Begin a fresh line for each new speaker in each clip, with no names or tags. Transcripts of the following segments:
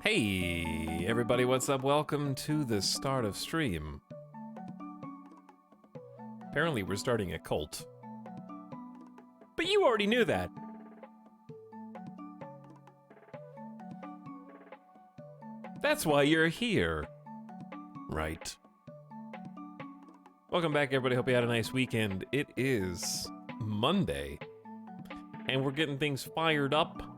Hey, everybody, what's up? Welcome to the start of stream. Apparently, we're starting a cult. But you already knew that. That's why you're here. Right. Welcome back, everybody. Hope you had a nice weekend. It is Monday, and we're getting things fired up.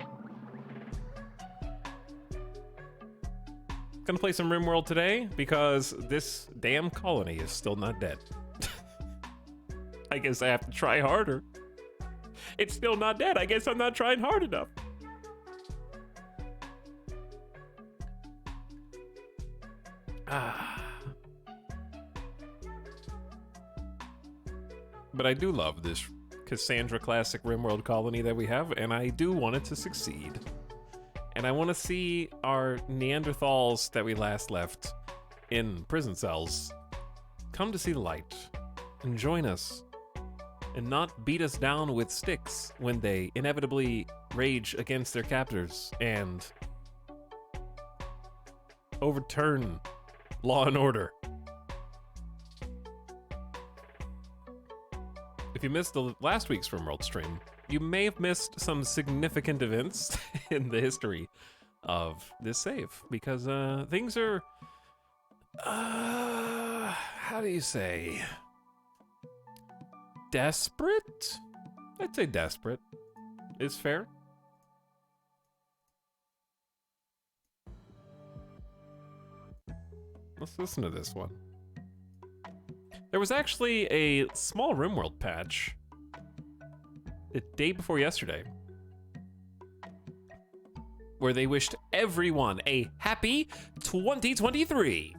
Gonna play some RimWorld today because this damn colony is still not dead. I guess I have to try harder. It's still not dead. I guess I'm not trying hard enough. But I do love this Cassandra classic RimWorld colony that we have, and I do want it to succeed. And I want to see our Neanderthals that we last left in prison cells come to see the light and join us and not beat us down with sticks when they inevitably rage against their captors and overturn law and order. If you missed the last week's RimWorld stream, you may have missed some significant events in the history of this save, because things are, how do you say, desperate? I'd say desperate is fair. Let's listen to this one. There was actually a small RimWorld patch the day before yesterday where they wished everyone a happy 2023.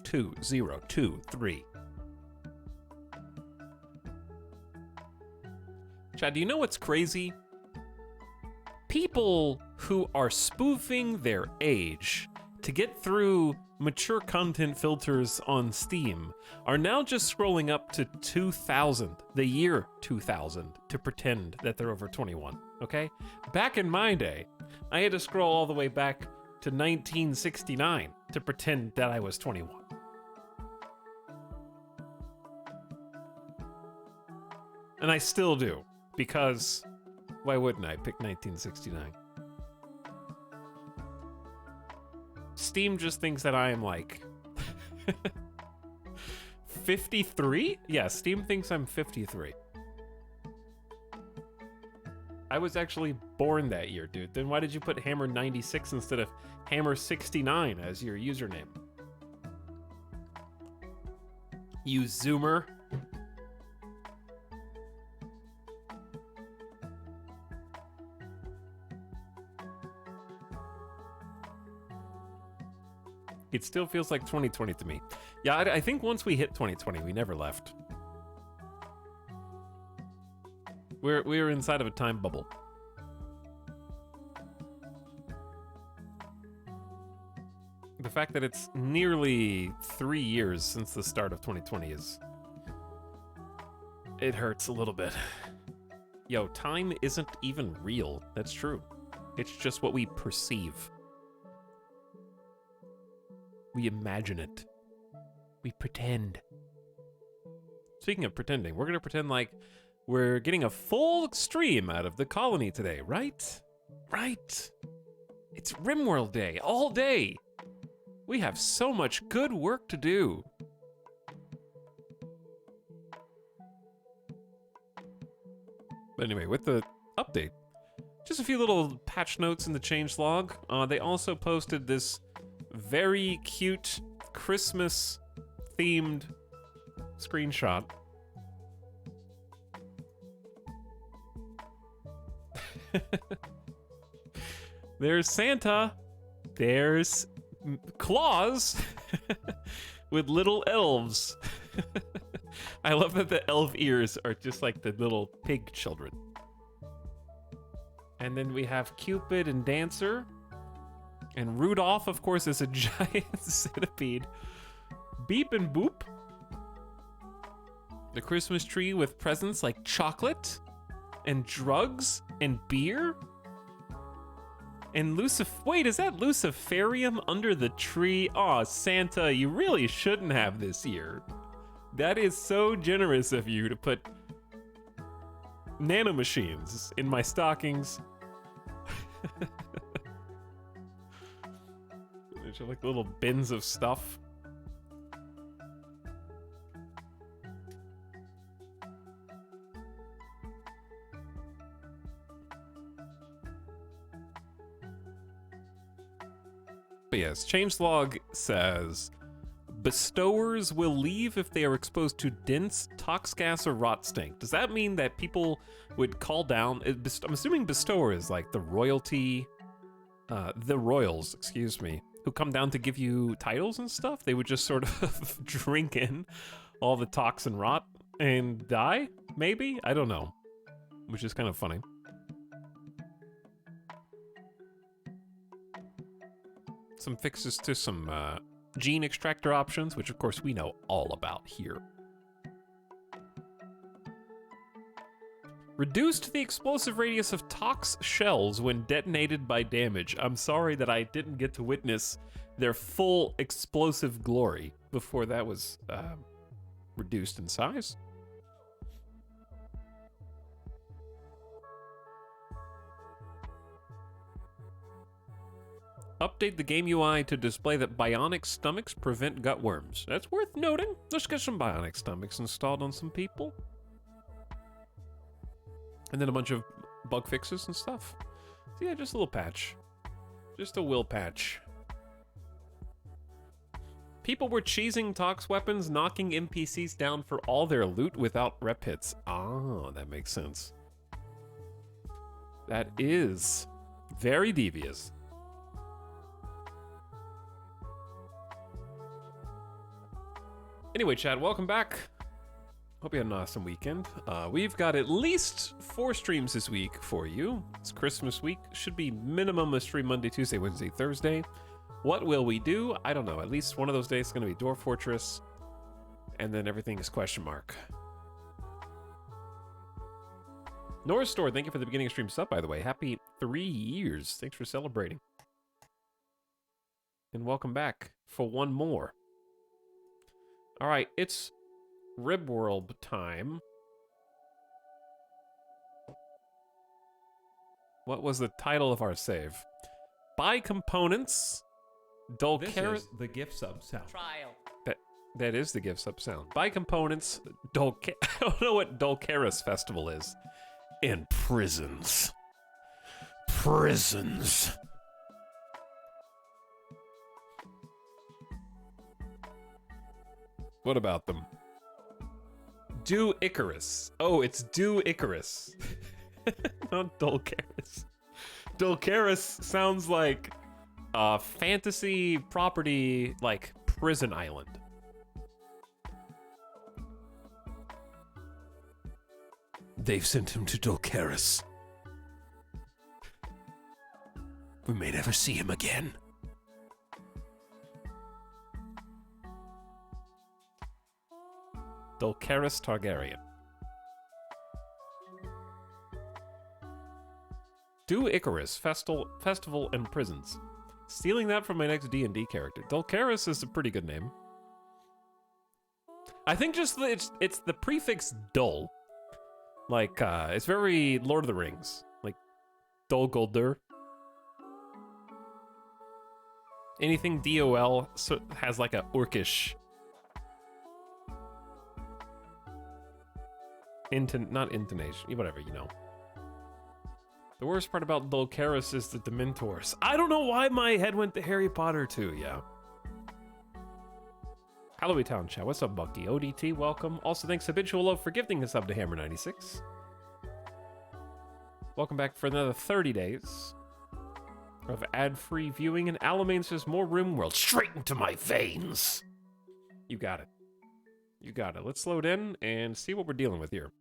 2023. Chad, do you know what's crazy? People who are spoofing their age to get through mature content filters on Steam are now just scrolling up to 2000, the year 2000, to pretend that they're over 21, okay? Back in my day, I had to scroll all the way back to 1969 to pretend that I was 21. And I still do, because why wouldn't I pick 1969? Steam just thinks that I am like 53? Yeah, Steam thinks I'm 53. I was actually born that year, dude. Then why did you put Hammer 96 instead of Hammer 69 as your username? You zoomer. It still feels like 2020 to me. Yeah, I think once we hit 2020, we never left. We're inside of a time bubble. The fact that it's nearly 3 years since the start of 2020 it hurts a little bit. Yo, time isn't even real. That's true. It's just what we perceive. We imagine it. We pretend. Speaking of pretending, we're gonna pretend like we're getting a full stream out of the colony today, right? Right. It's RimWorld Day, all day. We have so much good work to do. But anyway, with the update, just a few little patch notes in the changelog. They also posted this very cute Christmas-themed screenshot. There's Santa. There's Claus with little elves. I love that the elf ears are just like the little pig children. And then we have Cupid and Dancer. And Rudolph, of course, is a giant centipede. Beep and Boop. The Christmas tree with presents like chocolate and drugs and beer And wait, is that Luciferium under the tree? Aw, Santa, you really shouldn't have this year. That is so generous of you to put nanomachines in my stockings. There's like little bins of stuff. But yes, changelog says, bestowers will leave if they are exposed to dense tox gas or rot stink. Does that mean that people would call down? I'm assuming bestower is like the royalty, the royals, excuse me, who come down to give you titles and stuff. They would just sort of drink in all the tox and rot and die, maybe? I don't know, which is kind of funny. Some fixes to some gene extractor options, which of course we know all about here. Reduced the explosive radius of tox shells when detonated by damage. I'm sorry that I didn't get to witness their full explosive glory before that was reduced in size. Update the game UI to display that bionic stomachs prevent gut worms. That's worth noting. Let's get some bionic stomachs installed on some people. And then a bunch of bug fixes and stuff. So yeah, just a little patch. Just a will patch. People were cheesing tox weapons, knocking NPCs down for all their loot without rep hits. Oh, that makes sense. That is very devious. Anyway, Chad, welcome back. Hope you had an awesome weekend. We've got at least 4 streams this week for you. It's Christmas week. Should be minimum a stream Monday, Tuesday, Wednesday, Thursday. What will we do? I don't know. At least one of those days is going to be Dwarf Fortress. And then everything is question mark. Norris Store, thank you for the beginning of stream sub, by the way. Happy 3 years. Thanks for celebrating. And welcome back for one more. All right, it's RimWorld time. What was the title of our save? Buy components.
This is the gift sub sound.
Trial.
That is the gift sub sound. Buy components. I don't know what Dulcaris Festival is. In prisons. Prisons. What about them? Do Icarus. Oh, it's Do Icarus. Not Dulcaris. Dulcaris sounds like a fantasy property, like Prison Island. They've sent him to Dulcaris. We may never see him again. Dulcaris Targaryen. Do Icarus Festival and Prisons. Stealing that from my next D&D character. Dulcaris is a pretty good name. I think just it's the prefix Dul. Like it's very Lord of the Rings. Like Dol Guldur. Anything DOL has like a orcish not intonation, whatever, you know. The worst part about Dulcaris is the Dementors. I don't know why my head went to Harry Potter too, yeah. Halloween Town chat, what's up, Bucky? ODT, welcome. Also, thanks Habitual Love for gifting us up to Hammer96. Welcome back for another 30 days of ad-free viewing, and Alamane says more RimWorld straight into my veins. You got it. You got it. Let's load in and see what we're dealing with here.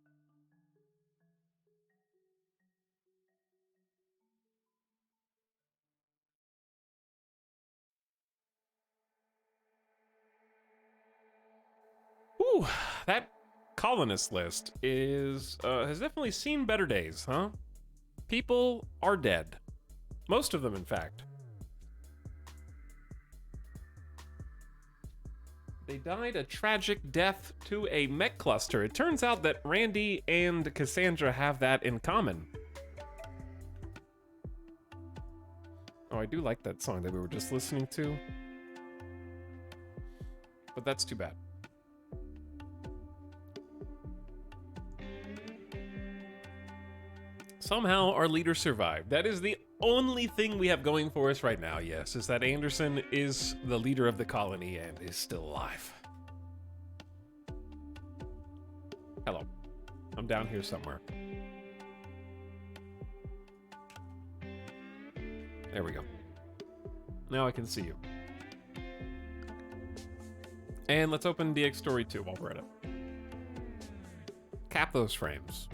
Ooh, that colonist list is has definitely seen better days, huh? People are dead. Most of them, in fact. They died a tragic death to a mech cluster. It turns out that Randy and Cassandra have that in common. Oh, I do like that song that we were just listening to. But that's too bad. Somehow our leader survived. That is the only thing we have going for us right now, yes, is that Anderson is the leader of the colony and is still alive. Hello. I'm down here somewhere. There we go. Now I can see you. And let's open DX Story 2 while we're at it. Cap those frames.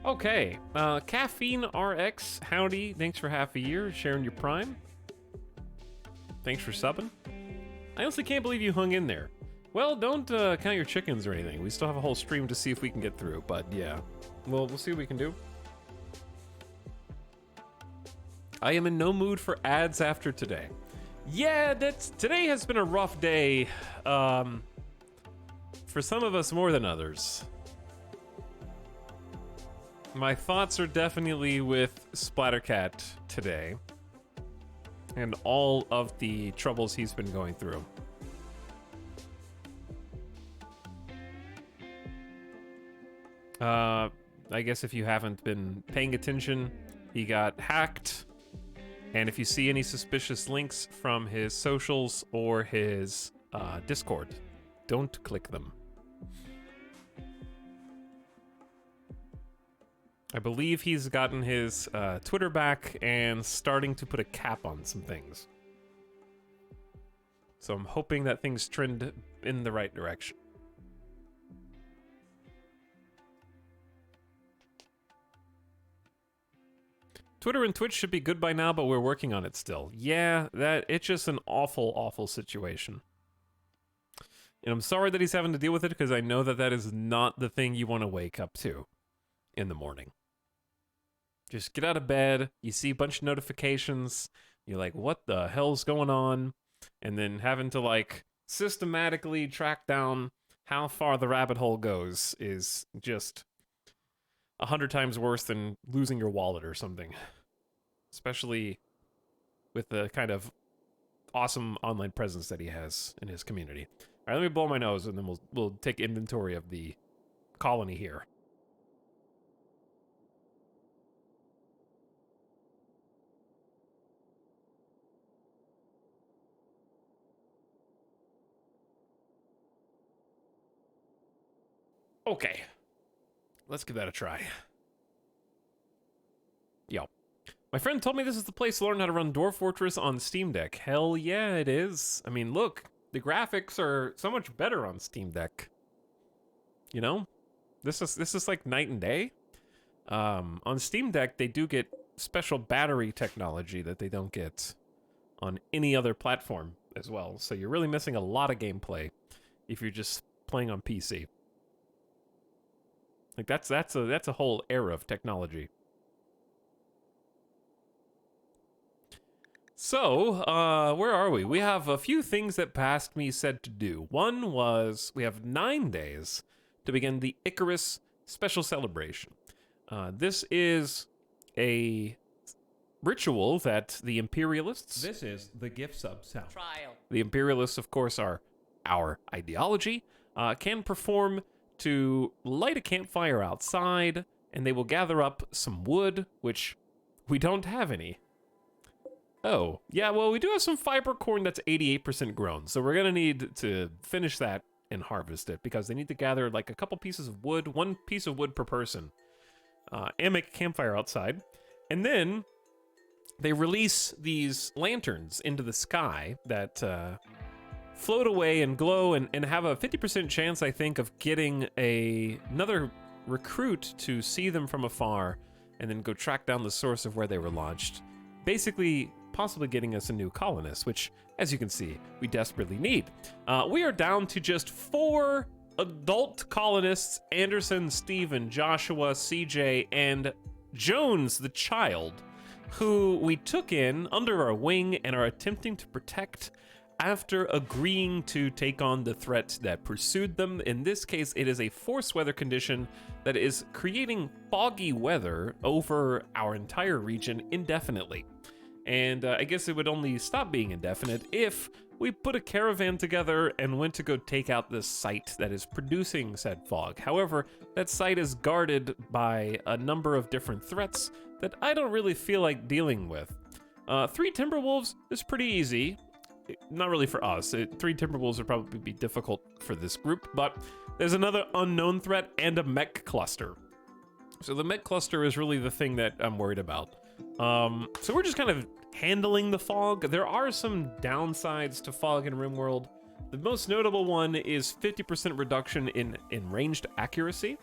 Okay, Caffeine RX, howdy, thanks for half a year, sharing your prime. Thanks for subbing. I honestly can't believe you hung in there. Well, don't count your chickens or anything. We still have a whole stream to see if we can get through, but yeah. We'll see what we can do. I am in no mood for ads after today. Yeah, today has been a rough day. For some of us more than others. My thoughts are definitely with Splattercat today. And all of the troubles he's been going through. I guess if you haven't been paying attention, he got hacked. And if you see any suspicious links from his socials or his Discord, don't click them. I believe he's gotten his Twitter back and starting to put a cap on some things. So I'm hoping that things trend in the right direction. Twitter and Twitch should be good by now, but we're working on it still. Yeah, it's just an awful, awful situation. And I'm sorry that he's having to deal with it because I know that is not the thing you want to wake up to in the morning. Just get out of bed, you see a bunch of notifications, you're like, what the hell's going on? And then having to like systematically track down how far the rabbit hole goes is just 100 times worse than losing your wallet or something. Especially with the kind of awesome online presence that he has in his community. All right, let me blow my nose and then we'll take inventory of the colony here. Okay, let's give that a try. Yo. My friend told me this is the place to learn how to run Dwarf Fortress on Steam Deck. Hell yeah, it is. I mean, look, the graphics are so much better on Steam Deck. You know? This is like night and day. On Steam Deck, they do get special battery technology that they don't get on any other platform as well. So you're really missing a lot of gameplay if you're just playing on PC. Like that's a whole era of technology. So, where are we? We have a few things that Past Me said to do. One was we have 9 days to begin the Icarus Special Celebration. This is a ritual that the Imperialists...
This is the gift sub sound.
Trial.
The Imperialists, of course, are our ideology, can perform to light a campfire outside, and they will gather up some wood, which we don't have any. Oh, yeah, well, we do have some fiber corn that's 88% grown, so we're gonna need to finish that and harvest it, because they need to gather like a couple pieces of wood, 1 piece of wood per person, and make a campfire outside. And then they release these lanterns into the sky that float away and glow and have a 50% chance, I think, of getting another recruit to see them from afar and then go track down the source of where they were launched. Basically, possibly getting us a new colonist, which, as you can see, we desperately need. We are down to just 4 adult colonists Anderson, Steven, Joshua, CJ, and Jones the child, who we took in under our wing and are attempting to protect after agreeing to take on the threat that pursued them. In this case, it is a forced weather condition that is creating foggy weather over our entire region indefinitely. And I guess it would only stop being indefinite if we put a caravan together and went to go take out this site that is producing said fog. However, that site is guarded by a number of different threats that I don't really feel like dealing with. 3 Timberwolves is pretty easy. Not really for us. 3 Timberwolves would probably be difficult for this group, but there's another unknown threat and a mech cluster. So the mech cluster is really the thing that I'm worried about. So we're just kind of handling the fog. There are some downsides to fog in RimWorld. The most notable one is 50% reduction in ranged accuracy.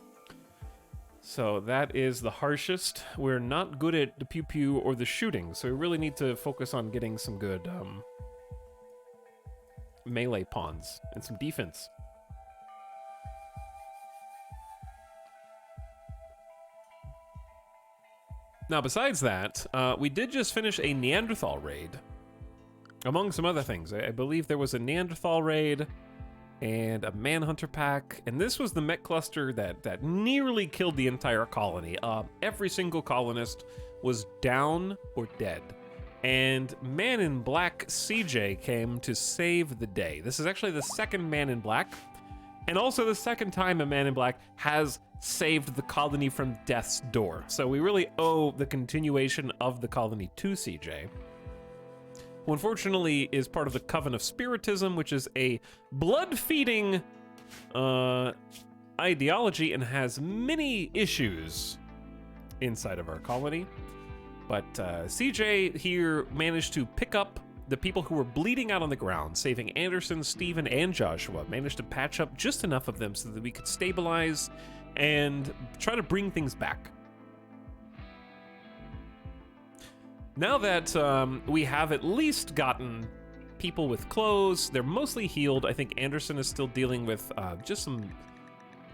So that is the harshest. We're not good at the pew-pew or the shooting, so we really need to focus on getting some good melee pawns and some defense. Now, besides that, we did just finish a Neanderthal raid, among some other things. I believe there was a Neanderthal raid and a Manhunter pack, and this was the mech cluster that nearly killed the entire colony. Every single colonist was down or dead, and Man in Black CJ came to save the day. This is actually the second Man in Black, and also the second time a Man in Black has saved the colony from death's door. So we really owe the continuation of the colony to CJ, who unfortunately is part of the Coven of Spiritism, which is a blood-feeding ideology and has many issues inside of our colony. But CJ here managed to pick up the people who were bleeding out on the ground, saving Anderson, Steven, and Joshua. Managed to patch up just enough of them so that we could stabilize and try to bring things back. Now that we have at least gotten people with clothes, they're mostly healed. I think Anderson is still dealing with just some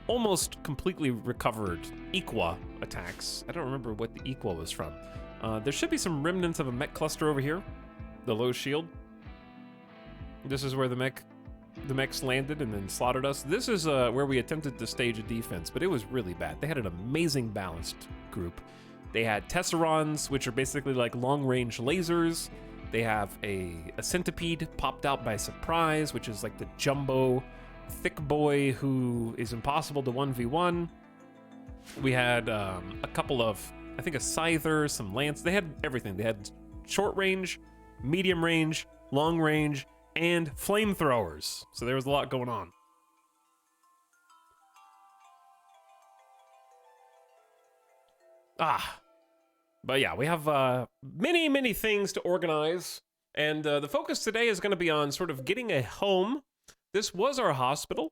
almost completely recovered Equa attacks. I don't remember what the Equa was from. There should be some remnants of a mech cluster over here. The low shield. This is where the mechs landed and then slaughtered us. This is where we attempted to stage a defense, but it was really bad. They had an amazing balanced group. They had Tesserons, which are basically like long-range lasers. They have a centipede popped out by surprise, which is like the jumbo thick boy who is impossible to 1v1. We had a couple of, I think, a scyther, some lance. They had everything. They had short range, medium range, long range, and flamethrowers. So there was a lot going on. But yeah, we have many, many things to organize. And the focus today is going to be on sort of getting a home. This was our hospital,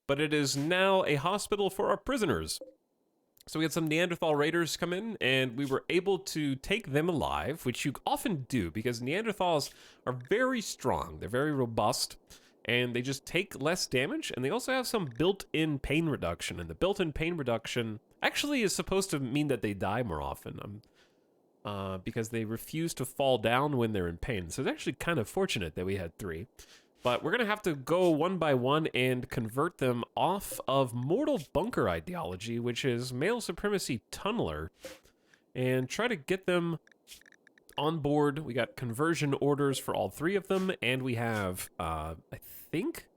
but it is now a hospital for our prisoners. So we had some Neanderthal raiders come in, and we were able to take them alive, which you often do because Neanderthals are very strong. They're very robust, and they just take less damage, and they also have some built-in pain reduction. And the built-in pain reduction actually is supposed to mean that they die more often, because they refuse to fall down when they're in pain. So it's actually kind of fortunate that we had 3. But we're going to have to go one by one and convert them off of Mortal Bunker ideology, which is male supremacy tunneler, and try to get them on board. We got conversion orders for all 3 of them, and we have, I think,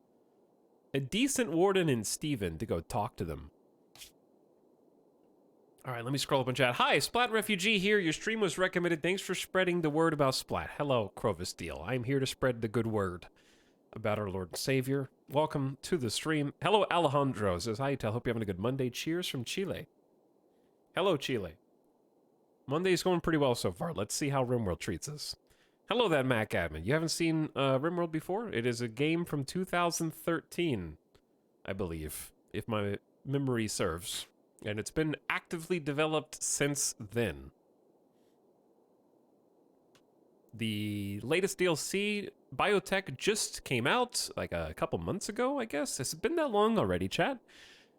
a decent warden in Steven to go talk to them. All right, let me scroll up in chat. Hi, Splat Refugee here. Your stream was recommended. Thanks for spreading the word about Splat. Hello, Crovis Deal. I'm here to spread the good word about our Lord and Savior. Welcome to the stream. Hello, Alejandro says, hi, Tel. Hope you're having a good Monday. Cheers from Chile. Hello, Chile. Monday's going pretty well so far. Let's see how RimWorld treats us. Hello, that Mac admin. You haven't seen RimWorld before? It is a game from 2013, I believe, if my memory serves. And it's been actively developed since then. The latest DLC Biotech just came out like a couple months ago, I guess. It's been that long already, chat.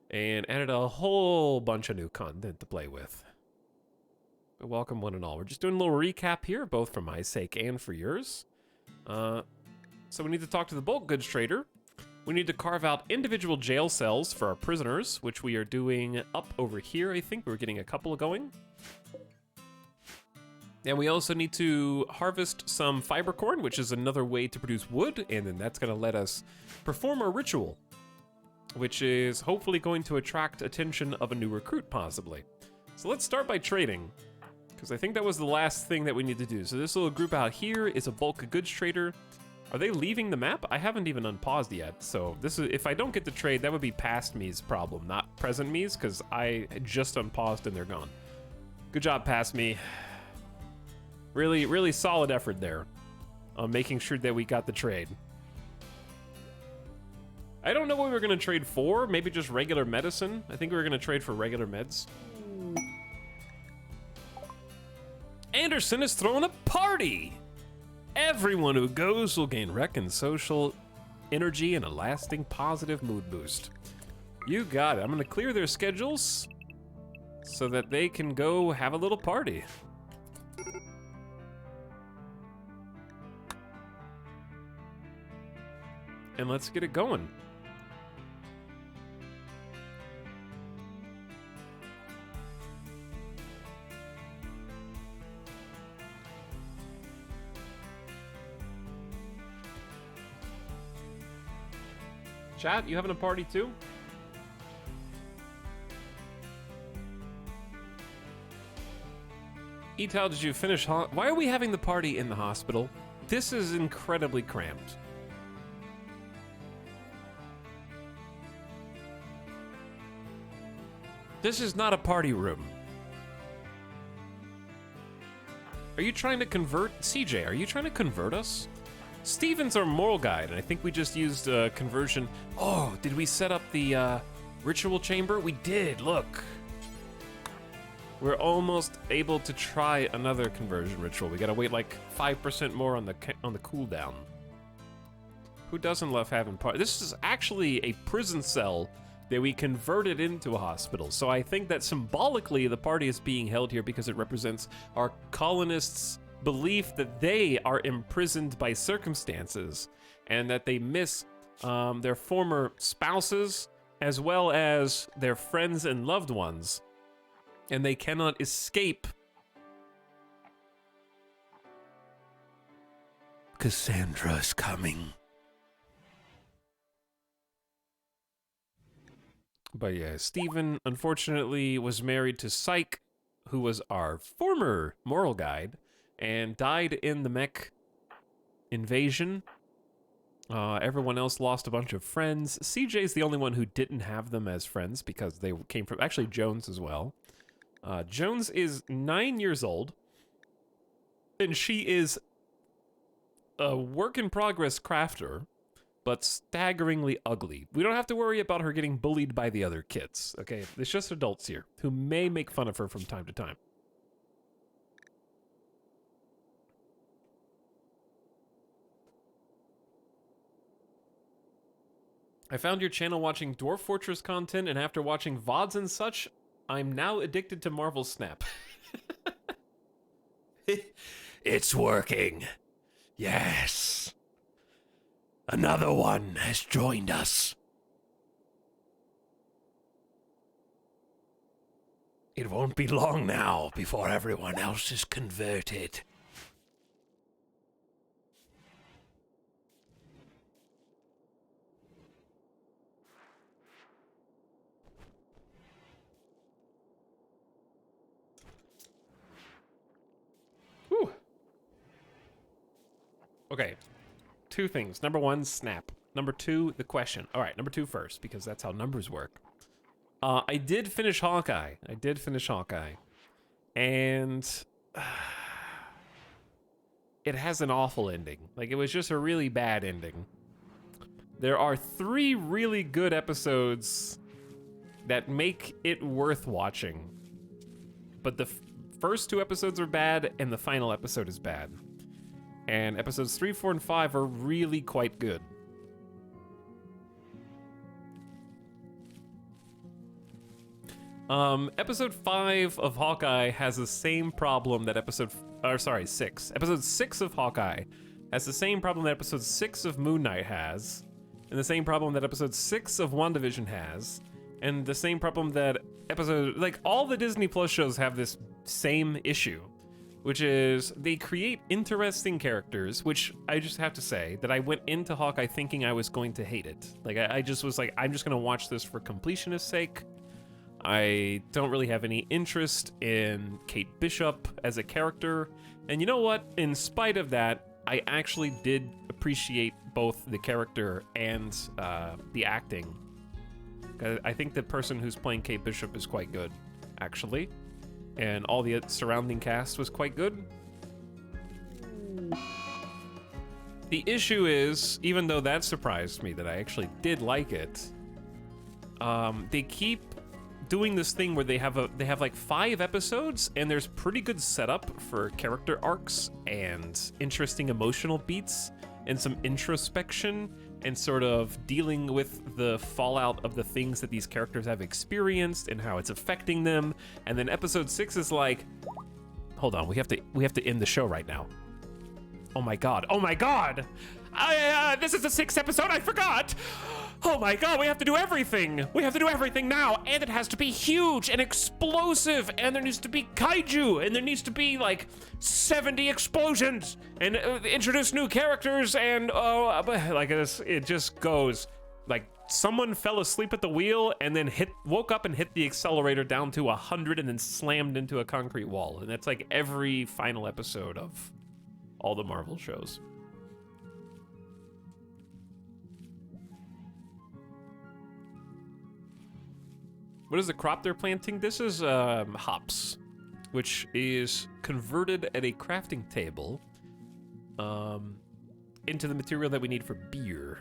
And added a whole bunch of new content to play with. But welcome one and all. We're just doing a little recap here, both for my sake and for yours. So we need to talk to the bulk goods trader. We need to carve out individual jail cells for our prisoners, which we are doing up over here, I think. We're getting a couple going. And we also need to harvest some fiber corn, which is another way to produce wood, and then that's going to let us perform our ritual, which is hopefully going to attract attention of a new recruit, possibly. So let's start by trading, because I think that was the last thing that we need to do. So this little group out here is a bulk goods trader. Are they leaving the map? I haven't even unpaused yet, so this is, if I don't get the trade, that would be past me's problem, not present me's, because I just unpaused and they're gone. Good job, past me. Really, really solid effort there on making sure that we got the trade. I don't know what we were going to trade for. Maybe just regular medicine. I think we were going to trade for regular meds. Anderson is throwing a party! Everyone who goes will gain rec and social energy and a lasting positive mood boost. You got it. I'm going to clear their schedules so that they can go have a little party. And let's get it going. Chat, you having a party too? Etal, did you finish? Why are we having the party in the hospital? This is incredibly cramped. This is not a party room. Are you trying to convert? CJ, are you trying to convert us? Steven's our moral guide, and I think we just used conversion. Oh, did we set up the ritual chamber? We did, look. We're almost able to try another conversion ritual. We gotta wait like 5% more on the cooldown. Who doesn't love having party? This is actually a prison cell that we converted into a hospital. So I think that symbolically the party is being held here because it represents our colonists' belief that they are imprisoned by circumstances and that they miss their former spouses as well as their friends and loved ones, and they cannot escape. Cassandra's coming. But yeah, Steven unfortunately was married to Psyche, who was our former moral guide, and died in the mech invasion. Everyone else lost a bunch of friends. CJ's the only one who didn't have them as friends because they came from, actually Jones as well. Jones is 9 years old, and she is a work-in-progress crafter, but staggeringly ugly. We don't have to worry about her getting bullied by the other kids, okay? It's just adults here who may make fun of her from time to time. I found your channel watching Dwarf Fortress content, and after watching VODs and such, I'm now addicted to Marvel Snap. It's working. Yes. Another one has joined us. It won't be long now before everyone else is converted. Whew. Okay. Two things. Number one, snap. Number two, the question. All right, number two first, because that's how numbers work. I did finish Hawkeye. And it has an awful ending. Like, it was just a really bad ending. There are 3 really good episodes that make it worth watching. But the first 2 episodes are bad, and the final episode is bad. And episodes 3, 4, and 5 are really quite good. Episode 5 of Hawkeye has the same problem that six. Episode 6 of Hawkeye has the same problem that episode 6 of Moon Knight has, and the same problem that episode 6 of WandaVision has, and the same problem that all the Disney Plus shows have this same issue, which is they create interesting characters, which I just have to say that I went into Hawkeye thinking I was going to hate it. Like, I just was like, I'm just gonna watch this for completionist's sake. I don't really have any interest in Kate Bishop as a character. And you know what? In spite of that, I actually did appreciate both the character and the acting. I think the person who's playing Kate Bishop is quite good, actually. And all the surrounding cast was quite good. The issue is, even though that surprised me that I actually did like it, they keep doing this thing where they have like 5 episodes, and there's pretty good setup for character arcs and interesting emotional beats and some introspection and sort of dealing with the fallout of the things that these characters have experienced and how it's affecting them. And then episode 6 is like, hold on, we have to end the show right now. Oh my god! Oh my god! This is the 6th episode. I forgot. Oh my god, we have to do everything! We have to do everything now, and it has to be huge and explosive, and there needs to be kaiju, and there needs to be like 70 explosions, and introduce new characters, and like this, it just goes. Like, someone fell asleep at the wheel, and then woke up and hit the accelerator down to 100, and then slammed into a concrete wall, and that's like every final episode of all the Marvel shows. What is the crop they're planting? This is hops, which is converted at a crafting table into the material that we need for beer.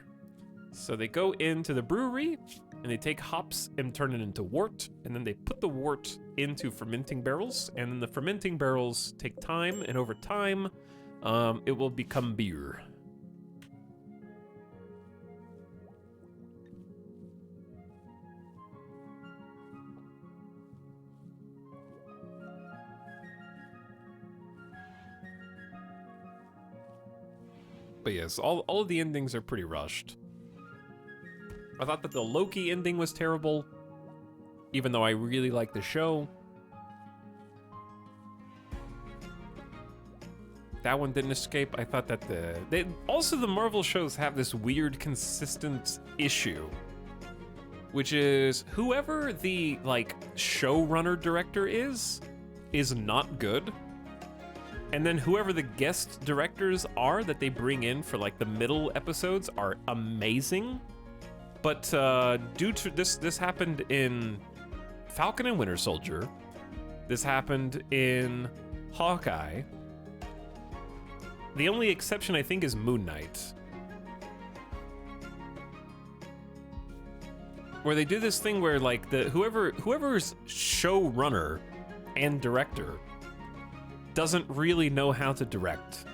So they go into the brewery and they take hops and turn it into wort, and then they put the wort into fermenting barrels, and then the fermenting barrels take time, and over time, it will become beer. But yes, all of the endings are pretty rushed. I thought that the Loki ending was terrible, even though I really like the show. That one didn't escape. I thought that also the Marvel shows have this weird consistent issue, which is whoever the like showrunner director is not good. And then whoever the guest directors are that they bring in for like the middle episodes are amazing. But due to this happened in Falcon and Winter Soldier. This happened in Hawkeye. The only exception I think is Moon Knight, where they do this thing where like whoever's showrunner and director doesn't really know how to direct.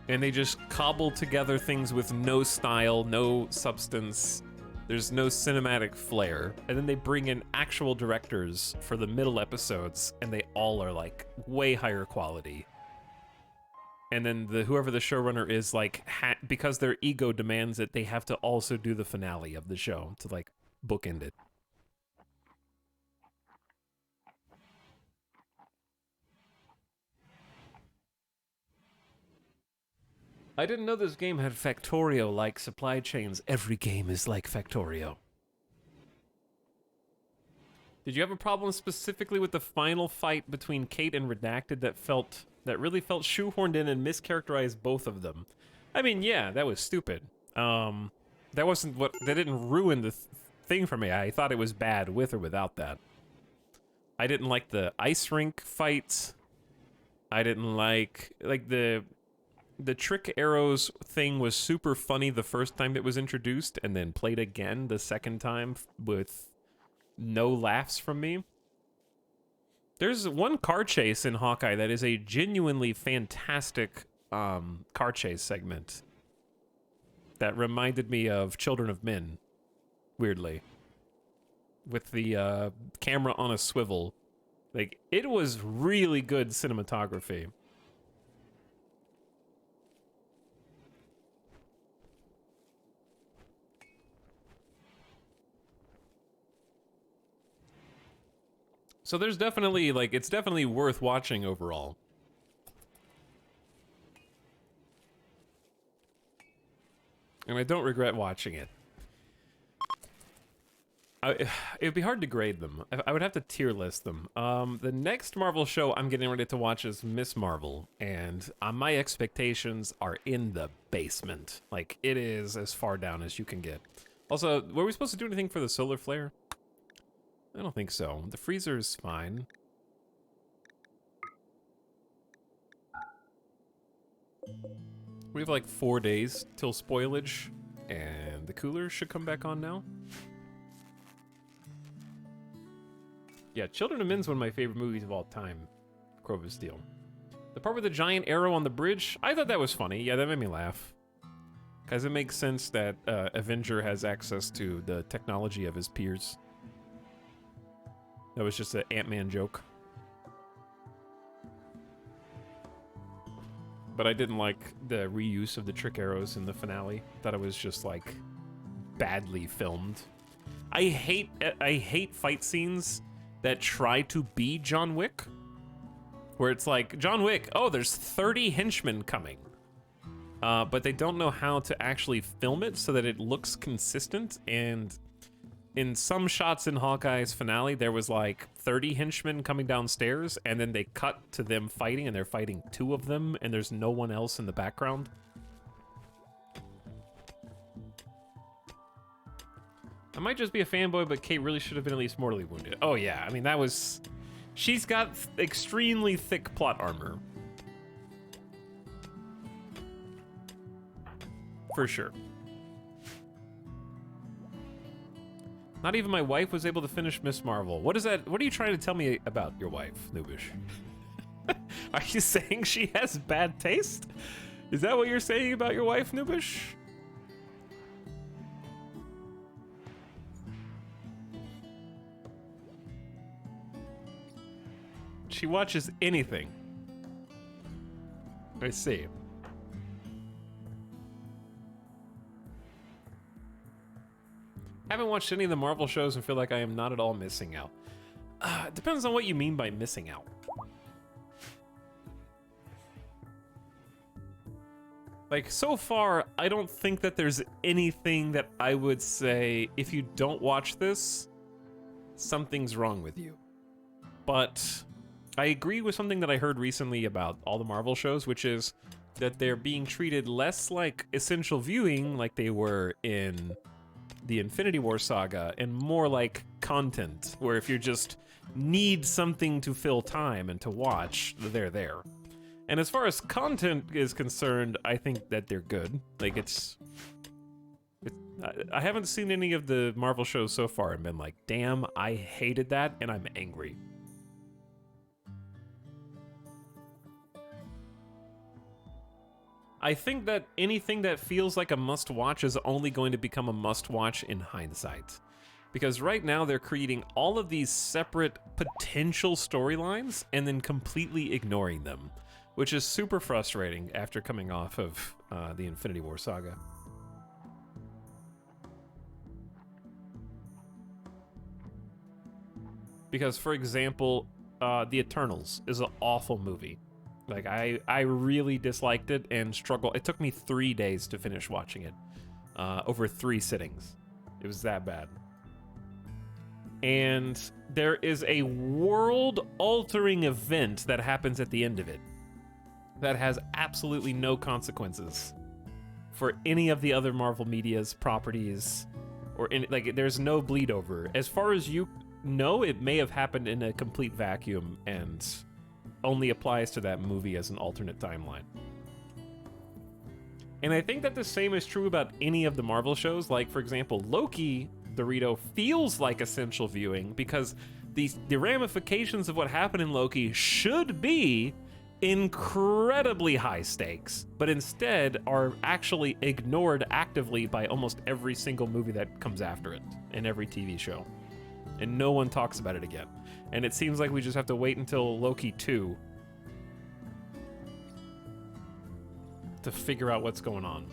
And they just cobble together things with no style, no substance. There's no cinematic flair. And then they bring in actual directors for the middle episodes, and they all are like way higher quality. And then whoever the showrunner is, like, because their ego demands it, they have to also do the finale of the show to like bookend it. I didn't know this game had Factorio-like supply chains. Every game is like Factorio. Did you have a problem specifically with the final fight between Kate and Redacted that really felt shoehorned in and mischaracterized both of them? I mean, yeah, that was stupid. That didn't ruin the thing for me. I thought it was bad with or without that. I didn't like the ice rink fight. I didn't like the trick arrows thing was super funny the first time it was introduced, and then played again the second time with no laughs from me. There's one car chase in Hawkeye that is a genuinely fantastic car chase segment that reminded me of Children of Men, weirdly. With the camera on a swivel. Like, it was really good cinematography. So there's definitely, like, it's definitely worth watching overall. And I don't regret watching it. It'd be hard to grade them. I would have to tier list them. The next Marvel show I'm getting ready to watch is Miss Marvel, and my expectations are in the basement. Like, it is as far down as you can get. Also, were we supposed to do anything for the solar flare? I don't think so. The freezer is fine. We have like 4 days till spoilage, and the cooler should come back on now. Yeah, Children of Men's one of my favorite movies of all time. Grove of Steel. The part with the giant arrow on the bridge, I thought that was funny. Yeah, that made me laugh. Because it makes sense that Avenger has access to the technology of his peers. That was just an Ant-Man joke. But I didn't like the reuse of the trick arrows in the finale. Thought it was just, like, badly filmed. I hate fight scenes that try to be John Wick. Where it's like, John Wick, oh, there's 30 henchmen coming. But they don't know how to actually film it so that it looks consistent. And in some shots in Hawkeye's finale, there was like 30 henchmen coming downstairs, and then they cut to them fighting, and they're fighting 2 of them, and there's no one else in the background. I might just be a fanboy, but Kate really should have been at least mortally wounded. Oh yeah, I mean, that was... She's got extremely thick plot armor. For sure. Not even my wife was able to finish Miss Marvel. What is that? What are you trying to tell me about your wife, Noobish? Are you saying she has bad taste? Is that what you're saying about your wife, Noobish? She watches anything. I see. Haven't watched any of the Marvel shows and feel like I am not at all missing out. It depends on what you mean by missing out. Like, so far, I don't think that there's anything that I would say, if you don't watch this, something's wrong with you. But I agree with something that I heard recently about all the Marvel shows, which is that they're being treated less like essential viewing like they were in the Infinity War saga, and more like content, where if you just need something to fill time and to watch, they're there. And as far as content is concerned, I think that they're good. Like, I haven't seen any of the Marvel shows so far and been like, damn, I hated that, and I'm angry. I think that anything that feels like a must-watch is only going to become a must-watch in hindsight. Because right now they're creating all of these separate potential storylines and then completely ignoring them, which is super frustrating after coming off of the Infinity War saga. Because, for example, The Eternals is an awful movie. Like, I really disliked it and struggled. It took me 3 days to finish watching it, over 3 sittings. It was that bad. And there is a world-altering event that happens at the end of it that has absolutely no consequences for any of the other Marvel Media's properties, or like, there's no bleed over. As far as you know, it may have happened in a complete vacuum and only applies to that movie as an alternate timeline. And I think that the same is true about any of the Marvel shows. Like, for example, Loki, Dorito, feels like essential viewing because the ramifications of what happened in Loki should be incredibly high stakes, but instead are actually ignored actively by almost every single movie that comes after it and every TV show. And no one talks about it again. And it seems like we just have to wait until Loki 2 to figure out what's going on.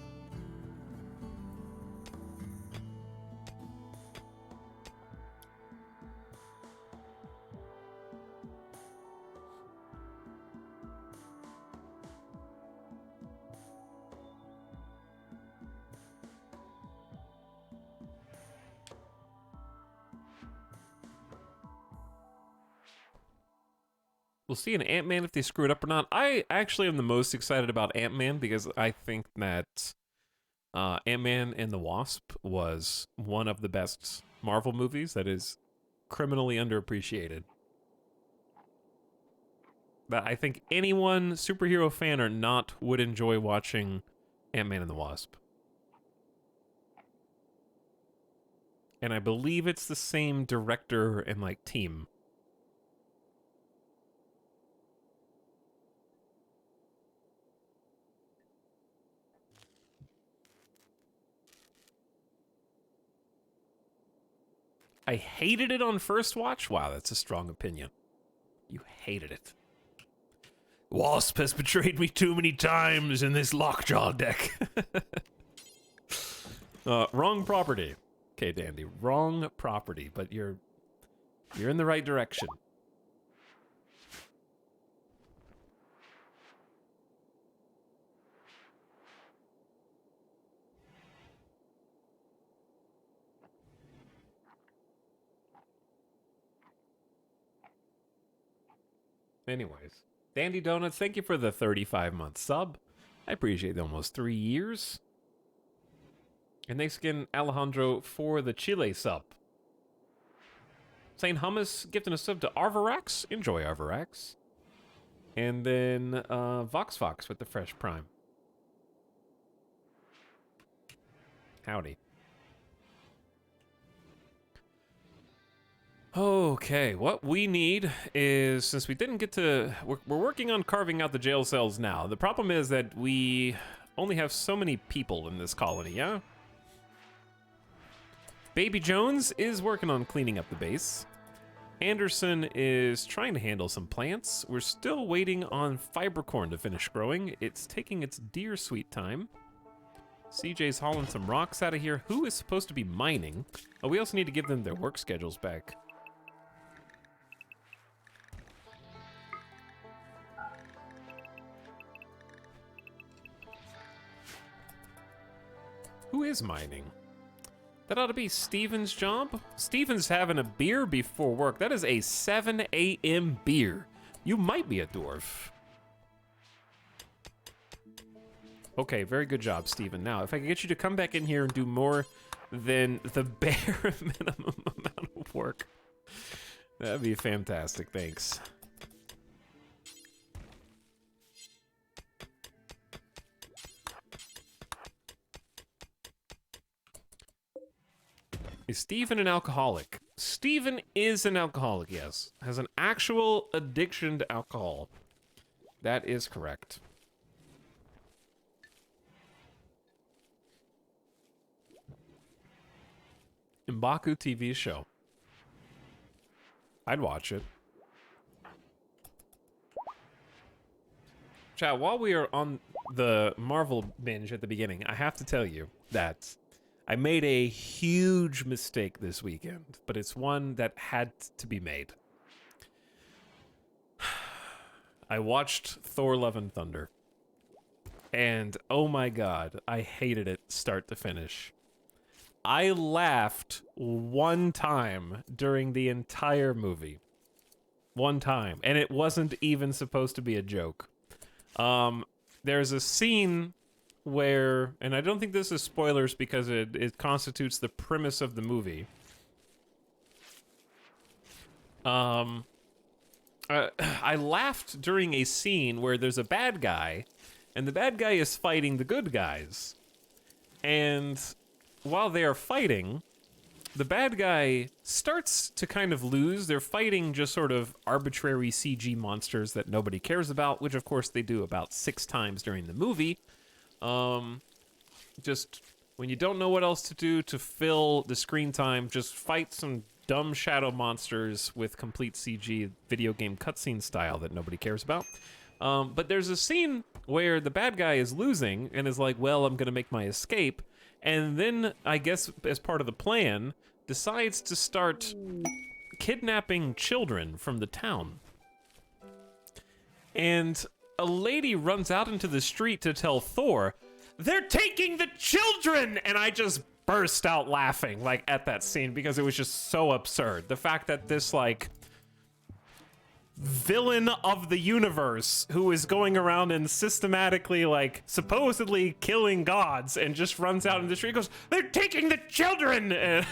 We'll see in Ant-Man if they screw it up or not. I actually am the most excited about Ant-Man because I think that Ant-Man and the Wasp was one of the best Marvel movies that is criminally underappreciated. That I think anyone, superhero fan or not, would enjoy watching Ant-Man and the Wasp. And I believe it's the same director and like team. I hated it on first watch. Wow, that's a strong opinion. You hated it. Wasp has betrayed me too many times in this Lockjaw deck. Wrong property. Okay, Dandy, wrong property, but you're in the right direction. Anyways, Dandy Donuts, thank you for the 35-month sub. I appreciate the almost 3 years. And thanks again, Alejandro, for the Chile sub. Saint Hummus gifting a sub to Arvarax. Enjoy Arvarax. And then Vox Fox with the Fresh Prime. Howdy. Okay, what we need is, since we didn't get to, we're working on carving out the jail cells now. The problem is that we only have so many people in this colony, yeah? Baby Jones is working on cleaning up the base. Anderson is trying to handle some plants. We're still waiting on fibercorn to finish growing. It's taking its dear sweet time. CJ's hauling some rocks out of here. Who is supposed to be mining? Oh, we also need to give them their work schedules back. Who is mining? That ought to be Steven's job. Steven's having a beer before work. That is a 7 a.m. beer. You might be a dwarf. Okay, very good job, Steven. Now, if I could get you to come back in here and do more than the bare minimum amount of work, that'd be fantastic. Thanks. Is Steven an alcoholic? Steven is an alcoholic, yes. Has an actual addiction to alcohol. That is correct. M'Baku TV show. I'd watch it. Chat, while we are on the Marvel binge at the beginning, I have to tell you that I made a huge mistake this weekend, but it's one that had to be made. I watched Thor: Love and Thunder, and oh my god, I hated it start to finish. I laughed one time during the entire movie. One time, and it wasn't even supposed to be a joke. There's a scene where, and I don't think this is spoilers because it constitutes the premise of the movie. I laughed during a scene where there's a bad guy, and the bad guy is fighting the good guys. And while they are fighting, the bad guy starts to kind of lose. They're fighting just sort of arbitrary CG monsters that nobody cares about, which of course they do about 6 times during the movie. Just when you don't know what else to do to fill the screen time, just fight some dumb shadow monsters with complete CG video game cutscene style that nobody cares about. But there's a scene where the bad guy is losing and is like, well, I'm gonna make my escape. And then, I guess, as part of the plan, decides to start kidnapping children from the town. And a lady runs out into the street to tell Thor, they're taking the children! And I just burst out laughing, like, at that scene, because it was just so absurd. The fact that this, like, villain of the universe who is going around and systematically, like, supposedly killing gods and just runs out in the street and goes, they're taking the children! And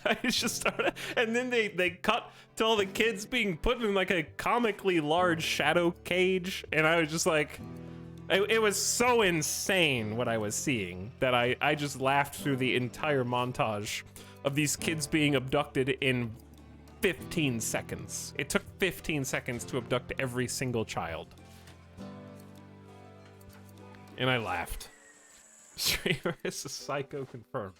I just started, and then they cut to all the kids being put in, like, a comically large shadow cage, and I was just like, it was so insane what I was seeing that I just laughed through the entire montage of these kids being abducted in 15 seconds. It took 15 seconds to abduct every single child. And I laughed. Streamer is a psycho confirmed.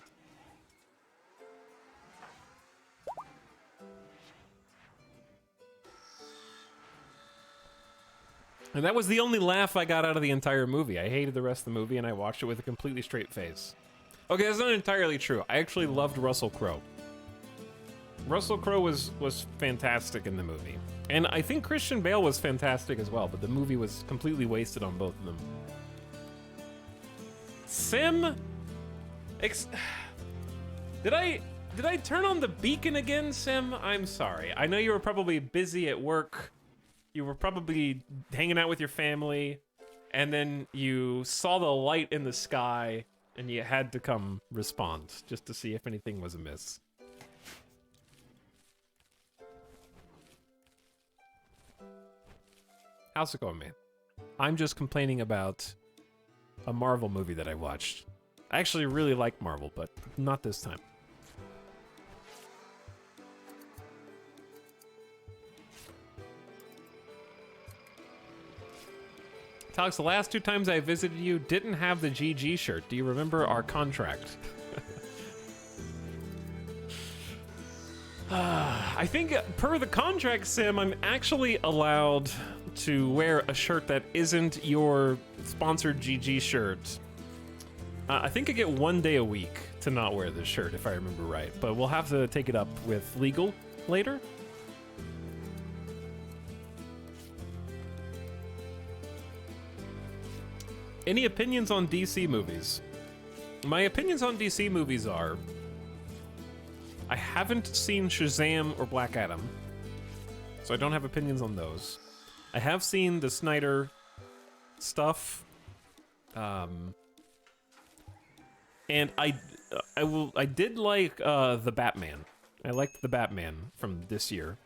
And that was the only laugh I got out of the entire movie. I hated the rest of the movie and I watched it with a completely straight face. Okay, that's not entirely true. I actually loved Russell Crowe. Russell Crowe was fantastic in the movie. And I think Christian Bale was fantastic as well, but the movie was completely wasted on both of them. Sim? Did I turn on the beacon again, Sim? I'm sorry. I know you were probably busy at work. You were probably hanging out with your family, and then you saw the light in the sky, and you had to come respond just to see if anything was amiss. How's it going, man? I'm just complaining about a Marvel movie that I watched. I actually really like Marvel, but not this time. Alex, the last 2 times I visited you didn't have the GG shirt. Do you remember our contract? I think per the contract, Sim, I'm actually allowed to wear a shirt that isn't your sponsored GG shirt. I think I get 1 day a week to not wear this shirt, if I remember right. But we'll have to take it up with legal later. Any opinions on DC movies? My opinions on DC movies are, I haven't seen Shazam or Black Adam, so I don't have opinions on those. I have seen the Snyder stuff, and I did like the Batman. I liked the Batman from this year.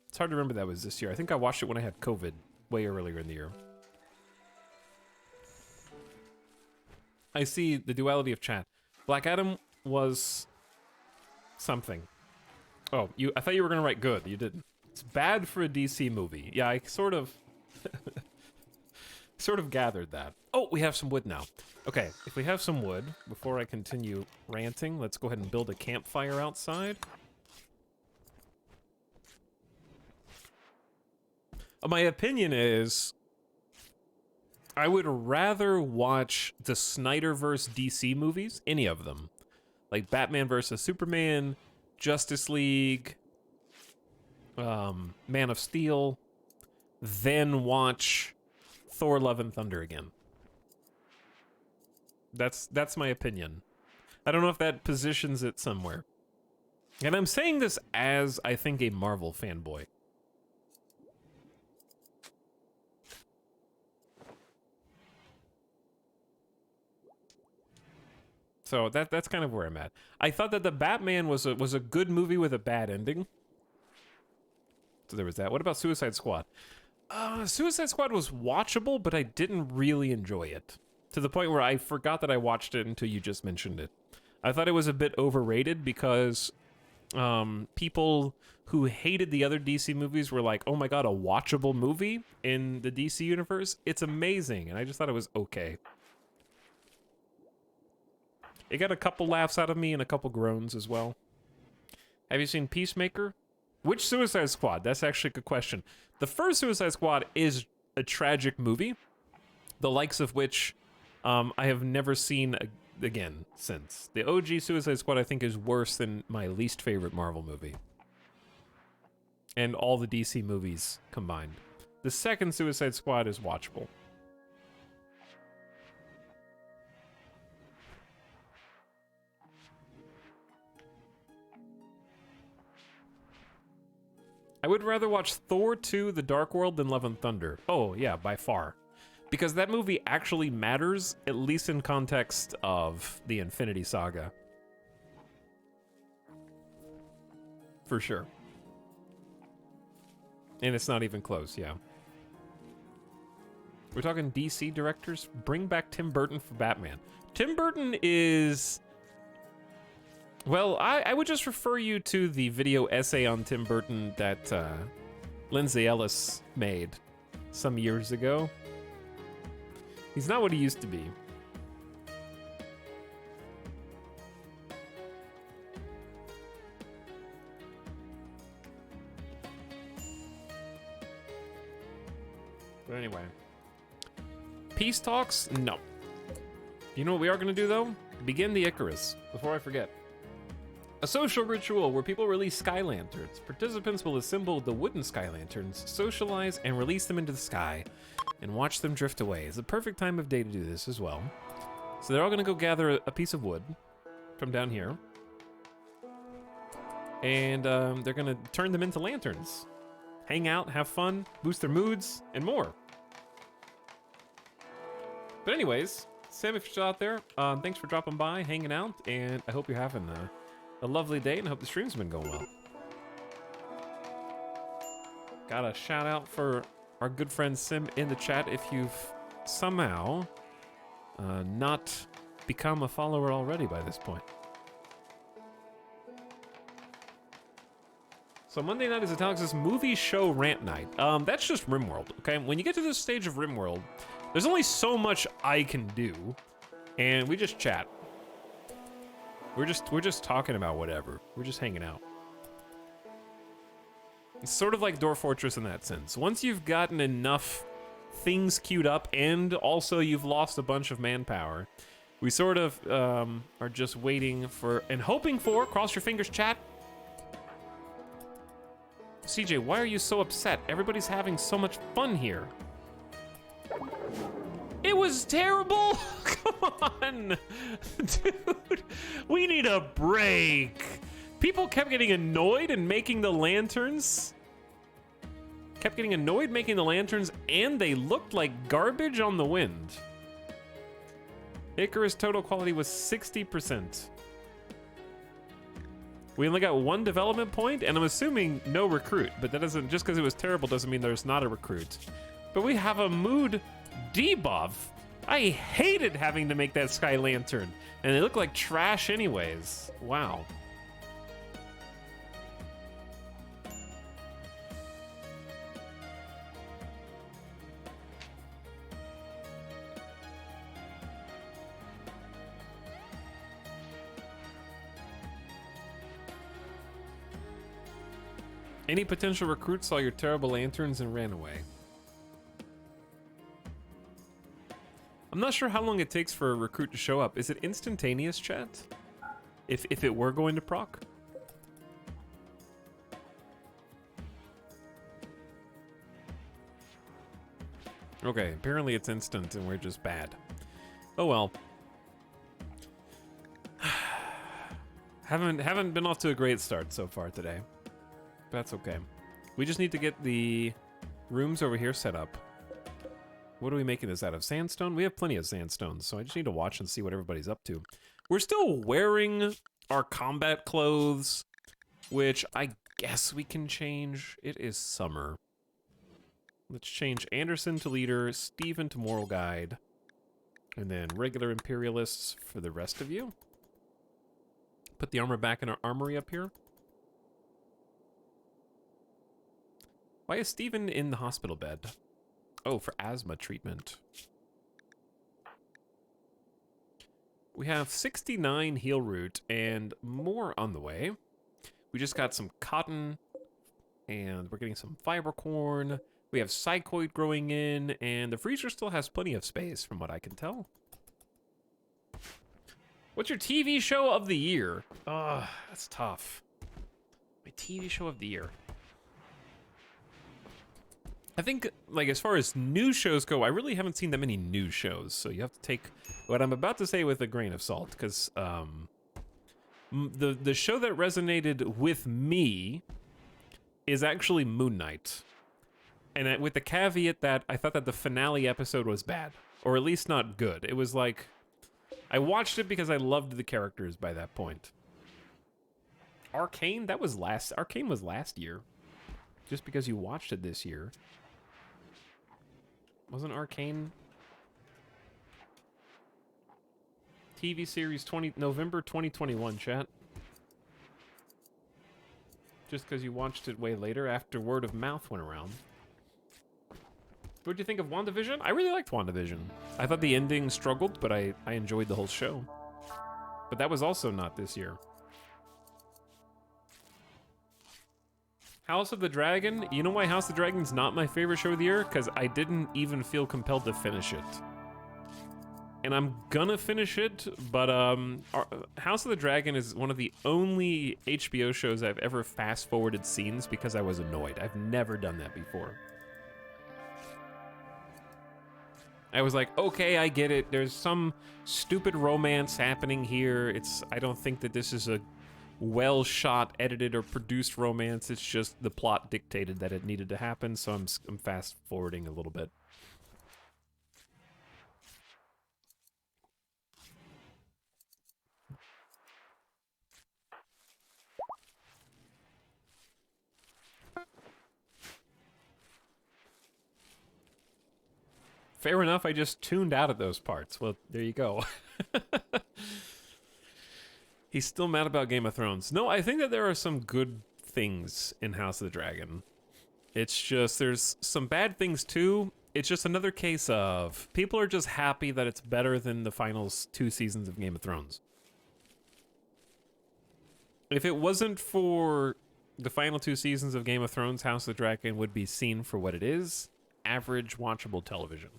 It's hard to remember that was this year. I think I watched it when I had COVID way earlier in the year. I see the duality of chat. Black Adam was something. Oh, I thought you were gonna write good. You didn't. It's bad for a DC movie. Yeah, I sort of gathered that. Oh, we have some wood now. Okay, if we have some wood, before I continue ranting, let's go ahead and build a campfire outside. My opinion is, I would rather watch the Snyderverse DC movies, any of them, like Batman vs. Superman, Justice League, Man of Steel, than watch Thor: Love and Thunder again. That's my opinion. I don't know if that positions it somewhere. And I'm saying this as, I think, a Marvel fanboy. So that's kind of where I'm at. I thought that the Batman was a good movie with a bad ending. So there was that. What about Suicide Squad? Suicide Squad was watchable, but I didn't really enjoy it. To the point where I forgot that I watched it until you just mentioned it. I thought it was a bit overrated because people who hated the other DC movies were like, oh my god, a watchable movie in the DC universe? It's amazing. And I just thought it was okay. It got a couple laughs out of me and a couple groans as well. Have you seen Peacemaker? Which Suicide Squad? That's actually a good question. The first Suicide Squad is a tragic movie, the likes of which I have never seen again since. The OG Suicide Squad, I think, is worse than my least favorite Marvel movie. And all the DC movies combined. The second Suicide Squad is watchable. I would rather watch Thor 2: The Dark World than Love and Thunder. Oh, yeah, by far. Because that movie actually matters, at least in context of the Infinity Saga. For sure. And it's not even close, yeah. We're talking DC directors? Bring back Tim Burton for Batman. Tim Burton is... Well, I would just refer you to the video essay on Tim Burton that Lindsay Ellis made some years ago. He's not what he used to be. But anyway. Peace talks? No. You know what we are going to do, though? Begin the Icarus, before I forget. A social ritual where people release sky lanterns. Participants will assemble the wooden sky lanterns, socialize, and release them into the sky, and watch them drift away. It's the perfect time of day to do this as well. So they're all going to go gather a piece of wood from down here, and they're going to turn them into lanterns. Hang out, have fun, boost their moods, and more. But anyways, Sam, if you're still out there, thanks for dropping by, hanging out, and I hope you're having a lovely day, and I hope the stream's been going well. Got a shout out for our good friend Sim in the chat if you've somehow not become a follower already by this point. So Monday night is Alex' movie show rant night. That's just RimWorld, okay? When you get to this stage of RimWorld, there's only so much I can do, and we just chat. We're just talking about whatever. We're just hanging out. It's sort of like Dwarf Fortress in that sense. Once you've gotten enough things queued up and also you've lost a bunch of manpower, we sort of are just waiting for and hoping for, cross your fingers, chat. CJ, why are you so upset? Everybody's having so much fun here. It was terrible! Come on! Dude, we need a break. People kept getting annoyed and making the lanterns. Kept getting annoyed making the lanterns, and they looked like garbage on the wind. Icarus total quality was 60%. We only got one development point, and I'm assuming no recruit, but that doesn't, just because it was terrible doesn't mean there's not a recruit. But we have a mood debuff. I hated having to make that sky lantern, and they look like trash anyways. Wow. Any potential recruits saw your terrible lanterns and ran away. I'm not sure how long it takes for a recruit to show up. Is it instantaneous, chat? If it were going to proc? Okay, apparently it's instant and we're just bad. Oh well. Haven't been off to a great start so far today. That's okay. We just need to get the rooms over here set up. What are we making this out of? Sandstone? We have plenty of sandstone, so I just need to watch and see what everybody's up to. We're still wearing our combat clothes, which I guess we can change. It is summer. Let's change Anderson to leader, Steven to moral guide, and then regular imperialists for the rest of you. Put the armor back in our armory up here. Why is Steven in the hospital bed? Oh, for asthma treatment. We have 69 heal root and more on the way. We just got some cotton, and we're getting some fiber corn. We have psychoid growing in, and the freezer still has plenty of space from what I can tell. What's your TV show of the year? Ugh, that's tough. My TV show of the year. I think, like, as far as new shows go, I really haven't seen that many new shows, so you have to take what I'm about to say with a grain of salt, because the show that resonated with me is actually Moon Knight. And with the caveat that I thought that the finale episode was bad, or at least not good. It was like, I watched it because I loved the characters by that point. Arcane, Arcane was last year. Just because you watched it this year. Wasn't Arcane TV series November 2021, chat? Just because you watched it way later after word of mouth went around. What'd you think of WandaVision? I really liked WandaVision. I thought the ending struggled, but I enjoyed the whole show. But that was also not this year. House of the Dragon? You know why House of the Dragon's not my favorite show of the year? Because I didn't even feel compelled to finish it. And I'm gonna finish it, but House of the Dragon is one of the only HBO shows I've ever fast-forwarded scenes because I was annoyed. I've never done that before. I was like, okay, I get it. There's some stupid romance happening here. I don't think that this is a well-shot, edited, or produced romance. It's just the plot dictated that it needed to happen, so I'm fast-forwarding a little bit. Fair enough, I just tuned out of those parts. Well, there you go. He's still mad about Game of Thrones. No, I think that there are some good things in House of the Dragon. It's just, there's some bad things too. It's just another case of people are just happy that it's better than the final 2 seasons of Game of Thrones. If it wasn't for the final 2 seasons of Game of Thrones, House of the Dragon would be seen for what it is: average watchable television.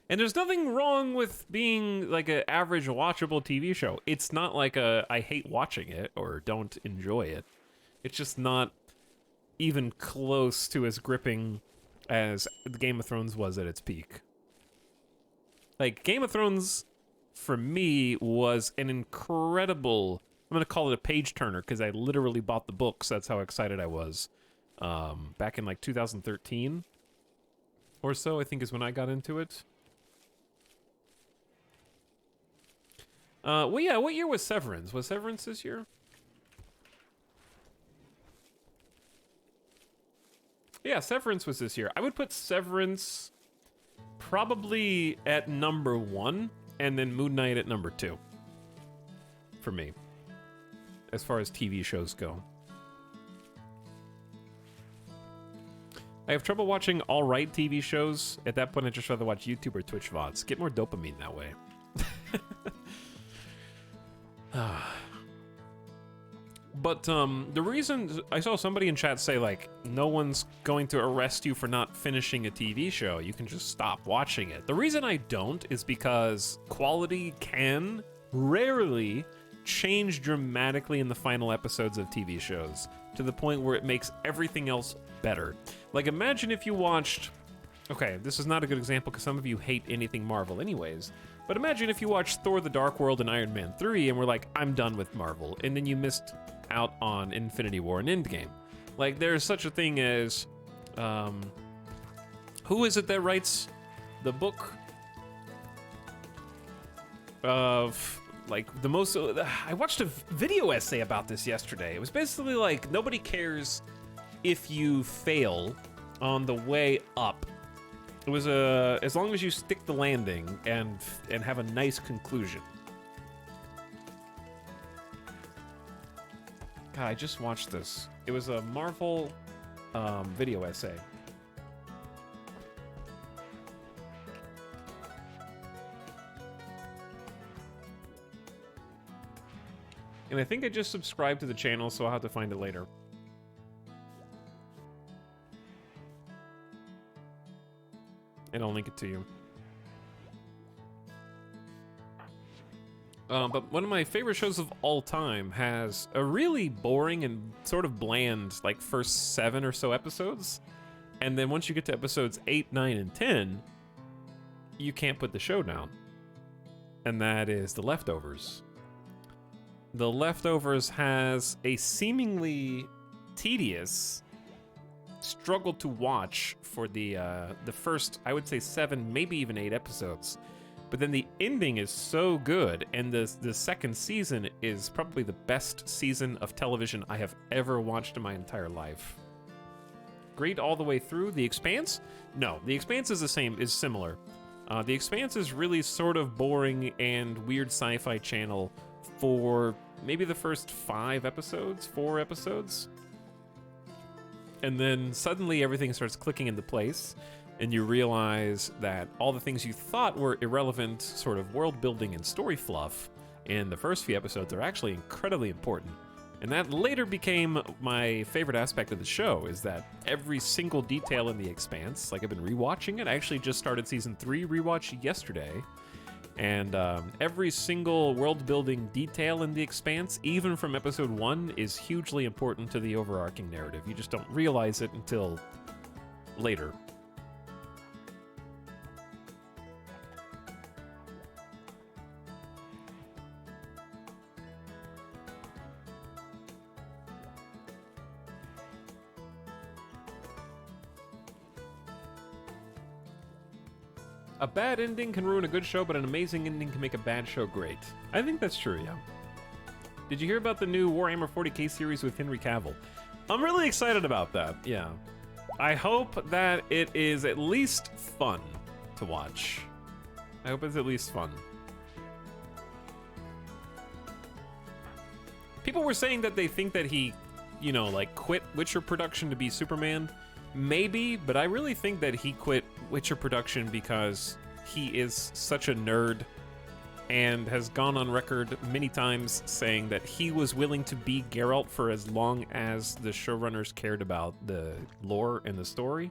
And there's nothing wrong with being like an average watchable TV show. It's not like I hate watching it or don't enjoy it. It's just not even close to as gripping as Game of Thrones was at its peak. Like, Game of Thrones, for me, was an incredible... I'm going to call it a page-turner, because I literally bought the books. That's how excited I was. Back in, like, 2013 or so, I think is when I got into it. Well, yeah, what year was Severance? Was Severance this year? Yeah, Severance was this year. I would put Severance probably at number 1, and then Moon Knight at number 2. For me. As far as TV shows go. I have trouble watching alright TV shows. At that point, I'd just rather watch YouTube or Twitch VODs. Get more dopamine that way. But the reason I saw somebody in chat say, like, no one's going to arrest you for not finishing a TV show. You can just stop watching it. The reason I don't is because quality can rarely change dramatically in the final episodes of TV shows to the point where it makes everything else better. Like, imagine if you watched... Okay, this is not a good example because some of you hate anything Marvel anyways. But imagine if you watched Thor: The Dark World and Iron Man 3 and were like, I'm done with Marvel, and then you missed out on Infinity War and Endgame. Like, there's such a thing as... who is it that writes the book of... Like, the most... I watched a video essay about this yesterday. It was basically like, nobody cares if you fail on the way up. It was as long as you stick the landing and have a nice conclusion. God, I just watched this. It was a Marvel video essay. And I think I just subscribed to the channel, so I'll have to find it later. And I'll link it to you. But one of my favorite shows of all time has a really boring and sort of bland, like, first 7 or so episodes. And then once you get to episodes 8, 9, and 10, you can't put the show down. And that is The Leftovers. The Leftovers has a seemingly tedious struggle to watch for the first, I would say, 7, maybe even 8 episodes. But then the ending is so good, and the second season is probably the best season of television I have ever watched in my entire life. Great all the way through. The Expanse? No, The Expanse is similar. The Expanse is really sort of boring and weird sci-fi channel for maybe the first 4 episodes. And then suddenly everything starts clicking into place, and you realize that all the things you thought were irrelevant sort of world building and story fluff in the first few episodes are actually incredibly important. And that later became my favorite aspect of the show, is that every single detail in The Expanse, like I've been rewatching it, I actually just started season 3 rewatch yesterday, and every single world-building detail in The Expanse, even from episode 1, is hugely important to the overarching narrative. You just don't realize it until later. A bad ending can ruin a good show, but an amazing ending can make a bad show great. I think that's true, yeah. Did you hear about the new Warhammer 40k series with Henry Cavill? I'm really excited about that, yeah. I hope that it is at least fun to watch. I hope it's at least fun. People were saying that they think that he, you know, like, quit Witcher production to be Superman. Maybe, but I really think that he quit Witcher production because he is such a nerd and has gone on record many times saying that he was willing to be Geralt for as long as the showrunners cared about the lore and the story.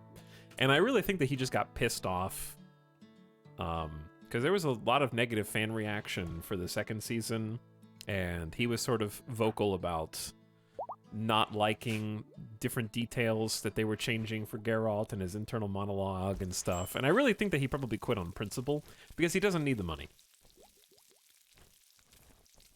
And I really think that he just got pissed off because there was a lot of negative fan reaction for the second season, and he was sort of vocal about not liking different details that they were changing for Geralt and his internal monologue and stuff. And I really think that he probably quit on principle because he doesn't need the money.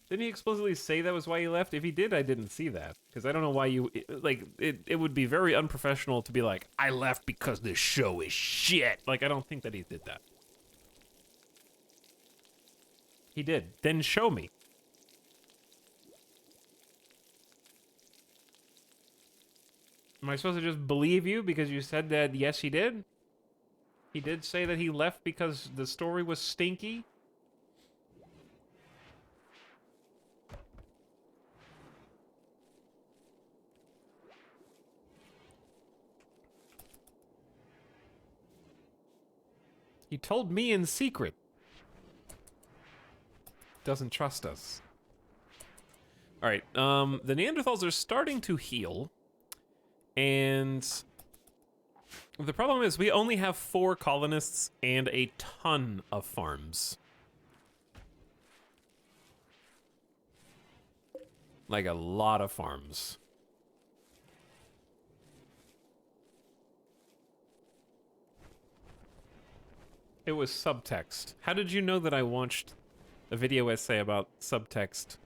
Didn't he explicitly say that was why he left? If he did, I didn't see that. Because I don't know why you... Like, it would be very unprofessional to be like, I left because this show is shit. Like, I don't think that he did that. He did. Then show me. Am I supposed to just believe you because you said that, yes, he did? He did say that he left because the story was stinky? He told me in secret. Doesn't trust us. Alright, the Neanderthals are starting to heal. And the problem is we only have 4 colonists and a ton of farms. Like a lot of farms. It was subtext. How did you know that I watched a video essay about subtext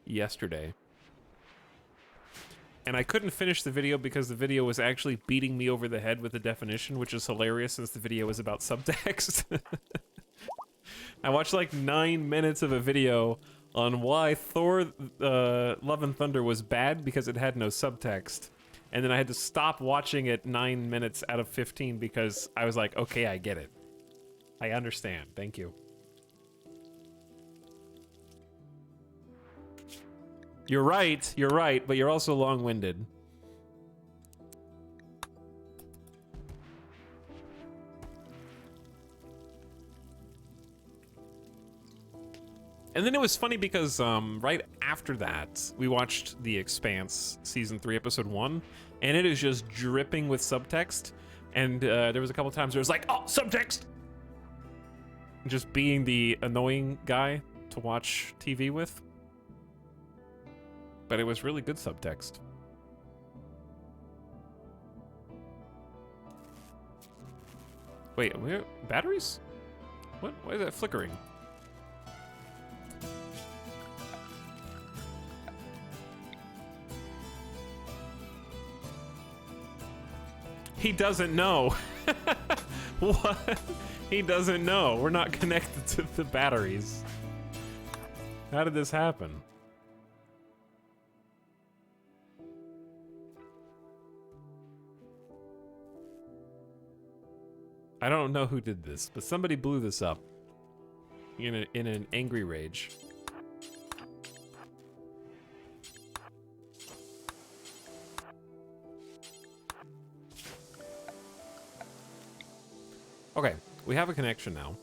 yesterday? And I couldn't finish the video because the video was actually beating me over the head with the definition, which is hilarious since the video was about subtext. I watched like 9 minutes of a video on why Thor Love and Thunder was bad because it had no subtext. And then I had to stop watching it 9 minutes out of 15 because I was like, okay, I get it. I understand. Thank you. You're right, but you're also long-winded. And then it was funny because right after that, we watched The Expanse Season 3, Episode 1, and it is just dripping with subtext. And there was a couple times where it was like, oh, subtext! Just being the annoying guy to watch TV with. But it was really good subtext. Wait, where batteries? What? Why is that flickering? He doesn't know. What? He doesn't know. We're not connected to the batteries. How did this happen? I don't know who did this, but somebody blew this up in an angry rage. Okay, we have a connection now.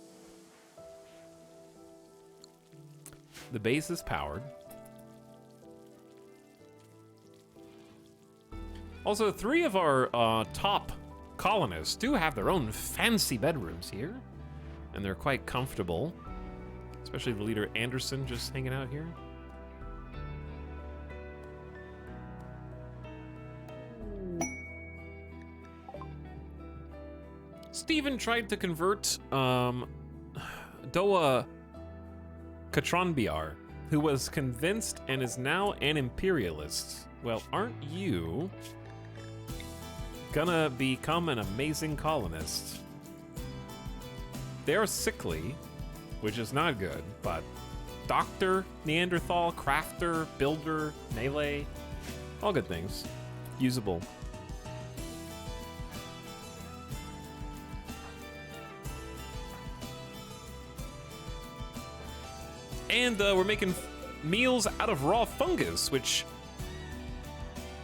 The base is powered. Also, 3 of our top colonists do have their own fancy bedrooms here, and they're quite comfortable. Especially the leader Anderson just hanging out here. Stephen tried to convert Doa Katranbiar, who was convinced and is now an imperialist. Well, aren't you gonna become an amazing colonist? They're sickly, which is not good, but doctor, Neanderthal, crafter, builder, melee, all good things. Usable. And we're making meals out of raw fungus, which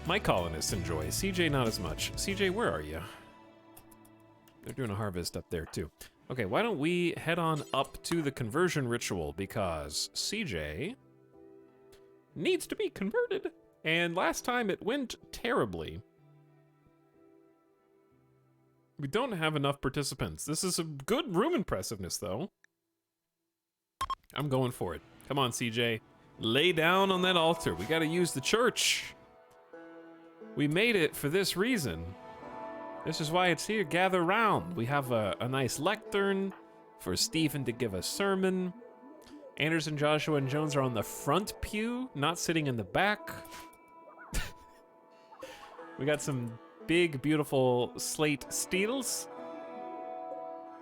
my colonists enjoy. CJ, not as much. CJ, where are you? They're doing a harvest up there, too. Okay, why don't we head on up to the conversion ritual, because CJ needs to be converted. And last time it went terribly. We don't have enough participants. This is a good room impressiveness, though. I'm going for it. Come on, CJ. Lay down on that altar. We gotta use the church. We made it for this reason. This is why it's here. Gather round. We have a nice lectern for Stephen to give a sermon. Anderson, Joshua, and Jones are on the front pew, not sitting in the back. We got some big, beautiful slate steels.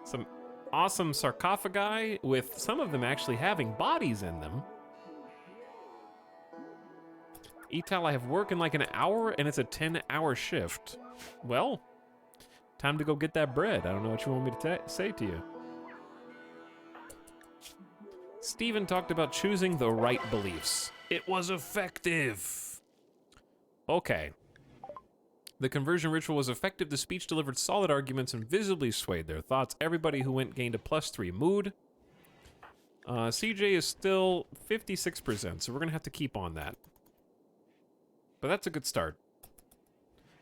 Some awesome sarcophagi with some of them actually having bodies in them. Etal, I have work in like an hour and it's a 10-hour shift. Well, time to go get that bread. I don't know what you want me to say to you. Stephen talked about choosing the right beliefs. It was effective. Okay. The conversion ritual was effective. The speech delivered solid arguments and visibly swayed their thoughts. Everybody who went gained a +3 mood. CJ is still 56%, so we're going to have to keep on that. But that's a good start.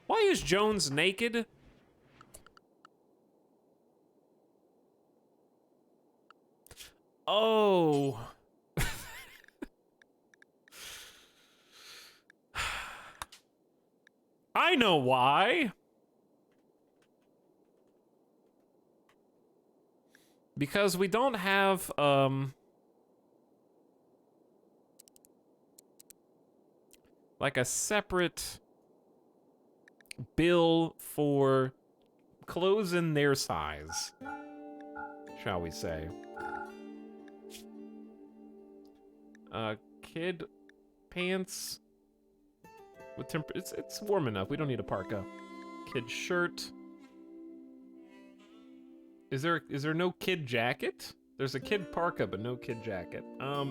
Why is Jones naked? Oh. I know why. Because we don't have, like a separate bill for clothes in their size, shall we say. Kid pants. What temp? It's warm enough. We don't need a parka. Kid shirt. Is there no kid jacket? There's a kid parka, but no kid jacket.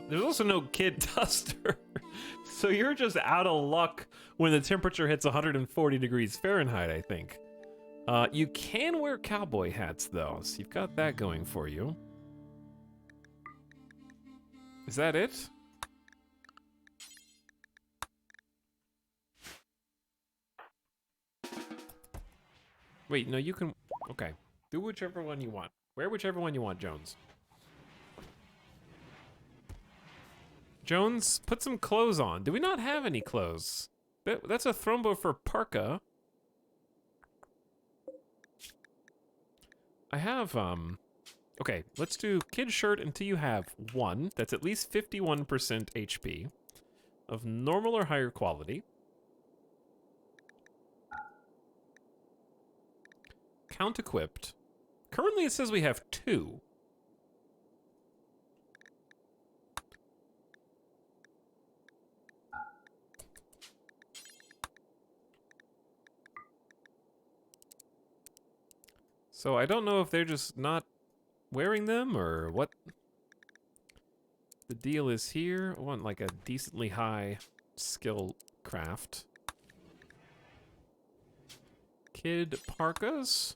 There's also no kid duster. So you're just out of luck when the temperature hits 140 degrees Fahrenheit, I think. You can wear cowboy hats, though, so you've got that going for you. Is that it? Wait, no, you can... Okay. Do whichever one you want. Wear whichever one you want, Jones. Jones, put some clothes on. Do we not have any clothes? That's a thrombo for parka. I have, okay, let's do kid shirt until you have one that's at least 51% HP of normal or higher quality. Count equipped. Currently it says we have 2. So I don't know if they're just not wearing them or what the deal is here. I want like a decently high skill craft. Kid parkas.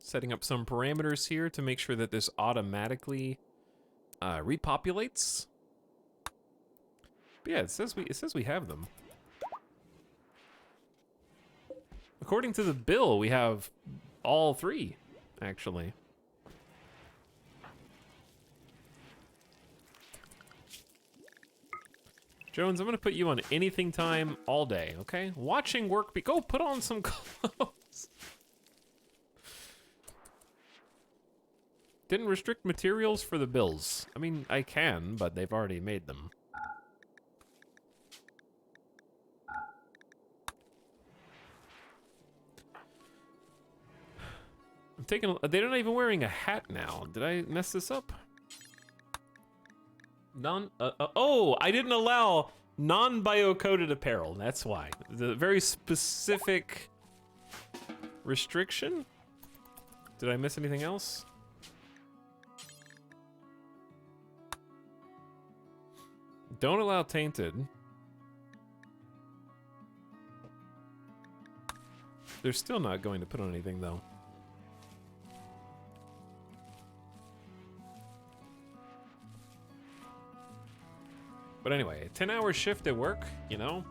Setting up some parameters here to make sure that this automatically repopulates. But yeah, it says we have them. According to the bill, we have all 3, actually. Jones, I'm gonna put you on anything time all day, okay? Watching work go put on some clothes. Didn't restrict materials for the bills. I mean, I can, but they've already made them. I'm taking. They're not even wearing a hat now. Did I mess this up? Oh, I didn't allow non-bio-coded apparel. That's why. The very specific restriction. Did I miss anything else? Don't allow tainted. They're still not going to put on anything, though. But anyway, a 10-hour shift at work, you know?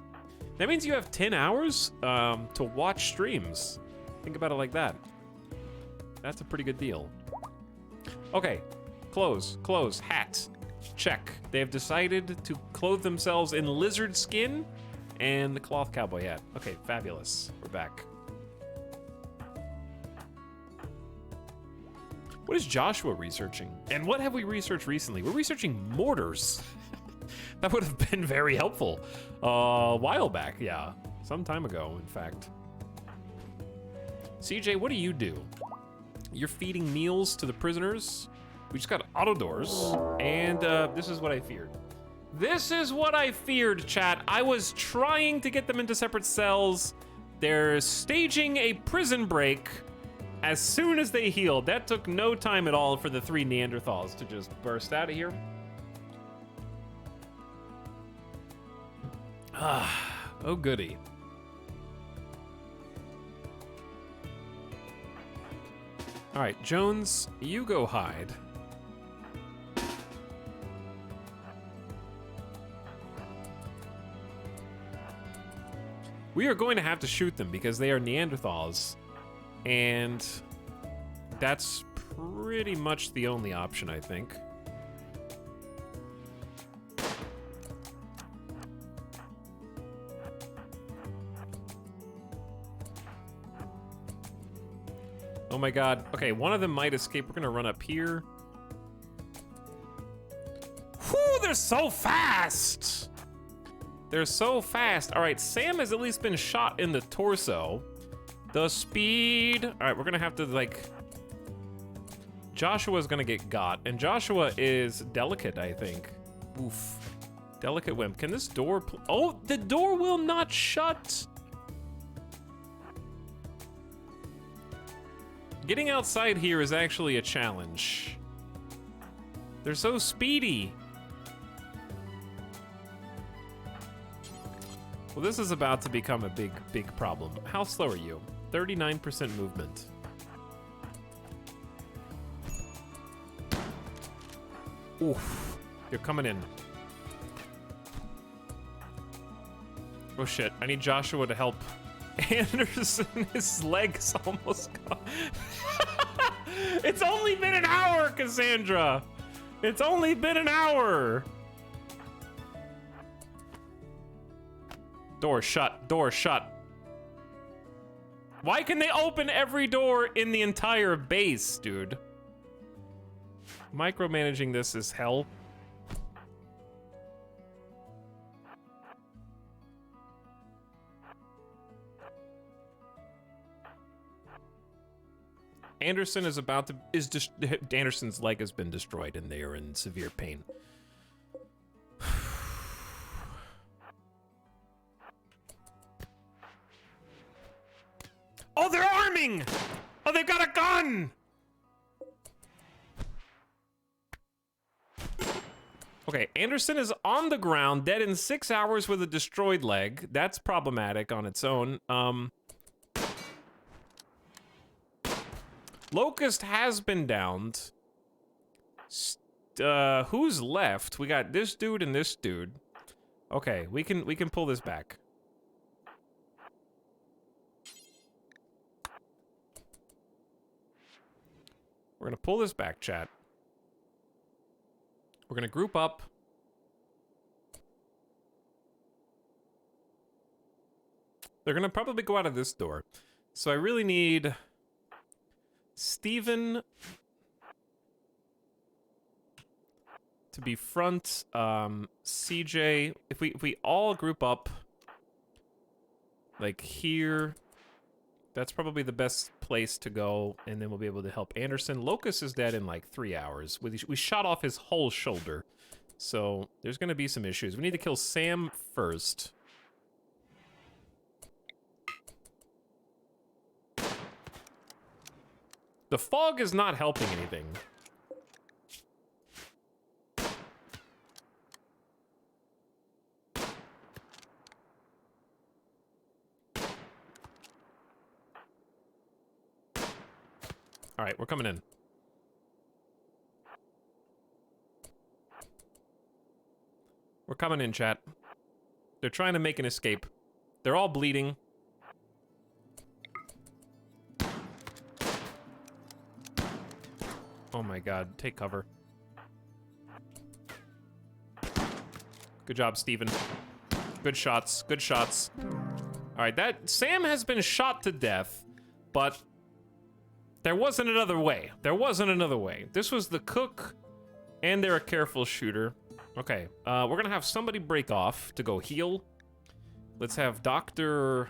That means you have 10 hours to watch streams. Think about it like that. That's a pretty good deal. Okay, clothes, hats. Check. They have decided to clothe themselves in lizard skin and the cloth cowboy hat. Okay, fabulous. We're back. What is Joshua researching? And what have we researched recently? We're researching mortars. That would have been very helpful a while back, yeah. Some time ago, in fact. CJ, what do you do? You're feeding meals to the prisoners. We just got auto doors, and this is what I feared. This is what I feared, chat. I was trying to get them into separate cells. They're staging a prison break as soon as they healed. That took no time at all for the 3 Neanderthals to just burst out of here. Oh goody. All right, Jones, you go hide. We are going to have to shoot them because they are Neanderthals, and that's pretty much the only option, I think. Oh my god. Okay, one of them might escape. We're gonna run up here. Whew, they're so fast! They're so fast. All right, Sam has at least been shot in the torso. The speed. All right, we're gonna have to like... Joshua's gonna get got, and Joshua is delicate, I think. Oof. Delicate Wimp. Can this door... Oh, the door will not shut! Getting outside here is actually a challenge. They're so speedy. Well, this is about to become a big, big problem. How slow are you? 39% movement. Oof. You're coming in. Oh shit, I need Joshua to help. Anderson, his leg's almost gone. It's only been an hour, Cassandra! It's only been an hour! Door shut, door shut. Why can they open every door in the entire base, dude? Micromanaging this is hell. Anderson is about to Anderson's leg has been destroyed and they are in severe pain. Oh, they're arming! Oh, they've got a gun! Okay, Anderson is on the ground, dead in 6 hours with a destroyed leg. That's problematic on its own. Locust has been downed. Who's left? We got this dude and this dude. Okay, we can pull this back. We're gonna pull this back, chat. We're gonna group up. They're gonna probably go out of this door. So I really need Steven to be front. CJ, if we all group up like here, that's probably the best place to go, and then we'll be able to help Anderson. Locust is dead in like 3 hours. We shot off his whole shoulder, so there's gonna be some issues. We need to kill Sam first. The fog is not helping anything. All right, we're coming in. We're coming in, chat. They're trying to make an escape. They're all bleeding. Oh my god, take cover. Good job, Steven. Good shots, good shots. Alright, that Sam has been shot to death, but there wasn't another way. There wasn't another way. This was the cook, and they're a careful shooter. Okay, we're gonna have somebody break off to go heal. Let's have Dr.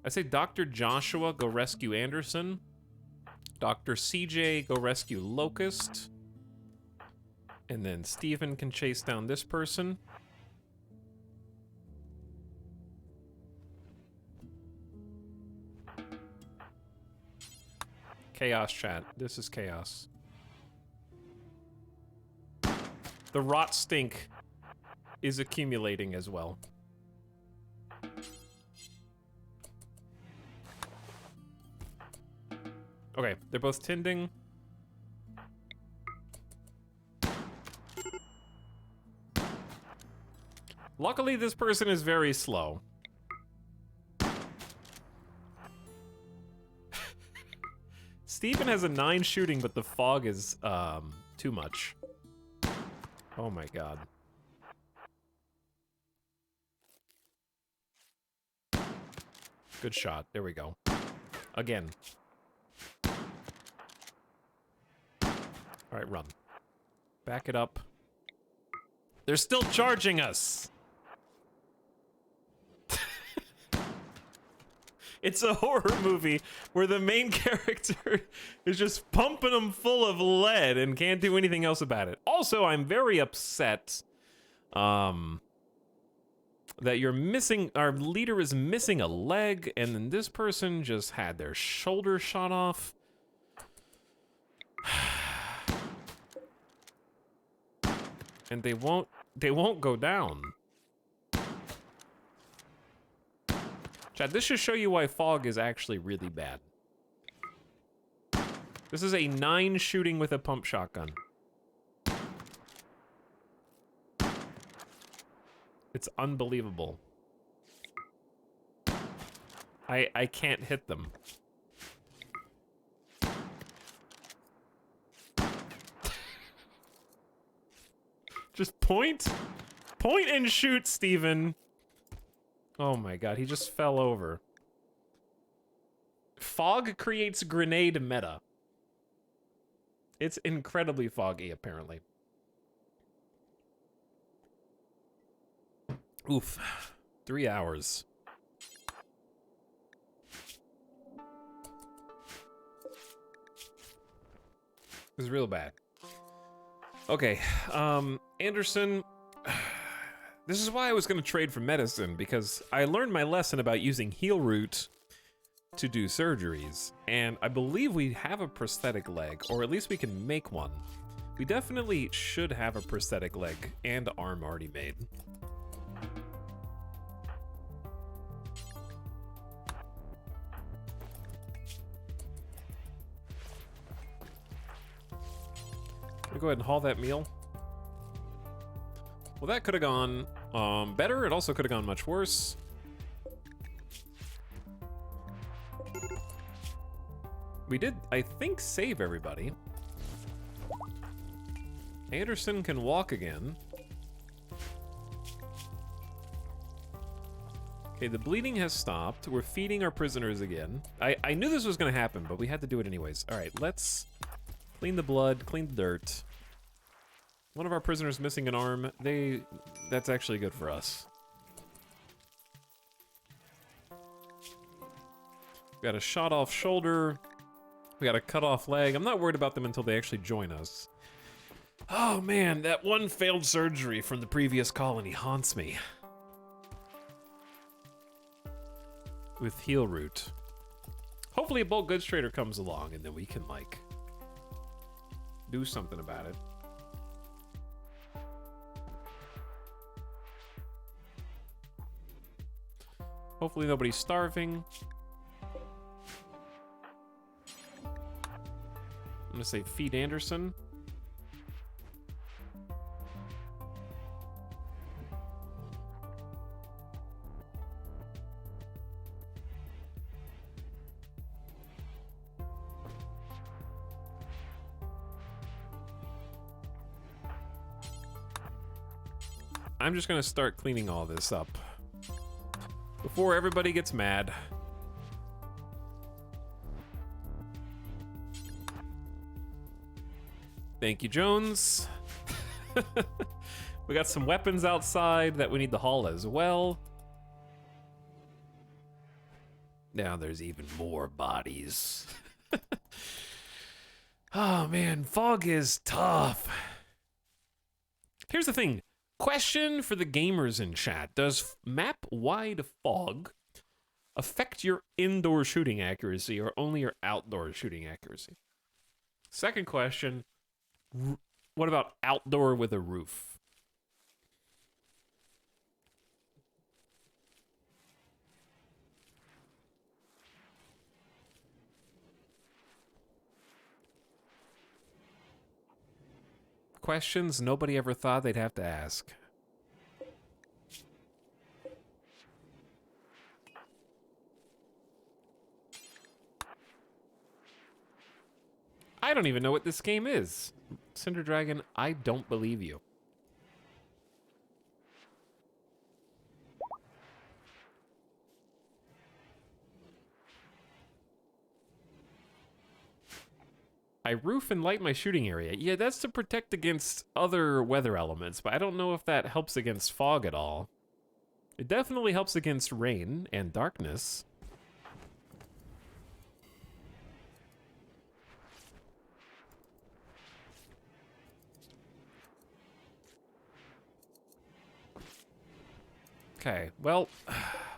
I say Dr. Joshua go rescue Anderson. Dr. CJ go rescue Locust. And then Steven can chase down this person. Chaos, chat. This is chaos. The rot stink is accumulating as well. Okay, they're both tending. Luckily, this person is very slow. Steven has a 9 shooting, but the fog is, too much. Oh my god. Good shot. There we go. Again. Alright, run. Back it up. They're still charging us! It's a horror movie where the main character is just pumping them full of lead and can't do anything else about it. Also, I'm very upset that our leader is missing a leg, and then this person just had their shoulder shot off. And they won't go down. Chad, this should show you why fog is actually really bad. This is a 9 shooting with a pump shotgun. It's unbelievable. I can't hit them. Just point and shoot, Steven. Oh my god, he just fell over. Fog creates grenade meta. It's incredibly foggy, apparently. Oof. 3 hours. It was real bad. Okay, Anderson, this is why I was going to trade for medicine, because I learned my lesson about using heal root to do surgeries, and I believe we have a prosthetic leg, or at least we can make one. We definitely should have a prosthetic leg and arm already made. Go ahead and haul that meal. Well, that could have gone better. It also could have gone much worse. We did, I think, save everybody. Anderson can walk again. Okay, the bleeding has stopped. We're feeding our prisoners again. I knew this was going to happen, but we had to do it anyways. All right, let's clean the blood, clean the dirt. One of our prisoners missing an arm. That's actually good for us. We got a shot off shoulder. We got a cut off leg. I'm not worried about them until they actually join us. Oh man, that one failed surgery from the previous colony haunts me. With heal root. Hopefully a bulk goods trader comes along and then we can like do something about it. Hopefully nobody's starving. I'm gonna say feed Anderson. I'm just gonna start cleaning all this up before everybody gets mad. Thank you, Jones. We got some weapons outside that we need to haul as well. Now there's even more bodies. Oh man, fog is tough. Here's the thing. Question for the gamers in chat. Does map-wide fog affect your indoor shooting accuracy or only your outdoor shooting accuracy? Second question, what about outdoor with a roof? Questions nobody ever thought they'd have to ask. I don't even know what this game is. Cinder Dragon, I don't believe you. I roof and light my shooting area. Yeah, that's to protect against other weather elements, but I don't know if that helps against fog at all. It definitely helps against rain and darkness. Okay, well,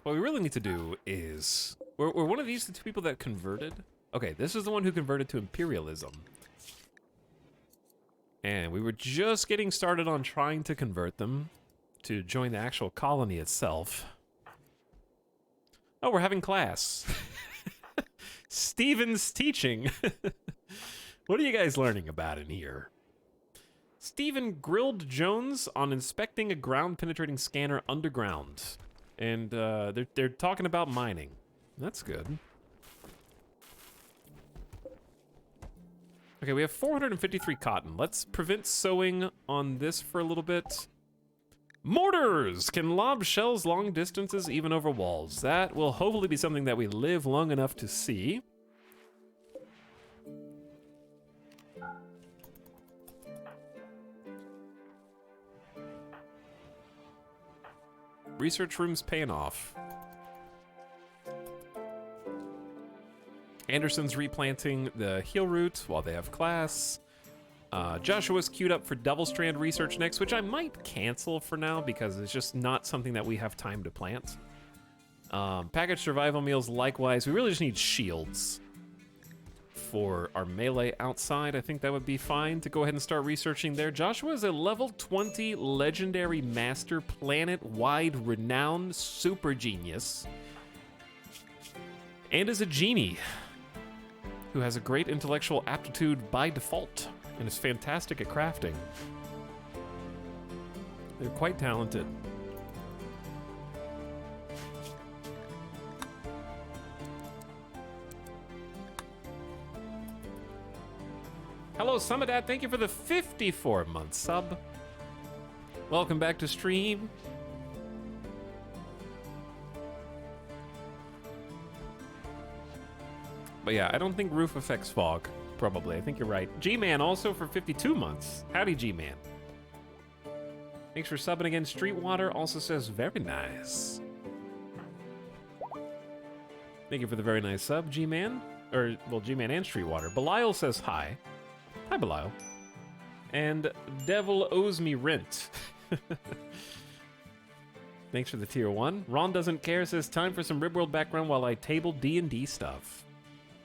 what we really need to do is... Were one of these the two people that converted? Okay, this is the one who converted to imperialism. And we were just getting started on trying to convert them to join the actual colony itself. Oh, we're having class. Steven's teaching. What are you guys learning about in here? Steven grilled Jones on inspecting a ground-penetrating scanner underground. And they're talking about mining. That's good. Okay, we have 453 cotton. Let's prevent sowing on this for a little bit. Mortars can lob shells long distances, even over walls. That will hopefully be something that we live long enough to see. Research room's paying off. Anderson's replanting the heel root while they have class. Joshua's queued up for double strand research next, which I might cancel for now because it's just not something that we have time to plant. Packaged survival meals likewise. We really just need shields for our melee outside. I think that would be fine to go ahead and start researching there. Joshua is a level 20 legendary master, planet-wide renowned super genius, and is a genie who has a great intellectual aptitude by default and is fantastic at crafting. They're quite talented. Hello, Summadad. Thank you for the 54-month sub. Welcome back to stream. But yeah, I don't think roof affects fog. Probably. I think you're right. G-Man also for 52 months. Howdy, G-Man. Thanks for subbing again. Streetwater also says very nice. Thank you for the very nice sub, G-Man. Or, well, G-Man and Streetwater. Belial says hi. Hi, Belial. And Devil owes me rent. Thanks for the tier 1. Ron doesn't care, says time for some RimWorld background while I table D&D stuff.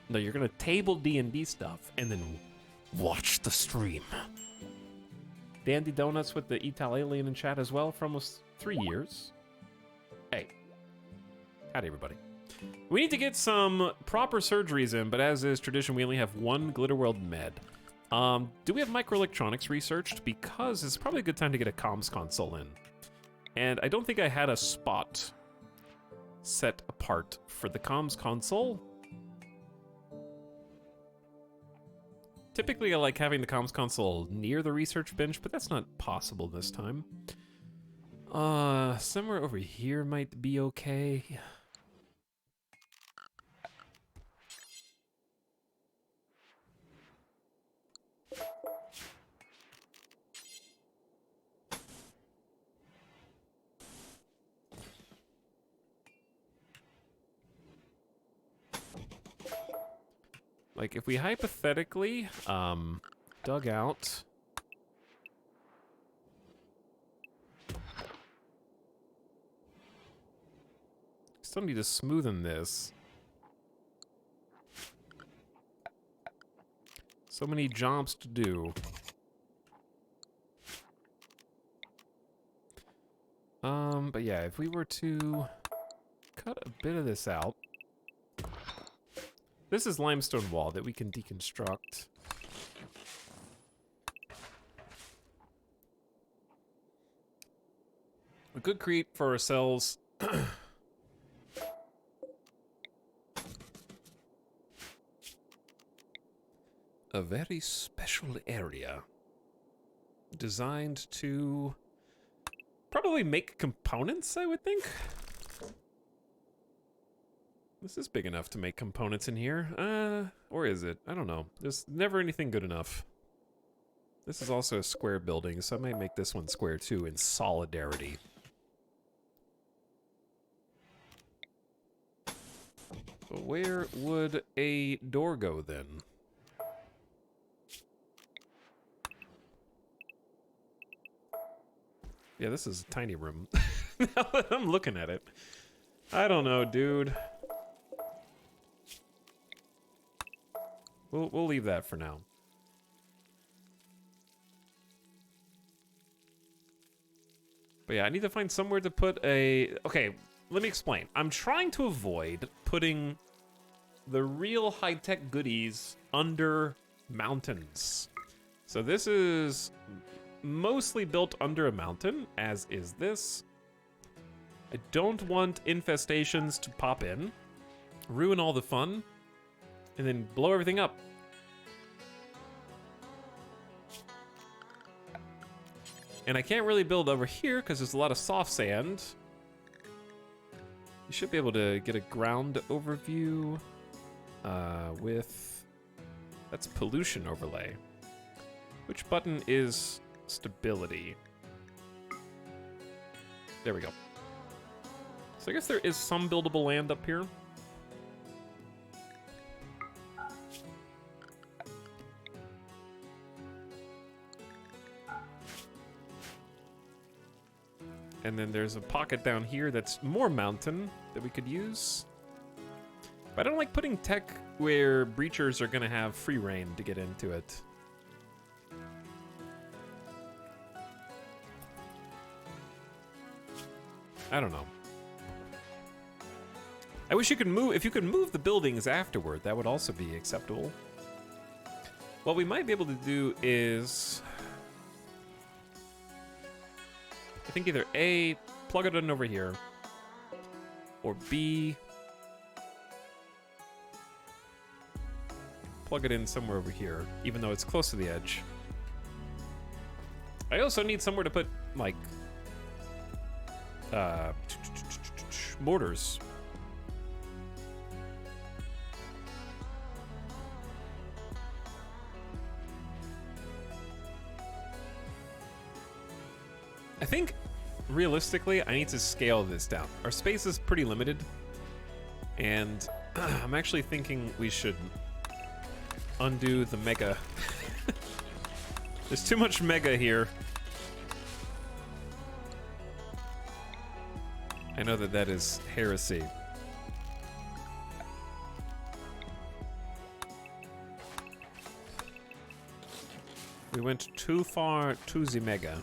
No, you're gonna table D&D stuff and then watch the stream. Dandy Donuts with the Etal Alien in chat as well for almost 3 years. Hey. Howdy, everybody. We need to get some proper surgeries in, but as is tradition, we only have one Glitterworld med. Do we have microelectronics researched? Because it's probably a good time to get a comms console in. And I don't think I had a spot set apart for the comms console. Typically, I like having the comms console near the research bench, but that's not possible this time. Somewhere over here might be okay. Like, if we hypothetically, dug out... Still need to smoothen this. So many jobs to do. But yeah, if we were to cut a bit of this out... This is limestone wall that we can deconstruct. We could create for ourselves a very special area designed to probably make components, I would think. This is big enough to make components in here. Or is it? I don't know. There's never anything good enough. This is also a square building, so I might make this one square too in solidarity. But where would a door go then? Yeah, this is a tiny room. Now that I'm looking at it. I don't know, dude. We'll leave that for now. But yeah, I need to find somewhere to put a... Okay, let me explain. I'm trying to avoid putting the real high-tech goodies under mountains. So this is mostly built under a mountain, as is this. I don't want infestations to pop in, ruin all the fun, and then blow everything up. And I can't really build over here because there's a lot of soft sand. You should be able to get a ground overview with... That's pollution overlay. Which button is stability? There we go. So I guess there is some buildable land up here. And then there's a pocket down here that's more mountain that we could use. But I don't like putting tech where breachers are gonna have free reign to get into it. I don't know. I wish you could move, if you could move the buildings afterward, that would also be acceptable. What we might be able to do is... I think either A, plug it in over here, or B, plug it in somewhere over here, even though it's close to the edge. I also need somewhere to put, like, mortars. I think, realistically, I need to scale this down. Our space is pretty limited, and I'm actually thinking we should undo the mega. There's too much mega here. I know that that is heresy. We went too far to the mega.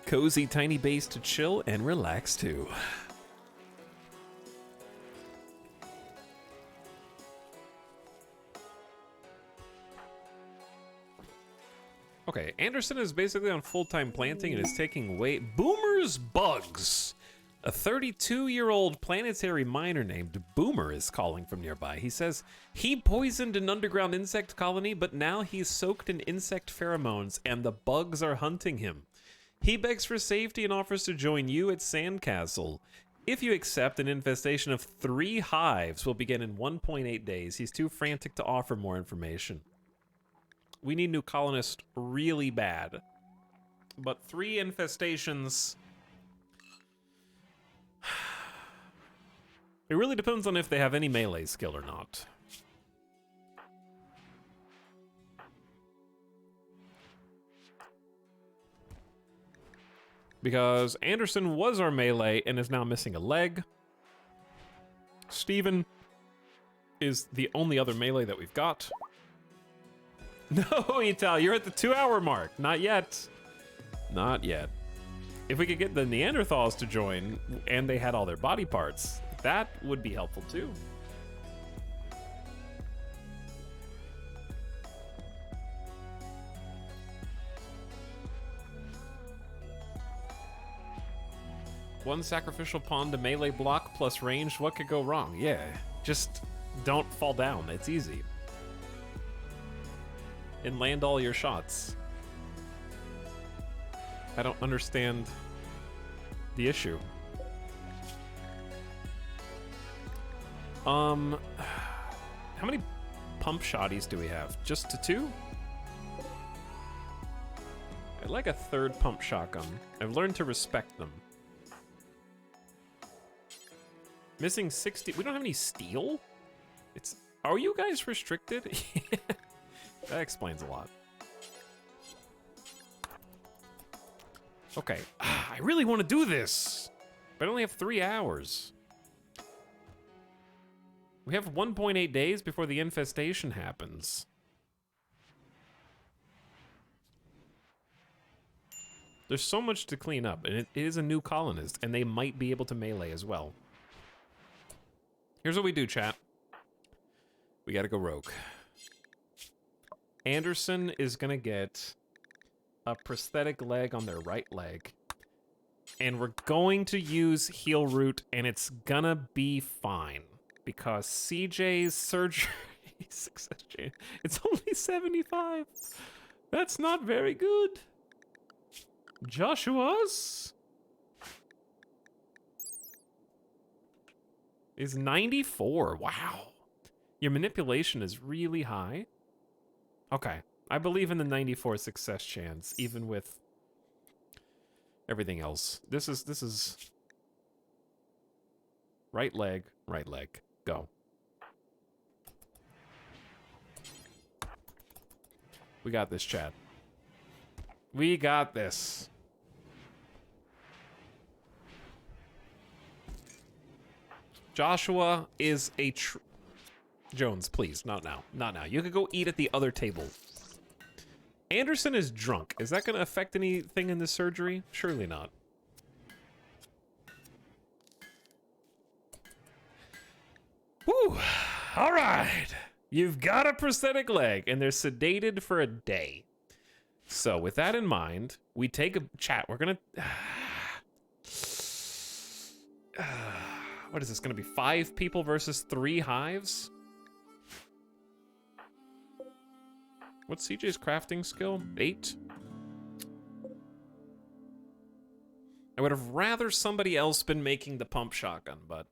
Cozy tiny base to chill and relax to. Okay, Anderson is basically on full-time planting and is taking away Boomer's Bugs. A 32-year-old planetary miner named Boomer is calling from nearby. He says he poisoned an underground insect colony, but now he's soaked in insect pheromones and the bugs are hunting him. He begs for safety and offers to join you at Sandcastle. If you accept, an infestation of 3 hives will begin in 1.8 days. He's too frantic to offer more information. We need new colonists really bad. But 3 infestations... It really depends on if they have any melee skill or not. Because Anderson was our melee and is now missing a leg. Steven is the only other melee that we've got. No, Ital, you're at the 2-hour mark. Not yet. Not yet. If we could get the Neanderthals to join and they had all their body parts, that would be helpful too. One sacrificial pawn to melee block plus range. What could go wrong? Yeah, just don't fall down. It's easy. And land all your shots. I don't understand the issue. How many pump shotties do we have? Just to 2? I'd like a 3rd pump shotgun. I've learned to respect them. Missing 60. We don't have any steel? Are you guys restricted? That explains a lot. Okay, I really want to do this, but I only have 3 hours. We have 1.8 days before the infestation happens. There's so much to clean up, and it is a new colonist, and they might be able to melee as well. Here's what we do, chat. We gotta go rogue. Anderson is gonna get a prosthetic leg on their right leg. And we're going to use heal root, and it's gonna be fine. Because CJ's surgery success chance, it's only 75. That's not very good. Joshua's is 94. Wow. Your manipulation is really high. Okay. I believe in the 94 success chance, even with everything else. This is right leg, go. We got this, Chad. We got this. Joshua is a Jones, please, not now. Not now. You could go eat at the other table. Anderson is drunk. Is that going to affect anything in the surgery? Surely not. Whew. All right. You've got a prosthetic leg, and they're sedated for a day. So with that in mind, we take a chat. We're going to... what is this going to be? 5 people versus 3 hives? What's CJ's crafting skill? 8? I would have rather somebody else been making the pump shotgun, but...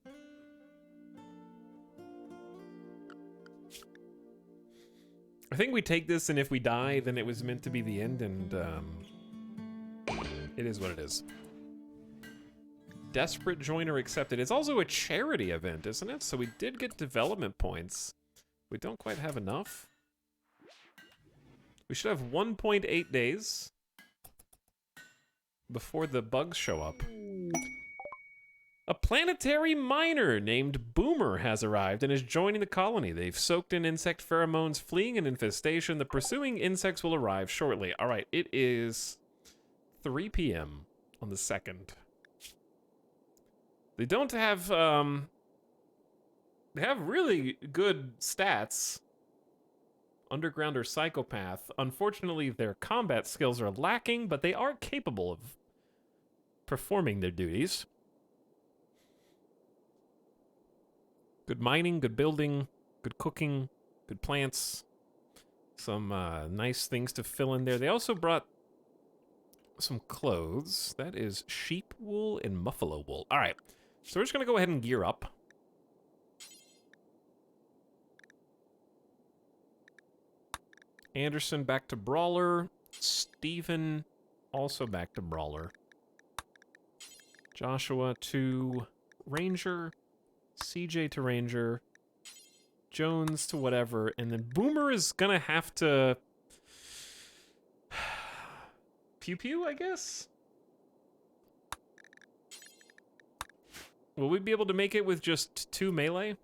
I think we take this, and if we die, then it was meant to be the end, and it is what it is. Desperate joiner accepted. It's also a charity event, isn't it? So we did get development points. We don't quite have enough. We should have 1.8 days before the bugs show up. A planetary miner named Boomer has arrived and is joining the colony. They've soaked in insect pheromones, fleeing an infestation. The pursuing insects will arrive shortly. All right, it is 3 p.m. on the 2nd. They don't have, they have really good stats. Underground or psychopath. Unfortunately, their combat skills are lacking, but they are capable of performing their duties. Good mining, good building, good cooking, good plants. Some nice things to fill in there. They also brought some clothes. That is sheep wool and buffalo wool. All right, so we're just going to go ahead and gear up. Anderson back to Brawler. Steven also back to Brawler. Joshua to Ranger. CJ to Ranger. Jones to whatever. And then Boomer is gonna have to... Pew pew, I guess? Will we be able to make it with just 2 melee?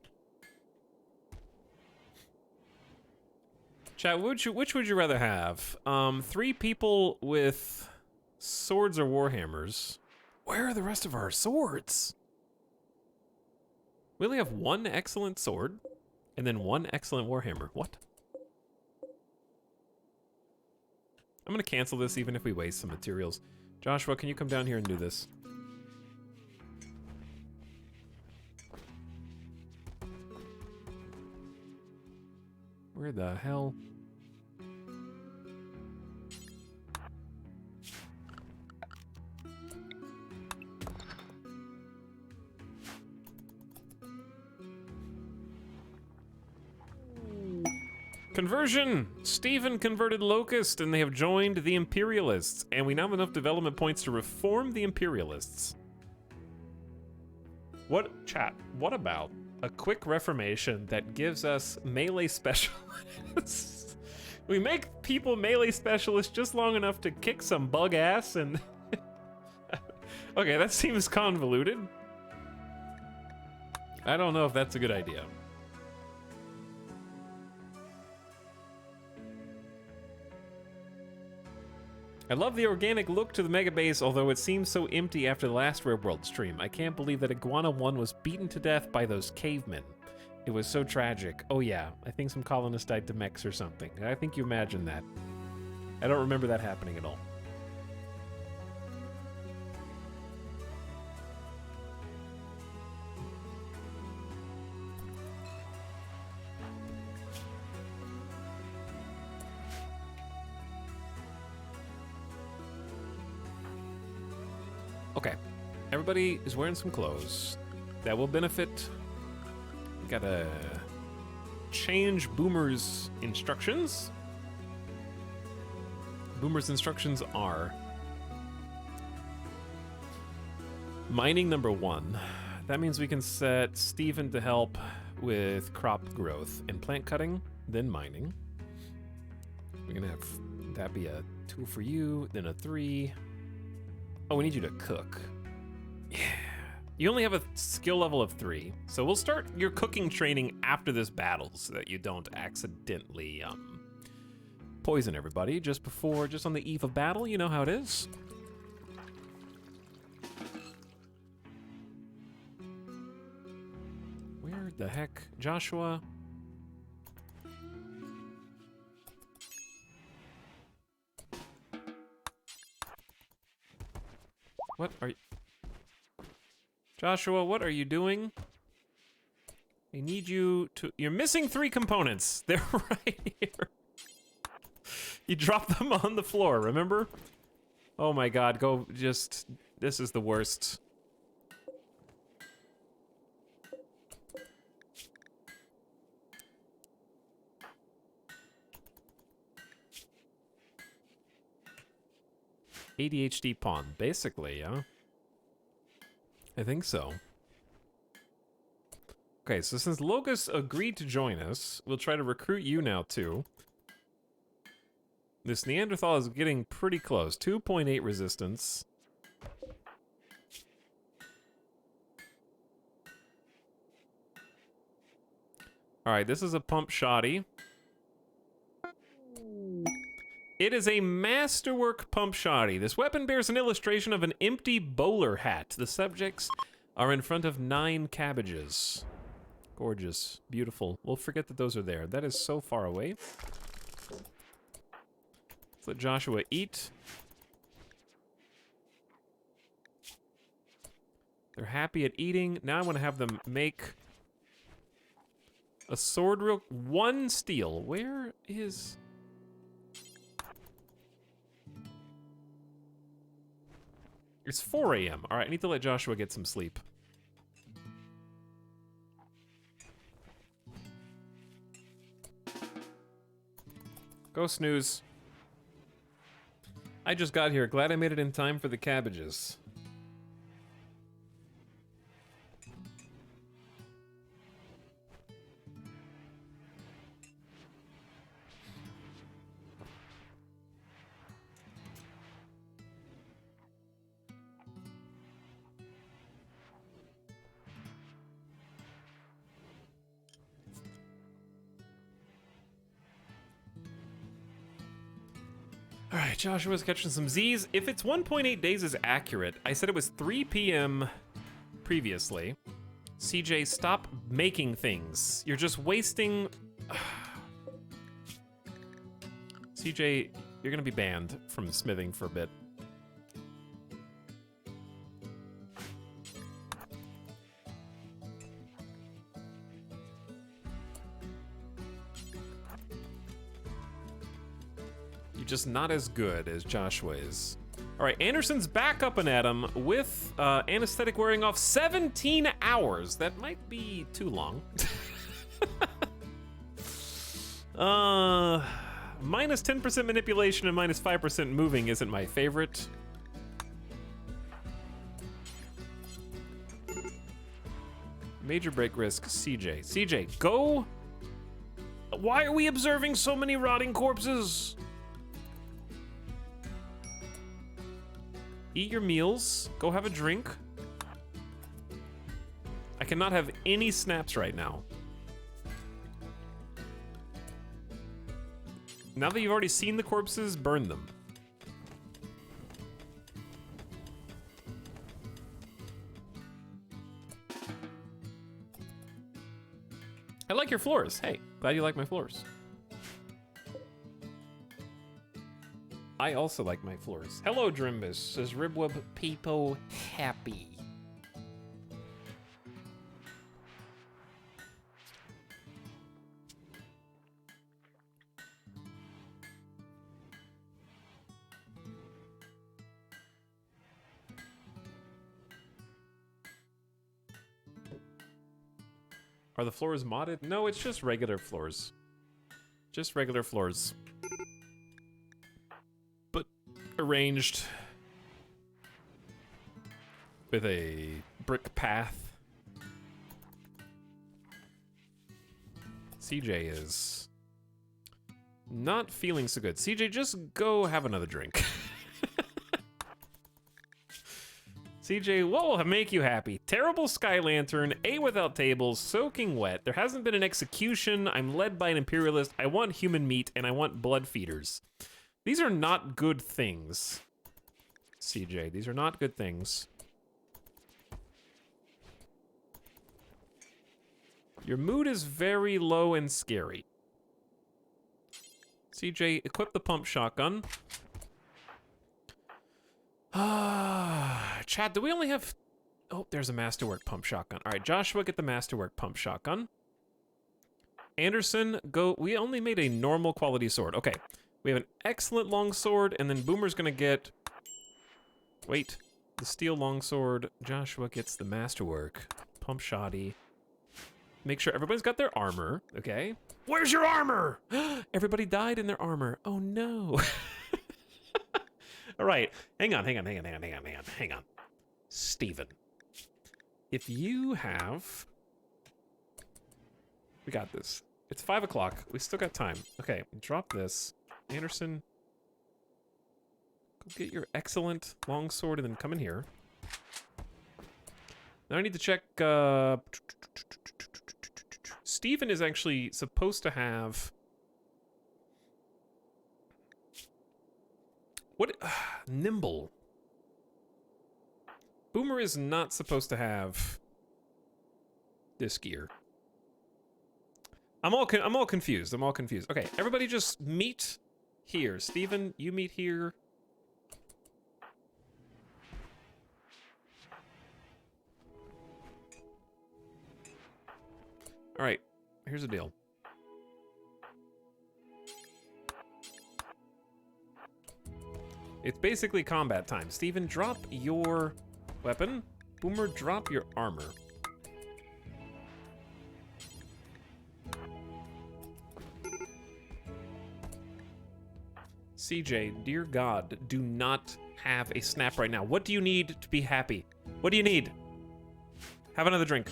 Chat, which would you rather have? 3 people with swords or warhammers. Where are the rest of our swords? We only have 1 excellent sword, and then 1 excellent warhammer. What? I'm gonna cancel this even if we waste some materials. Joshua, can you come down here and do this? Where the hell? Conversion! Steven converted Locust, and they have joined the Imperialists. And we now have enough development points to reform the Imperialists. What, chat, what about a quick reformation that gives us melee specialists? We make people melee specialists just long enough to kick some bug ass, and Okay, that seems convoluted. I don't know if that's a good idea. I love the organic look to the mega base, although it seems so empty after the last RimWorld stream. I can't believe that Iguana 1 was beaten to death by those cavemen. It was so tragic. Oh yeah, I think some colonists died to mechs or something. I think you imagined that. I don't remember that happening at all. Okay, everybody is wearing some clothes. That will benefit. We gotta change Boomer's instructions. Boomer's instructions are mining number 1. That means we can set Steven to help with crop growth and plant cutting, then mining. We're gonna have that be a 2 for you, then a 3. Oh, we need you to cook. Yeah. You only have a skill level of 3, so we'll start your cooking training after this battle so that you don't accidentally poison everybody just on the eve of battle. You know how it is. Where the heck, Joshua? What are you... Joshua, what are you doing? I need you to... You're missing 3 components. They're right here. You dropped them on the floor, remember? Oh my god, go just... This is the worst. ADHD pawn, basically, yeah? I think so. Okay, so since Locust agreed to join us, we'll try to recruit you now, too. This Neanderthal is getting pretty close. 2.8 resistance. Alright, this is a pump shoddy. It is a masterwork pump shoddy. This weapon bears an illustration of an empty bowler hat. The subjects are in front of 9 cabbages. Gorgeous. Beautiful. We'll forget that those are there. That is so far away. Let's let Joshua eat. They're happy at eating. Now I want to have them make a sword real... 1 steel. Where is... It's 4 a.m. All right, I need to let Joshua get some sleep. Go snooze. I just got here. Glad I made it in time for the cabbages. All right, Joshua's catching some Z's. If it's 1.8 days is accurate, I said it was 3 p.m. previously. CJ, stop making things. You're just wasting... CJ, you're gonna be banned from smithing for a bit. Just not as good as Joshua is. All right, Anderson's back up and at him with anesthetic wearing off 17 hours. That might be too long. Minus 10% manipulation and minus 5% moving isn't my favorite. Major break risk, CJ. CJ, go. Why are we observing so many rotting corpses? Eat your meals. Go have a drink. I cannot have any snaps right now. Now that you've already seen the corpses, burn them. I like your floors. Hey, glad you like my floors. I also like my floors. Hello, Drimbus. Says Ribweb people happy. Are the floors modded? No, it's just regular floors. Just regular floors. But arranged with a brick path. CJ is not feeling so good. CJ, just go have another drink. CJ, what will make you happy? Terrible sky lantern, A without tables, soaking wet. There hasn't been an execution. I'm led by an imperialist. I want human meat, and I want blood feeders. These are not good things. CJ, these are not good things. Your mood is very low and scary. CJ, equip the pump shotgun. Chat, do we only have... Oh, there's a Masterwork pump shotgun. All right, Joshua, get the Masterwork pump shotgun. Anderson, go... We only made a normal quality sword. Okay, we have an excellent longsword, and then Boomer's gonna get... Wait, the steel longsword. Joshua gets the Masterwork pump shotty. Make sure everybody's got their armor, okay? Where's your armor? Everybody died in their armor. Oh, no. All right, hang on. Steven, if you have... We got this. It's 5 o'clock. We still got time. Okay, drop this. Anderson, go get your excellent longsword and then come in here. Now I need to check... Steven is actually supposed to have... What? Nimble. Boomer is not supposed to have this gear. I'm all confused. Okay, everybody just meet here. Steven, you meet here. All right, here's the deal. It's basically combat time. Steven, drop your weapon. Boomer, drop your armor. CJ, dear God, do not have a snap right now. What do you need to be happy? What do you need? Have another drink.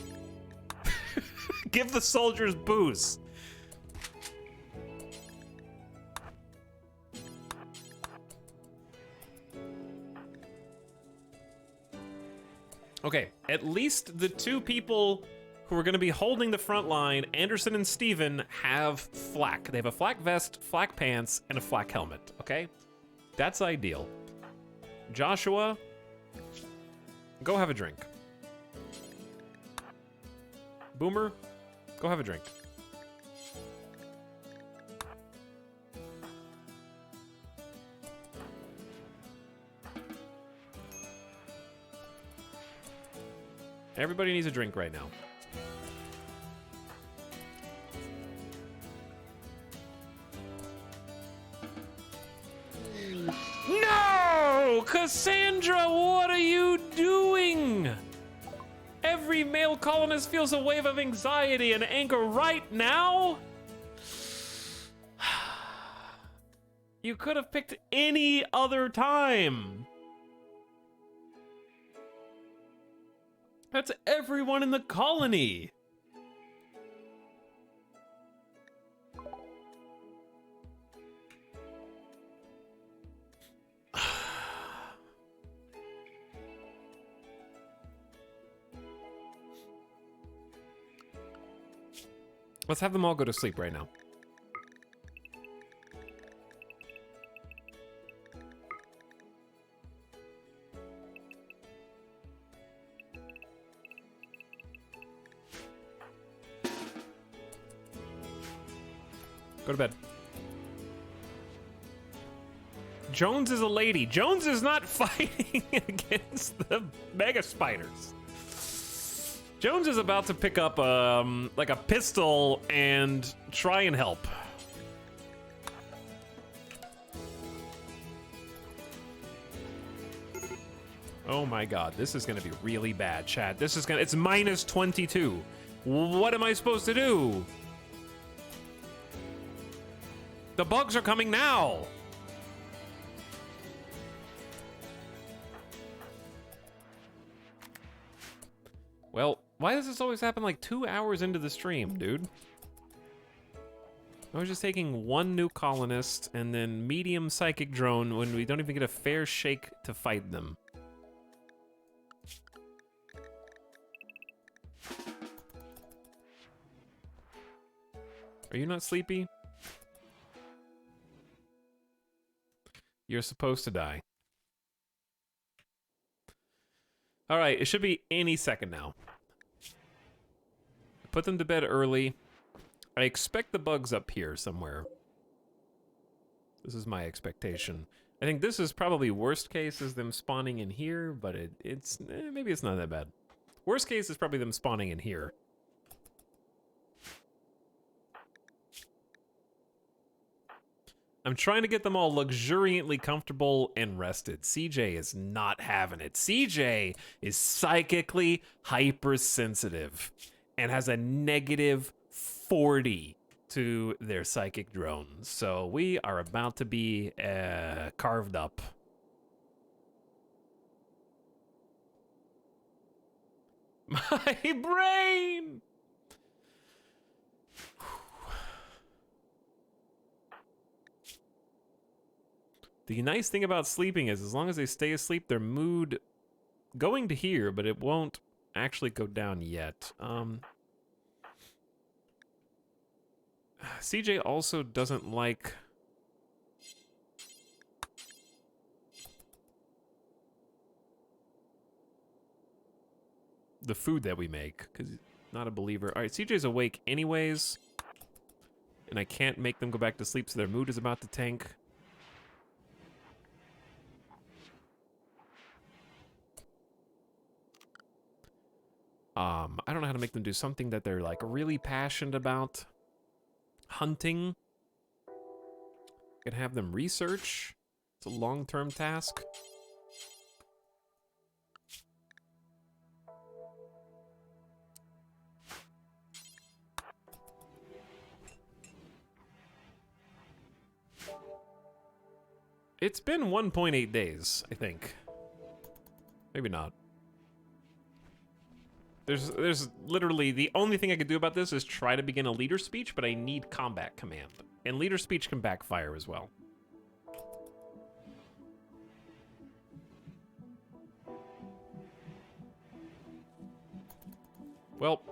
Give the soldiers booze. Okay, at least the two people who are going to be holding the front line, Anderson and Steven, have flak. They have a flak vest, flak pants, and a flak helmet, okay? That's ideal. Joshua, go have a drink. Boomer, go have a drink. Everybody needs a drink right now. No! Cassandra, what are you doing? Every male colonist feels a wave of anxiety and anger right now? You could have picked any other time. That's everyone in the colony. Let's have them all go to sleep right now. Go to bed. Jones is a lady. Jones is not fighting against the mega spiders. Jones is about to pick up like a pistol and try and help. Oh my god, this is gonna be really bad, chat. This is gonna, it's minus 22. What am I supposed to do? The bugs are coming now. Well, why does this always happen like 2 hours into the stream, dude? I was just taking one new colonist and then medium psychic drone when we don't even get a fair shake to fight them. Are you not sleepy? You're supposed to die. All right, it should be any second now. Put them to bed early. I expect the bugs up here somewhere. This is my expectation. I think this is probably worst case is them spawning in here, but it's maybe it's not that bad. Worst case is probably them spawning in here. I'm trying to get them all luxuriantly comfortable and rested. CJ is not having it. CJ is psychically hypersensitive and has a negative 40 to their psychic drones. So we are about to be carved up. My brain! The nice thing about sleeping is as long as they stay asleep, their mood going to here, but it won't actually go down yet. CJ also doesn't like the food that we make because he's not a believer. All right, CJ's awake anyways, and I can't make them go back to sleep, so their mood is about to tank. I don't know how to make them do something that they're like really passionate about. Hunting. I can have them research. It's a long-term task. It's been 1.8 days, I think. Maybe not. There's literally the only thing I could do about this is try to begin a leader speech, but I need combat command. And leader speech can backfire as well. Well,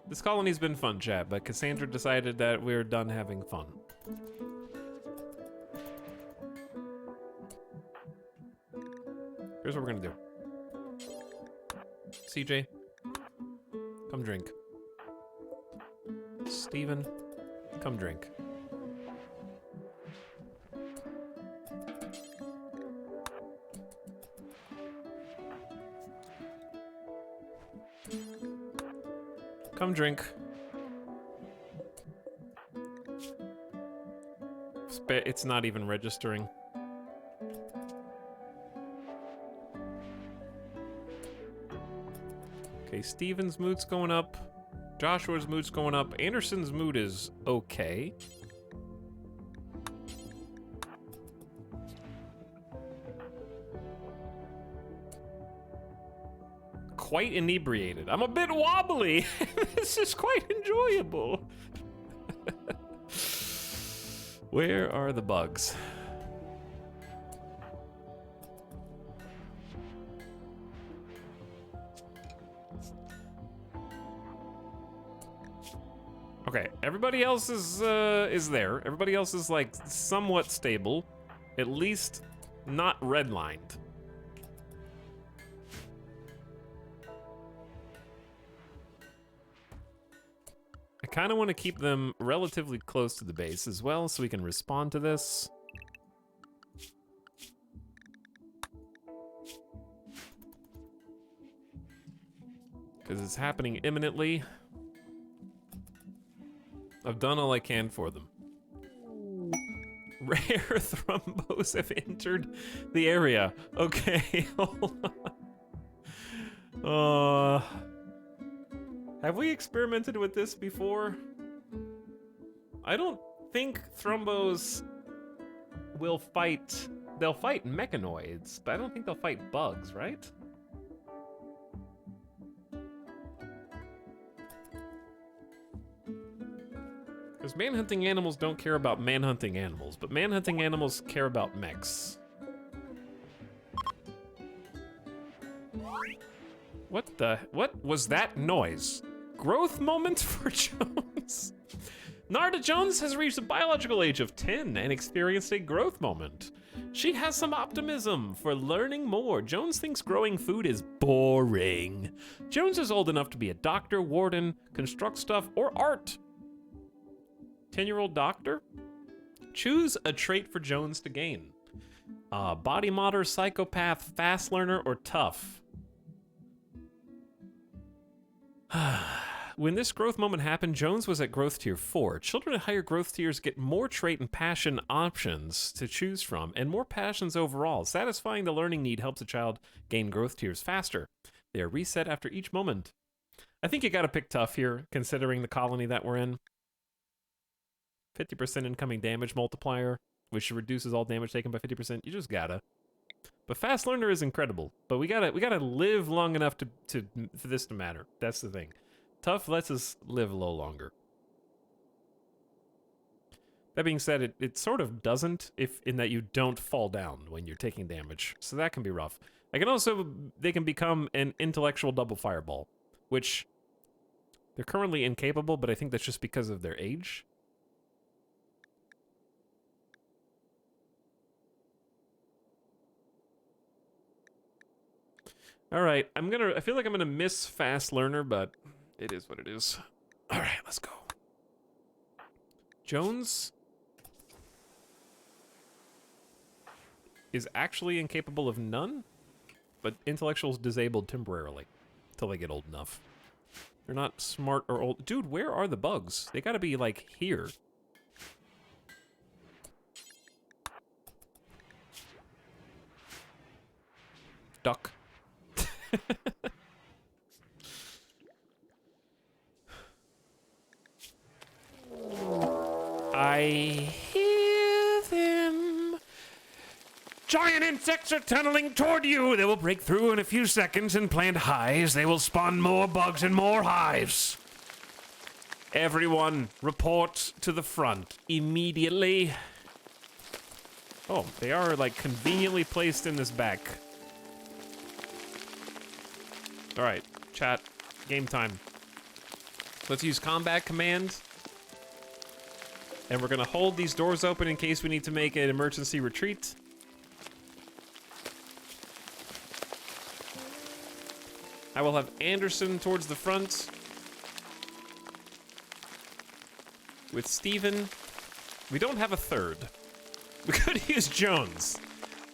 this colony's been fun, chat, but Cassandra decided that we're done having fun. Here's what we're gonna do. CJ, come drink. Steven, come drink. Come drink. It's not even registering. Okay, Steven's mood's going up. Joshua's mood's going up. Anderson's mood is okay. Quite inebriated. I'm a bit wobbly. This is quite enjoyable. Where are the bugs? Okay, everybody else is there. Everybody else is like somewhat stable, at least not redlined. I kind of want to keep them relatively close to the base as well, so we can respond to this. Because it's happening imminently. I've done all I can for them. Rare thrombos have entered the area. Okay, hold on. Have we experimented with this before? I don't think thrombos will fight... They'll fight mechanoids, but I don't think they'll fight bugs, right? Because manhunting animals don't care about manhunting animals, but manhunting animals care about mechs. What was that noise? Growth moment for Jones? Narda Jones has reached the biological age of 10 and experienced a growth moment. She has some optimism for learning more. Jones thinks growing food is boring. Jones is old enough to be a doctor, warden, construct stuff, or art. 10-year-old doctor? Choose a trait for Jones to gain. Body modder, psychopath, fast learner, or tough. When this growth moment happened, Jones was at growth tier 4. Children at higher growth tiers get more trait and passion options to choose from, and more passions overall. Satisfying the learning need helps a child gain growth tiers faster. They are reset after each moment. I think you gotta pick tough here, considering the colony that we're in. 50% incoming damage multiplier, which reduces all damage taken by 50%. You just gotta. But fast learner is incredible. But we gotta live long enough for this to matter. That's the thing. Tough lets us live a little longer. That being said, it sort of doesn't, in that you don't fall down when you're taking damage. So that can be rough. They can become an intellectual double fireball, which they're currently incapable, but I think that's just because of their age. All right, I feel like I'm gonna miss fast learner, but it is what it is. All right, let's go. Jones is actually incapable of none, but intellectual's disabled temporarily until they get old enough. They're not smart or old. Dude, where are the bugs? They gotta be like here. Duck. I hear them. Giant insects are tunneling toward you. They will break through in a few seconds and plant hives. They will spawn more bugs and more hives. Everyone, report to the front immediately. Oh, they are like conveniently placed in this back. All right, chat, game time. Let's use combat command. And we're gonna hold these doors open in case we need to make an emergency retreat. I will have Anderson towards the front. With Steven. We don't have a third. We could use Jones.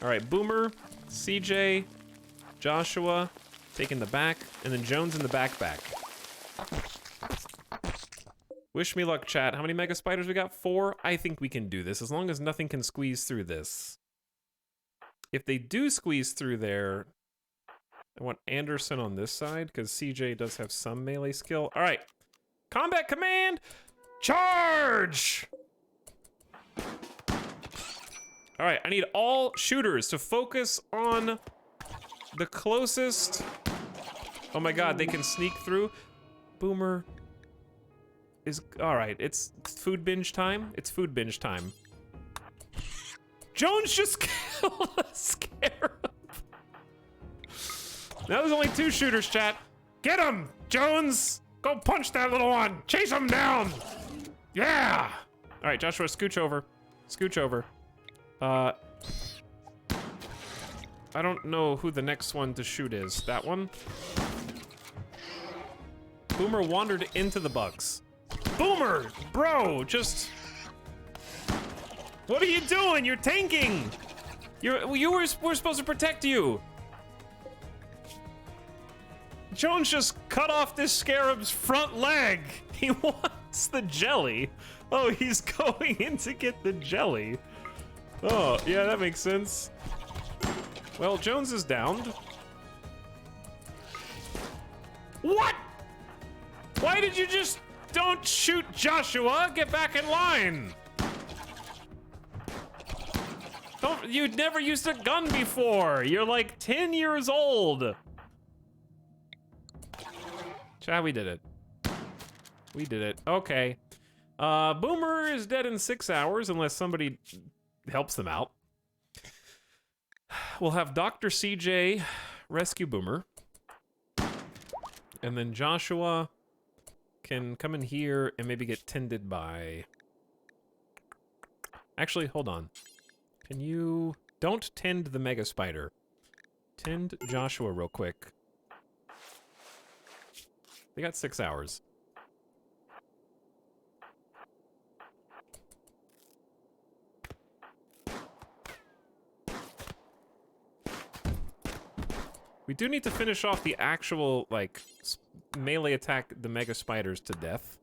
All right, Boomer, CJ, Joshua, taking the back, and then Jones in the back. Wish me luck, chat. How many mega spiders we got? 4? I think we can do this, as long as nothing can squeeze through this. If they do squeeze through there, I want Anderson on this side, because CJ does have some melee skill. All right. Combat command! Charge! All right, I need all shooters to focus on the closest. Oh my god, they can sneak through. Boomer is... All right, it's food binge time. It's food binge time. Jones just killed a scarab. That was only 2 shooters, chat. Get him, Jones! Go punch that little one! Chase him down! Yeah! All right, Joshua, scooch over. Scooch over. I don't know who the next one to shoot is. That one? Boomer wandered into the bugs. Boomer! Bro, just... What are you doing? You're tanking! We're supposed to protect you! Jones just cut off this scarab's front leg! He wants the jelly! Oh, he's going in to get the jelly. Oh, yeah, that makes sense. Well, Jones is downed. What? Why did you just... Don't shoot Joshua! Get back in line! You'd never used a gun before! You're like 10 years old! Chat, we did it. We did it. Okay. Boomer is dead in 6 hours unless somebody helps them out. We'll have Dr. CJ rescue Boomer. And then Joshua can come in here and maybe get tended by... Actually, hold on. Can you... Don't tend the Mega Spider. Tend Joshua real quick. They got 6 hours. We do need to finish off the actual, like, melee attack the Mega Spiders to death.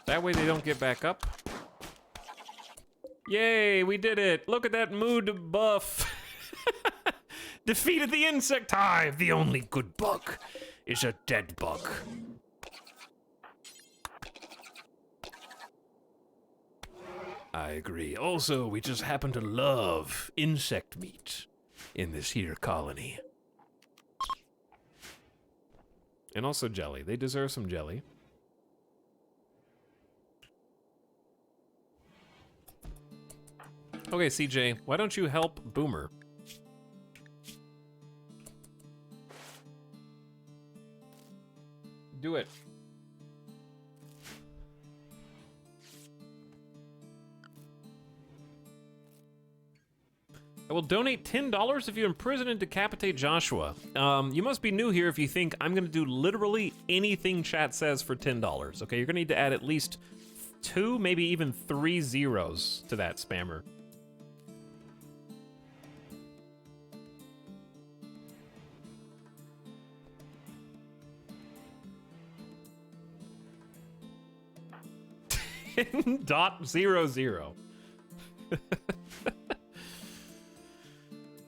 That way they don't get back up. Yay, we did it! Look at that mood buff! Defeated the insect hive! The only good bug is a dead bug. I agree. Also, we just happen to love insect meat in this here colony. And also jelly. They deserve some jelly. Okay, CJ, why don't you help Boomer? Do it. I will donate $10 if you imprison and decapitate Joshua. You must be new here if you think I'm gonna do literally anything chat says for $10. Okay, you're gonna need to add at least 2, maybe even 3 zeros to that spammer. .00.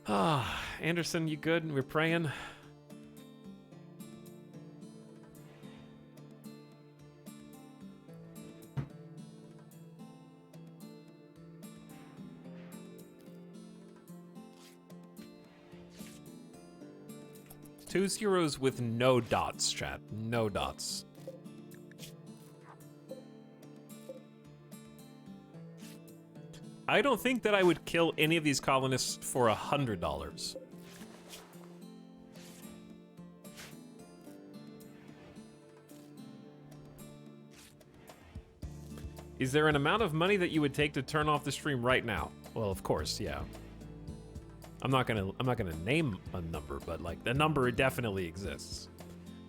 Ah, Anderson, you good? We're praying. Two zeros with no dots, chat. No dots. I don't think that I would kill any of these colonists for $100. Is there an amount of money that you would take to turn off the stream right now? Well, of course, yeah. I'm not gonna name a number, but like the number definitely exists.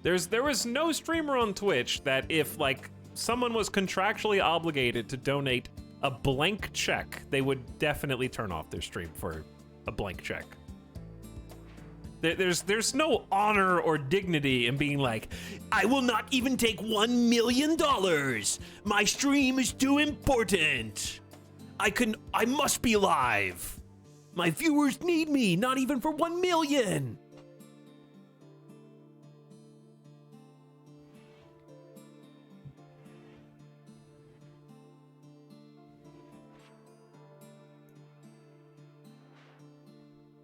There was no streamer on Twitch that if like someone was contractually obligated to donate a blank check, they would definitely turn off their stream for a blank check. There's no honor or dignity in being like, I will not even take $1 million. My stream is too important. I must be live. My viewers need me, not even for 1 million.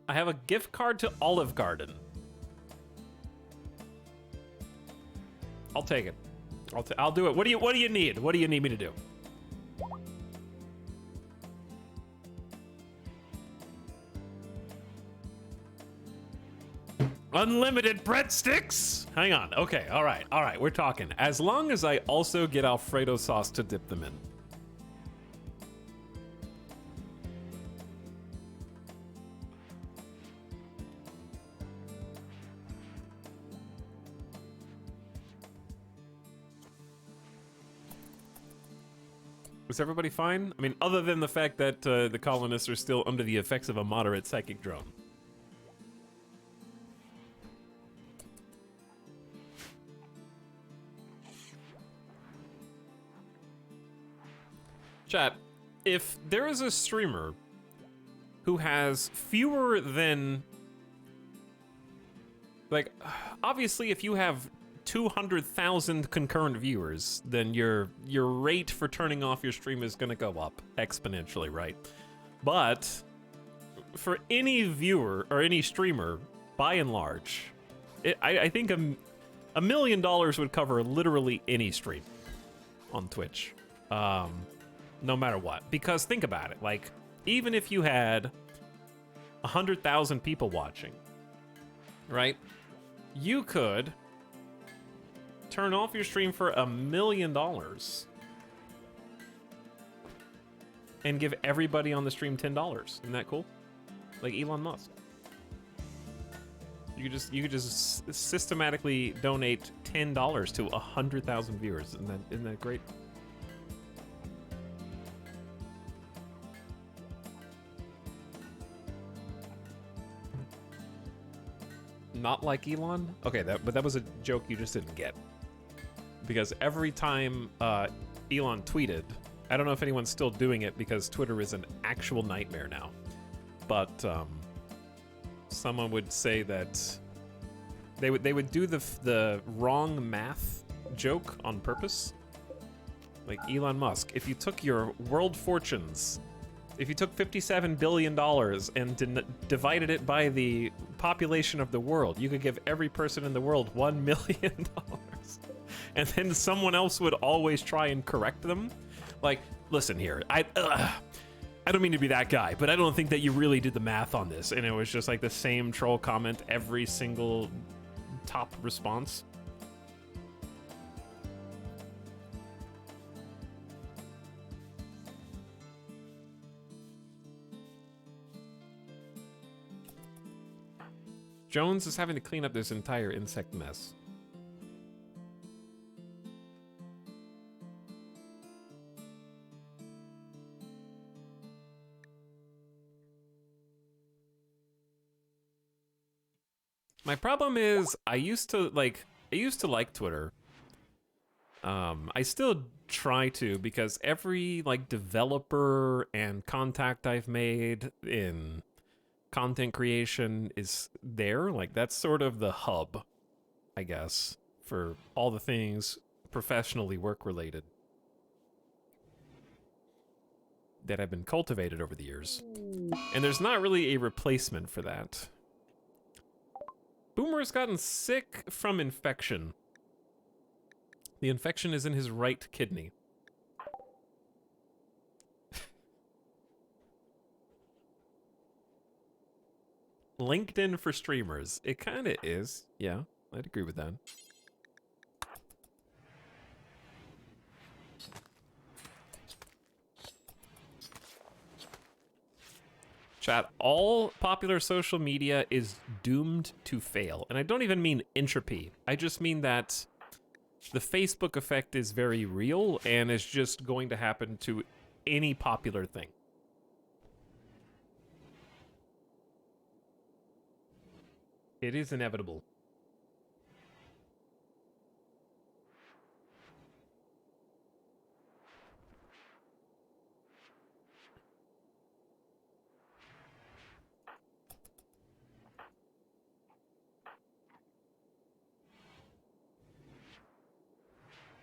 I have a gift card to Olive Garden. I'll take it. I'll do it. What do you need? What do you need me to do? Unlimited breadsticks? Hang on. Okay, all right, we're talking. As long as I also get Alfredo sauce to dip them in. Is everybody fine? I mean, other than the fact that the colonists are still under the effects of a moderate psychic drone. Chat, if there is a streamer who has fewer than... Like, obviously if you have 200,000 concurrent viewers, then your rate for turning off your stream is gonna go up exponentially, right? But for any viewer or any streamer, by and large, I think $1 million would cover literally any stream on Twitch, no matter what. Because think about it, like, even if you had 100,000 people watching, right? You could turn off your stream for $1 million and give everybody on the stream $10. Isn't that cool? Like Elon Musk. You could just systematically donate $10 to 100,000 viewers. Isn't that great? Not like Elon? Okay, but that was a joke you just didn't get. Because every time Elon tweeted, I don't know if anyone's still doing it because Twitter is an actual nightmare now, but someone would say that they would do the wrong math joke on purpose. Like Elon Musk, if you took your world fortunes, if you took $57 billion and divided it by the population of the world, you could give every person in the world $1 million. And then someone else would always try and correct them. Like, listen here, I don't mean to be that guy, but I don't think that you really did the math on this. And it was just like the same troll comment every single top response. Jones is having to clean up this entire insect mess. My problem is I used to like Twitter. I still try to because every like developer and contact I've made in content creation is there. Like that's sort of the hub, I guess, for all the things professionally work related that have been cultivated over the years. And there's not really a replacement for that. Boomer has gotten sick from infection. The infection is in his right kidney. LinkedIn for streamers. It kind of is. Yeah, I'd agree with that. Chat, all popular social media is doomed to fail. And I don't even mean entropy. I just mean that the Facebook effect is very real and is just going to happen to any popular thing. It is inevitable.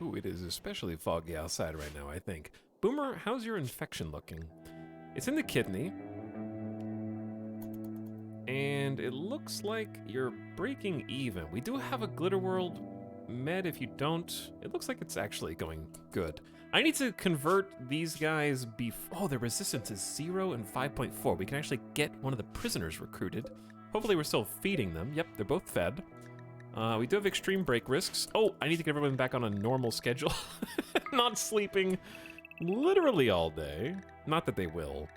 Ooh, it is especially foggy outside right now, I think. Boomer, how's your infection looking? It's in the kidney. And it looks like you're breaking even. We do have a Glitter World med if you don't. It looks like it's actually going good. I need to convert these guys Oh, their resistance is 0 and 5.4. We can actually get one of the prisoners recruited Hopefully we're still feeding them. Yep, they're both fed. We do have extreme break risks. Oh, I need to get everyone back on a normal schedule. Not sleeping literally all day. Not that they will.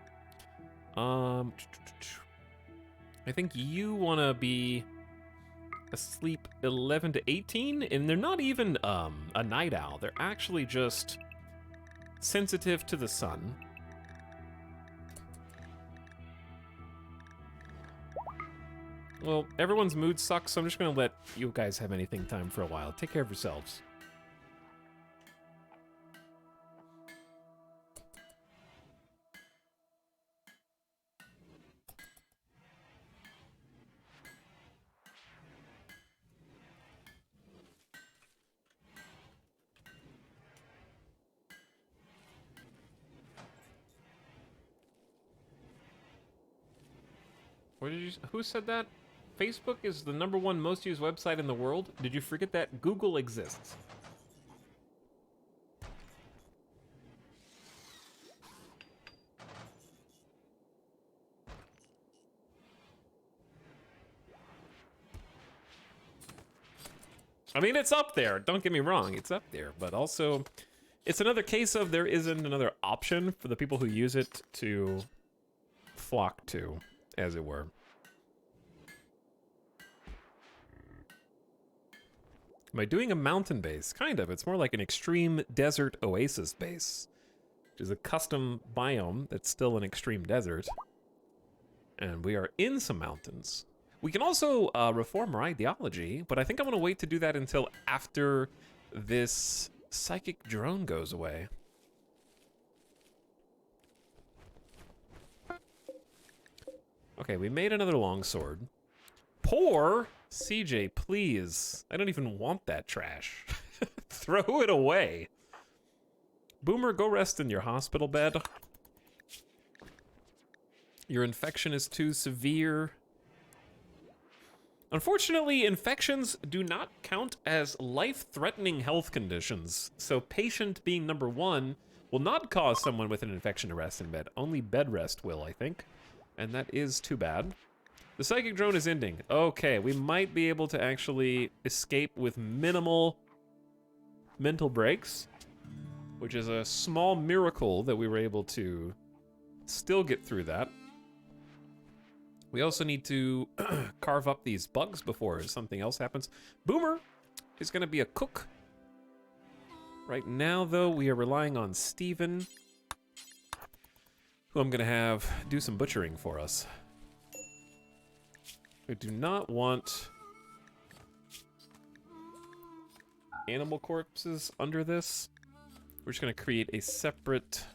I think you want to be asleep 11 to 18, and they're not even a night owl. They're actually just sensitive to the sun. Well, everyone's mood sucks, so I'm just gonna let you guys have anything time for a while. Take care of yourselves. What did you? Who said that? Facebook is the #1 most used website in the world. Did you forget that Google exists? I mean, it's up there. Don't get me wrong, it's up there. But also, it's another case of there isn't another option for the people who use it to flock to, as it were. Am I doing a mountain base? Kind of. It's more like an extreme desert oasis base, which is a custom biome that's still an extreme desert. And we are in some mountains. We can also reform our ideology, but I think I'm going to wait to do that until after this psychic drone goes away. Okay, we made another longsword. Poor CJ, please. I don't even want that trash. Throw it away. Boomer, go rest in your hospital bed. Your infection is too severe. Unfortunately, infections do not count as life-threatening health conditions, so patient being #1 will not cause someone with an infection to rest in bed. Only bed rest will, I think, and that is too bad. The psychic drone is ending. Okay, we might be able to actually escape with minimal mental breaks, which is a small miracle that we were able to still get through that. We also need to carve up these bugs before something else happens. Boomer is going to be a cook. Right now, though, we are relying on Steven, who I'm going to have do some butchering for us. We do not want animal corpses under this. We're just going to create a separate...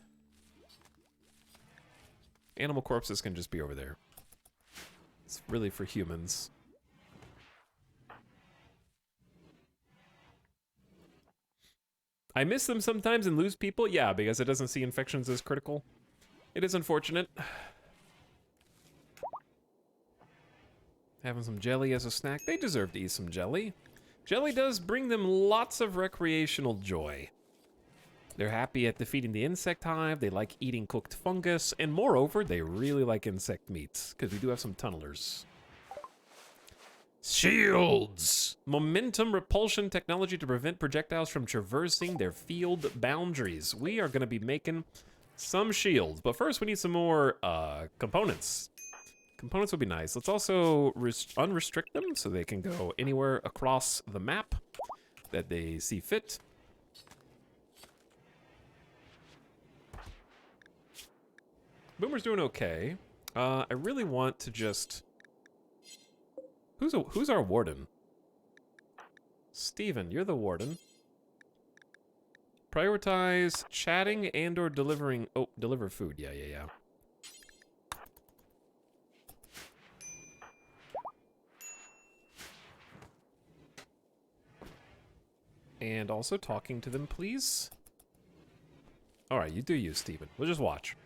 Animal corpses can just be over there. It's really for humans. I miss them sometimes and lose people? Yeah, because it doesn't see infections as critical. It is unfortunate. Having some jelly as a snack. They deserve to eat some jelly. Jelly does bring them lots of recreational joy. They're happy at defeating the insect hive, they like eating cooked fungus, and moreover, they really like insect meats, because we do have some tunnelers. Shields! Momentum repulsion technology to prevent projectiles from traversing their field boundaries. We are going to be making some shields, but first we need some more components. Components would be nice. Let's also unrestrict them so they can go anywhere across the map that they see fit. Boomer's doing okay. I really want to just... Who's our warden? Steven, you're the warden. Prioritize chatting and or delivering... Oh, deliver food. Yeah. And also talking to them, please. Alright, you do you, Steven. We'll just watch.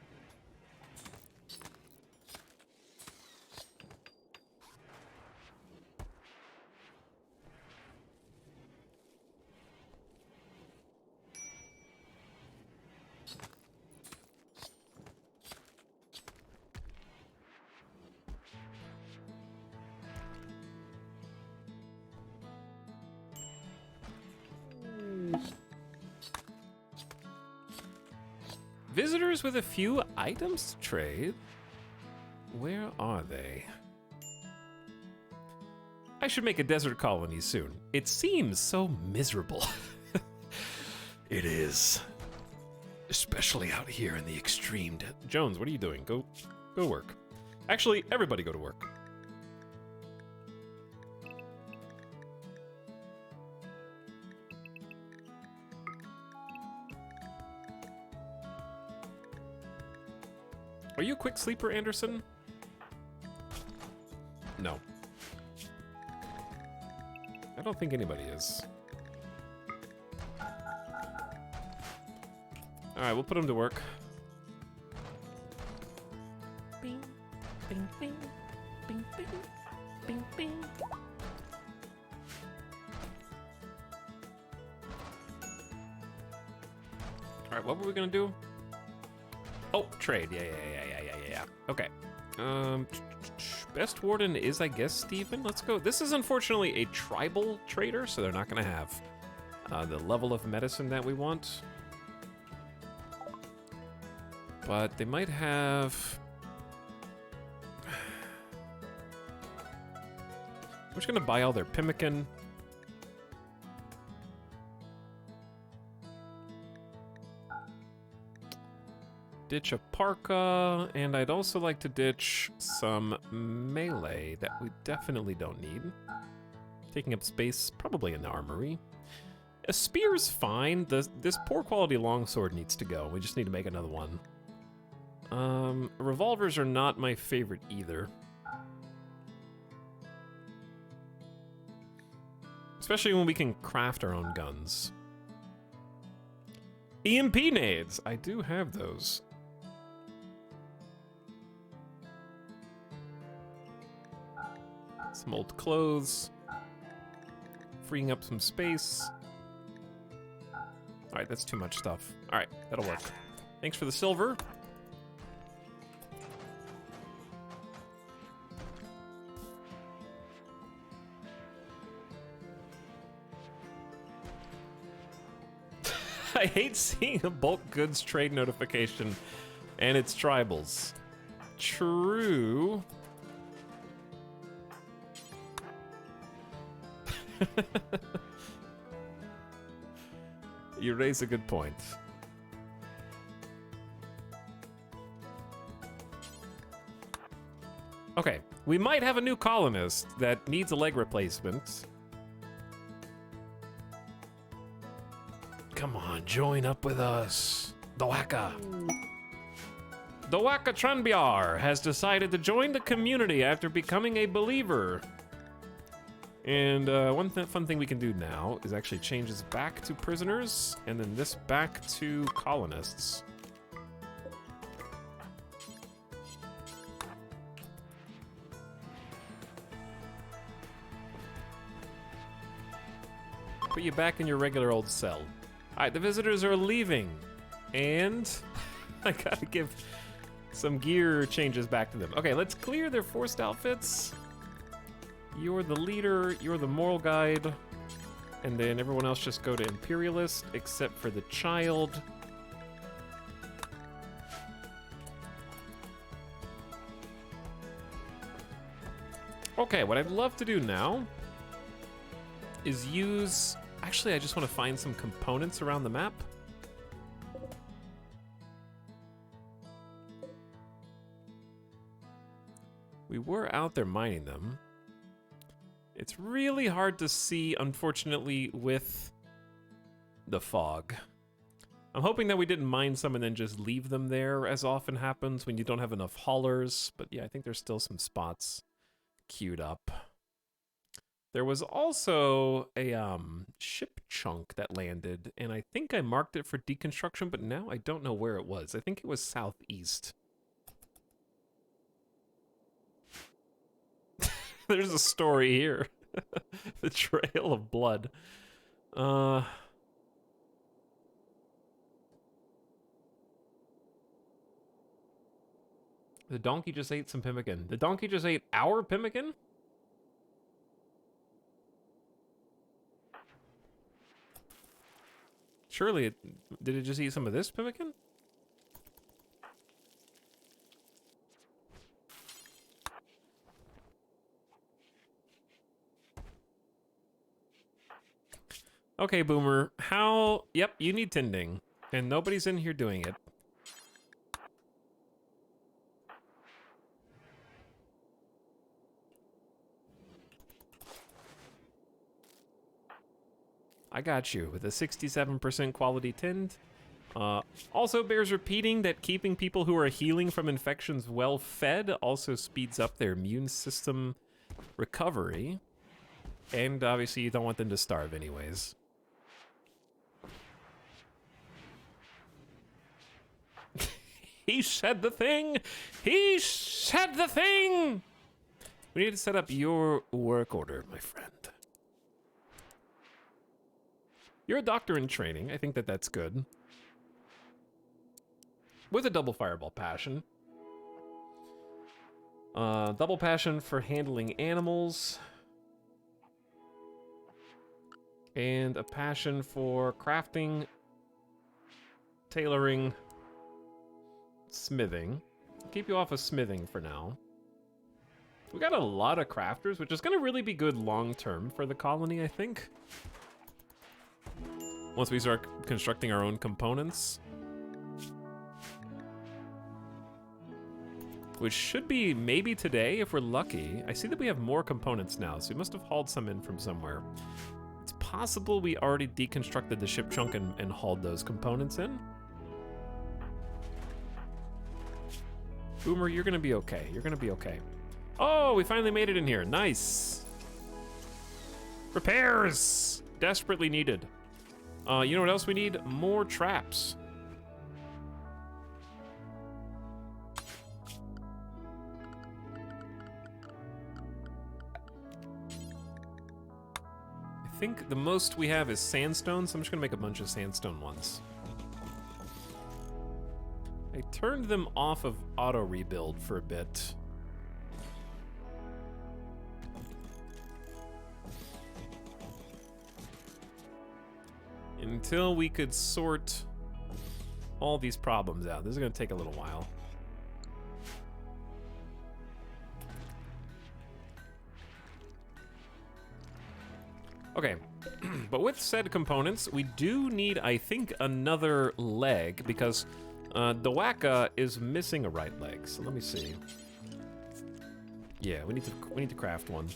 Visitors with a few items to trade. Where are they? I should make a desert colony soon. It seems so miserable. It is. Especially out here in the extreme. Jones, what are you doing? Go work. Actually, everybody go to work. Are you a quick sleeper, Anderson? No. I don't think anybody is. Alright, we'll put him to work. Bing, bing, bing, bing, bing, bing, bing. Alright, what were we gonna do? Oh, trade. Yeah. Okay. Best warden is, I guess, Stephen. Let's go. This is unfortunately a tribal trader, so they're not going to have the level of medicine that we want. But they might have... I'm just going to buy all their pemmican. Ditch a parka, and I'd also like to ditch some melee that we definitely don't need. Taking up space, probably in the armory. A spear's fine. This poor quality longsword needs to go. We just need to make another one. Revolvers are not my favorite either. Especially when we can craft our own guns. EMP nades! I do have those. Some old clothes. Freeing up some space. Alright, that's too much stuff. Alright, that'll work. Thanks for the silver. I hate seeing a bulk goods trade notification and it's tribals. True. You raise a good point. Okay, we might have a new colonist that needs a leg replacement. Come on, join up with us. The Waka Tranbiar has decided to join the community after becoming a believer. And one fun thing we can do now is actually change this back to prisoners, and then this back to colonists. Put you back in your regular old cell. Alright, the visitors are leaving. And I gotta give some gear changes back to them. Okay, let's clear their forced outfits. You're the leader, you're the moral guide, and then everyone else just go to Imperialist, except for the child. Okay, what I'd love to do now is use... Actually, I just want to find some components around the map. We were out there mining them. It's really hard to see, unfortunately, with the fog. I'm hoping that we didn't mine some and then just leave them there, as often happens when you don't have enough haulers. But yeah, I think there's still some spots queued up. There was also a ship chunk that landed, and I think I marked it for deconstruction, but now I don't know where it was. I think it was southeast. There's a story here. The Trail of Blood. The donkey just ate some pemmican. The donkey just ate our pemmican? Surely, did it just eat some of this pemmican? Okay, Boomer, how... Yep, you need tending. And nobody's in here doing it. I got you with a 67% quality tend. Also bears repeating that keeping people who are healing from infections well fed also speeds up their immune system recovery. And obviously you don't want them to starve anyways. He said the thing! He said the thing! We need to set up your work order, my friend. You're a doctor in training. I think that that's good. With a double fireball passion. Double passion for handling animals. And a passion for crafting, tailoring, smithing. I'll keep you off of smithing for now. We got a lot of crafters, which is going to really be good long-term for the colony, I think. Once we start constructing our own components. Which should be maybe today, if we're lucky. I see that we have more components now, so we must have hauled some in from somewhere. It's possible we already deconstructed the ship chunk and hauled those components in. Boomer, you're gonna be okay. You're gonna be okay. Oh, we finally made it in here. Nice. Repairs! Desperately needed. You know what else we need? More traps. I think the most we have is sandstone, so I'm just gonna make a bunch of sandstone ones. I turned them off of auto rebuild for a bit. Until we could sort all these problems out. This is gonna take a little while. Okay, but with said components, we do need, I think, another leg because Dwaka is missing a right leg. So let me see. Yeah, we need to craft one.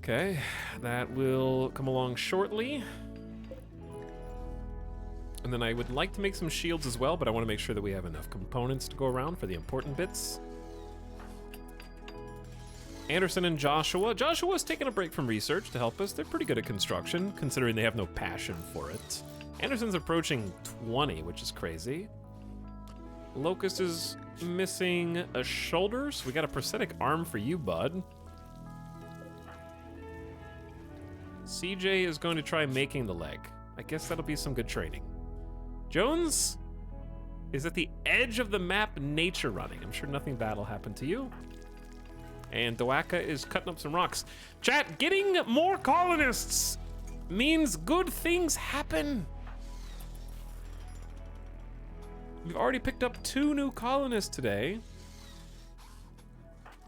Okay, that will come along shortly. And then I would like to make some shields as well, but I want to make sure that we have enough components to go around for the important bits. Anderson and Joshua. Joshua's taking a break from research to help us. They're pretty good at construction, considering they have no passion for it. Anderson's approaching 20, which is crazy. Locust is missing a shoulder, so we got a prosthetic arm for you, bud. CJ is going to try making the leg. I guess that'll be some good training. Jones is at the edge of the map nature running. I'm sure nothing bad will happen to you. And Dwaka is cutting up some rocks. Chat, getting more colonists means good things happen. We've already picked up 2 new colonists today.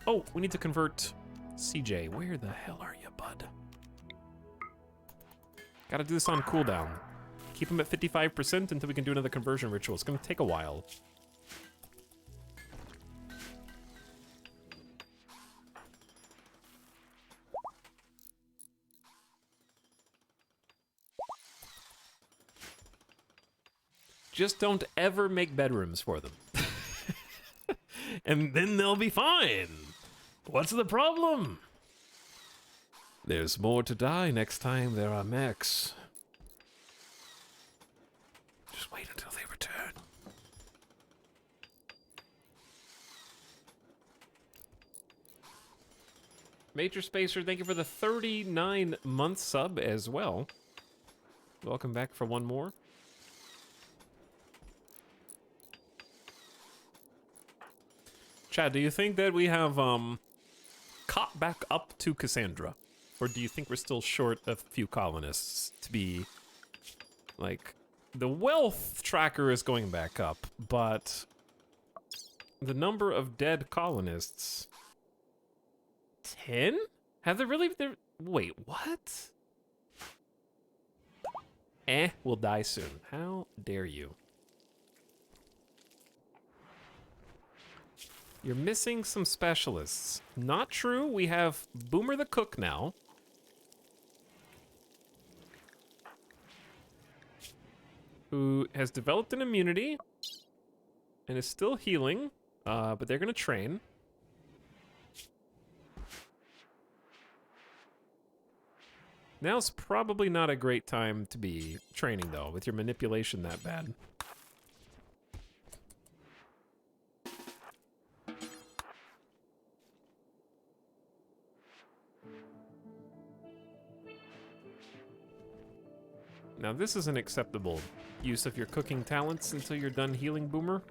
Oh, we need to convert CJ. Where the hell are you, bud? Gotta do this on cooldown. Keep him at 55% until we can do another conversion ritual. It's gonna take a while. Just don't ever make bedrooms for them. And then they'll be fine. What's the problem? There's more to die next time there are mechs. Just wait until they return. Major Spacer, thank you for the 39-month sub as well. Welcome back for one more. Chad, do you think that we have caught back up to Cassandra? Or do you think we're still short of a few colonists to be, like, the wealth tracker is going back up, but the number of dead colonists 10? Have there really... Wait, what? We'll die soon. How dare you? You're missing some specialists. Not true. We have Boomer the Cook now. Who has developed an immunity and is still healing, but they're gonna train. Now's probably not a great time to be training, though, with your manipulation that bad. Now, this is an acceptable use of your cooking talents until you're done healing, Boomer.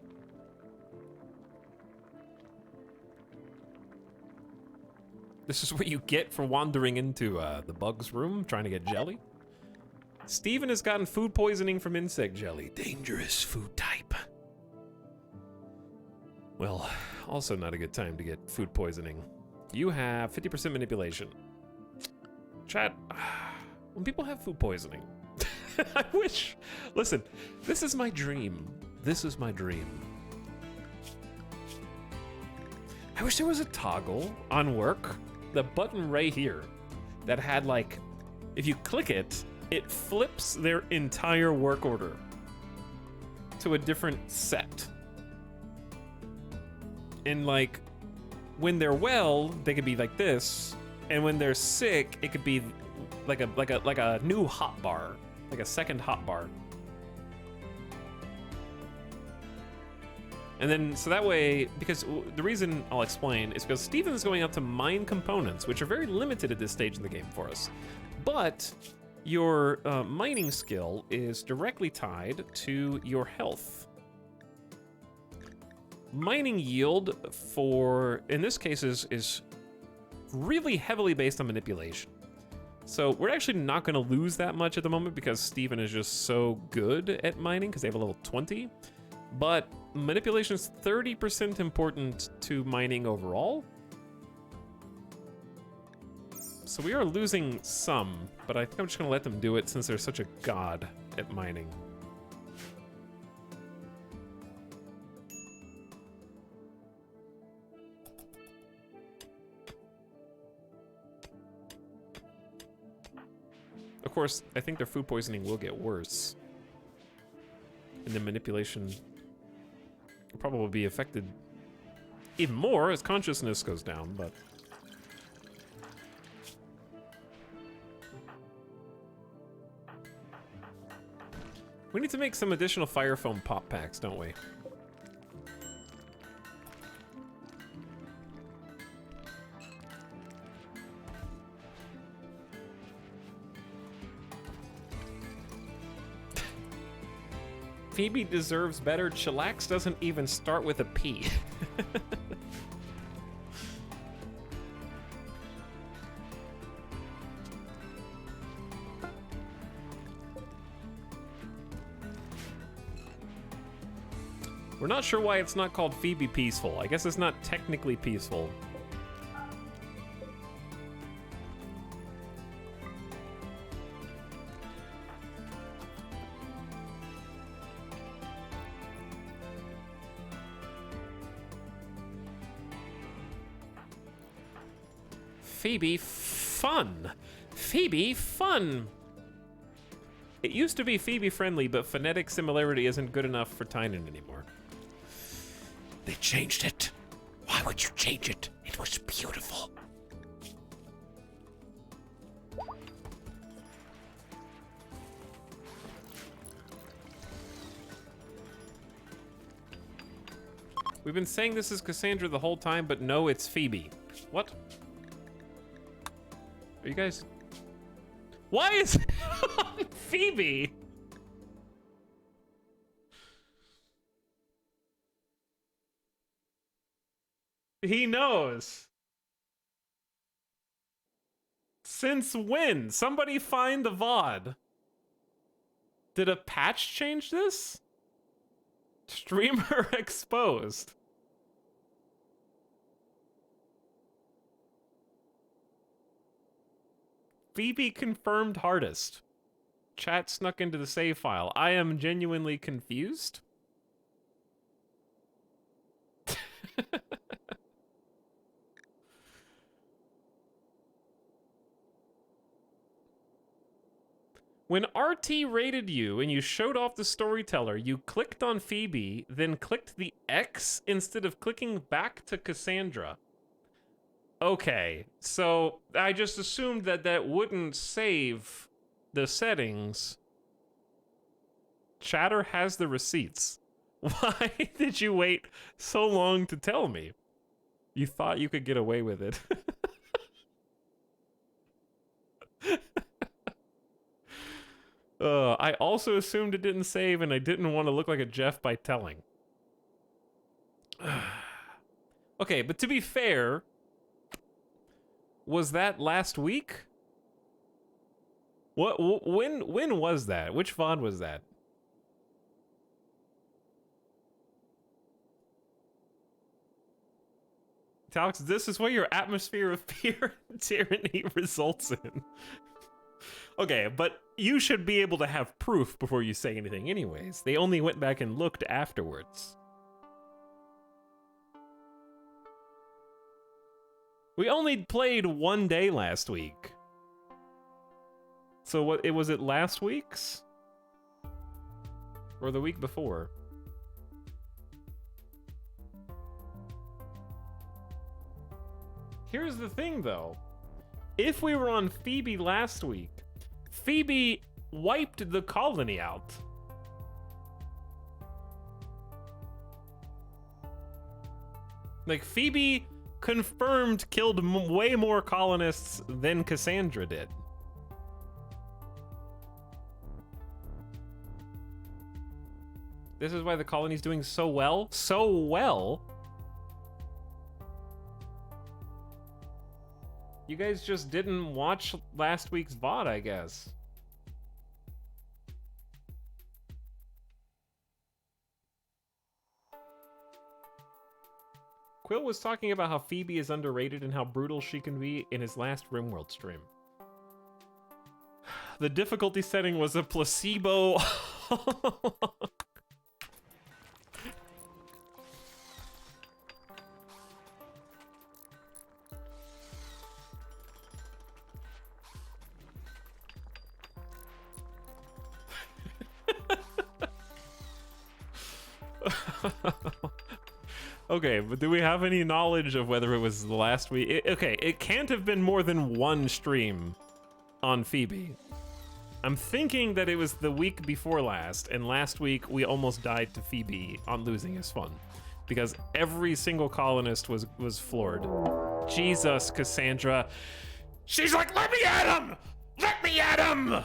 This is what you get for wandering into the bug's room, trying to get jelly. Steven has gotten food poisoning from insect jelly. Dangerous food type. Well, also not a good time to get food poisoning. You have 50% manipulation. Chat, when people have food poisoning, I wish... Listen, this is my dream. This is my dream. I wish there was a toggle on work, the button right here, that had like, if you click it, it flips their entire work order to a different set. And like, when they're well, they could be like this, and when they're sick, it could be like a new hotbar. Like a second hotbar. And then, so that way, because the reason I'll explain is because Steven's going out to mine components, which are very limited at this stage in the game for us. But your mining skill is directly tied to your health. Mining yield for, in this case, is really heavily based on manipulation. So we're actually not going to lose that much at the moment because Steven is just so good at mining because they have a level 20. But manipulation is 30% important to mining overall. So we are losing some, but I think I'm just going to let them do it since they're such a god at mining. Of course, I think their food poisoning will get worse. And the manipulation will probably be affected even more as consciousness goes down, but... We need to make some additional fire foam pop packs, don't we? Phoebe deserves better. Chillax doesn't even start with a P. We're not sure why it's not called Phoebe Peaceful. I guess it's not technically peaceful. Phoebe Fun. Phoebe Fun. It used to be Phoebe friendly, but phonetic similarity isn't good enough for Tynan anymore. They changed it. Why would you change it? It was beautiful. We've been saying this is Cassandra the whole time, but no, it's Phoebe. What? Are you guys... Why is it on Phoebe? He knows. Since when? Somebody find the VOD. Did a patch change this? Streamer exposed. Phoebe confirmed hardest. Chat snuck into the save file. I am genuinely confused. When RT rated you and you showed off the storyteller, you clicked on Phoebe, then clicked the X instead of clicking back to Cassandra. Okay, so I just assumed that that wouldn't save the settings. Chatter has the receipts. Why did you wait so long to tell me? You thought you could get away with it. I also assumed it didn't save, and I didn't want to look like a Jeff by telling. Okay, but to be fair, was that last week? When was that? Which VOD was that? Alex, this is what your atmosphere of fear and tyranny results in. Okay, but you should be able to have proof before you say anything anyways. They only went back and looked afterwards. We only played one day last week. So what, was it last week's? Or the week before? Here's the thing though. If we were on Phoebe last week, Phoebe wiped the colony out. Like, Phoebe confirmed killed way more colonists than Cassandra did. This is why the colony's doing so well. So well. You guys just didn't watch last week's VOD, I guess. Quill was talking about how Phoebe is underrated and how brutal she can be in his last RimWorld stream. The difficulty setting was a placebo. Okay, but do we have any knowledge of whether it was the last week? Okay, it can't have been more than one stream on Phoebe. I'm thinking that it was the week before last, and last week we almost died to Phoebe on Losing Is Fun. Because every single colonist was floored. Jesus, Cassandra. She's like, let me at him! Let me at him!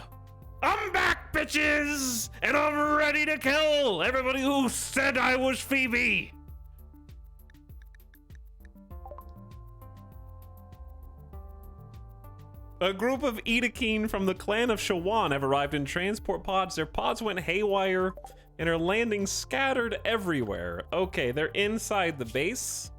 I'm back, bitches! And I'm ready to kill everybody who said I was Phoebe! A group of Edakeen from the clan of Shawan have arrived in transport pods. Their pods went haywire and are landing scattered everywhere. Okay, they're inside the base.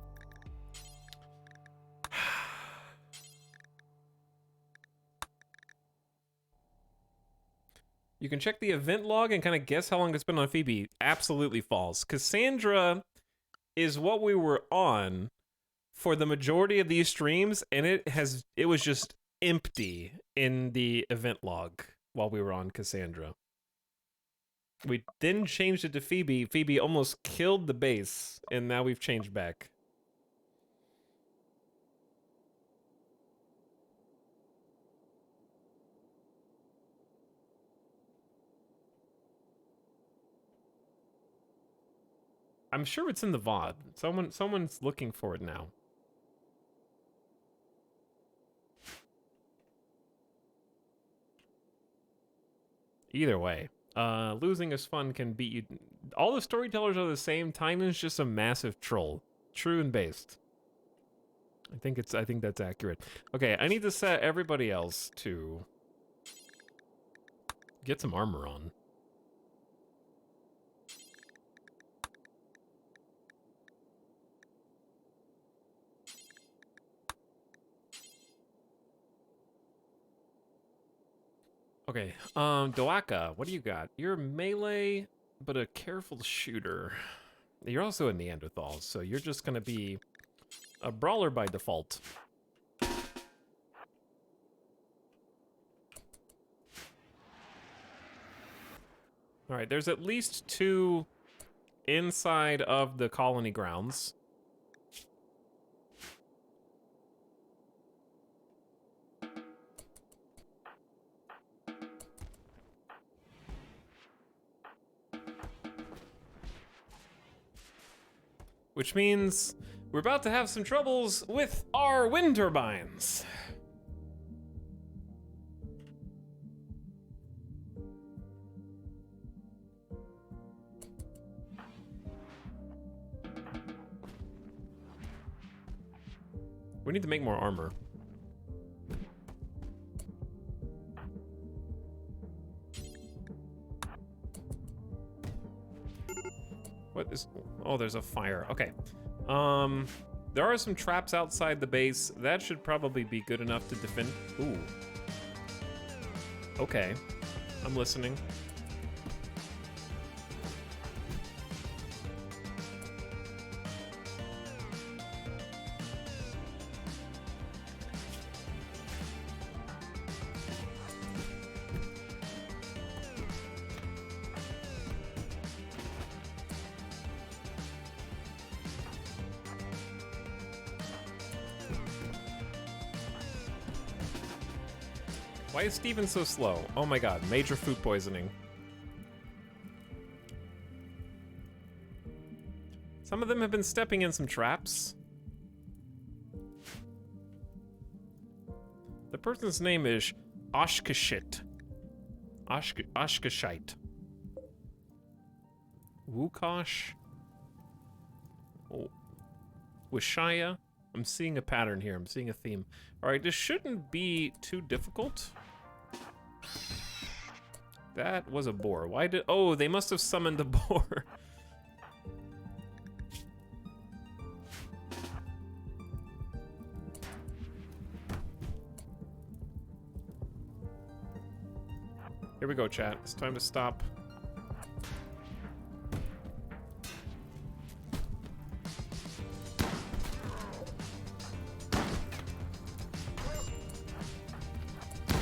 You can check the event log and kind of guess how long it's been on Phoebe. Absolutely false. Cassandra is what we were on for the majority of these streams, and it was just empty in the event log while we were on Cassandra. We then changed it to Phoebe. Phoebe almost killed the base, and now we've changed back. I'm sure it's in the VOD. Someone's looking for it now. Either way, Losing Is Fun can beat you. All the storytellers are the same. Time is just a massive troll. True and based. I think that's accurate. Okay, I need to set everybody else to get some armor on. Okay, Doaka, what do you got? You're melee, but a careful shooter. You're also a Neanderthal, so you're just gonna be a brawler by default. All right, there's at least 2 inside of the colony grounds. Which means we're about to have some troubles with our wind turbines. We need to make more armor. What is... Oh, there's a fire. Okay. There are some traps outside the base. That should probably be good enough to defend... Ooh. Okay. I'm listening. Why is Steven so slow? Oh my god, major food poisoning. Some of them have been stepping in some traps. The person's name is Oshkashit. Oshkashite. Wukosh? Oh. Wishaya? I'm seeing a pattern here. I'm seeing a theme. Alright, this shouldn't be too difficult. That was a boar. Why did... Oh, they must have summoned a boar. Here we go, chat. It's time to stop.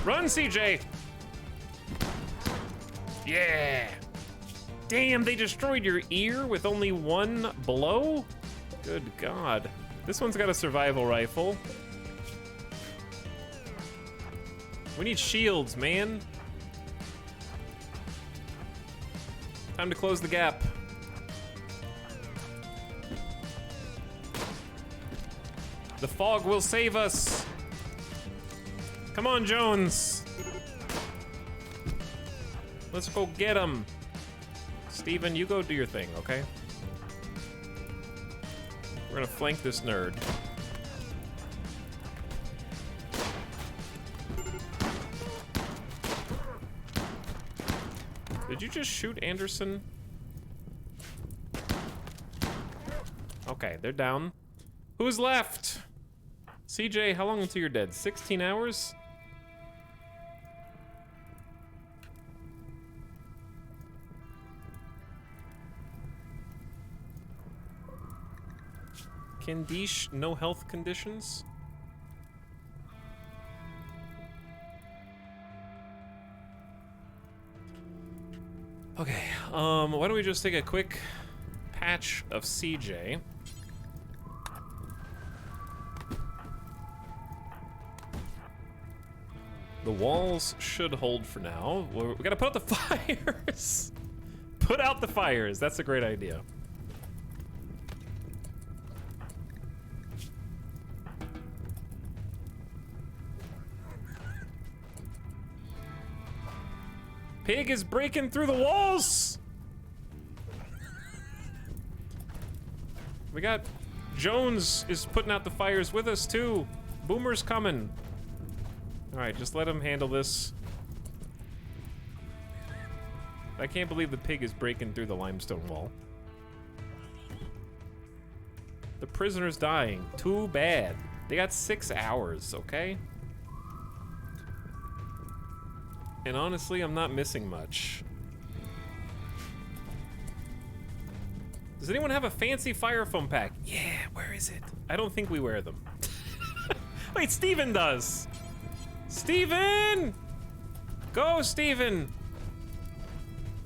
Run, CJ! Yeah! Damn, they destroyed your ear with only 1 blow? Good God. This one's got a survival rifle. We need shields, man. Time to close the gap. The fog will save us. Come on, Jones. Let's go get him. Steven, you go do your thing, okay? We're gonna flank this nerd. Did you just shoot Anderson? Okay, they're down. Who's left? CJ, how long until you're dead? 16 hours? Kandish, no health conditions? Okay, why don't we just take a quick patch of CJ. The walls should hold for now. We gotta put out the fires! Put out the fires, that's a great idea. Pig is breaking through the walls! We got... Jones is putting out the fires with us, too. Boomer's coming. Alright, just let him handle this. I can't believe the pig is breaking through the limestone wall. The prisoner's dying. Too bad. They got 6 hours, okay? And honestly, I'm not missing much. Does anyone have a fancy fire foam pack? Yeah, where is it? I don't think we wear them. Wait, Steven does! Steven! Go, Steven!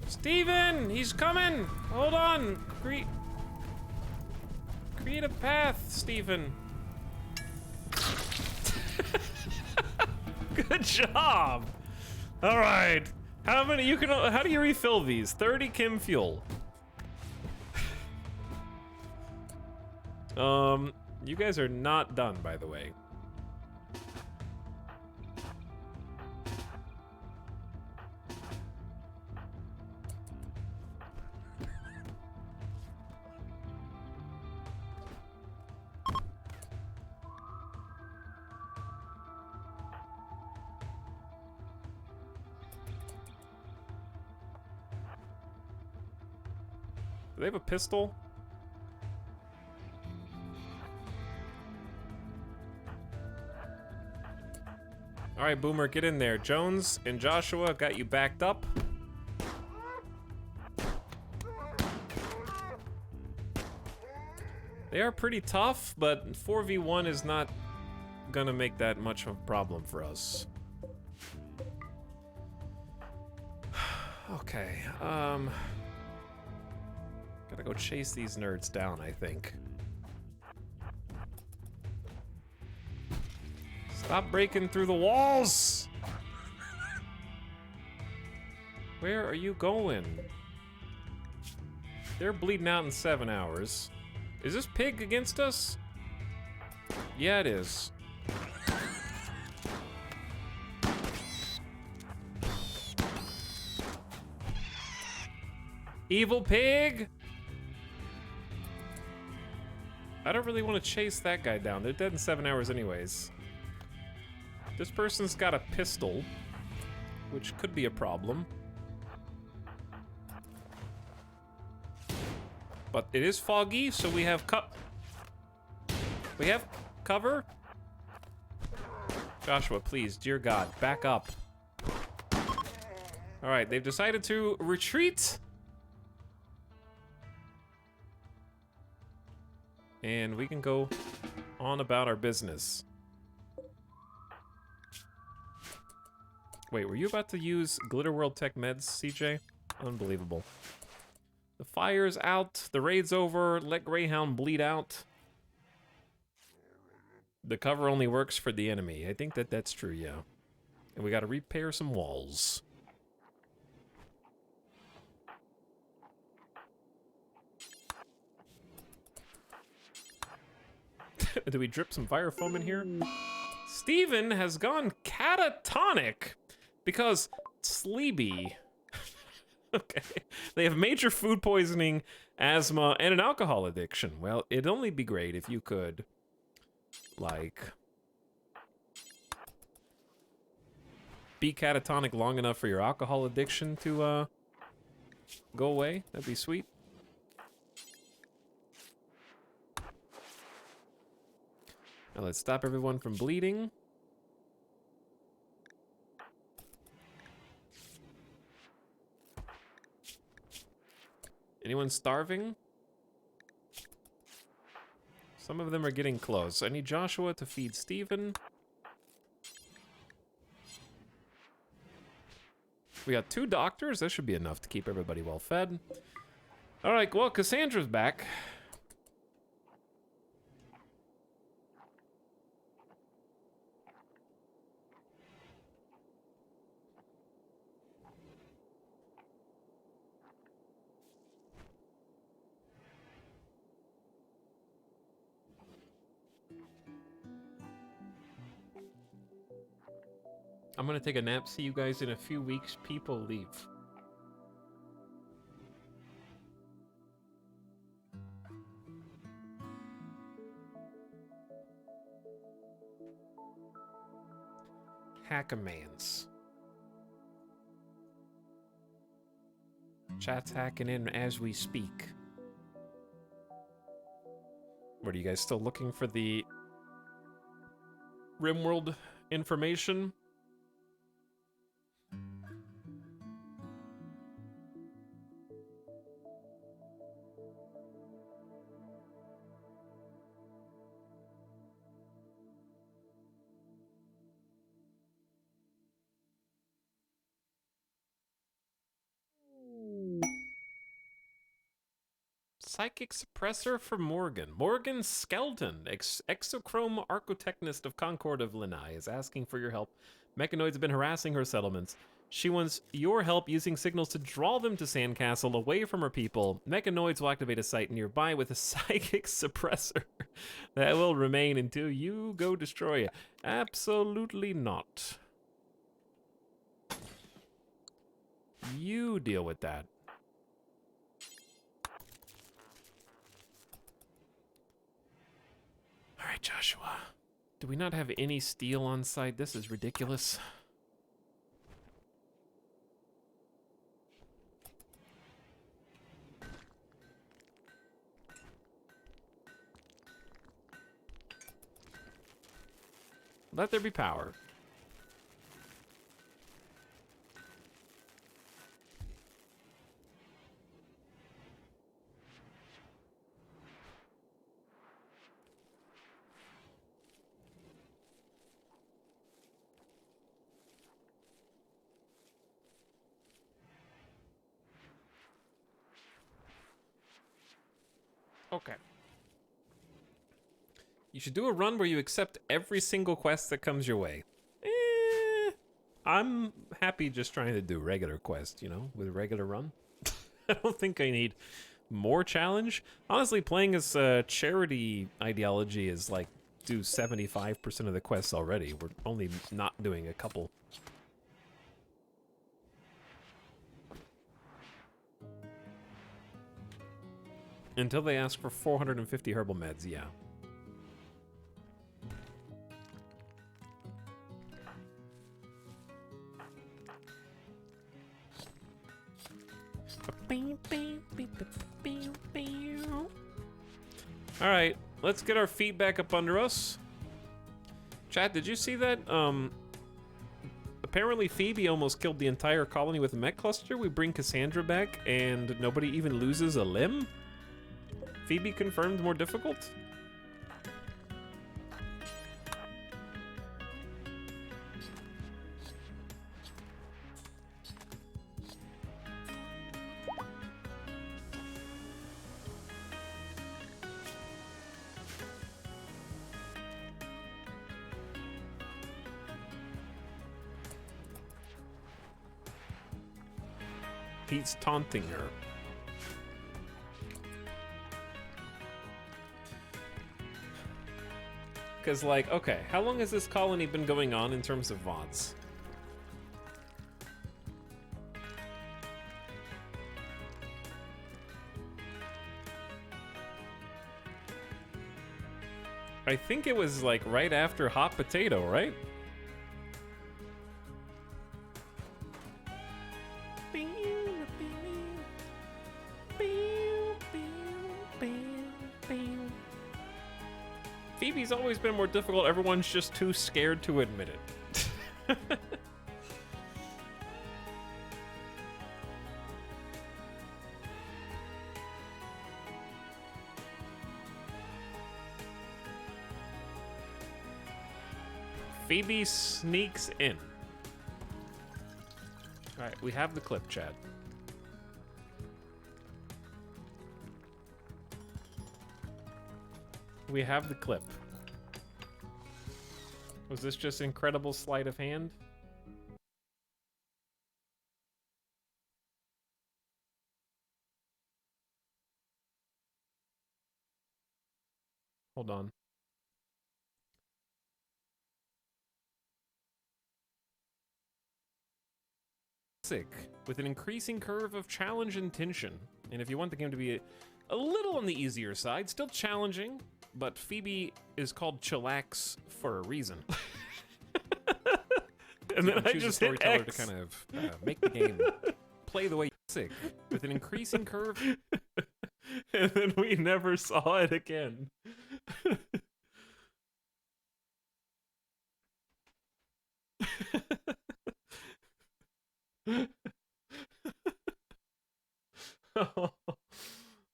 Steven! He's coming! Hold on! Create a path, Steven. Good job! Alright. How many you can how do you refill these? 30 chem fuel. You guys are not done, by the way. Do they have a pistol? All right, Boomer, get in there. Jones and Joshua got you backed up. They are pretty tough, but 4v1 is not gonna make that much of a problem for us. Okay, gotta go chase these nerds down, I think. Stop breaking through the walls! Where are you going? They're bleeding out in 7 hours. Is this pig against us? Yeah, it is. Evil pig! I don't really want to chase that guy down. They're dead in 7 hours anyways. This person's got a pistol, which could be a problem. But it is foggy, so we have cover. Joshua, please, dear God, back up. All right, they've decided to retreat. And we can go on about our business. Wait, were you about to use Glitter World Tech meds, CJ? Unbelievable. The fire's out, the raid's over, let Greyhound bleed out. The cover only works for the enemy. I think that's true, yeah. And we gotta repair some walls. Do we drip some fire foam in here? Steven has gone catatonic because sleepy. Okay. They have major food poisoning, asthma, and an alcohol addiction. Well, it'd only be great if you could, like, be catatonic long enough for your alcohol addiction to, go away. That'd be sweet. Now let's stop everyone from bleeding. Anyone starving? Some of them are getting close. I need Joshua to feed Steven. We got 2 doctors. That should be enough to keep everybody well fed. All right, well, Cassandra's back. I'm gonna take a nap. See you guys in a few weeks. People leave. Hackamans. Chat's hacking in as we speak. What, are you guys still looking for the RimWorld information? Psychic suppressor for Morgan. Morgan Skelton, exochrome architectist of Concord of Lanai, is asking for your help. Mechanoids have been harassing her settlements. She wants your help using signals to draw them to Sandcastle away from her people. Mechanoids will activate a site nearby with a psychic suppressor that will remain until you go destroy it. Absolutely not. You deal with that. All right, Joshua. Do we not have any steel on site? This is ridiculous. Let there be power. Okay. You should do a run where you accept every single quest that comes your way. I'm happy just trying to do regular quests, you know, with a regular run. I don't think I need more challenge. Honestly, playing as charity ideology is like do 75% of the quests already. We're only not doing a couple. Until they ask for 450 herbal meds, yeah. All right, let's get our feet back up under us. Chat, did you see that? Apparently Phoebe almost killed the entire colony with a mech cluster. We bring Cassandra back and nobody even loses a limb? Phoebe confirmed more difficult? He's taunting her. Because, like, okay, how long has this colony been going on in terms of VODs? I think it was, like, right after Hot Potato, right? Phoebe's always been more difficult. Everyone's just too scared to admit it. Phoebe sneaks in. All right, we have the clip, Chad. We have the clip. Was this just incredible sleight of hand? Hold on. With an increasing curve of challenge and tension. And if you want the game to be a little on the easier side, still challenging, but Phoebe is called Chillax for a reason. And then I just hit X to kind of make the game play the way sick with an increasing curve. And then we never saw it again.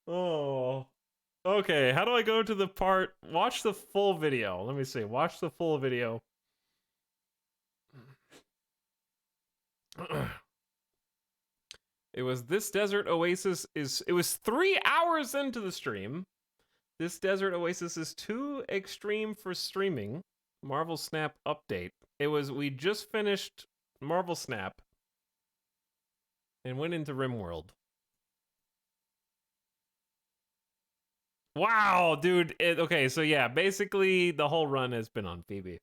Oh. Okay, how do I go to the part? Watch the full video. Let me see. Watch the full video. It was this desert oasis is. It was 3 hours into the stream. This desert oasis is too extreme for streaming. Marvel Snap update. It was. We just finished Marvel Snap and went into RimWorld. Wow, dude. Okay, so yeah, basically the whole run has been on Phoebe.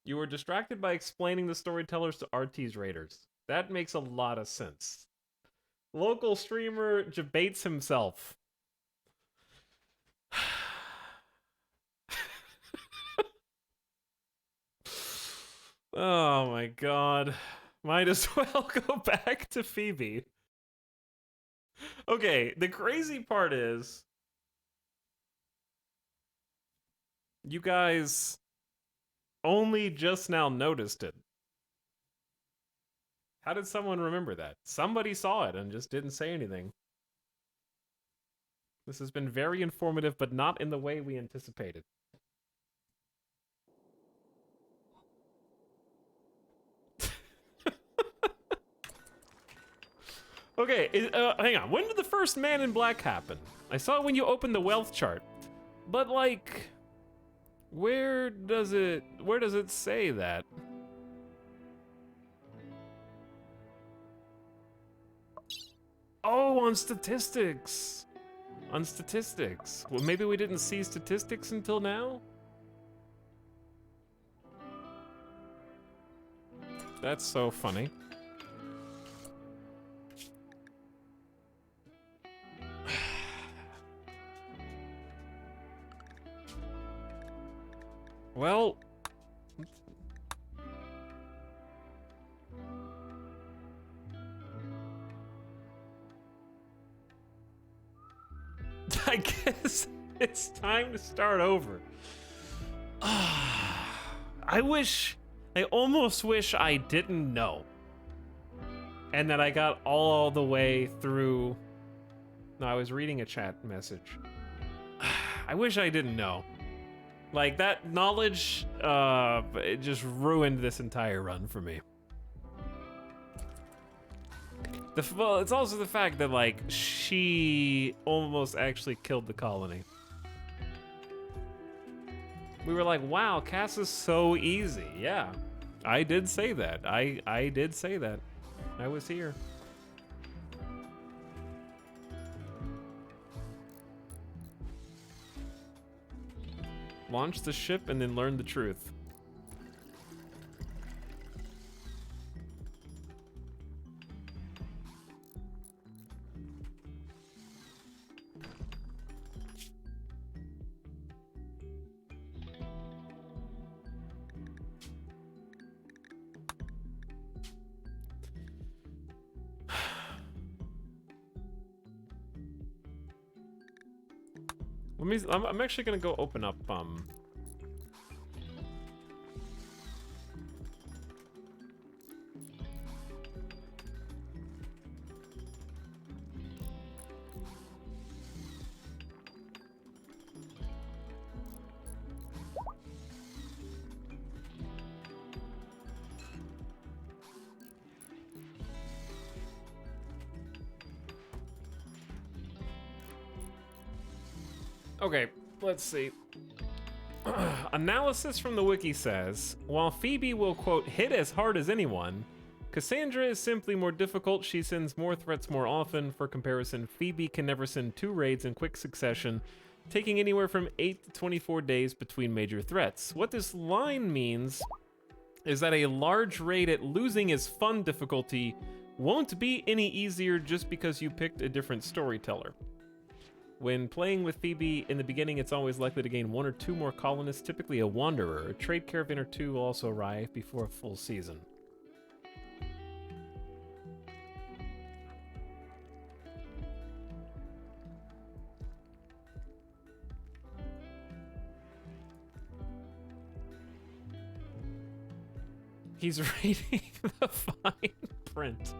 You were distracted by explaining the storytellers to RT's raiders. That makes a lot of sense. Local streamer debates himself. Oh my god. Might as well go back to Phoebe. Okay, the crazy part is you guys only just now noticed it. How did someone remember that? Somebody saw it and just didn't say anything. This has been very informative, but not in the way we anticipated. Okay, hang on. When did the first Man in Black happen? I saw it when you opened the wealth chart. But like, where does it say that? Oh, on statistics. On statistics. Well, maybe we didn't see statistics until now? That's so funny. Well, I guess it's time to start over. I almost wish I didn't know. And that I got all the way through. No, I was reading a chat message. I wish I didn't know. Like, that knowledge, it just ruined this entire run for me. Well, it's also the fact that, like, she almost actually killed the colony. We were like, wow, Cass is so easy. Yeah, I did say that. I did say that. I was here. Launch the ship and then learn the truth. I'm actually gonna go open up Okay, let's see. Analysis from the wiki says, while Phoebe will, quote, hit as hard as anyone, Cassandra is simply more difficult. She sends more threats more often. For comparison, Phoebe can never send 2 raids in quick succession, taking anywhere from 8 to 24 days between major threats. What this line means is that a large raid at losing is fun difficulty won't be any easier just because you picked a different storyteller. When playing with Phoebe in the beginning, it's always likely to gain 1 or 2 more colonists, typically a wanderer. A trade caravan or 2 will also arrive before a full season. He's reading the fine print.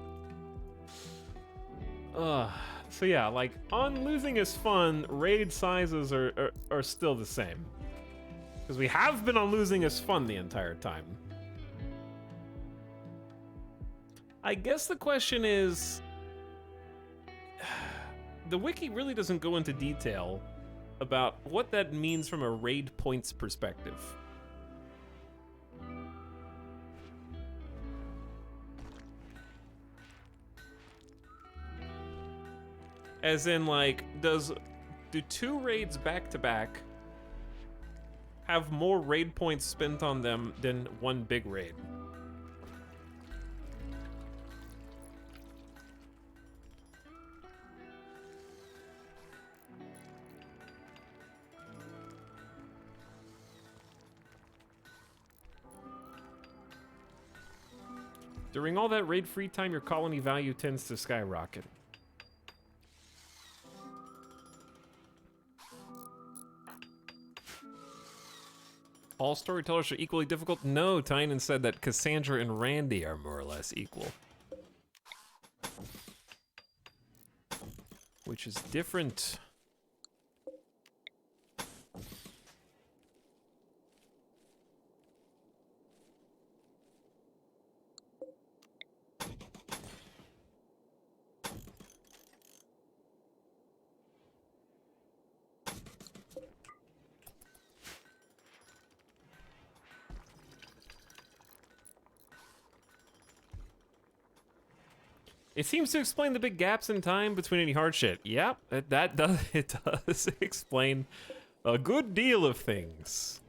So yeah, like, on losing is fun, raid sizes are still the same. Because we have been on losing is fun the entire time. I guess the question is, the wiki really doesn't go into detail about what that means from a raid points perspective. As in, like, do 2 raids back to back have more raid points spent on them than 1 big raid? During all that raid free time, your colony value tends to skyrocket. All storytellers are equally difficult? No, Tynan said that Cassandra and Randy are more or less equal. Which is different. It seems to explain the big gaps in time between any hard shit. Yep, it does explain a good deal of things.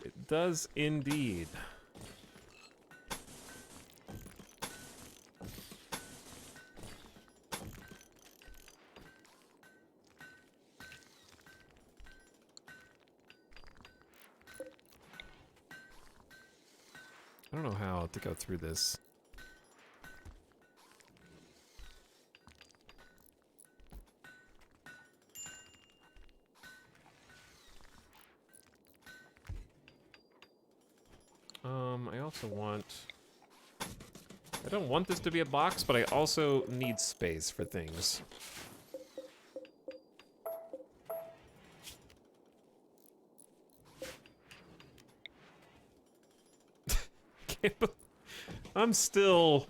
It does indeed. I don't know how to go through this. I also want... I don't want this to be a box, but I also need space for things. I'm still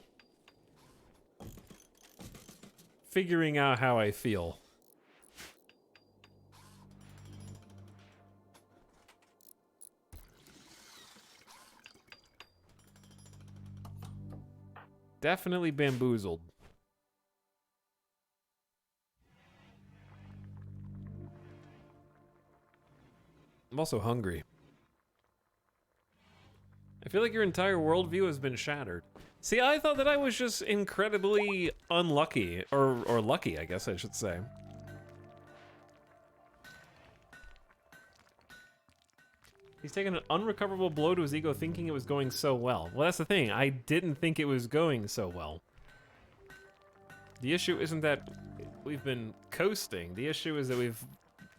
figuring out how I feel. Definitely bamboozled. I'm also hungry. I feel like your entire worldview has been shattered. See, I thought that I was just incredibly unlucky, or lucky, I guess I should say. He's taken an unrecoverable blow to his ego thinking it was going so well. Well, that's the thing. I didn't think it was going so well. The issue isn't that we've been coasting. The issue is that we've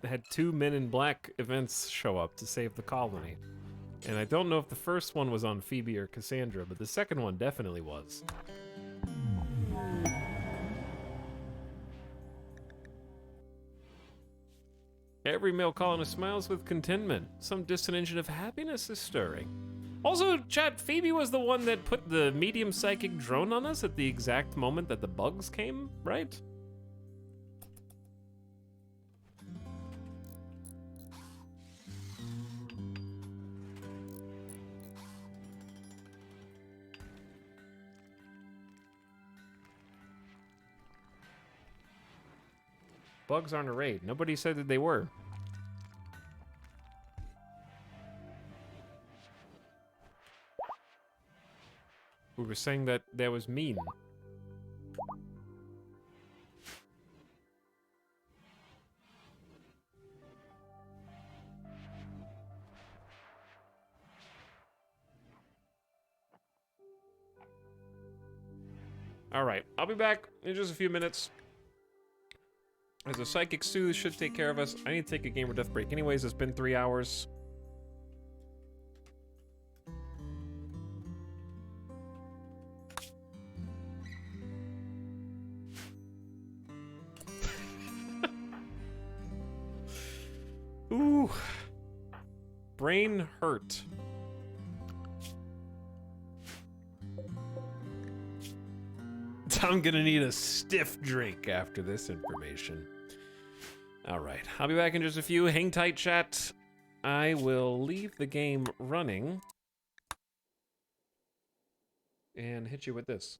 had 2 Men in Black events show up to save the colony. And I don't know if the first one was on Phoebe or Cassandra, but the second one definitely was. Every male colonist smiles with contentment. Some distant engine of happiness is stirring. Also, chat, Phoebe was the one that put the medium psychic drone on us at the exact moment that the bugs came, right? Bugs aren't a raid. Nobody said that they were. We were saying that that was mean. All right, I'll be back in just a few minutes. As a psychic soothe should take care of us. I need to take a gamer death break anyways. It's been 3 hours. Ooh. Brain hurt. I'm gonna need a stiff drink after this information. All right, I'll be back in just a few. Hang tight, chat. I will leave the game running and hit you with this.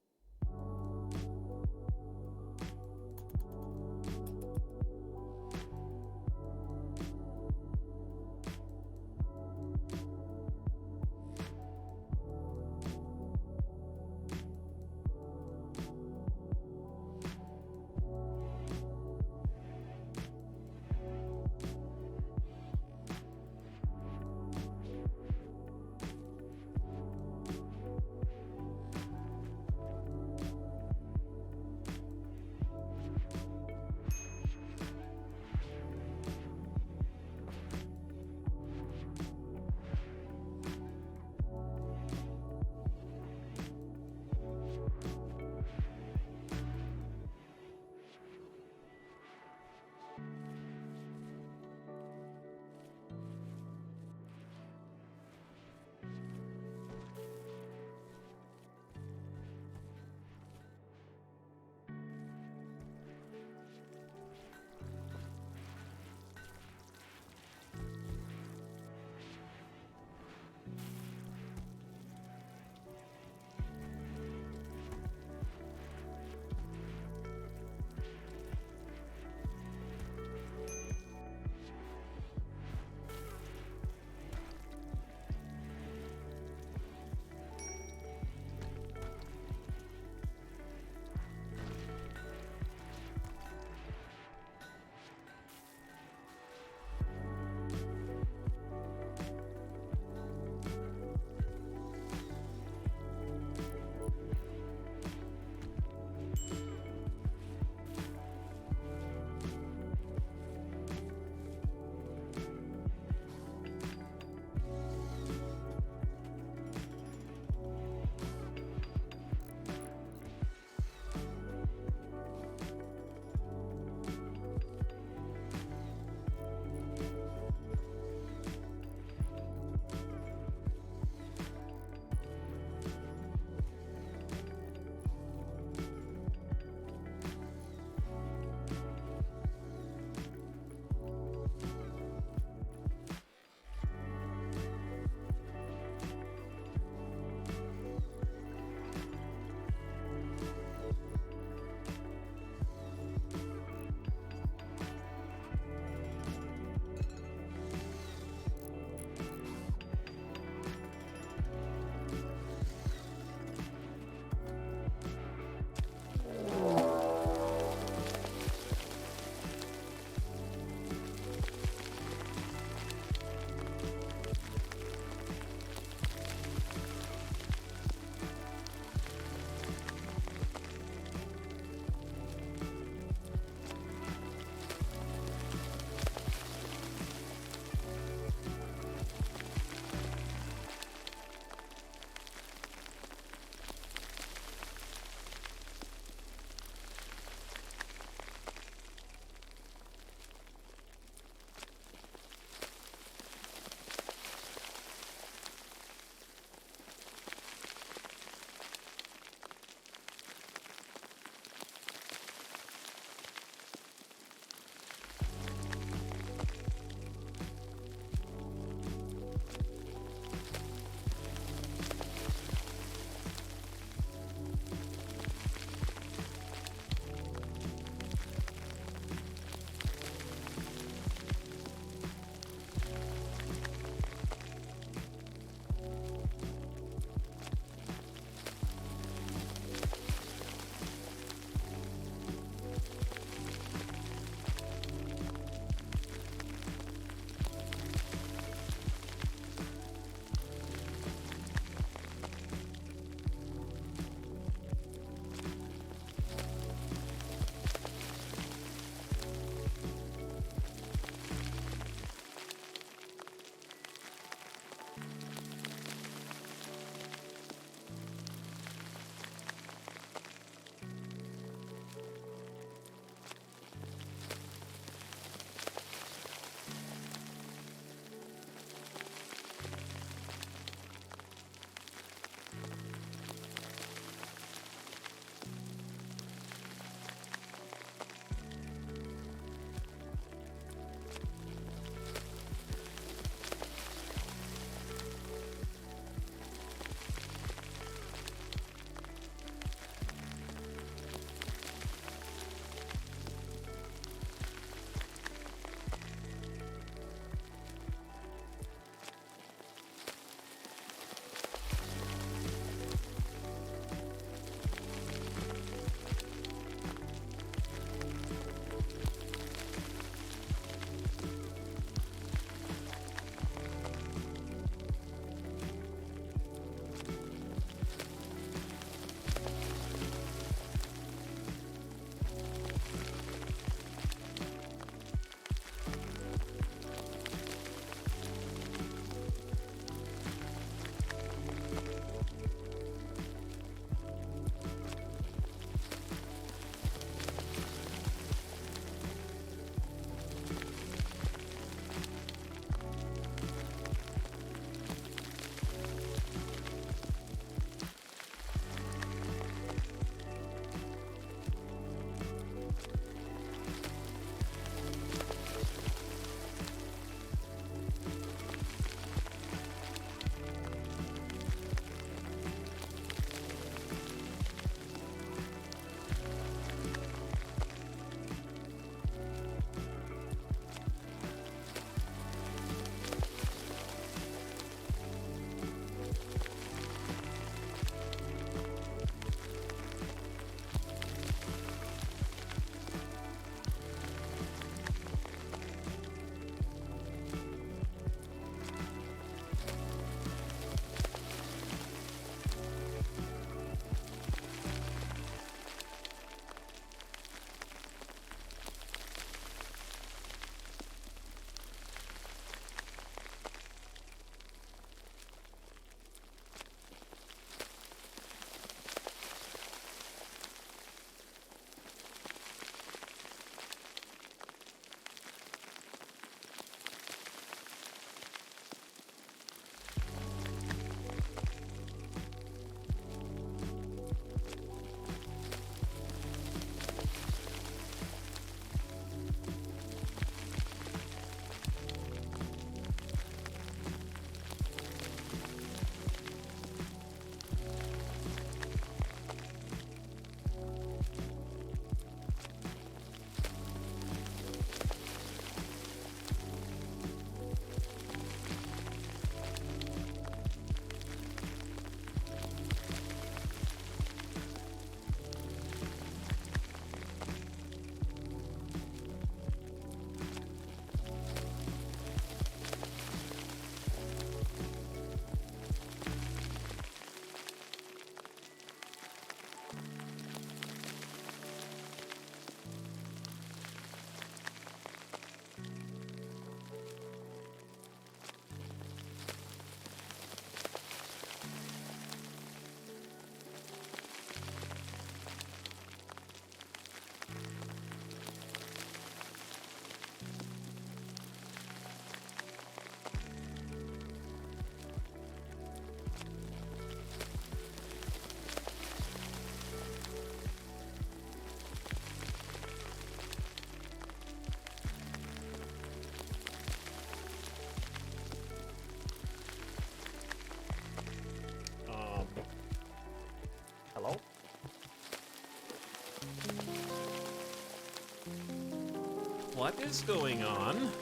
What is going on?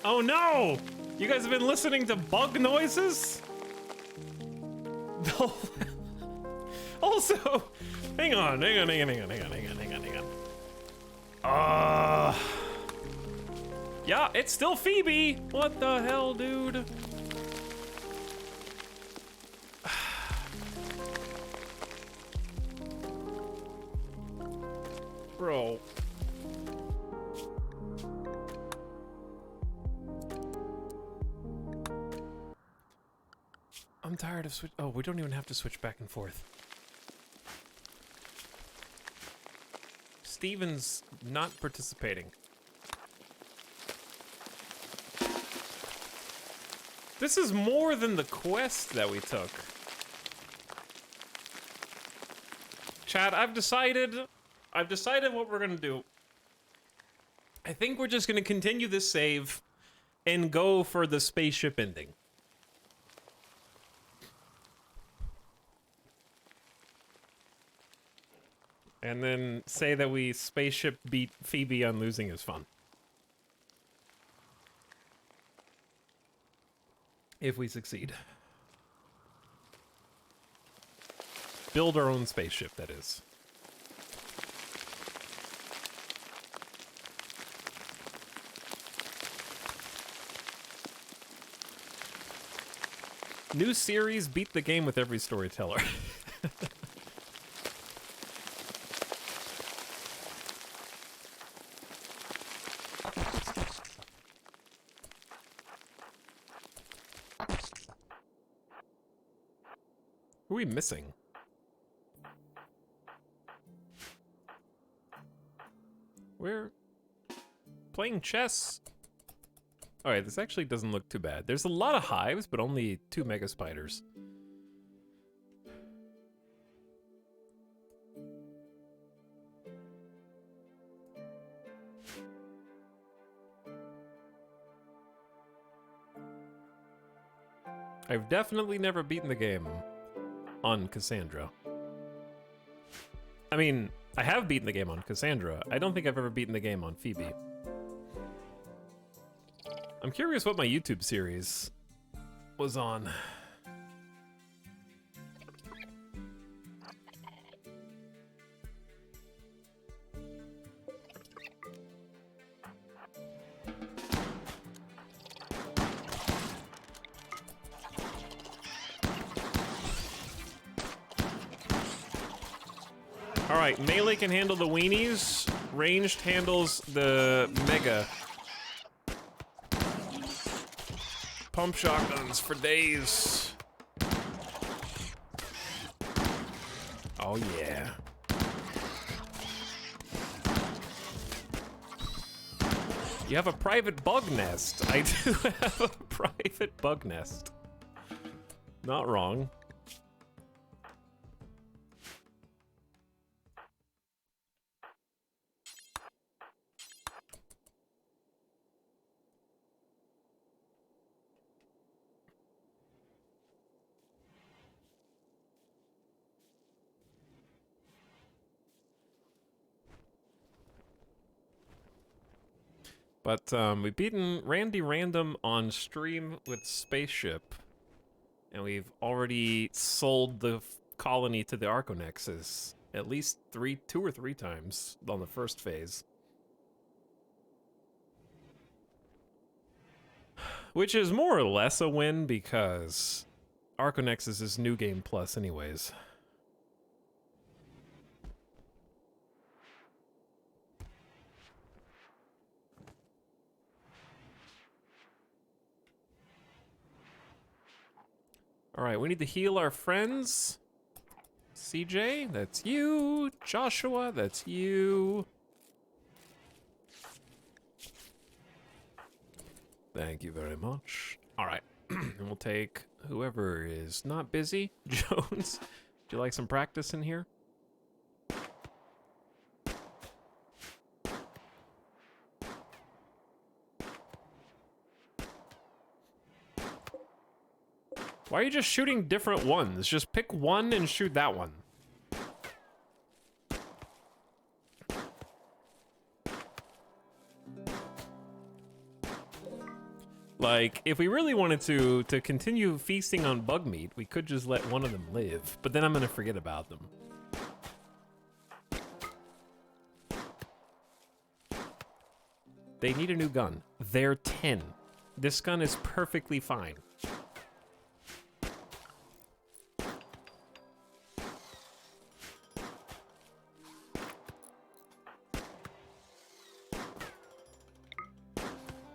Oh no! You guys have been listening to bug noises? Also, hang on. Yeah, it's still Phoebe. What the hell, dude? Bro. I'm tired of switch. Oh, we don't even have to switch back and forth. Steven's not participating. This is more than the quest that we took. Chad, I've decided what we're gonna do. I think we're just gonna continue this save and go for the spaceship ending. And then say that we spaceship beat Phoebe on losing is fun. If we succeed. Build our own spaceship, that is. New series, beat the game with every storyteller. Who are we missing? We're playing chess. Alright, this actually doesn't look too bad. There's a lot of hives, but only 2 mega spiders. I've definitely never beaten the game on Cassandra. I mean, I have beaten the game on Cassandra. I don't think I've ever beaten the game on Phoebe. I'm curious what my YouTube series was on. Alright, melee can handle the weenies, ranged handles the mega. Pump shotguns for days. Oh yeah. You have a private bug nest. I do have a private bug nest. Not wrong. But we've beaten Randy Random on stream with Spaceship, and we've already sold the colony to the Arconexes at least 2 or 3 times on the first phase. Which is more or less a win because Arconexes is New Game Plus anyways. Alright, we need to heal our friends. CJ, that's you. Joshua, that's you. Thank you very much. Alright, and we'll take whoever is not busy. Jones, would you like some practice in here? Why are you just shooting different ones? Just pick one and shoot that one. Like, if we really wanted to continue feasting on bug meat, we could just let one of them live. But then I'm gonna forget about them. They need a new gun. They're 10. This gun is perfectly fine.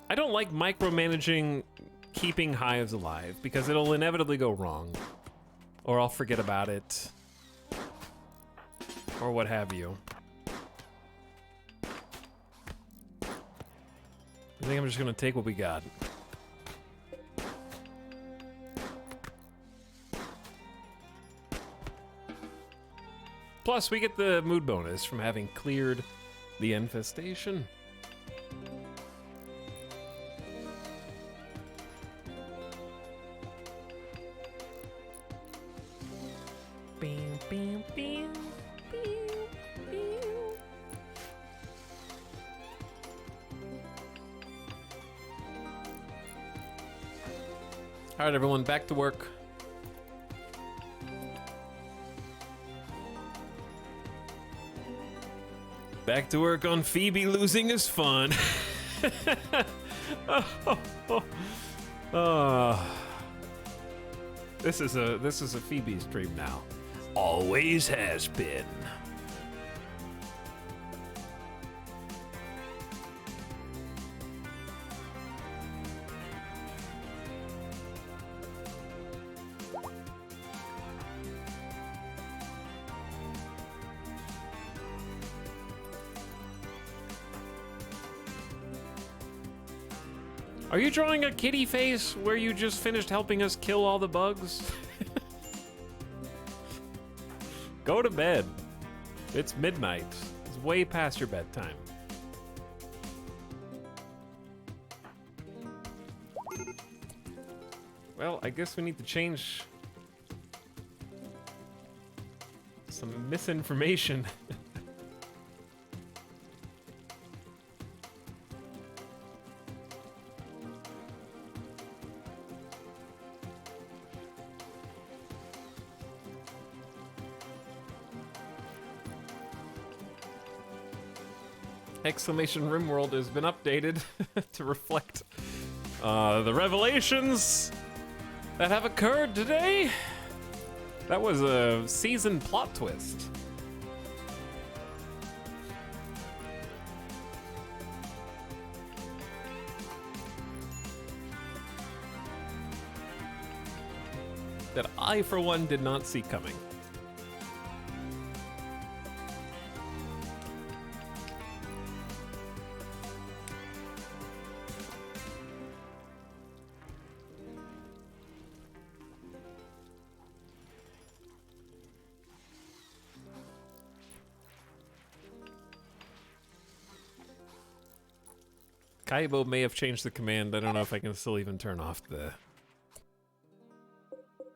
I don't like micromanaging keeping hives alive because it'll inevitably go wrong. Or I'll forget about it. Or what have you. I think I'm just gonna take what we got. Plus, we get the mood bonus from having cleared the infestation. All right, everyone, back to work. Back to work on Phoebe losing is fun. This is a Phoebe's dream now. Always has been. Are you drawing a kitty face where you just finished helping us kill all the bugs? Go to bed. It's midnight. It's way past your bedtime. Well, I guess we need to change some misinformation. Exclamation RimWorld has been updated to reflect the revelations that have occurred today. That was a season plot twist. That I, for one, did not see coming. Kaibo may have changed the command. I don't know if I can still even turn off the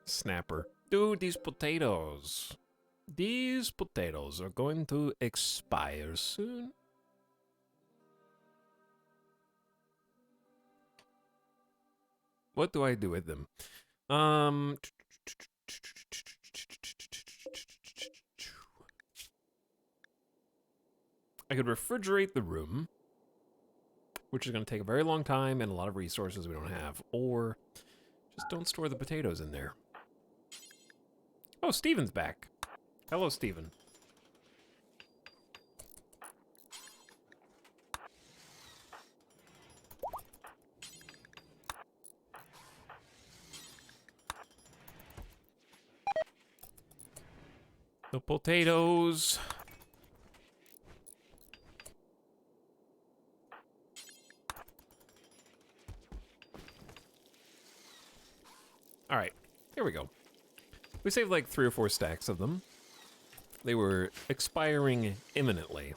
snapper. Dude, these potatoes. These potatoes are going to expire soon. What do I do with them? I could refrigerate the room, which is going to take a very long time and a lot of resources we don't have. Or just don't store the potatoes in there. Oh, Steven's back. Hello, Steven. The potatoes. All right, here we go. We saved like 3 or 4 stacks of them. They were expiring imminently.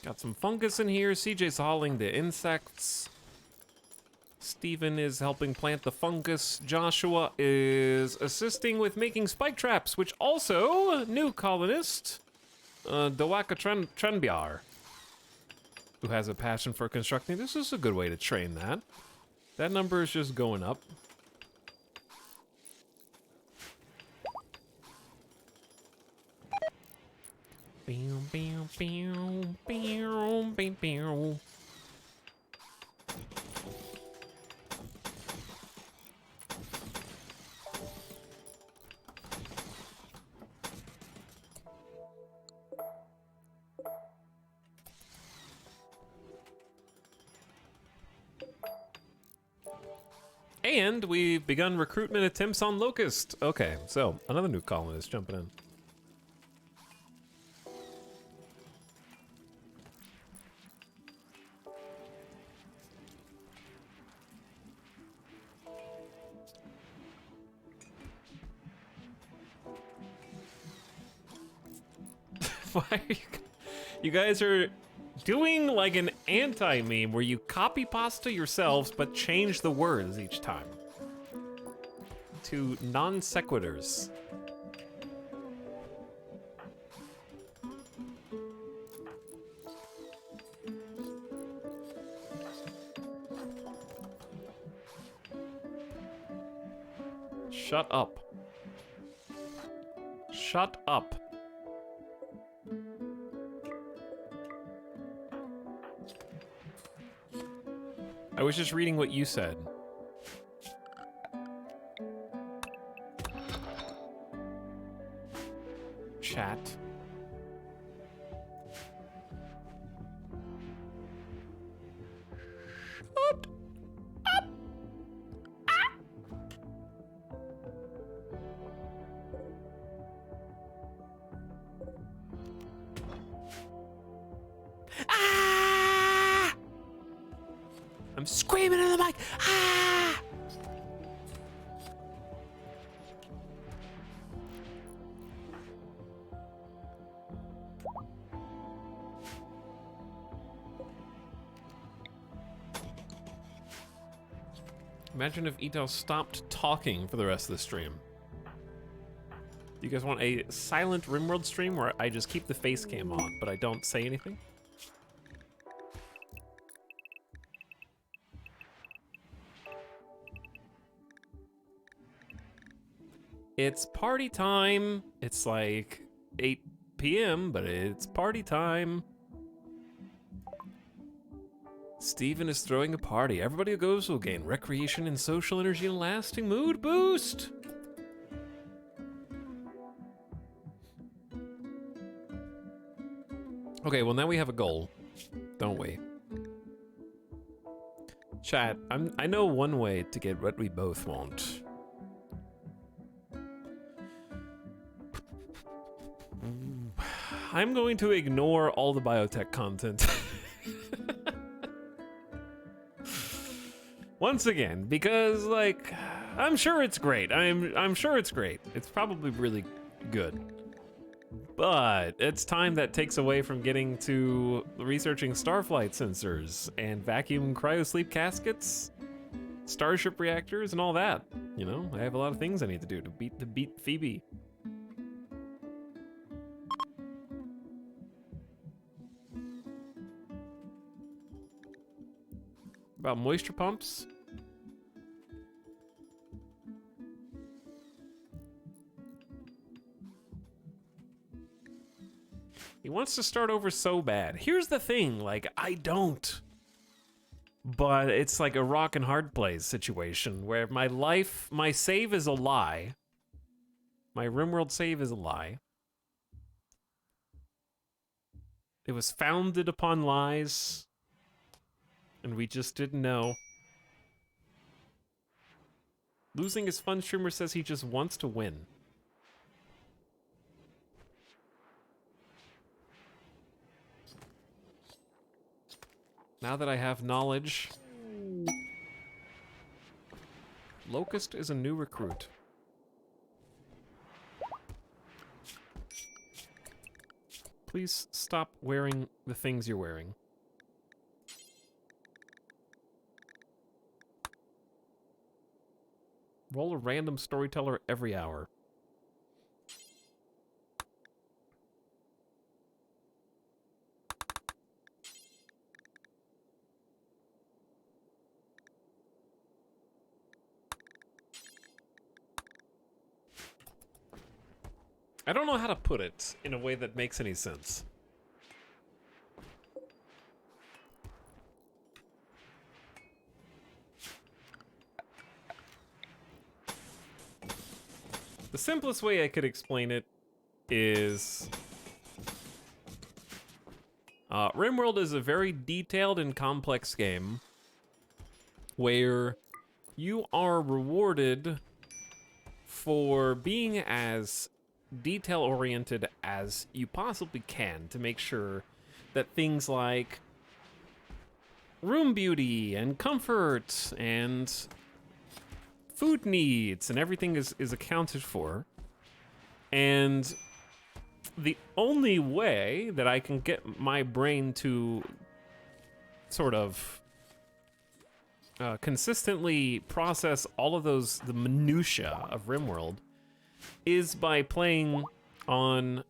Got some fungus in here. CJ's hauling the insects. Steven is helping plant the fungus. Joshua is assisting with making spike traps, which also, new colonist, Dowaka Trenbyar, who has a passion for constructing. This is a good way to train that. That number is just going up. And we've begun recruitment attempts on Locust. Okay, so another new colonist jumping in. Why are you guys are doing like an anti-meme where you copy pasta yourselves but change the words each time to non sequiturs. Shut up. Shut up. I was just reading what you said. Chat. Up. Up. Ah. Ah! I'm screaming in the mic. Ah! Imagine if Ito stopped talking for the rest of the stream. Do you guys want a silent RimWorld stream where I just keep the face cam on, but I don't say anything? It's party time. It's like 8 p.m., but it's party time. Steven is throwing a party. Everybody who goes will gain recreation and social energy and lasting mood boost. Okay, well now we have a goal, don't we? Chat, I know one way to get what we both want. I'm going to ignore all the biotech content. Once again, because like I'm sure it's great. I'm sure it's great. It's probably really good. But it's time that takes away from getting to researching starflight sensors and vacuum cryosleep caskets, starship reactors, and all that. You know, I have a lot of things I need to do to beat Phoebe. About moisture pumps. He wants to start over so bad. Here's the thing, like, I don't. But it's like a rock and hard place situation where my save is a lie. My RimWorld save is a lie. It was founded upon lies. And we just didn't know. Losing his fun streamer says he just wants to win. Now that I have knowledge, Locust is a new recruit. Please stop wearing the things you're wearing. Roll a random storyteller every hour. I don't know how to put it in a way that makes any sense. The simplest way I could explain it is RimWorld is a very detailed and complex game where you are rewarded for being as detail-oriented as you possibly can to make sure that things like room beauty and comfort and food needs and everything is accounted for. And the only way that I can get my brain to sort of consistently process all of the minutia of RimWorld is by playing on,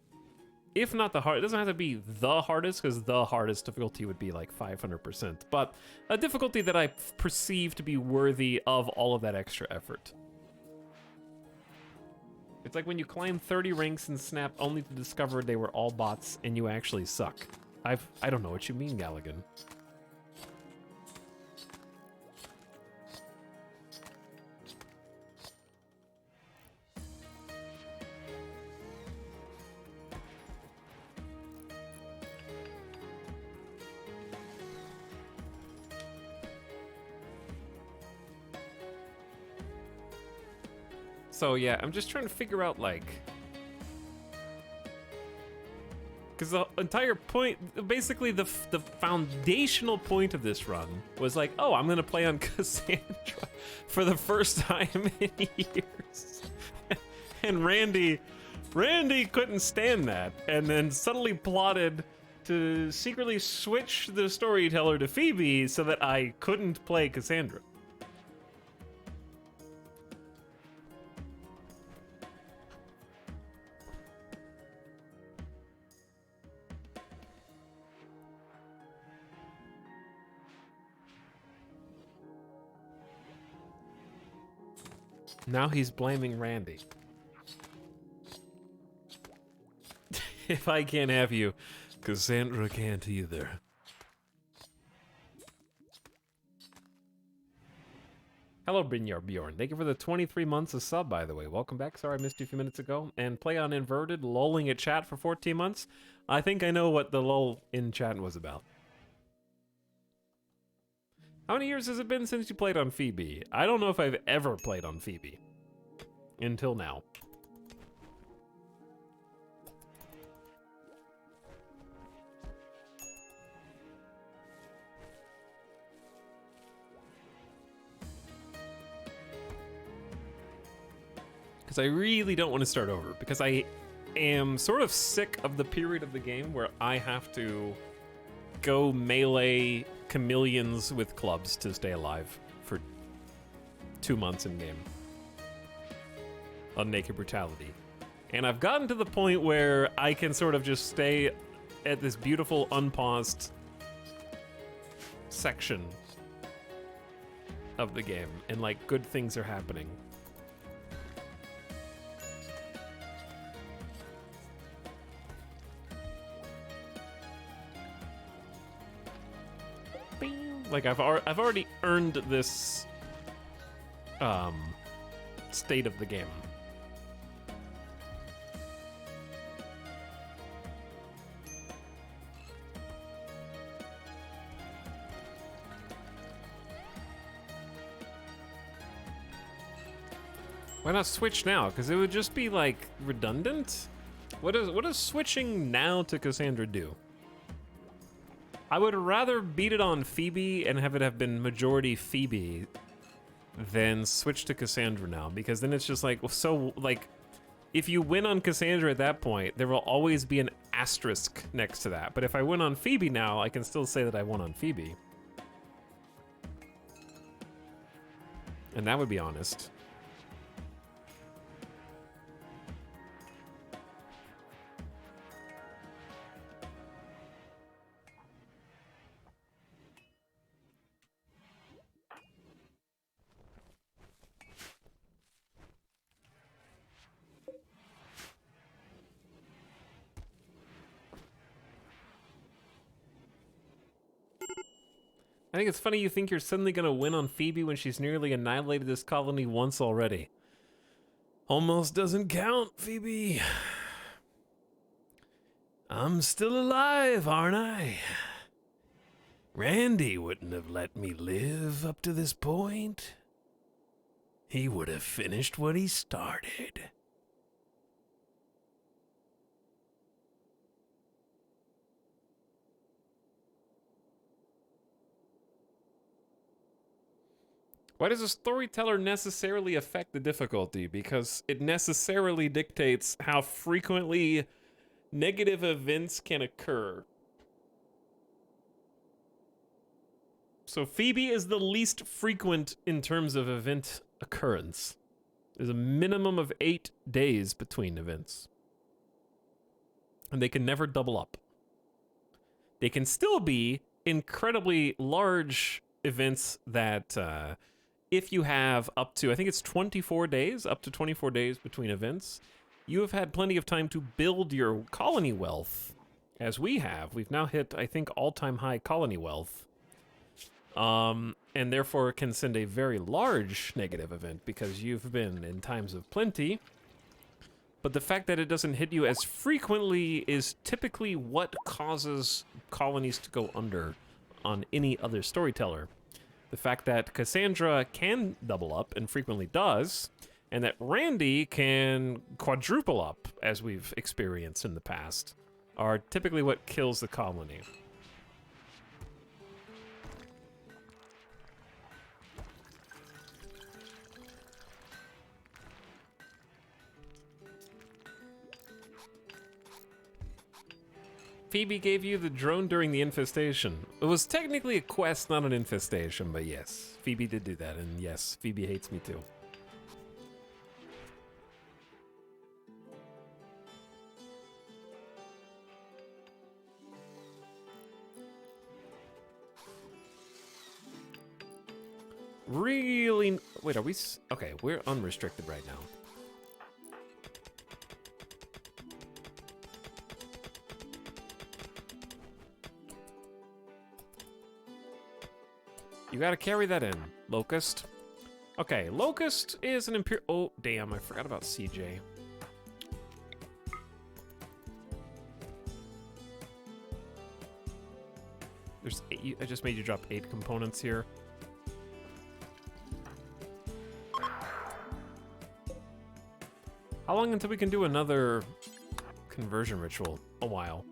if not the hard, it doesn't have to be the hardest, because the hardest difficulty would be like 500%, but a difficulty that I perceive to be worthy of all of that extra effort. It's like when you climb 30 ranks in Snap only to discover they were all bots and you actually suck. I don't know what you mean, Galligan. So yeah, I'm just trying to figure out, like, because the entire point, basically the foundational point of this run was like, oh, I'm gonna play on Cassandra for the first time in years. And Randy couldn't stand that, and then suddenly plotted to secretly switch the storyteller to Phoebe so that I couldn't play Cassandra. Now he's blaming Randy. If I can't have you, Cassandra can't either. Hello, Brynjar Bjorn. Thank you for the 23 months of sub, by the way. Welcome back. Sorry I missed you a few minutes ago. And Play on Inverted, lulling at chat for 14 months. I think I know what the lull in chat was about. How many years has it been since you played on Phoebe? I don't know if I've ever played on Phoebe. Until now. Because I really don't want to start over. Because I am sort of sick of the period of the game where I have to go melee chameleons with clubs to stay alive for 2 months in game on Naked Brutality. And I've gotten to the point where I can sort of just stay at this beautiful unpaused section of the game and like good things are happening. Like I've already earned this state of the game. Why not switch now? Because it would just be like redundant. What does switching now to Cassandra do? I would rather beat it on Phoebe and have it have been majority Phoebe than switch to Cassandra now, because then it's just like, so like, if you win on Cassandra at that point, there will always be an asterisk next to that. But if I win on Phoebe now, I can still say that I won on Phoebe. And that would be honest. I think it's funny you think you're suddenly gonna win on Phoebe when she's nearly annihilated this colony once already. Almost doesn't count, Phoebe. I'm still alive, aren't I? Randy wouldn't have let me live up to this point. He would have finished what he started. Why does a storyteller necessarily affect the difficulty? Because it necessarily dictates how frequently negative events can occur. So Phoebe is the least frequent in terms of event occurrence. There's a minimum of 8 days between events. And they can never double up. They can still be incredibly large events that, if you have up to, I think it's 24 days, up to 24 days between events, you have had plenty of time to build your colony wealth, as we have. We've now hit, I think, all-time high colony wealth. And therefore can send a very large negative event because you've been in times of plenty. But the fact that it doesn't hit you as frequently is typically what causes colonies to go under on any other storyteller. The fact that Cassandra can double up and frequently does, and that Randy can quadruple up, as we've experienced in the past, are typically what kills the colony. Phoebe gave you the drone during the infestation. It was technically a quest, not an infestation, but yes, Phoebe did do that, and yes, Phoebe hates me too. Really? Wait, are we? Okay, we're unrestricted right now. You gotta carry that in, Locust. Okay, Locust is an imperial. Oh, damn, I forgot about CJ. There's 8, I just made you drop 8 components here. How long until we can do another conversion ritual? A while.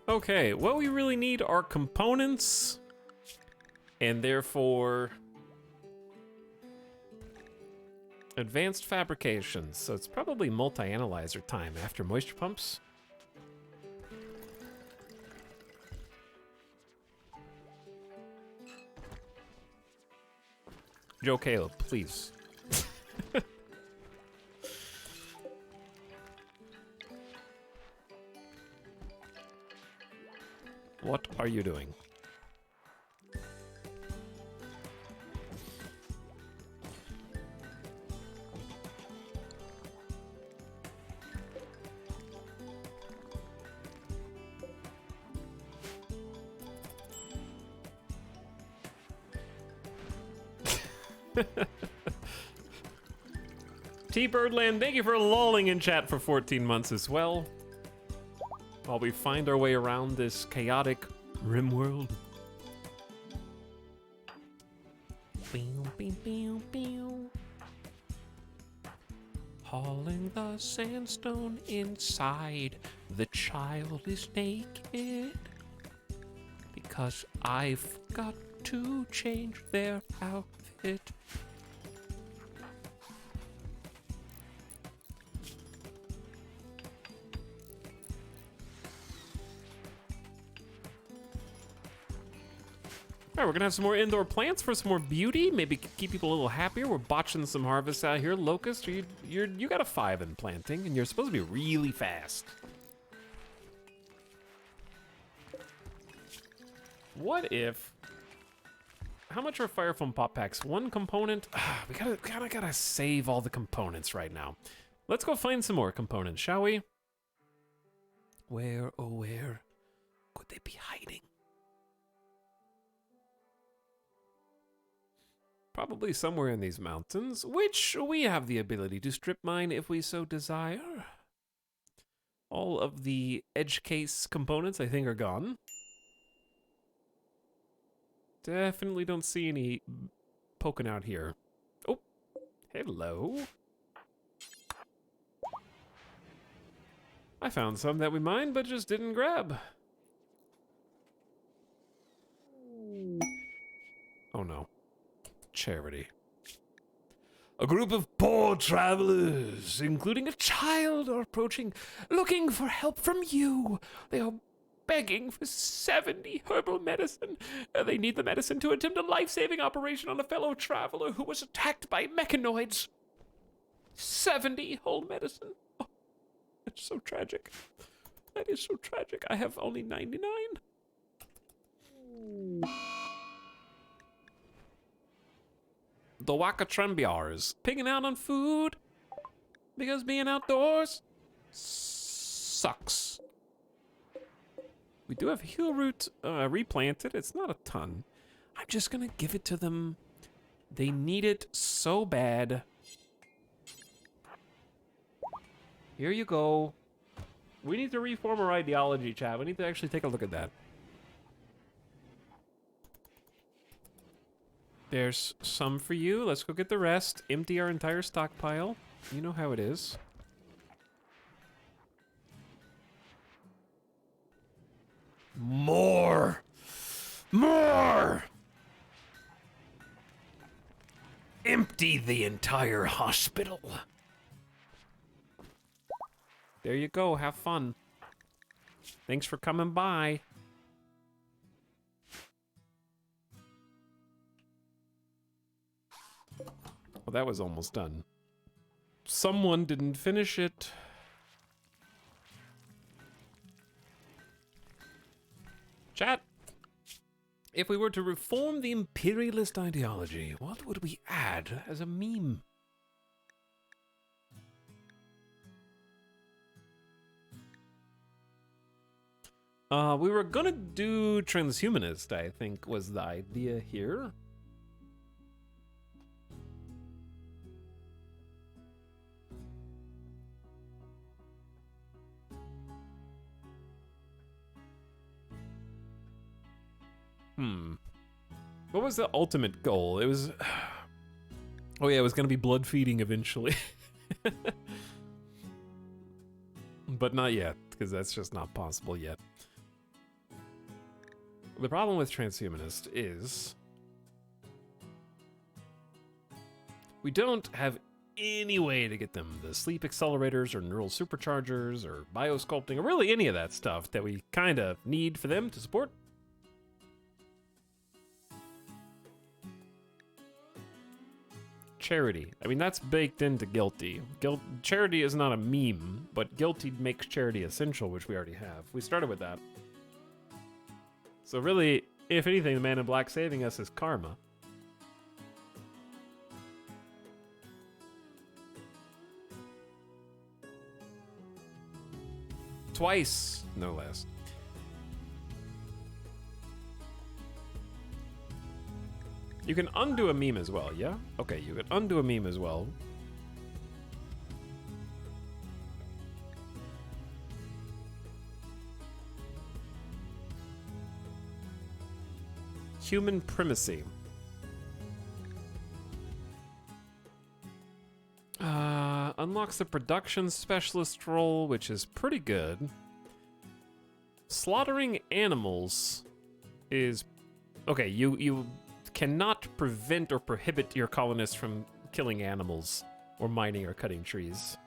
Okay, what we really need are components, and therefore advanced fabrications. So it's probably multi-analyzer time after moisture pumps. Joe Caleb, please. What are you doing? T-Birdland, thank you for lolling in chat for 14 months as well. While we find our way around this chaotic RimWorld. Hauling the sandstone inside, the child is naked. Because I forgot to change their outfit. All right, we're gonna have some more indoor plants for some more beauty. Maybe keep people a little happier. We're botching some harvests out here. Locust, you got a 5 in planting, and you're supposed to be really fast. What if How much are fire foam pop packs? One component? We gotta save all the components right now. Let's go find some more components, shall we? Where, oh where could they be hiding? Probably somewhere in these mountains, which we have the ability to strip mine if we so desire. All of the edge case components, I think, are gone. Definitely don't see any poking out here. Oh, hello. I found some that we mined, but just didn't grab. Oh no. Charity. A group of poor travelers, including a child, are approaching, looking for help from you. They are begging for 70 herbal medicine. They need the medicine to attempt a life-saving operation on a fellow traveler who was attacked by mechanoids. 70 whole medicine. Oh, that's so tragic. That is so tragic. I have only 99. The Wakatrambiars pigging out on food because being outdoors sucks. We do have heal root replanted. It's not a ton. I'm just gonna give it to them. They need it so bad. Here you go. We need to reform our ideology, Chad. We need to actually take a look at that. There's some for you. Let's go get the rest. Empty our entire stockpile. You know how it is. More! More! Empty the entire hospital. There you go. Have fun. Thanks for coming by. Well, that was almost done. Someone didn't finish it. Chat. If we were to reform the imperialist ideology, what would we add as a meme? We were gonna do transhumanist, I think, was the idea here. What was the ultimate goal? It was... Oh yeah, it was gonna be blood feeding eventually. But not yet, because that's just not possible yet. The problem with transhumanist is... we don't have any way to get them the sleep accelerators or neural superchargers or biosculpting or really any of that stuff that we kind of need for them to support. Charity. I mean, that's baked into guilty. Charity is not a meme, but guilty makes charity essential, which we already have. We started with that. So really, if anything, the man in black saving us is karma. Twice, no less. You can undo a meme as well, yeah? Okay, you can undo a meme as well. Human primacy. Unlocks the production specialist role, which is pretty good. Slaughtering animals is... okay, you cannot prevent or prohibit your colonists from killing animals or mining or cutting trees.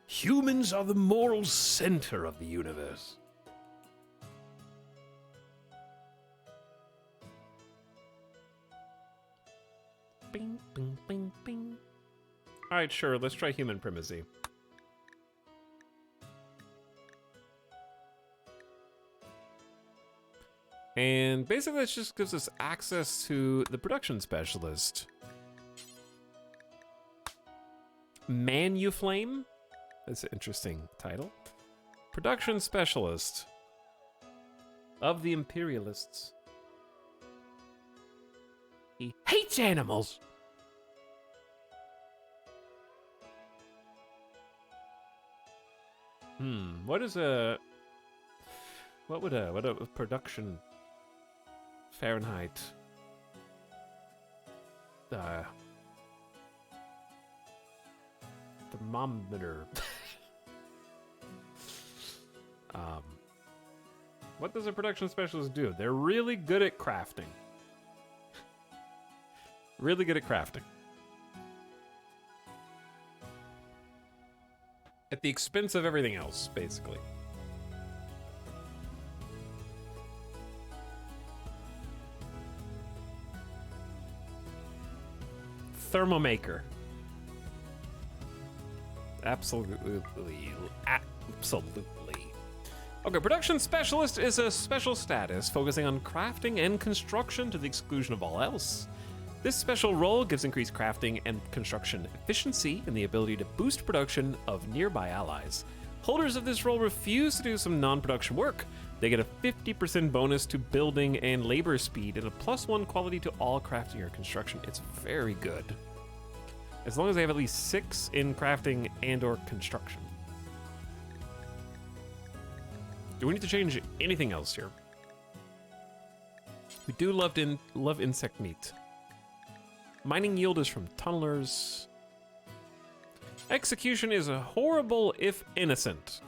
Humans are the moral center of the universe. Bing, bing, bing, bing. All right, sure, let's try human primacy. And basically that just gives us access to the production specialist. Manuflame? That's an interesting title. Production specialist of the Imperialists. He hates animals. What would a production Fahrenheit thermometer. What does a production specialist do? They're really good at crafting. Really good at crafting. At the expense of everything else, basically. Thermomaker. Absolutely. Absolutely. Okay, production specialist is a special status focusing on crafting and construction to the exclusion of all else. This special role gives increased crafting and construction efficiency and the ability to boost production of nearby allies. Holders of this role refuse to do some non-production work. They get a 50% bonus to building and labor speed and a +1 quality to all crafting or construction. It's very good. As long as they have at least 6 in crafting and or construction. Do we need to change anything else here? We do love insect meat. Mining yield is from tunnelers. Execution is horrible if innocent.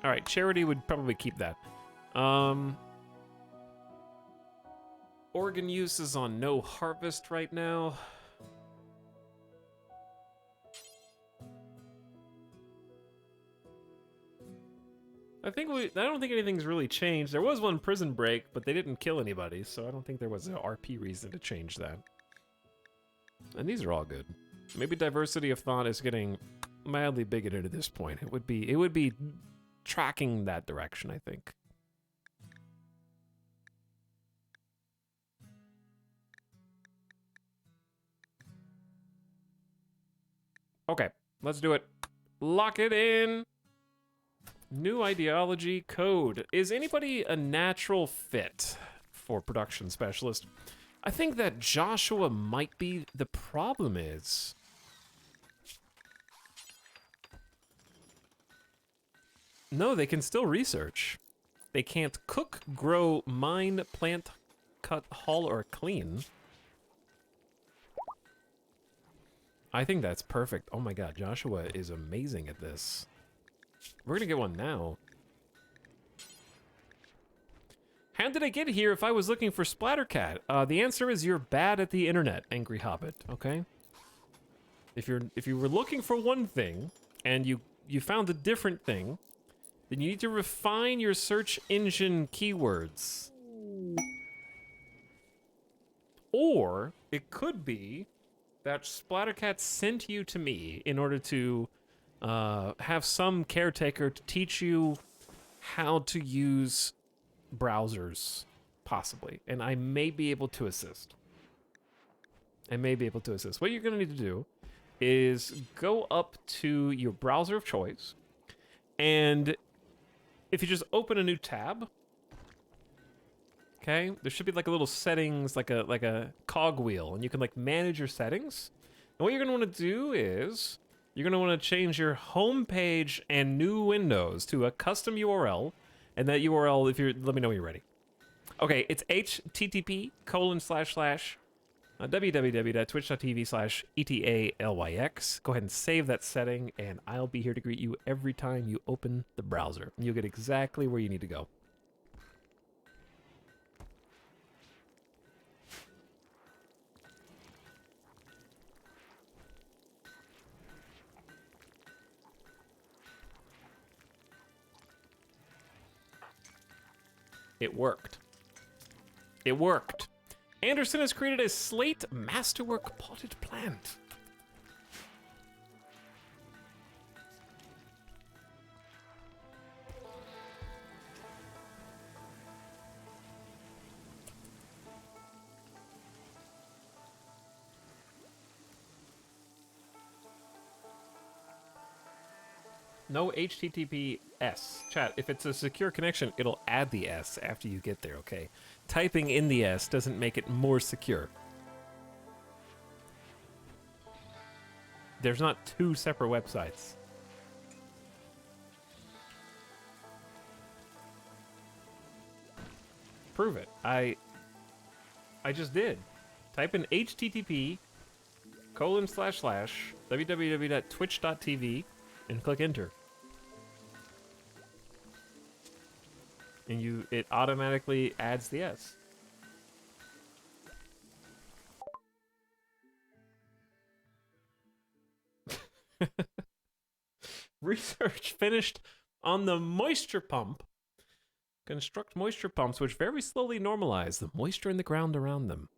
All right, charity would probably keep that. Organ use is on no harvest right now. I don't think anything's really changed. There was one prison break, but they didn't kill anybody, so I don't think there was an RP reason to change that. And these are all good. Maybe diversity of thought is getting mildly bigoted at this point. It would be tracking that direction, I think. Okay, let's do it. Lock it in. New ideology code. Is anybody a natural fit for production specialist? I think that Joshua might be. The problem is no, they can still research. They can't cook, grow, mine, plant, cut, haul, or clean. I think that's perfect. Oh my god, Joshua is amazing at this. We're gonna get one now. How did I get here if I was looking for Splattercat? The answer is you're bad at the internet, Angry Hobbit, okay? If you were looking for one thing and you found a different thing, then you need to refine your search engine keywords. Or it could be that Splattercat sent you to me in order to have some caretaker to teach you how to use browsers, possibly. And I may be able to assist. What you're going to need to do is go up to your browser of choice, and if you just open a new tab, okay, there should be like a little settings, like a cog wheel, and you can like manage your settings. And what you're going to want to do is you're going to want to change your home page and new windows to a custom URL, and that URL, let me know when you're ready. Okay, it's http://www.twitch.tv/ETALYX. Go ahead and save that setting, and I'll be here to greet you every time you open the browser. You'll get exactly where you need to go. It worked. It worked. Anderson has created a slate masterwork potted plant. No HTTPS. Chat, if it's a secure connection, it'll add the S after you get there, okay? Typing in the S doesn't make it more secure. There's not two separate websites. Prove it. I just did. Type in http://www.twitch.tv and click enter. And it automatically adds the S. Research finished on the moisture pump. Construct moisture pumps which very slowly normalize the moisture in the ground around them.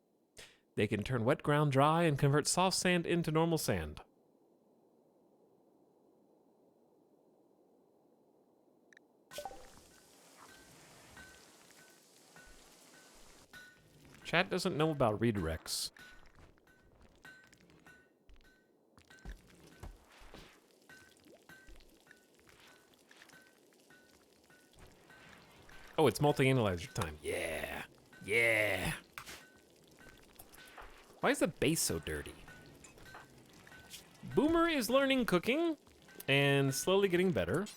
They can turn wet ground dry and convert soft sand into normal sand. Chat doesn't know about redirects. Oh, it's multi-analyzer time. Yeah. Yeah. Why is the base so dirty? Boomer is learning cooking and slowly getting better.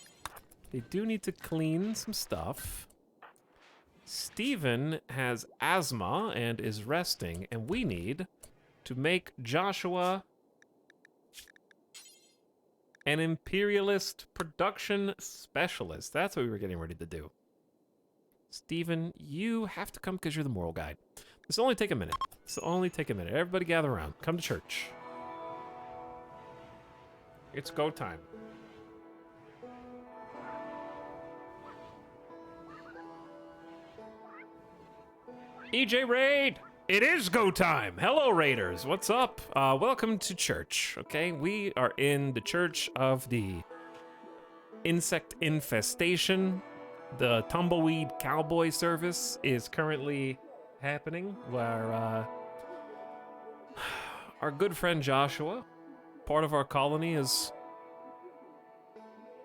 They do need to clean some stuff. Steven has asthma and is resting, and we need to make Joshua an imperialist production specialist. That's what we were getting ready to do. Steven, you have to come because you're the moral guide. This will only take a minute. This will only take a minute. Everybody gather around. Come to church. It's go time. EJ Raid! It is go time! Hello, Raiders. What's up? Welcome to church, okay? We are in the church of the insect infestation. The tumbleweed cowboy service is currently happening where our good friend Joshua, part of our colony, is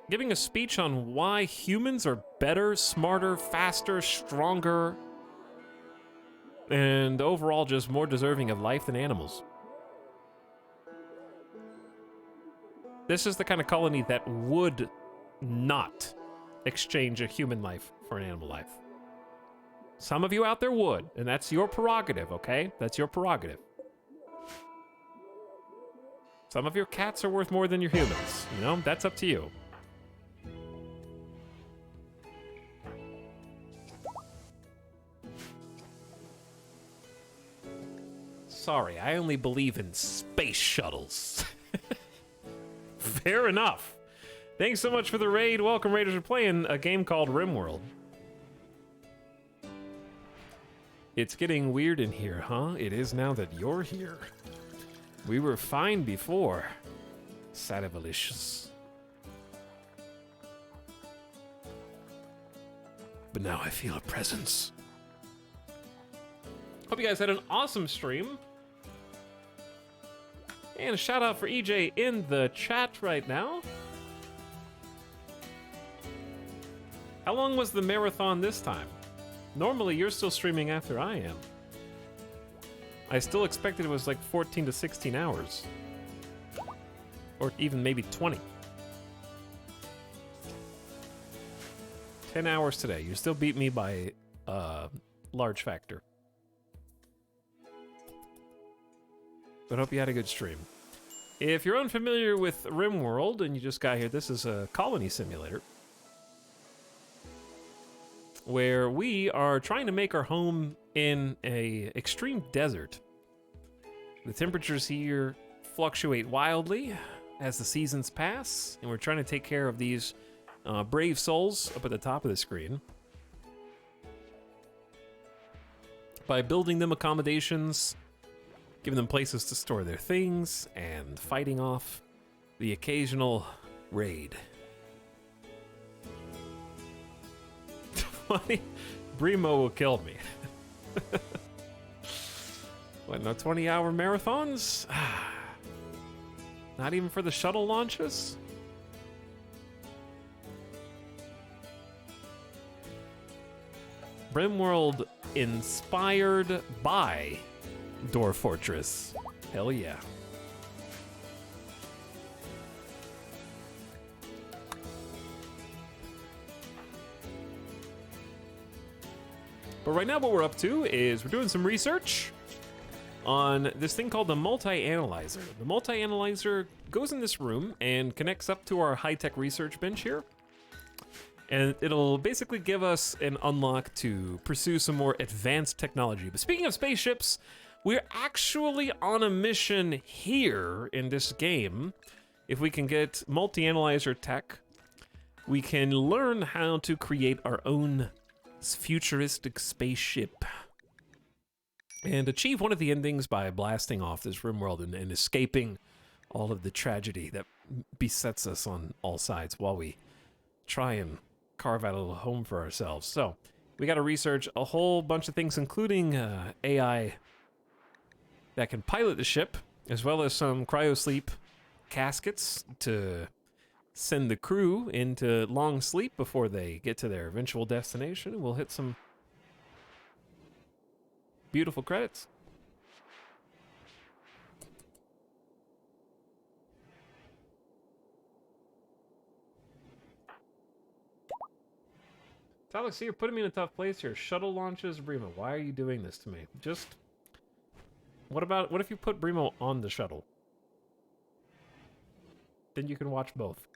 giving a speech on why humans are better, smarter, faster, stronger, and overall just more deserving of life than animals. This is the kind of colony that would not exchange a human life for an animal life. Some of you out there would, and that's your prerogative, okay? That's your prerogative. Some of your cats are worth more than your humans, you know? That's up to you. Sorry, I only believe in space shuttles. Fair enough. Thanks so much for the raid. Welcome, Raiders. We're playing a game called RimWorld. It's getting weird in here, huh? It is now that you're here. We were fine before. Sadavalicious. But now I feel a presence. Hope you guys had an awesome stream. And a shout out for EJ in the chat right now. How long was the marathon this time? Normally you're still streaming after I am. I still expected it was like 14 to 16 hours. Or even maybe 20. 10 hours today. You still beat me by a large factor. But hope you had a good stream. If you're unfamiliar with RimWorld and you just got here, this is a colony simulator where we are trying to make our home in a extreme desert. The temperatures here fluctuate wildly as the seasons pass, and we're trying to take care of these brave souls up at the top of the screen by building them accommodations, giving them places to store their things, and fighting off the occasional raid. Brimo will kill me. What, no 20-hour marathons? Not even for the shuttle launches? RimWorld inspired by Dwarf Fortress. Hell yeah. But right now what we're up to is we're doing some research on this thing called the multi-analyzer. The multi-analyzer goes in this room and connects up to our high-tech research bench here. And it'll basically give us an unlock to pursue some more advanced technology. But speaking of spaceships, we're actually on a mission here in this game. If we can get multi-analyzer tech, we can learn how to create our own futuristic spaceship and achieve one of the endings by blasting off this RimWorld and escaping all of the tragedy that besets us on all sides while we try and carve out a little home for ourselves. So we got to research a whole bunch of things, including AI that can pilot the ship, as well as some cryosleep caskets to send the crew into long sleep before they get to their eventual destination. We'll hit some beautiful credits. Alex, see, you're putting me in a tough place here. Shuttle launches, Brimo. Why are you doing this to me? Just... what if you put Brimo on the shuttle? Then you can watch both.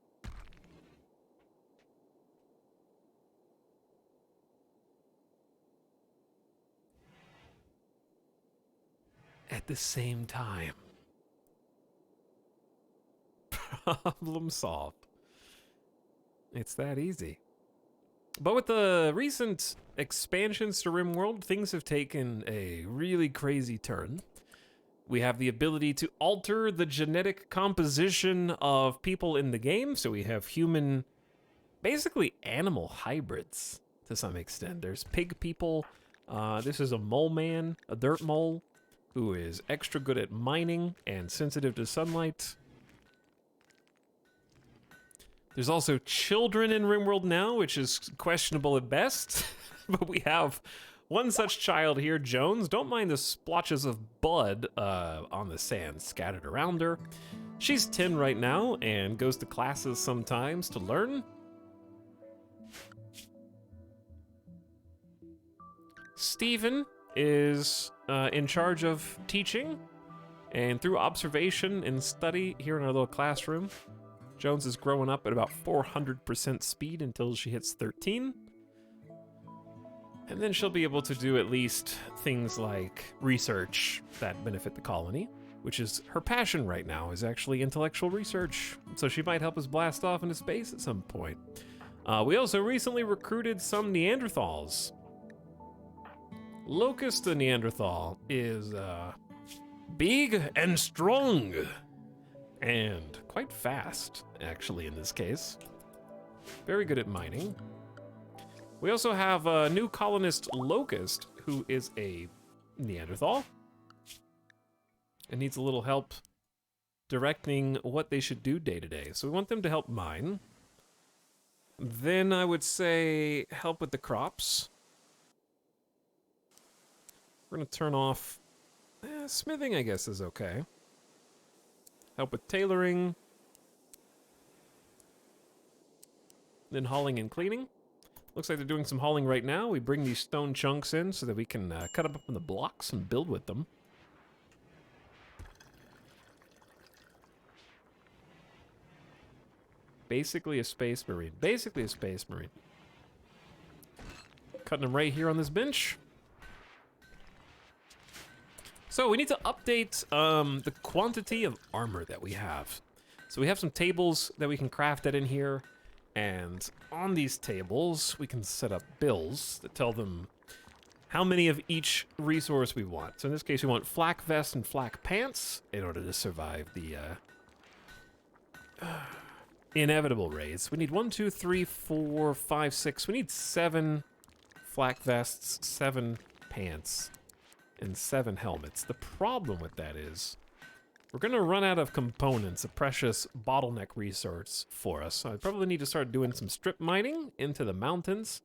At the same time. Problem solved. It's that easy. But with the recent expansions to RimWorld, things have taken a really crazy turn. We have the ability to alter the genetic composition of people in the game, so we have human, basically animal hybrids to some extent. There's pig people. This is a mole man, a dirt mole, who is extra good at mining and sensitive to sunlight. There's also children in RimWorld now, which is questionable at best. But we have one such child here, Jones. Don't mind the splotches of blood on the sand scattered around her. She's 10 right now and goes to classes sometimes to learn. Steven is in charge of teaching, and through observation and study here in our little classroom, Jones is growing up at about 400% speed until she hits 13. And then she'll be able to do at least things like research that benefit the colony, which is her passion right now, is actually intellectual research. So she might help us blast off into space at some point. We also recently recruited some Neanderthals. Locust the Neanderthal is big and strong. And quite fast, actually, in this case. Very good at mining. We also have a new colonist, Locust, who is a Neanderthal. And needs a little help directing what they should do day to day. So we want them to help mine. Then I would say help with the crops. We're going to turn off... smithing, I guess, is okay. Help with tailoring. Then hauling and cleaning. Looks like they're doing some hauling right now. We bring these stone chunks in so that we can cut them up in the blocks and build with them. Basically a space marine. Basically a space marine. Cutting them right here on this bench. So we need to update the quantity of armor that we have. So we have some tables that we can craft that in here. And on these tables, we can set up bills that tell them how many of each resource we want. So in this case, we want flak vest and flak pants in order to survive the inevitable raids. We need 1, 2, 3, 4, 5, 6. We need 7 flak vests, 7 pants, and 7 helmets. The problem with that is we're going to run out of components, a precious bottleneck resource for us. So I probably need to start doing some strip mining into the mountains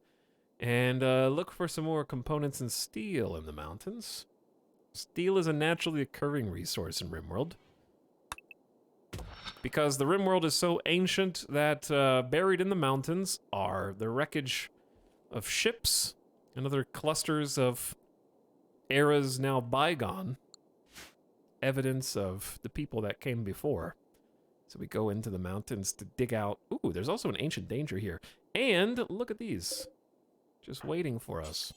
And look for some more components and steel in the mountains. Steel is a naturally occurring resource in RimWorld. Because the RimWorld is so ancient that buried in the mountains are the wreckage of ships and other clusters of eras now bygone. Evidence of the people that came before. So we go into the mountains to dig out... Ooh, there's also an ancient danger here. And look at these. Just waiting for us.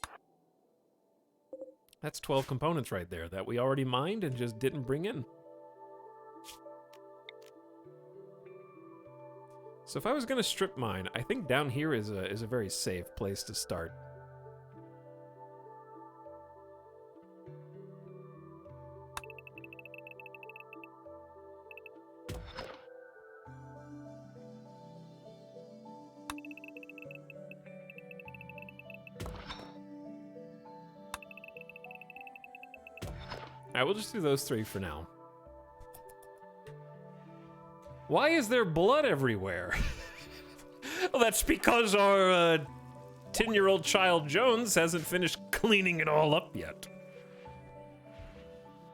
That's 12 components right there that we already mined and just didn't bring in. So if I was going to strip mine, I think down here is a very safe place to start. Alright, we'll just do those 3 for now. Why is there blood everywhere? Well, that's because our 10-year-old child Jones hasn't finished cleaning it all up yet.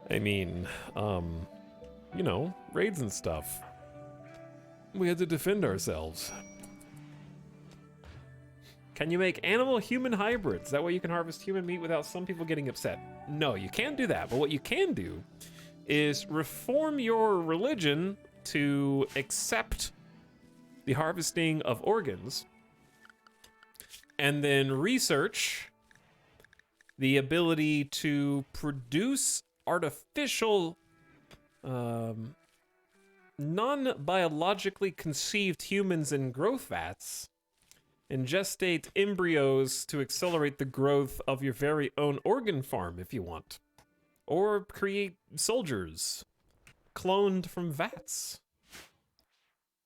I mean, you know, raids and stuff. We had to defend ourselves. Can you make animal-human hybrids? That way you can harvest human meat without some people getting upset. No, you can't do that. But what you can do is reform your religion to accept the harvesting of organs and then research the ability to produce artificial, non-biologically conceived humans in growth vats and gestate embryos to accelerate the growth of your very own organ farm if you want. Or create soldiers cloned from vats.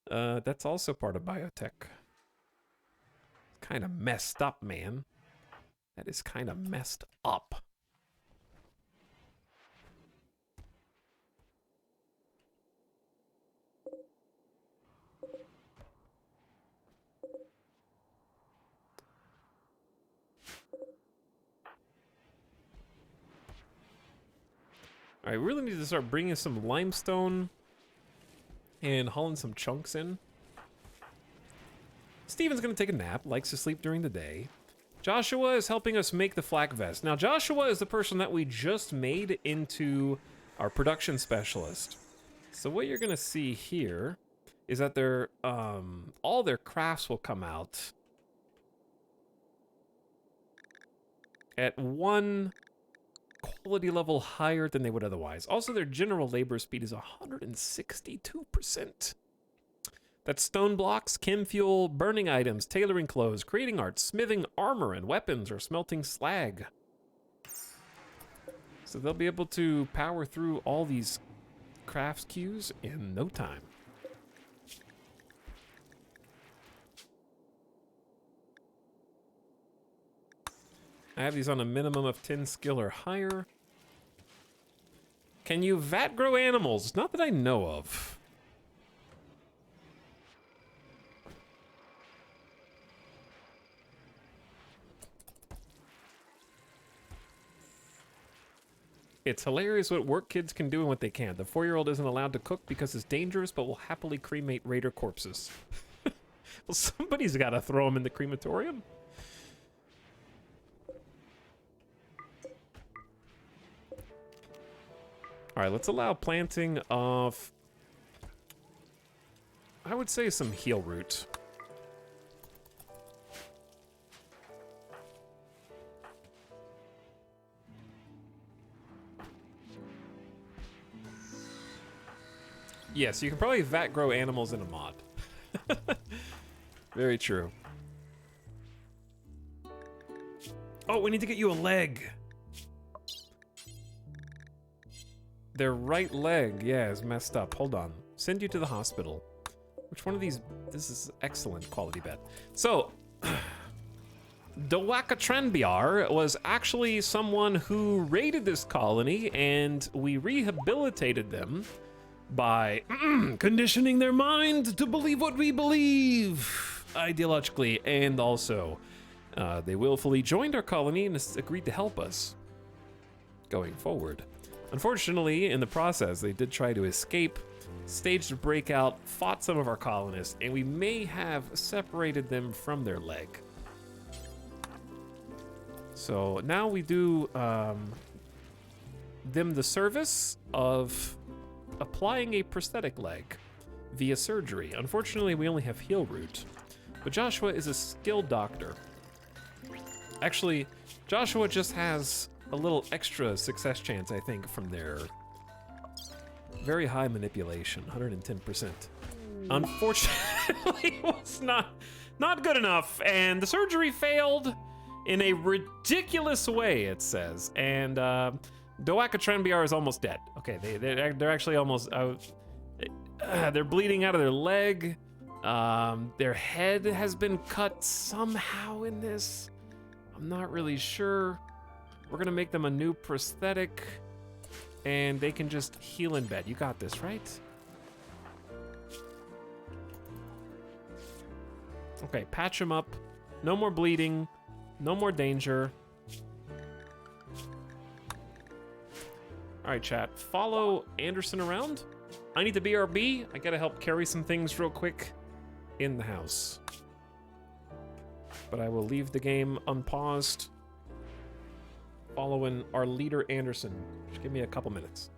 That's also part of biotech. Kind of messed up, man. That is kind of messed up. All right, we really need to start bringing some limestone and hauling some chunks in. Steven's gonna take a nap, likes to sleep during the day. Joshua is helping us make the flak vest. Now, Joshua is the person that we just made into our production specialist. So what you're gonna see here is that their all their crafts will come out at one quality level higher than they would otherwise. Also, their general labor speed is 162%. That's stone blocks, chem fuel, burning items, tailoring clothes, creating art, smithing armor and weapons, or smelting slag. So they'll be able to power through all these crafts queues in no time. I have these on a minimum of 10 skill or higher. Can you vat grow animals? Not that I know of. It's hilarious what work kids can do and what they can't. The 4-year-old isn't allowed to cook because it's dangerous, but will happily cremate raider corpses. Well, somebody's got to throw them in the crematorium. All right, let's allow planting of, I would say, some heel root. Yes, you can probably vat grow animals in a mod. Very true. Oh, we need to get you a leg. Their right leg, yeah, is messed up. Hold on. Send you to the hospital. Which one of these? This is excellent quality bed. So, Dwakatranbiar was actually someone who raided this colony, and we rehabilitated them by conditioning their mind to believe what we believe ideologically, and also They willfully joined our colony and has agreed to help us going forward. Unfortunately, in the process, they did try to escape, staged a breakout, fought some of our colonists, and we may have separated them from their leg. So now we do them the service of applying a prosthetic leg via surgery. Unfortunately, we only have heal root, but Joshua is a skilled doctor. Actually, Joshua just has a little extra success chance, I think, from their very high manipulation, 110%. Unfortunately, it was not good enough, and the surgery failed in a ridiculous way, it says. And Doaka Trenbiar is almost dead. Okay, they're actually almost they're bleeding out of their leg. Their head has been cut somehow in this. I'm not really sure. We're gonna make them a new prosthetic, and they can just heal in bed. You got this, right? Okay, patch them up. No more bleeding. No more danger. All right, chat. Follow Anderson around. I need to BRB. I gotta help carry some things real quick in the house. But I will leave the game unpaused, following our leader, Anderson. Just give me a couple minutes.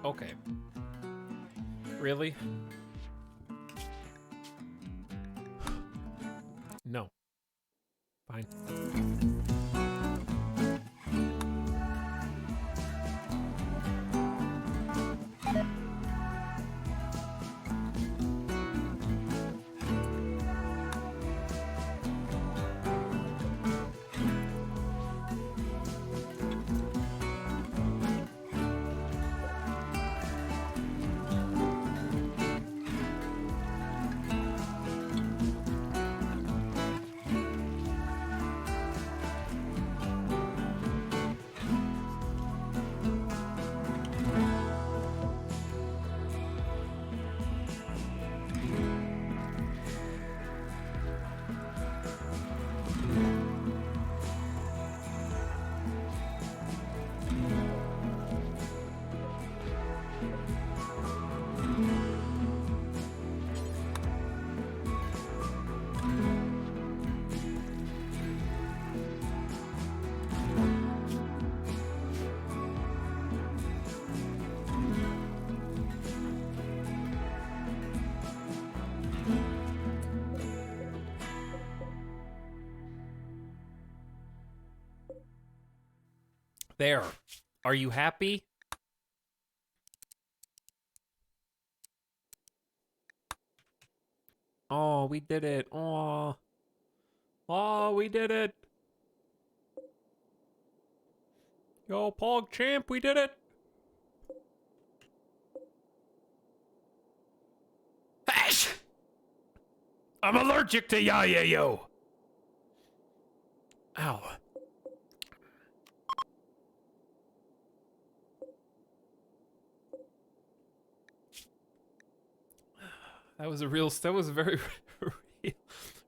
Okay. Really? No. Fine. There. Are you happy? Oh, we did it. Oh. Oh, we did it. Yo, Pog Champ, we did it. Ash! I'm allergic to Yayayo. Ow. That was a very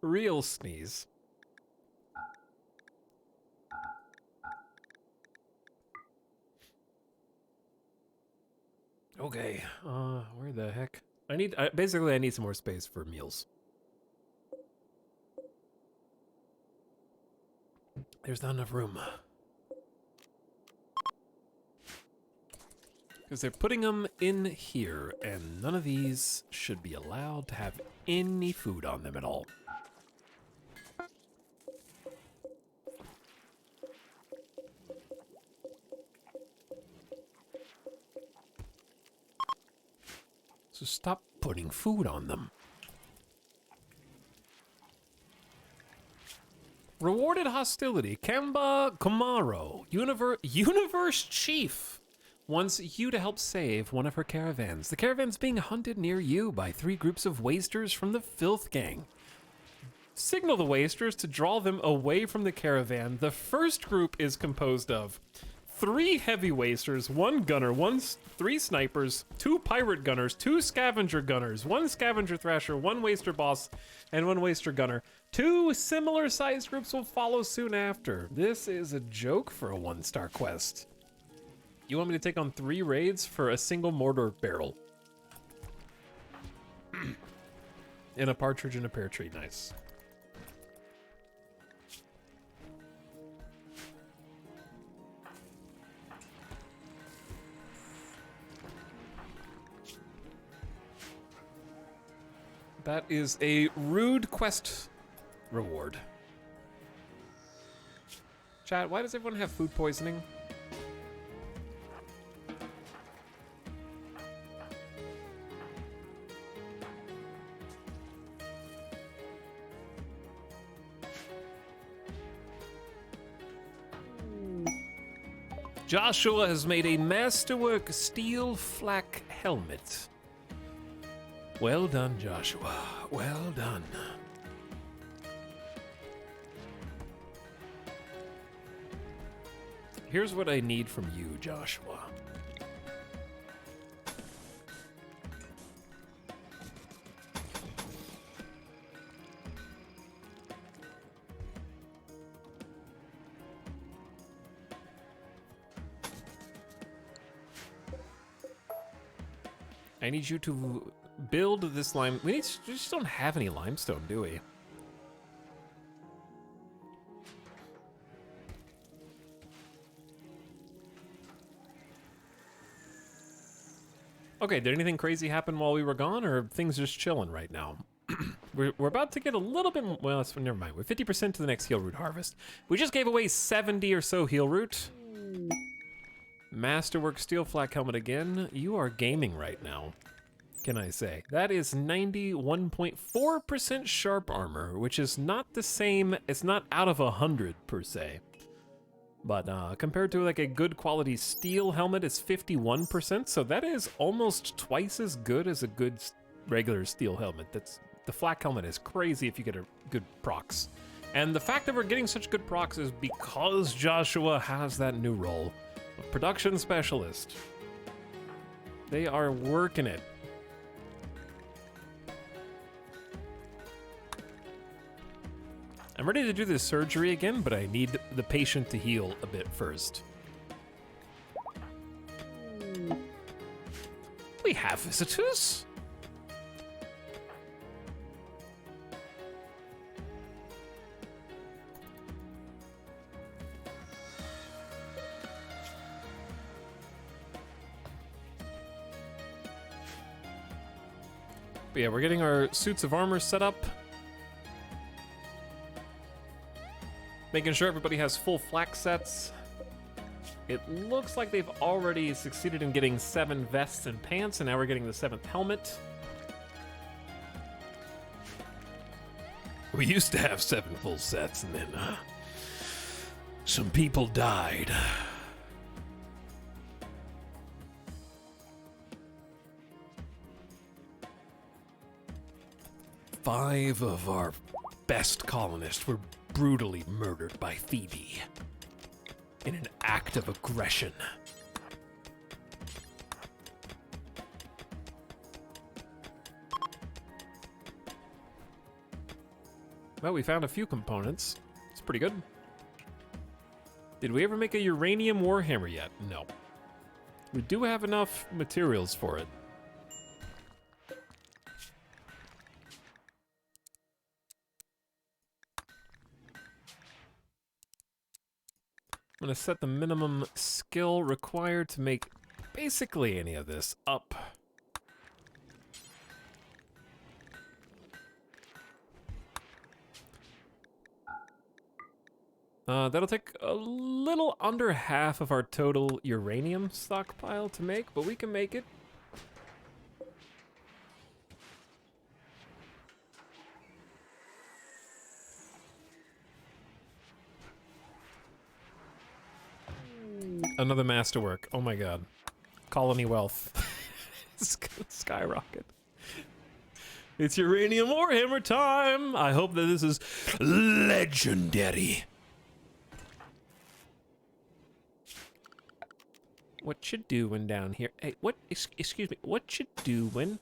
real sneeze. Okay, where the heck? Basically I need some more space for meals. There's not enough room. Because they're putting them in here, and none of these should be allowed to have any food on them at all. So stop putting food on them. Rewarded hostility. Kemba Komaro, Universe Chief, wants you to help save one of her caravans. The caravan's being hunted near you by 3 groups of wasters from the Filth Gang. Signal the wasters to draw them away from the caravan. The first group is composed of 3 heavy wasters, 1 gunner, 3 snipers, 2 pirate gunners, 2 scavenger gunners, 1 scavenger thrasher, 1 waster boss, and 1 waster gunner. 2 similar sized groups will follow soon after. This is a joke for a 1-star quest. You want me to take on 3 raids for a single mortar barrel? And a partridge and a pear tree, nice. That is a rude quest reward. Chat, why does everyone have food poisoning? Joshua has made a masterwork steel flak helmet. Well done, Joshua. Well done. Here's what I need from you, Joshua. I need you to build this lime. We just don't have any limestone, do we? Okay, did anything crazy happen while we were gone, or are things just chilling right now? We're about to get a little bit, well, never mind. We're 50% to the next heal root harvest. We just gave away 70 or so heal root. Masterwork steel flak helmet again. You are gaming right now, can I say. That is 91.4% sharp armor, which is not the same, it's not out of 100 per se. But compared to like a good quality steel helmet, it's 51%, so that is almost twice as good as a good regular steel helmet. The flak helmet is crazy if you get a good procs. And the fact that we're getting such good procs is because Joshua has that new role of production specialist. They are working it. I'm ready to do this surgery again, but I need the patient to heal a bit first. We have visitors? But yeah, we're getting our suits of armor set up. Making sure everybody has full flak sets. It looks like they've already succeeded in getting 7 vests and pants, and now we're getting the 7th helmet. We used to have 7 full sets, and then some people died. Five of our best colonists were brutally murdered by Phoebe in an act of aggression. Well, we found a few components. It's pretty good. Did we ever make a uranium warhammer yet? No. We do have enough materials for it. I'm gonna set the minimum skill required to make basically any of this up. That'll take a little under half of our total uranium stockpile to make, but we can make it. Another masterwork. Oh my god. Colony wealth. It's gonna skyrocket. It's uranium warhammer time! I hope that this is legendary. What you doing down here? Hey, what? Excuse me. What you doing?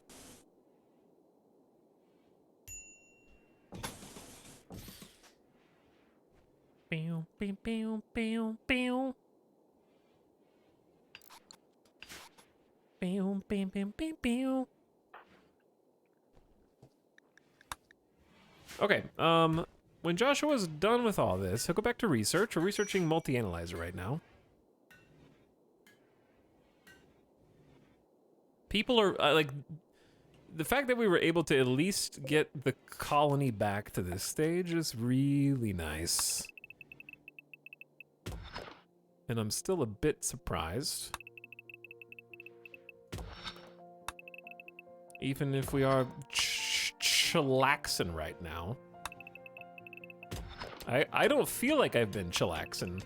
Pew, pew, pew, pew, pew. Pew, pew, pew, pew, pew. Okay, when Joshua's done with all this, he'll go back to research. We're researching multi-analyzer right now. People are, like, the fact that we were able to at least get the colony back to this stage is really nice. And I'm still a bit surprised. Even if we are chillaxing right now. I don't feel like I've been chillaxing.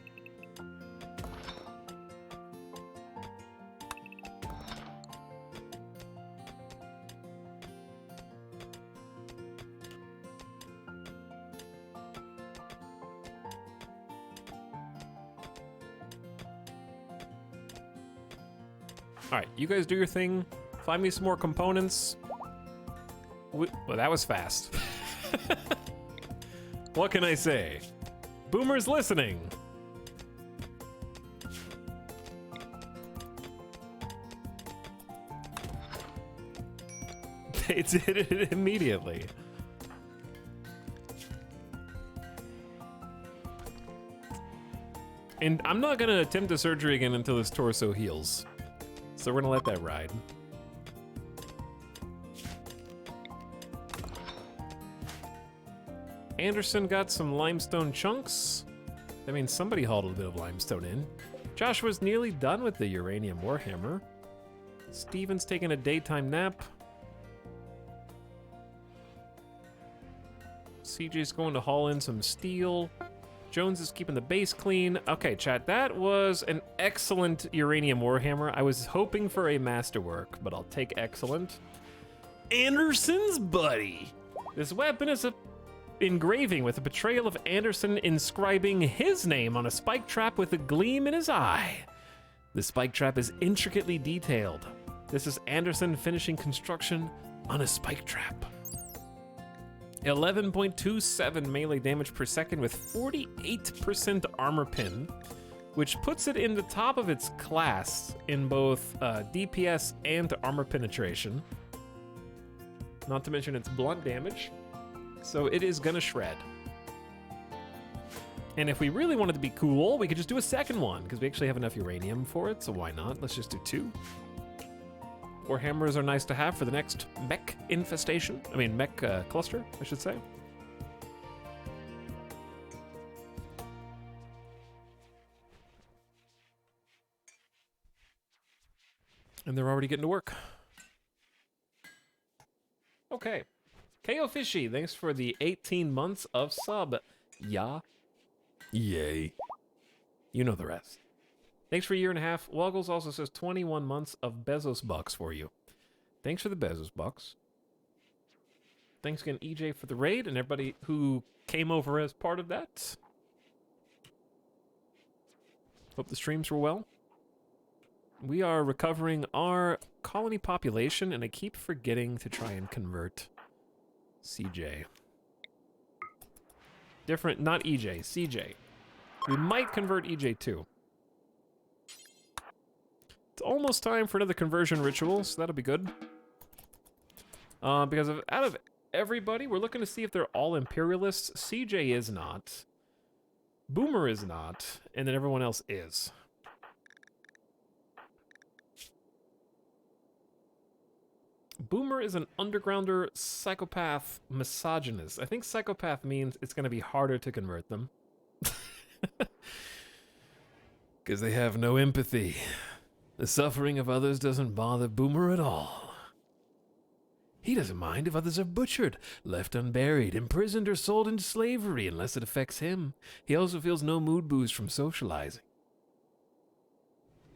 Alright, you guys do your thing. Find me some more components. Well, that was fast. What can I say? Boomer's listening. They did it immediately. And I'm not gonna attempt the surgery again until his torso heals. So we're gonna let that ride. Anderson got some limestone chunks. That means somebody hauled a bit of limestone in. Joshua's nearly done with the uranium warhammer. Steven's taking a daytime nap. CJ's going to haul in some steel. Jones is keeping the base clean. Okay, chat, that was an excellent uranium warhammer. I was hoping for a masterwork, but I'll take excellent. Anderson's buddy. This weapon is a engraving with a portrayal of Anderson inscribing his name on a spike trap with a gleam in his eye. The spike trap is intricately detailed. This is Anderson finishing construction on a spike trap. 11.27 melee damage per second with 48% armor pin, which puts it in the top of its class in both DPS and armor penetration. Not to mention its blunt damage. So it is gonna shred. And if we really wanted to be cool, we could just do a second one, because we actually have enough uranium for it, so why not? Let's just do 2. Warhammers are nice to have for the next mech infestation. I mean, mech cluster, I should say. And they're already getting to work. Okay. KO Fishy, thanks for the 18 months of sub. Yeah. Yay. You know the rest. Thanks for a year and a half. Woggles also says 21 months of Bezos bucks for you. Thanks for the Bezos bucks. Thanks again, EJ, for the raid and everybody who came over as part of that. Hope the streams were well. We are recovering our colony population, and I keep forgetting to try and convert CJ. Different, not EJ, CJ. We might convert EJ too. It's almost time for another conversion ritual, so that'll be good. Because out of everybody, we're looking to see if they're all imperialists. CJ is not. Boomer is not. And then everyone else is. Boomer is an undergrounder, psychopath, misogynist. I think psychopath means it's going to be harder to convert them. Because they have no empathy. The suffering of others doesn't bother Boomer at all. He doesn't mind if others are butchered, left unburied, imprisoned, or sold into slavery unless it affects him. He also feels no mood boost from socializing.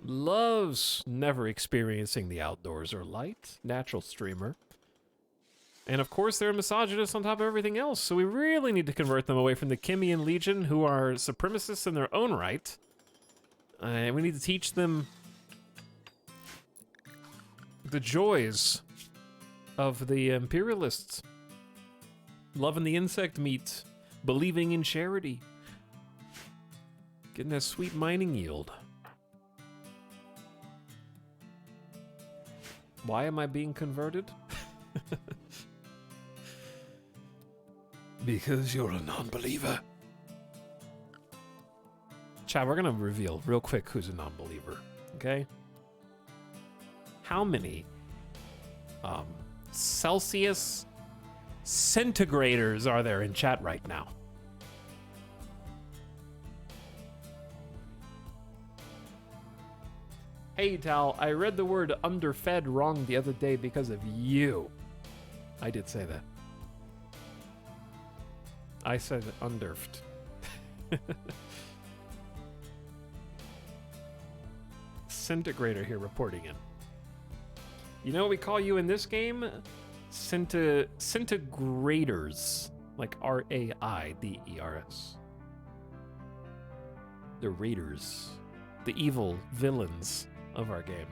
Loves never experiencing the outdoors or light. Natural streamer. And of course they're misogynists on top of everything else, so we really need to convert them away from the Kimian Legion, who are supremacists in their own right. And we need to teach them the joys of the imperialists. Loving the insect meat. Believing in charity. Getting that sweet mining yield. Why am I being converted? Because you're a non-believer. Chat, we're gonna reveal real quick who's a non-believer, okay? How many Celsius centigraders are there in chat right now? Hey Tal, I read the word underfed wrong the other day because of you. I did say that. I said underfed. Centigrator here reporting in. You know what we call you in this game? Centigrators. Like R-A-I-D-E-R-S. The raiders. The evil villains of our game.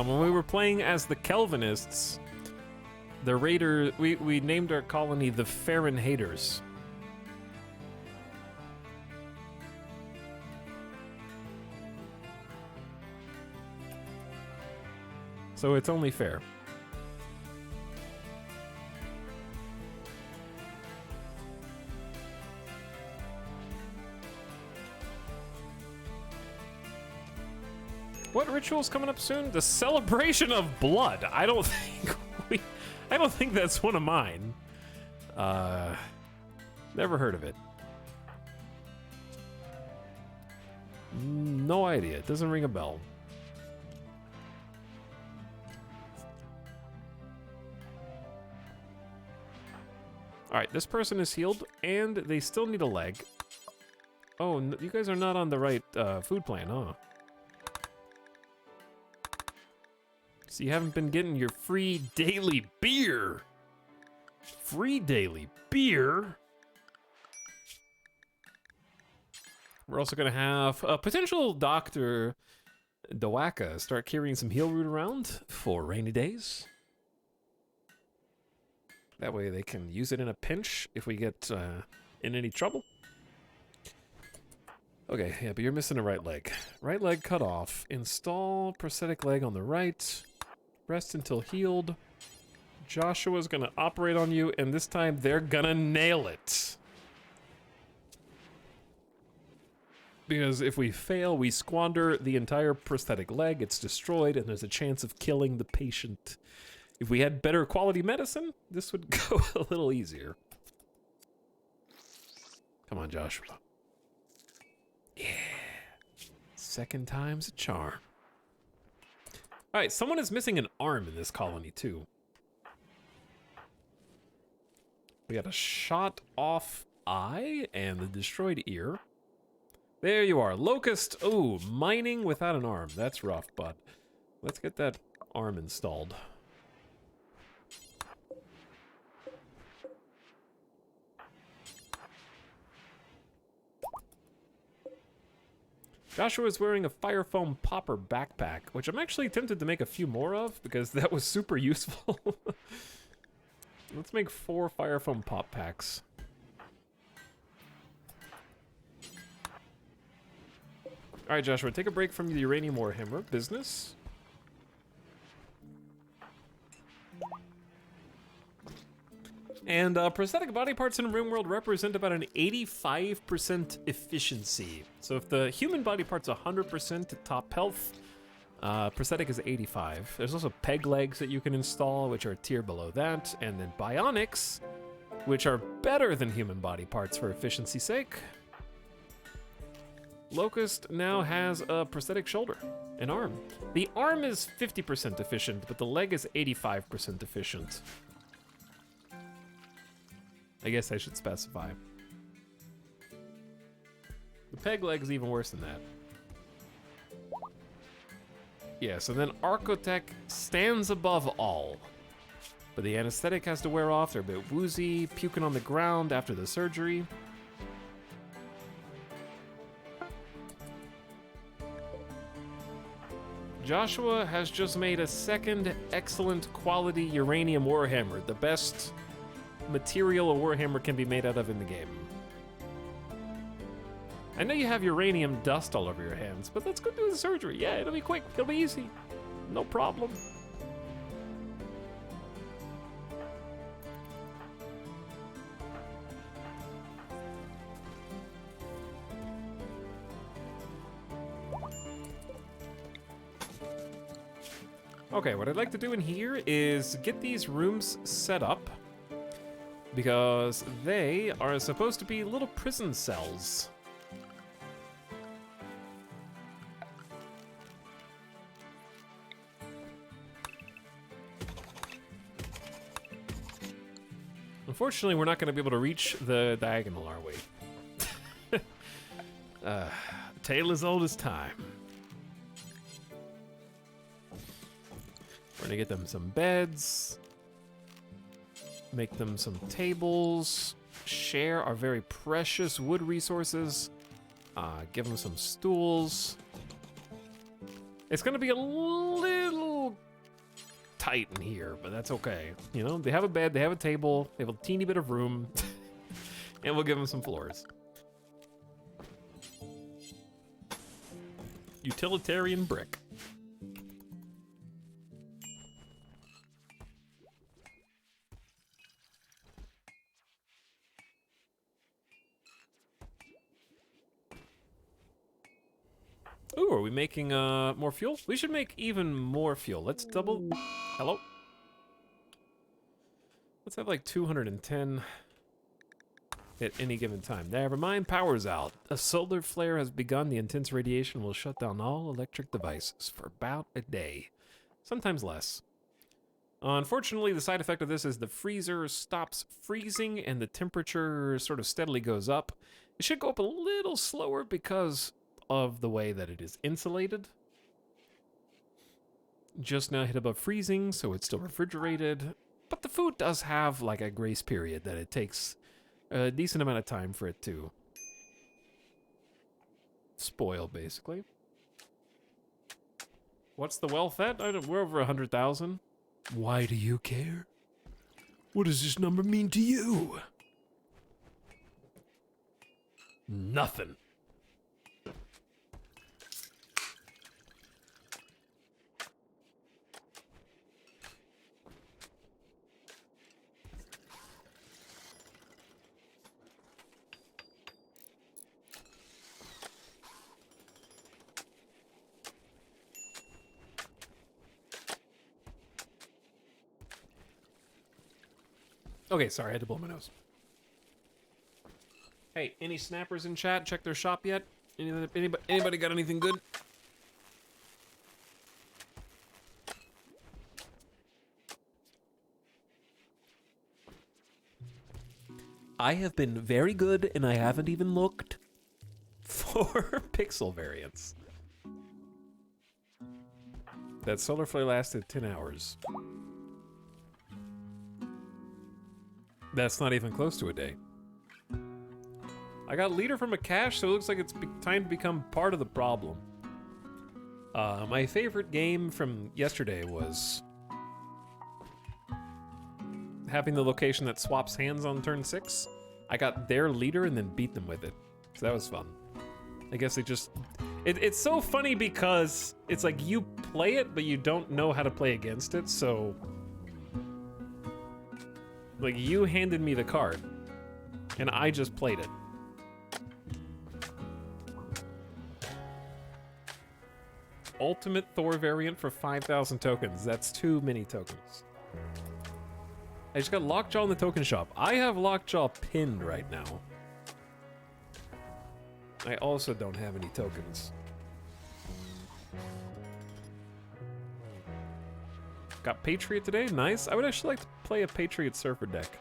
When we were playing as the Kelvinists, the Raider, we named our colony the Fahrenhaters. So it's only fair. What ritual's coming up soon? The celebration of blood. I don't think that's one of mine. Never heard of it. No idea. It doesn't ring a bell. Alright, this person is healed, and they still need a leg. Oh, you guys are not on the right food plan, huh? So you haven't been getting your free daily beer. Free daily beer? We're also going to have a potential Dr. Dawaka start carrying some heal root around for rainy days. That way they can use it in a pinch if we get in any trouble. Okay, yeah, but you're missing a right leg. Right leg cut off. Install prosthetic leg on the right. Rest until healed. Joshua's gonna operate on you, and this time they're gonna nail it. Because if we fail, we squander the entire prosthetic leg, it's destroyed, and there's a chance of killing the patient. If we had better quality medicine, this would go a little easier. Come on, Joshua. Yeah. Second time's a charm. Alright, someone is missing an arm in this colony, too. We got a shot off eye and the destroyed ear. There you are. Locust. Oh, mining without an arm. That's rough, bud. Let's get that arm installed. Joshua is wearing a fire foam popper backpack, which I'm actually tempted to make a few more of because that was super useful. Let's make 4 fire foam pop packs. All right, Joshua, take a break from the uranium warhammer business. And prosthetic body parts in RimWorld represent about an 85% efficiency. So if the human body part's 100% at top health, prosthetic is 85. There's also peg legs that you can install, which are a tier below that, and then bionics, which are better than human body parts for efficiency's sake. Locust now has a prosthetic shoulder, an arm. The arm is 50% efficient, but the leg is 85% efficient. I guess I should specify. The peg leg is even worse than that. Yeah, so then Archotech stands above all. But the anesthetic has to wear off. They're a bit woozy, puking on the ground after the surgery. Joshua has just made a second excellent quality uranium warhammer, the best material a warhammer can be made out of in the game. I know you have uranium dust all over your hands, but let's go do the surgery. Yeah, it'll be quick, it'll be easy. No problem. Okay, what I'd like to do in here is get these rooms set up because they are supposed to be little prison cells. Unfortunately, we're not going to be able to reach the diagonal, are we? Tale as old as time. We're gonna get them some beds, make them some tables, share our very precious wood resources, give them some stools. It's gonna be a little tight in here, but that's okay. You know, they have a bed, they have a table, they have a teeny bit of room, and we'll give them some floors. Utilitarian brick. Ooh, are we making more fuel? We should make even more fuel. Let's double... Hello? Let's have like 210 at any given time. Never mind, power's out. A solar flare has begun. The intense radiation will shut down all electric devices for about a day. Sometimes less. Unfortunately, the side effect of this is the freezer stops freezing and the temperature sort of steadily goes up. It should go up a little slower because of the way that it is insulated. Just now hit above freezing, so it's still refrigerated. But the food does have like a grace period that it takes a decent amount of time for it to spoil, basically. What's the wealth at? We're over 100,000. Why do you care? What does this number mean to you? Nothing. Okay, sorry, I had to blow my nose. Hey, any snappers in chat? Check their shop yet? Anybody got anything good? I have been very good, and I haven't even looked for pixel variants. That solar flare lasted 10 hours. That's not even close to a day. I got leader from a cache, so it looks like it's time to become part of the problem. My favorite game from yesterday was having the location that swaps hands on turn 6. I got their leader and then beat them with it. So that was fun. I guess it just... It's so funny because it's like you play it, but you don't know how to play against it, so... Like, you handed me the card, and I just played it. Ultimate Thor variant for 5,000 tokens. That's too many tokens. I just got Lockjaw in the token shop. I have Lockjaw pinned right now. I also don't have any tokens. Got Patriot today, nice. I would actually like to play a Patriot Surfer deck.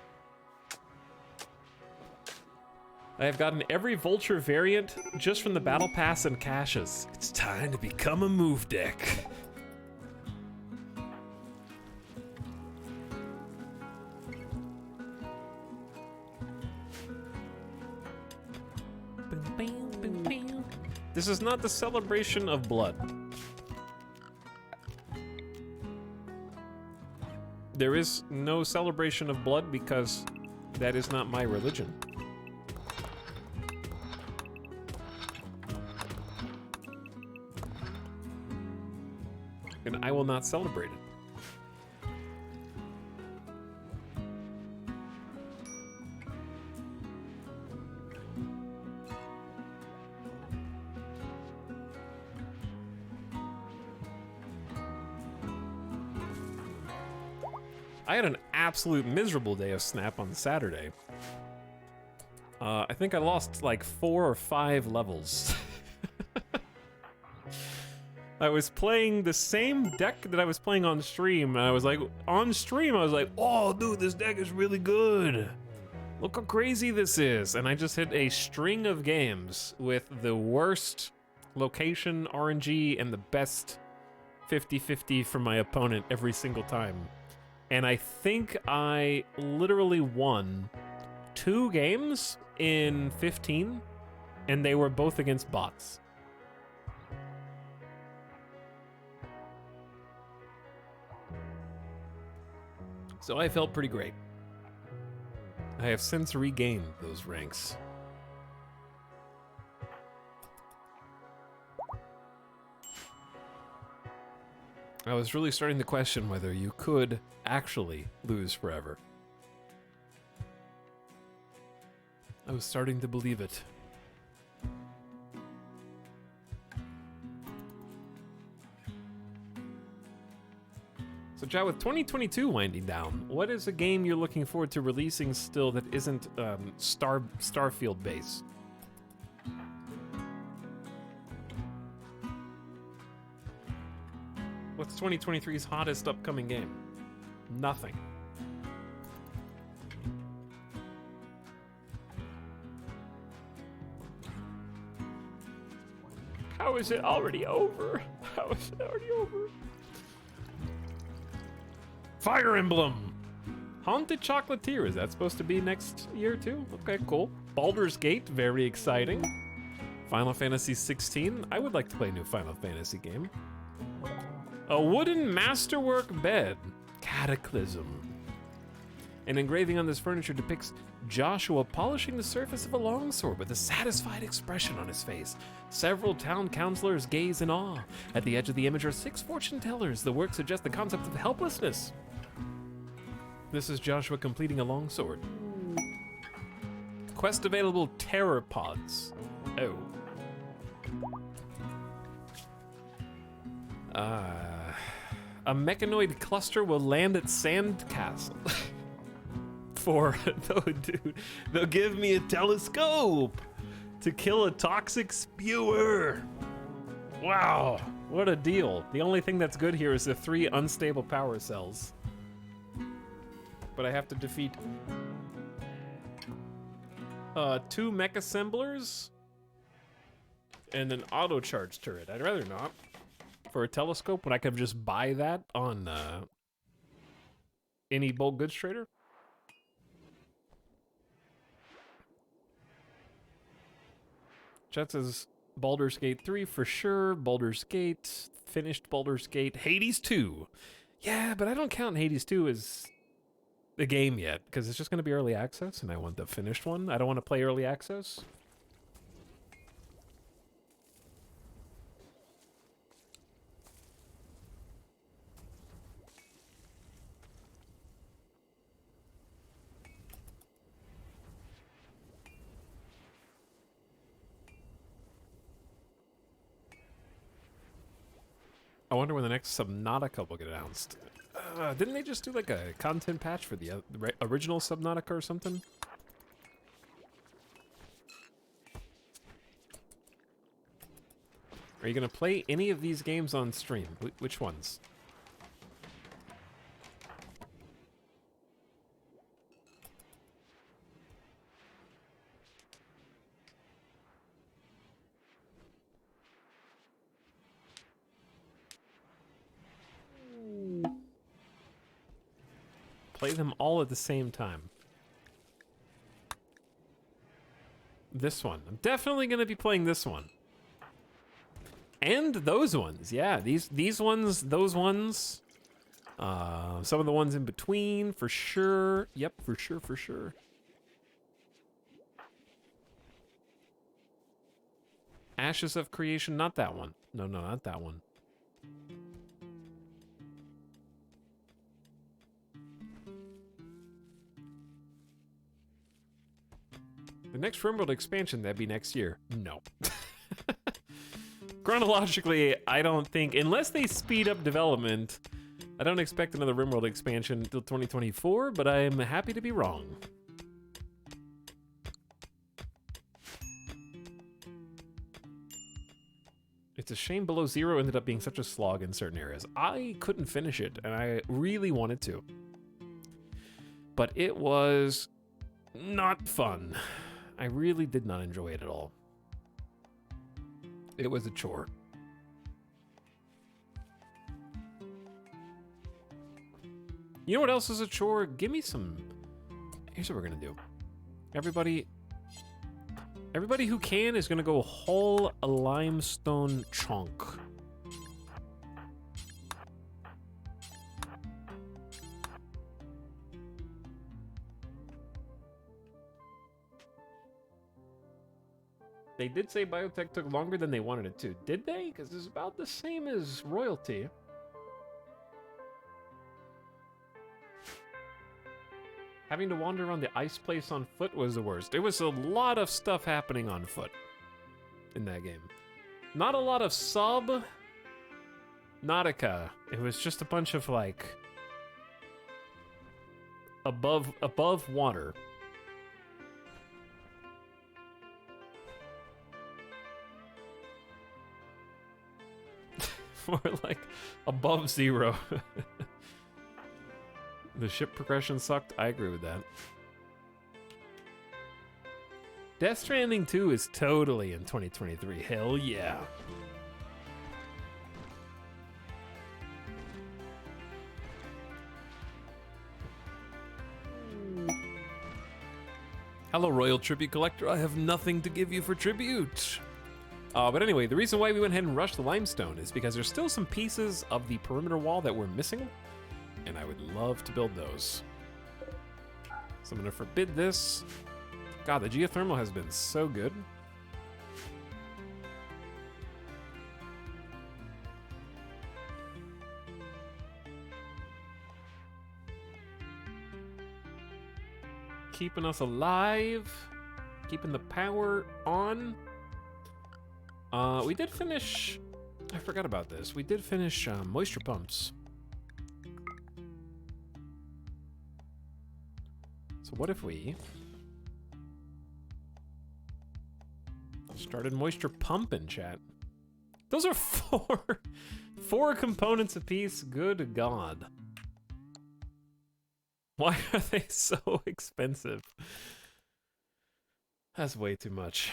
I have gotten every Vulture variant just from the Battle Pass and caches. It's time to become a move deck. This is not the celebration of blood. There is no celebration of blood because that is not my religion. And I will not celebrate it. I had an absolute miserable day of Snap on Saturday. I think I lost like 4 or 5 levels. I was playing the same deck that I was playing on stream, and I was like, oh, dude, this deck is really good. Look how crazy this is. And I just hit a string of games with the worst location RNG and the best 50-50 from my opponent every single time. And I think I literally won 2 games in 15, and they were both against bots. So I felt pretty great. I have since regained those ranks. I was really starting to question whether you could actually lose forever. I was starting to believe it. So, Joe, with 2022 winding down, what is a game you're looking forward to releasing still that isn't Starfield based? What's 2023's hottest upcoming game? Nothing. How is it already over? How is it already over? Fire Emblem! Haunted Chocolatier, is that supposed to be next year too? Okay, cool. Baldur's Gate, very exciting. Final Fantasy 16, I would like to play a new Final Fantasy game. A wooden masterwork bed, Cataclysm. An engraving on this furniture depicts Joshua polishing the surface of a longsword with a satisfied expression on his face. Several town councilors gaze in awe. At the edge of the image are 6 fortune tellers. The work suggests the concept of helplessness. This is Joshua completing a longsword. Quest available terror pods. Oh. A mechanoid cluster will land at Sandcastle. They'll give me a telescope to kill a toxic spewer. Wow, what a deal. The only thing that's good here is the 3 unstable power cells. But I have to defeat 2 mech assemblers and an auto charge turret. I'd rather not. For a telescope, when I could just buy that on any bulk goods trader. Chet says Baldur's Gate 3 for sure. Baldur's Gate, finished Baldur's Gate. Hades 2. Yeah, but I don't count Hades 2 as the game yet, because it's just going to be early access, and I want the finished one. I don't want to play early access. I wonder when the next Subnautica will get announced. Didn't they just do like a content patch for the original Subnautica or something? Are you gonna play any of these games on stream? Which ones? Play them all at the same time. This one. I'm definitely going to be playing this one. And those ones. Yeah, these ones, those ones. Some of the ones in between, for sure. Yep, for sure, for sure. Ashes of Creation, not that one. No, not that one. The next RimWorld expansion, that'd be next year. No. Chronologically, I don't think, unless they speed up development, I don't expect another RimWorld expansion until 2024, but I'm happy to be wrong. It's a shame Below Zero ended up being such a slog in certain areas. I couldn't finish it, and I really wanted to. But it was not fun. I really did not enjoy it at all. It was a chore. You know what else is a chore? Give me some... Here's what we're gonna do. Everybody who can is gonna go whole limestone chunk. They did say biotech took longer than they wanted it to. Did they? Because it's about the same as royalty. Having to wander around the ice place on foot was the worst. There was a lot of stuff happening on foot in that game. Not a lot of Subnautica. It was just a bunch of, like, above water. More like above 0. The ship progression sucked. I agree with that. Death Stranding 2 is totally in 2023. Hell yeah. Hello, Royal Tribute Collector. I have nothing to give you for tribute. But anyway, the reason why we went ahead and rushed the limestone is because there's still some pieces of the perimeter wall that we're missing, and I would love to build those. So I'm gonna forbid this. God, the geothermal has been so good. Keeping us alive, keeping the power on. We did finish, I forgot about this. We did finish moisture pumps. So what if we started moisture pumping, chat? Those are four components apiece. Good God. Why are they so expensive? That's way too much.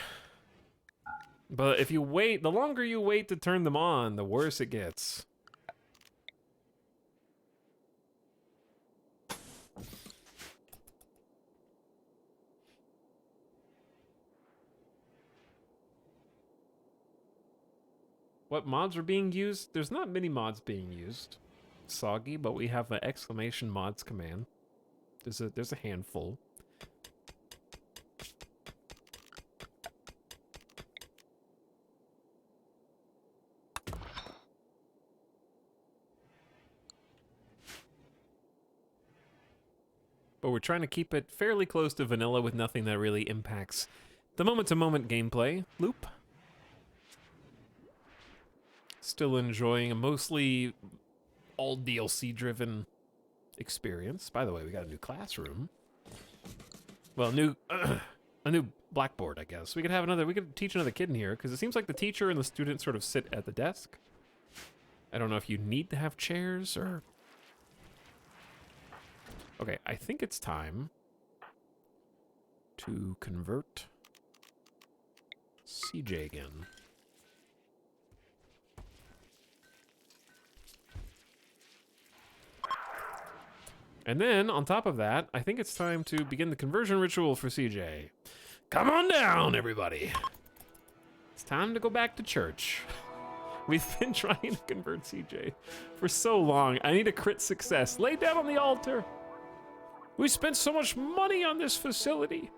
But if you wait, the longer you wait to turn them on, the worse it gets. What mods are being used? There's not many mods being used. Soggy, but we have an exclamation mods command. There's a handful. But we're trying to keep it fairly close to vanilla with nothing that really impacts the moment-to-moment gameplay loop. Still enjoying a mostly all DLC-driven experience. By the way, we got a new classroom. Well, a new blackboard, I guess. We could teach another kid in here, because it seems like the teacher and the student sort of sit at the desk. I don't know if you need to have chairs or... Okay, I think it's time to convert CJ again. And then, on top of that, I think it's time to begin the conversion ritual for CJ. Come on down, everybody. It's time to go back to church. We've been trying to convert CJ for so long. I need a crit success. Lay down on the altar. We spent so much money on this facility.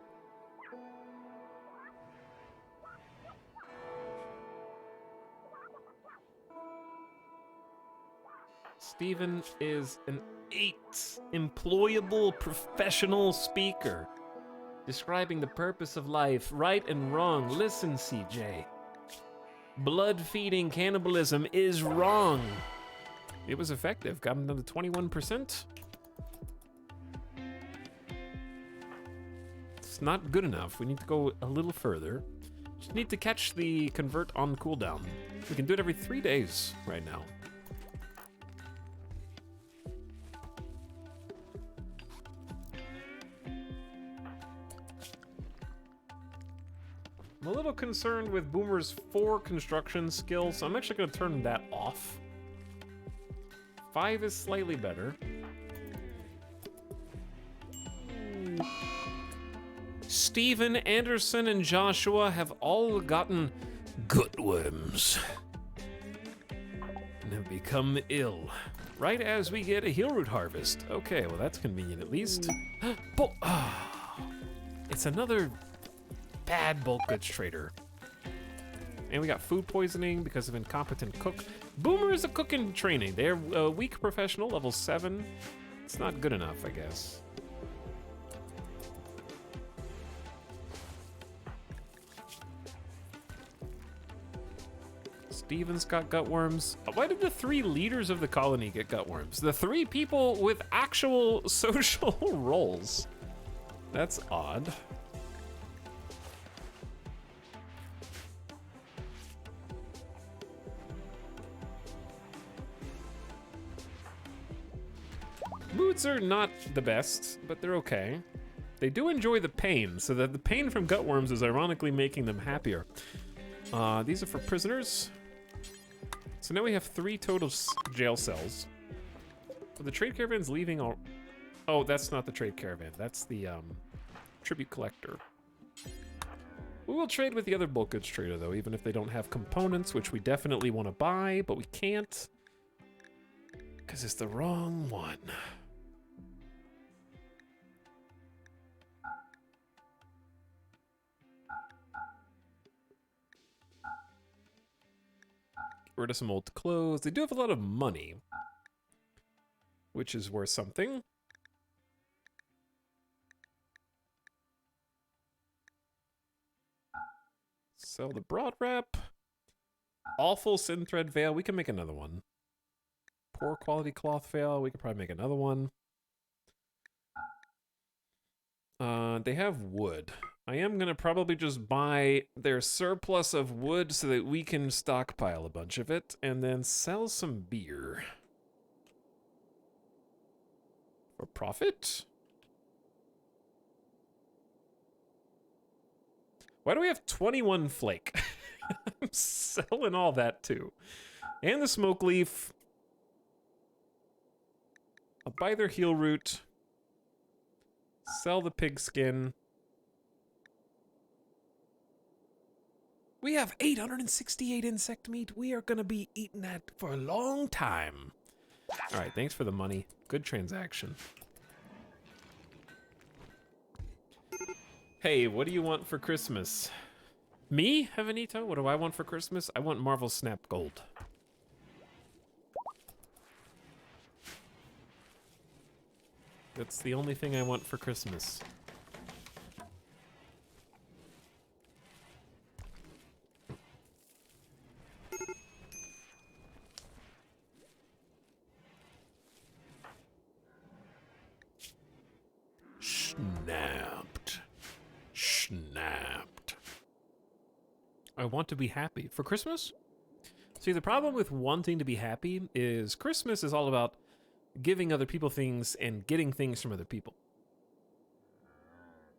Steven is an 8 employable professional speaker describing the purpose of life, right and wrong. Listen, CJ. Blood feeding cannibalism is wrong. It was effective. Got him down to 21%. It's not good enough. We need to go a little further. Just need to catch the convert on cooldown. We can do it every 3 days right now. I'm a little concerned with Boomer's 4 construction skills, so I'm actually going to turn that off. 5 is slightly better. Steven, Anderson, and Joshua have all gotten gutworms and have become ill right as we get a heal root harvest. Okay, well that's convenient at least. It's another bad bulk goods trader. And we got food poisoning because of incompetent cook. Boomer is a cook in training. They're a weak professional, level 7. It's not good enough, I guess. Steven's got gutworms. Why did the 3 leaders of the colony get gutworms? The 3 people with actual social roles. That's odd. Moods are not the best, but they're okay. They do enjoy the pain, so that the pain from gutworms is ironically making them happier. These are for prisoners. So now we have 3 total jail cells. So the trade caravan's leaving all... Oh, that's not the trade caravan. That's the tribute collector. We will trade with the other bulk goods trader, though, even if they don't have components, which we definitely want to buy, but we can't. Because it's the wrong one. Get rid of some old clothes. They do have a lot of money, which is worth something. Sell the broad wrap. Awful sin thread veil. We can make another one. Poor quality cloth veil. We could probably make another one. They have wood. I am gonna probably just buy their surplus of wood so that we can stockpile a bunch of it and then sell some beer. For profit? Why do we have 21 flake? I'm selling all that too. And the smoke leaf. I'll buy their heel root. Sell the pig skin. We have 868 insect meat. We are gonna be eating that for a long time. All right, thanks for the money. Good transaction. Hey, what do you want for Christmas? Me, Heavenito? What do I want for Christmas? I want Marvel Snap Gold. That's the only thing I want for Christmas. Snapped. Snapped. I want to be happy. For Christmas? See, the problem with wanting to be happy is Christmas is all about giving other people things and getting things from other people.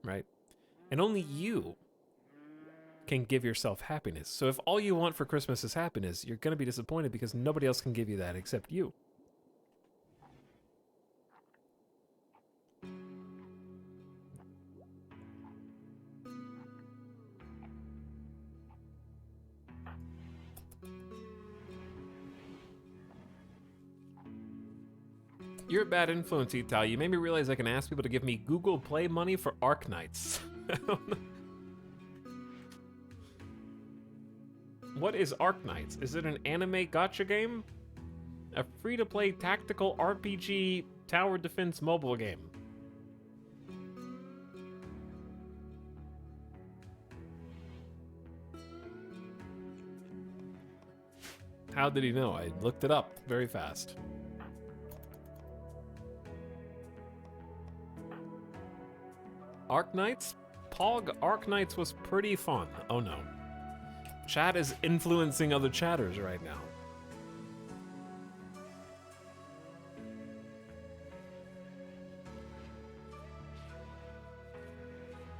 Right? And only you can give yourself happiness. So if all you want for Christmas is happiness, you're going to be disappointed because nobody else can give you that except you. You're a bad influence, Ital. You made me realize I can ask people to give me Google Play money for Arknights. What is Arknights? Is it an anime gacha game? A free-to-play tactical RPG tower defense mobile game. How did he know? I looked it up very fast. Arknights? Pog Arknights was pretty fun. Oh no. Chat is influencing other chatters right now.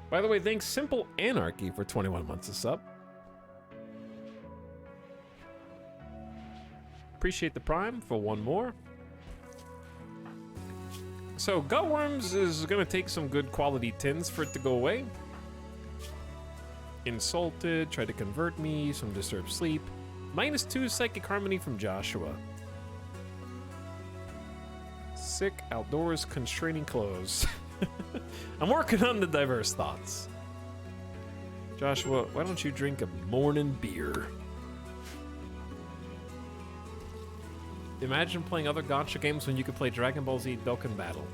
By the way, thanks Simple Anarchy for 21 months of sub. Appreciate the Prime for one more. So, Gutworms is gonna take some good quality tins for it to go away. Insulted, tried to convert me, some disturbed sleep. -2 psychic harmony from Joshua. Sick outdoors constraining clothes. I'm working on the diverse thoughts. Joshua, why don't you drink a morning beer? Imagine playing other gacha games when you could play Dragon Ball Z Dokkan Battle.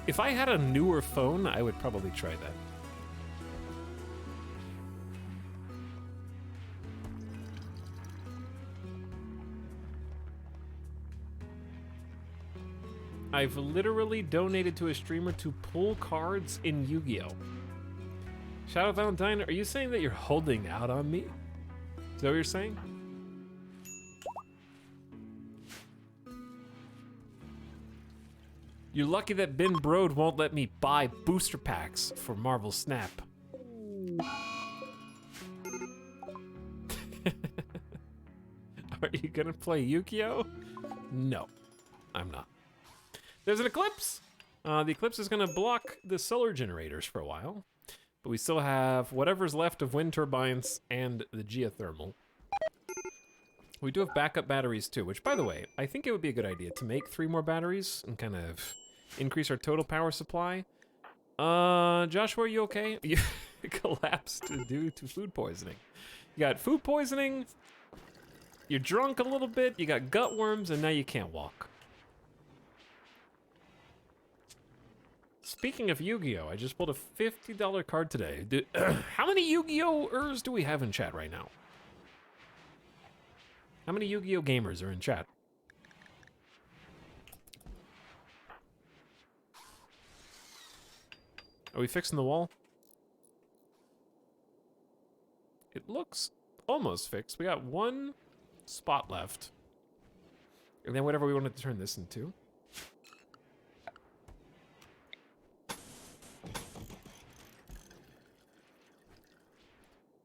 If I had a newer phone, I would probably try that. I've literally donated to a streamer to pull cards in Yu-Gi-Oh! Shadow Valentine, are you saying that you're holding out on me? Is that what you're saying? You're lucky that Ben Brode won't let me buy booster packs for Marvel Snap. Are you gonna play Yu-Gi-Oh? No, I'm not. There's an eclipse. The eclipse is gonna block the solar generators for a while, but we still have whatever's left of wind turbines and the geothermal. We do have backup batteries too, which, by the way, I think it would be a good idea to make 3 more batteries and kind of increase our total power supply. Joshua, are you okay? You collapsed due to food poisoning. You got food poisoning, you're drunk a little bit, you got gut worms, and now you can't walk. Speaking of Yu-Gi-Oh, I just pulled a $50 card today. How many Yu-Gi-Oh-ers do we have in chat right now? How many Yu-Gi-Oh gamers are in chat? Are we fixing the wall? It looks almost fixed. We got 1 spot left. And then whatever we wanted to turn this into.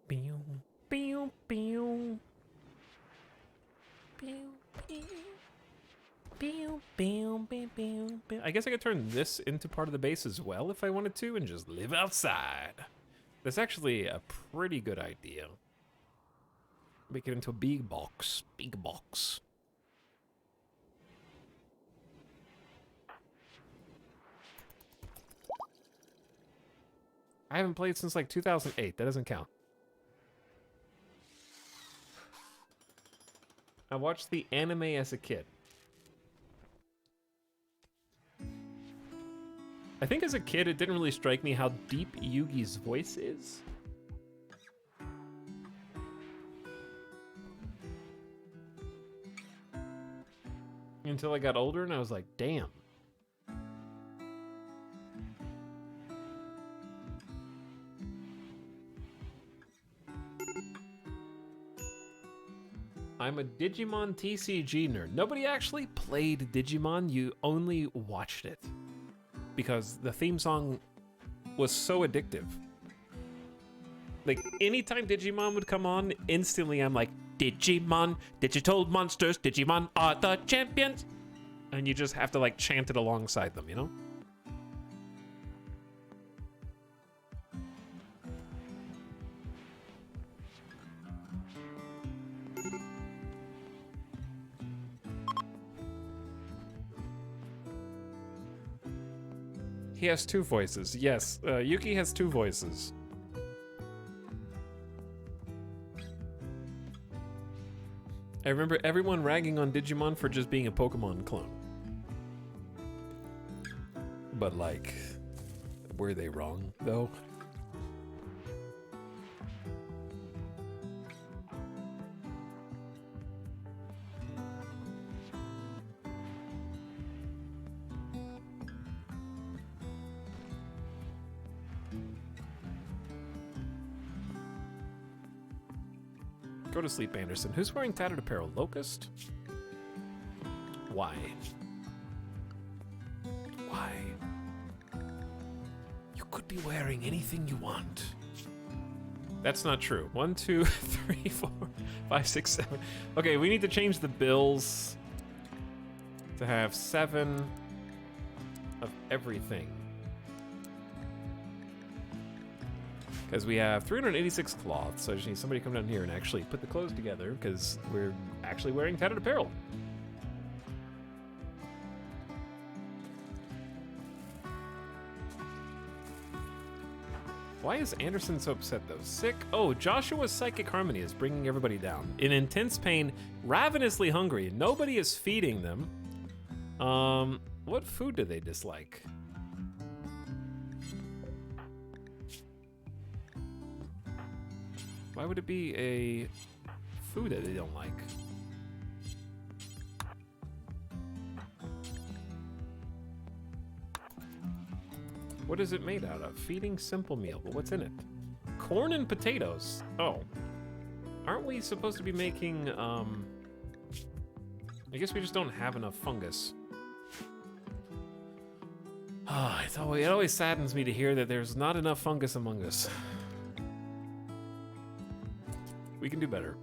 Pew, pew, pew. Pew, pew. Pew, pew, pew, pew, pew. I guess I could turn this into part of the base as well if I wanted to and just live outside. That's actually a pretty good idea. Make it into a big box. Big box. I haven't played since like 2008. That doesn't count. I watched the anime as a kid. I think as a kid, it didn't really strike me how deep Yugi's voice is. Until I got older and I was like, damn. I'm a Digimon TCG nerd. Nobody actually played Digimon, you only watched it. Because the theme song was so addictive. Like, anytime Digimon would come on, instantly I'm like, Digimon, digital monsters, Digimon are the champions. And you just have to like chant it alongside them, you know? He has 2 voices. Yes, Yuki has 2 voices. I remember everyone ragging on Digimon for just being a Pokemon clone. But like, were they wrong though? Go to sleep, Anderson. Who's wearing tattered apparel? Locust? Why? Why? You could be wearing anything you want. That's not true. 1, 2, 3, 4, 5, 6, 7. Okay, we need to change the bills to have 7 of everything. Because we have 386 cloths, so I just need somebody to come down here and actually put the clothes together, because we're actually wearing tattered apparel. Why is Anderson so upset, though? Sick? Oh, Joshua's psychic harmony is bringing everybody down. In intense pain, ravenously hungry. Nobody is feeding them. What food do they dislike? Why would it be a food that they don't like? What is it made out of? Feeding simple meal, but what's in it? Corn and potatoes. Oh. Aren't we supposed to be making, I guess we just don't have enough fungus. Ah, it always saddens me to hear that there's not enough fungus among us. We can do better.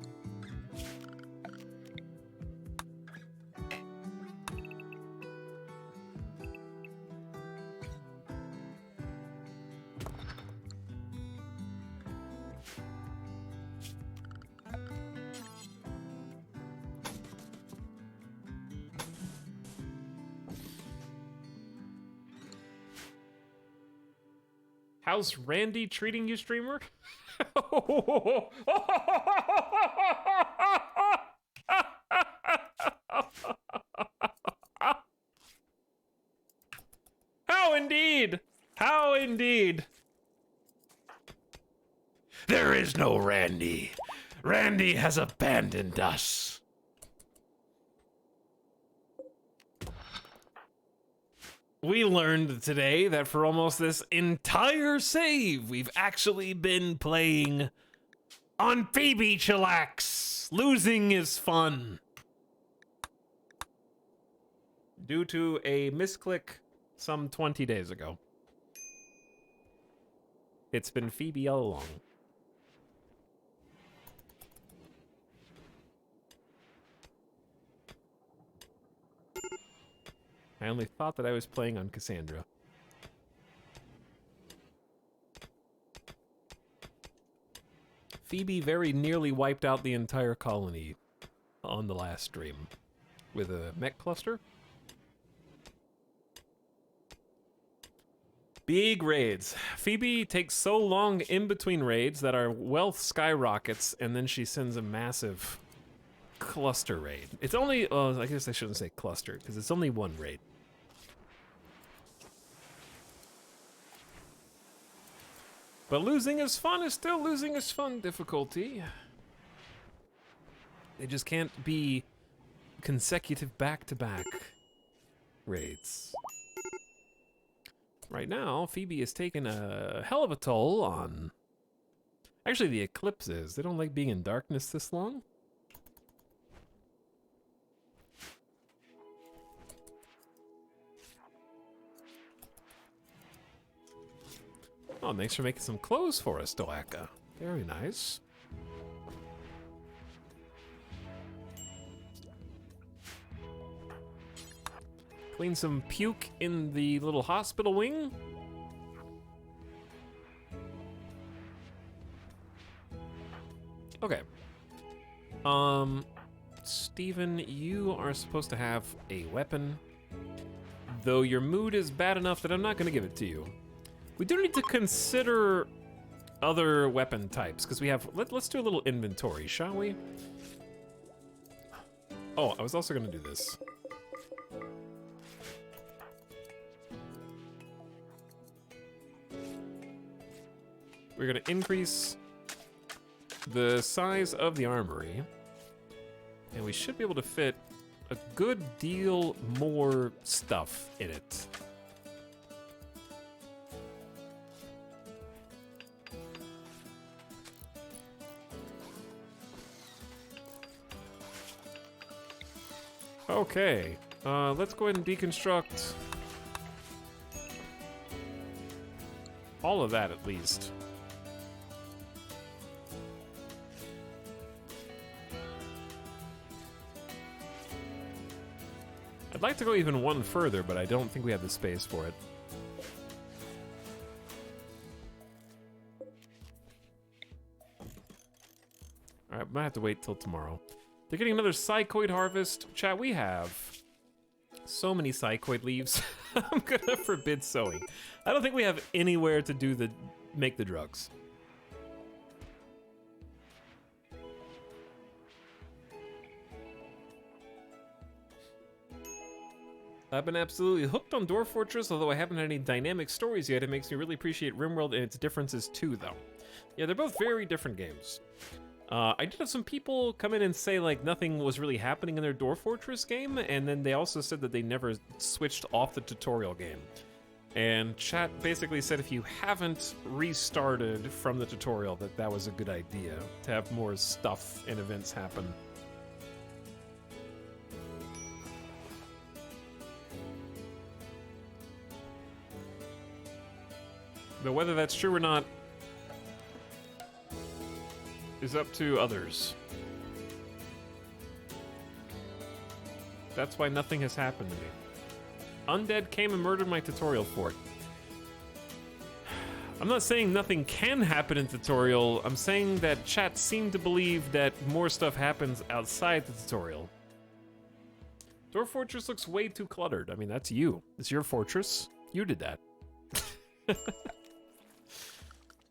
How's Randy treating you, streamer? How indeed? How indeed? There is no Randy. Randy has abandoned us. We learned today that for almost this entire save, we've actually been playing on Phoebe Chillax. Losing is fun. Due to a misclick some 20 days ago. It's been Phoebe all along. I only thought that I was playing on Cassandra. Phoebe very nearly wiped out the entire colony on the last stream with a mech cluster. Big raids. Phoebe takes so long in between raids that our wealth skyrockets, and then she sends a massive cluster raid. It's only, I guess I shouldn't say cluster, because it's only one raid. But losing is fun is still losing is fun difficulty. They just can't be consecutive back-to-back raids. Right now, Phoebe is taking a hell of a toll on... Actually, the eclipses. They don't like being in darkness this long. Oh, thanks for making some clothes for us, Doaka. Very nice. Clean some puke in the little hospital wing. Okay. Steven, you are supposed to have a weapon. Though your mood is bad enough that I'm not going to give it to you. We do need to consider other weapon types, because we have... Let's do a little inventory, shall we? Oh, I was also going to do this. We're going to increase the size of the armory, and we should be able to fit a good deal more stuff in it. Okay, let's go ahead and deconstruct all of that at least. I'd like to go even one further, but I don't think we have the space for it. Alright, might have to wait till tomorrow. They're getting another psychoid harvest. Chat, we have so many psychoid leaves. I'm gonna forbid sewing. I don't think we have anywhere to do make the drugs. I've been absolutely hooked on Dwarf Fortress, although I haven't had any dynamic stories yet. It makes me really appreciate RimWorld and its differences too, though. Yeah, they're both very different games. I did have some people come in and say, like, nothing was really happening in their Dwarf Fortress game, and then they also said that they never switched off the tutorial game. And chat basically said if you haven't restarted from the tutorial, that was a good idea to have more stuff and events happen. But whether that's true or not is up to others. That's why nothing has happened to me. Undead came and murdered my tutorial fort. I'm not saying nothing can happen in tutorial. I'm saying that chat seemed to believe that more stuff happens outside the tutorial. Dwarf Fortress looks way too cluttered. I mean, that's you. It's your fortress. You did that.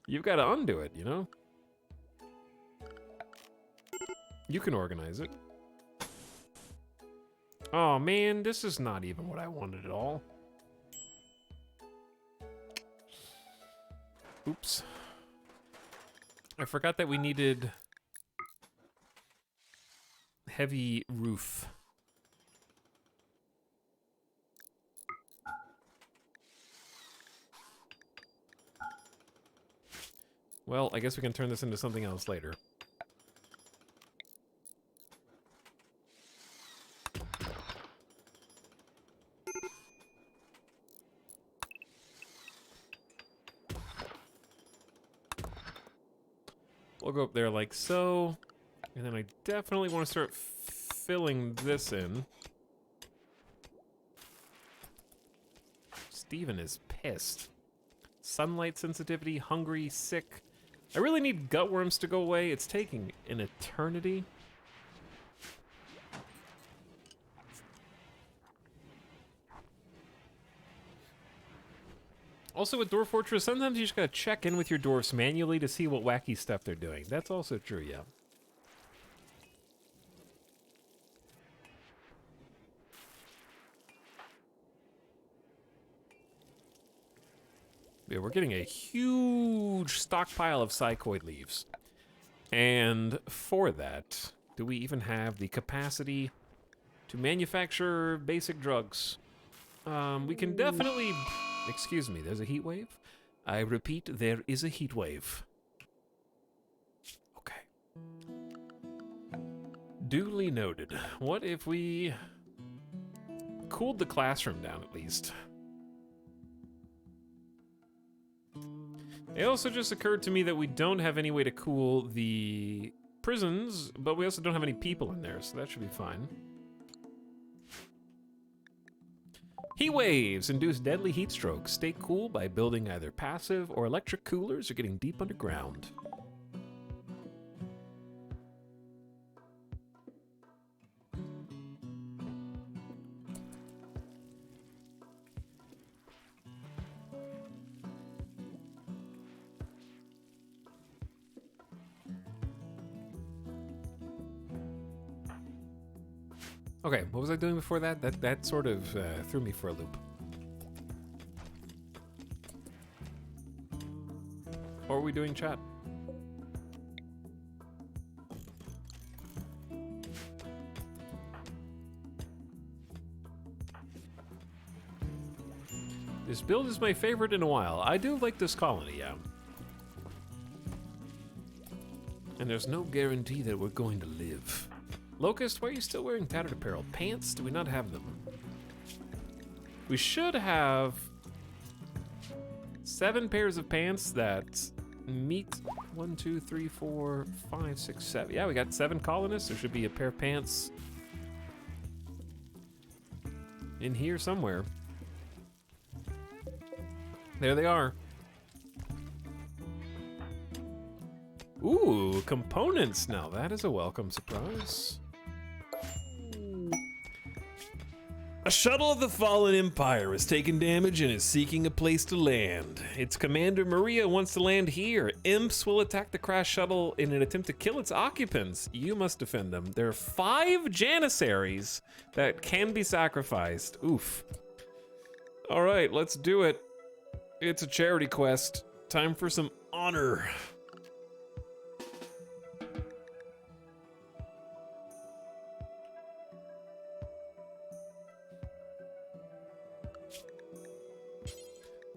You've got to undo it, you know? You can organize it. Oh man, this is not even what I wanted at all. Oops. I forgot that we needed heavy roof. Well, I guess we can turn this into something else later. We'll go up there like so, and then I definitely want to start filling this in. Steven is pissed. Sunlight sensitivity, hungry, sick. I really need gutworms to go away. It's taking an eternity. Also with Dwarf Fortress, sometimes you just gotta check in with your dwarfs manually to see what wacky stuff they're doing. That's also true, yeah. Yeah, we're getting a huge stockpile of psychoid leaves. And for that, do we even have the capacity to manufacture basic drugs? We can definitely... Excuse me, there's a heat wave? I repeat, there is a heat wave. Okay. Duly noted. What if we cooled the classroom down at least? It also just occurred to me that we don't have any way to cool the prisons, but we also don't have any people in there, so that should be fine. Heat waves induce deadly heat strokes. Stay cool by building either passive or electric coolers or getting deep underground. Okay, what was I doing before that? That sort of threw me for a loop. Or are we doing chat? This build is my favorite in a while. I do like this colony, yeah. And there's no guarantee that we're going to live. Locust, why are you still wearing tattered apparel? Pants? Do we not have them? We should have 7 pairs of pants that meet 1, 2, 3, 4, 5, 6, 7. Yeah, we got 7 colonists. There should be a pair of pants in here somewhere. There they are. Ooh, components. Now that is a welcome surprise. A shuttle of the fallen empire has taken damage and is seeking a place to land. Its commander Maria wants to land here. Imps will attack the crashed shuttle in an attempt to kill its occupants. You must defend them. There are 5 janissaries that can be sacrificed. Oof. All right, let's do it. It's a charity quest. Time for some honor.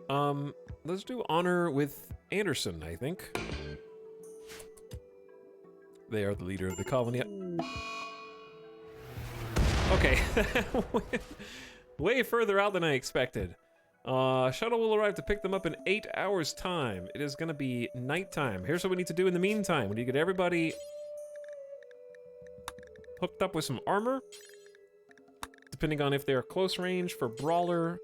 Let's do honor with Anderson, I think. They are the leader of the colony. Okay. Way further out than I expected. Shuttle will arrive to pick them up in 8 hours' time. It is gonna be nighttime. Here's what we need to do in the meantime. We need to get everybody hooked up with some armor, depending on if they're close range for brawler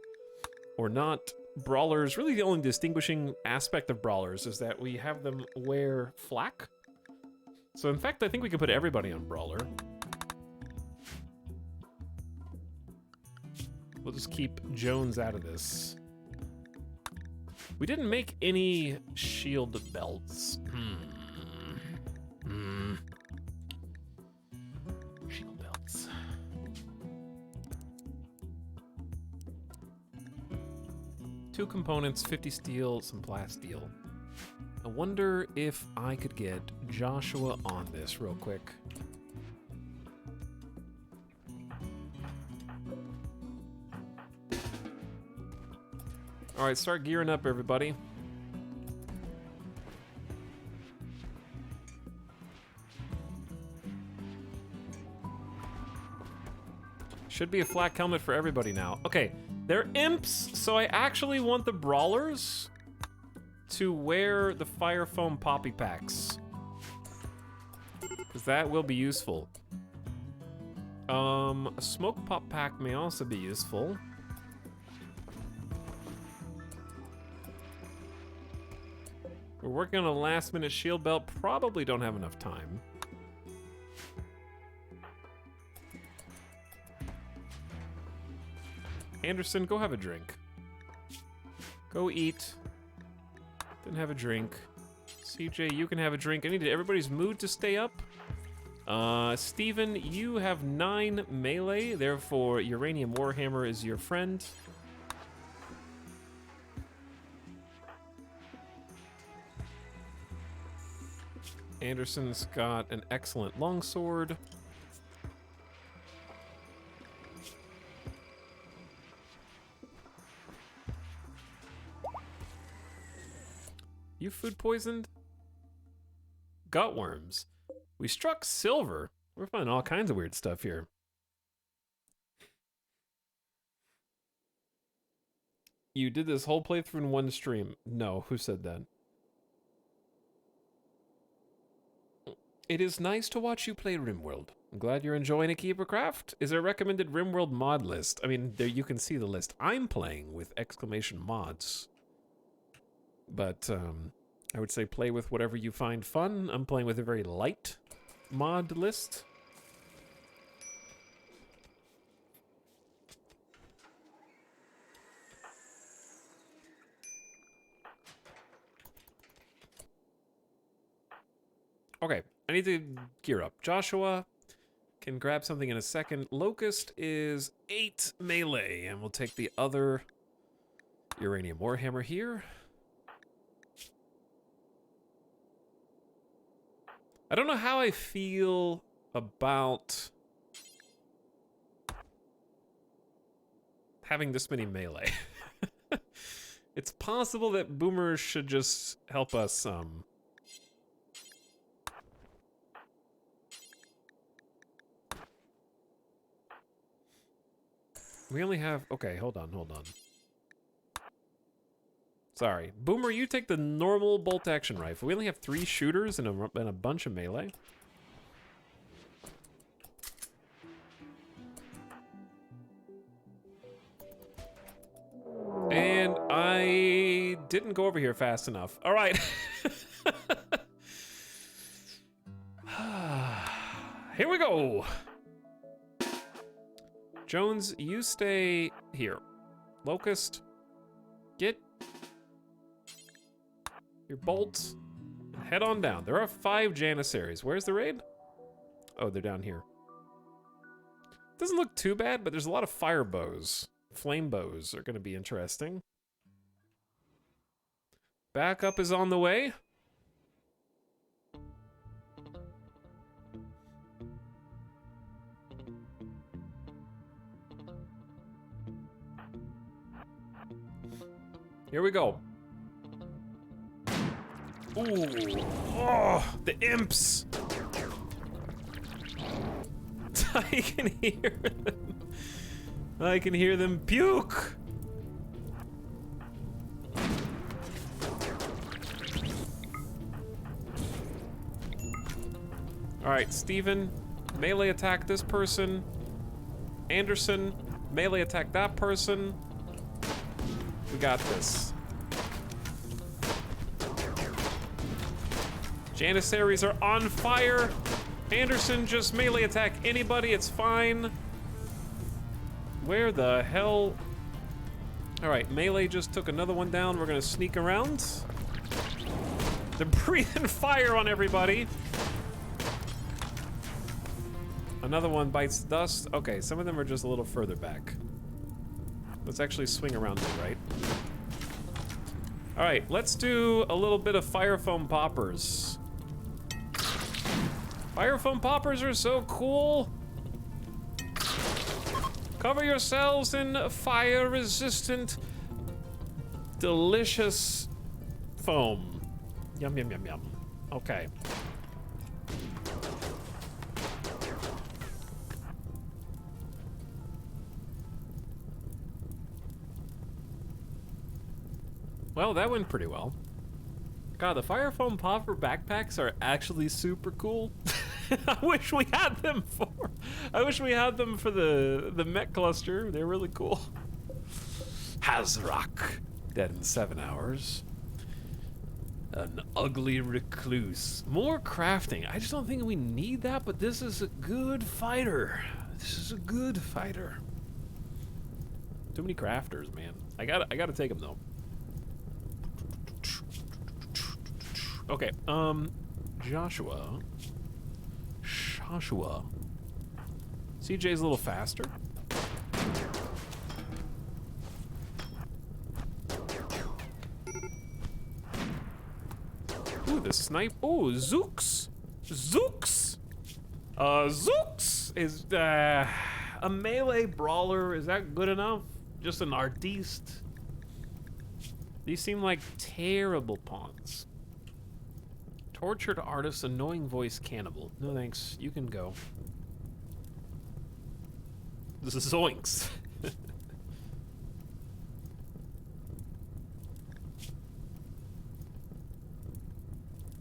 or not. Brawlers, really the only distinguishing aspect of brawlers is that we have them wear flak. So in fact, I think we can put everybody on brawler. We'll just keep Jones out of this. We didn't make any shield belts. Shield belts. Two components, 50 steel, some plasteel. I wonder if I could get Joshua on this real quick. All right, start gearing up, everybody. Should be a flak helmet for everybody now. Okay, they're imps, so I actually want the brawlers to wear the fire foam poppy packs, because that will be useful. A smoke pop pack may also be useful. We're working on a last-minute shield belt. Probably don't have enough time. Anderson, go have a drink. Go eat. Then have a drink. CJ, you can have a drink. I need everybody's mood to stay up. Steven, you have 9 melee, therefore Uranium Warhammer is your friend. Anderson's got an excellent longsword. You food poisoned? Gutworms. We struck silver. We're finding all kinds of weird stuff here. You did this whole playthrough in one stream. No, who said that? It is nice to watch you play RimWorld. I'm glad you're enjoying a Keepercraft. Is there a recommended RimWorld mod list? I mean, there you can see the list. I'm playing with exclamation mods. But I would say play with whatever you find fun. I'm playing with a very light mod list. Okay, I need to gear up. Joshua can grab something in a second. Locust is 8 melee, and we'll take the other Uranium Warhammer here. I don't know how I feel about having this many melee. It's possible that boomers should just help us we only have, okay, hold on. Sorry. Boomer, you take the normal bolt-action rifle. We only have 3 shooters and a bunch of melee. And I didn't go over here fast enough. All right. Here we go. Jones, you stay here. Locust, get your bolts and head on down. There are 5 Janissaries. Where's the raid? Oh, they're down here. Doesn't look too bad, but there's a lot of fire bows. Flame bows are going to be interesting. Backup is on the way. Here we go. Ooh. Oh, the imps. I can hear them. I can hear them puke. All right, Steven, melee attack this person. Anderson, melee attack that person. We got this. Janissaries are on fire. Anderson, just melee attack anybody, it's fine. Where the hell? All right, melee just took another one down. We're gonna sneak around. They're breathing fire on everybody. Another one bites the dust. Okay, some of them are just a little further back. Let's actually swing around it, right? All right, let's do a little bit of fire foam poppers. Fire foam poppers are so cool. Cover yourselves in fire-resistant, delicious foam. Yum, yum, yum, yum. Okay. Well, that went pretty well. God, the fire foam popper backpacks are actually super cool. I wish we had them for the mech cluster. They're really cool. Hazrock, dead in 7 hours. An ugly recluse. More crafting. I just don't think we need that, but this is a good fighter. This is a good fighter. Too many crafters, man. I gotta take them though. Okay, Joshua. CJ's a little faster. Ooh, the snipe. Ooh, Zooks. Zooks is a melee brawler. Is that good enough? Just an artiste? These seem like terrible pawns. Tortured artist, annoying voice, cannibal. No thanks, you can go. This is zoinks.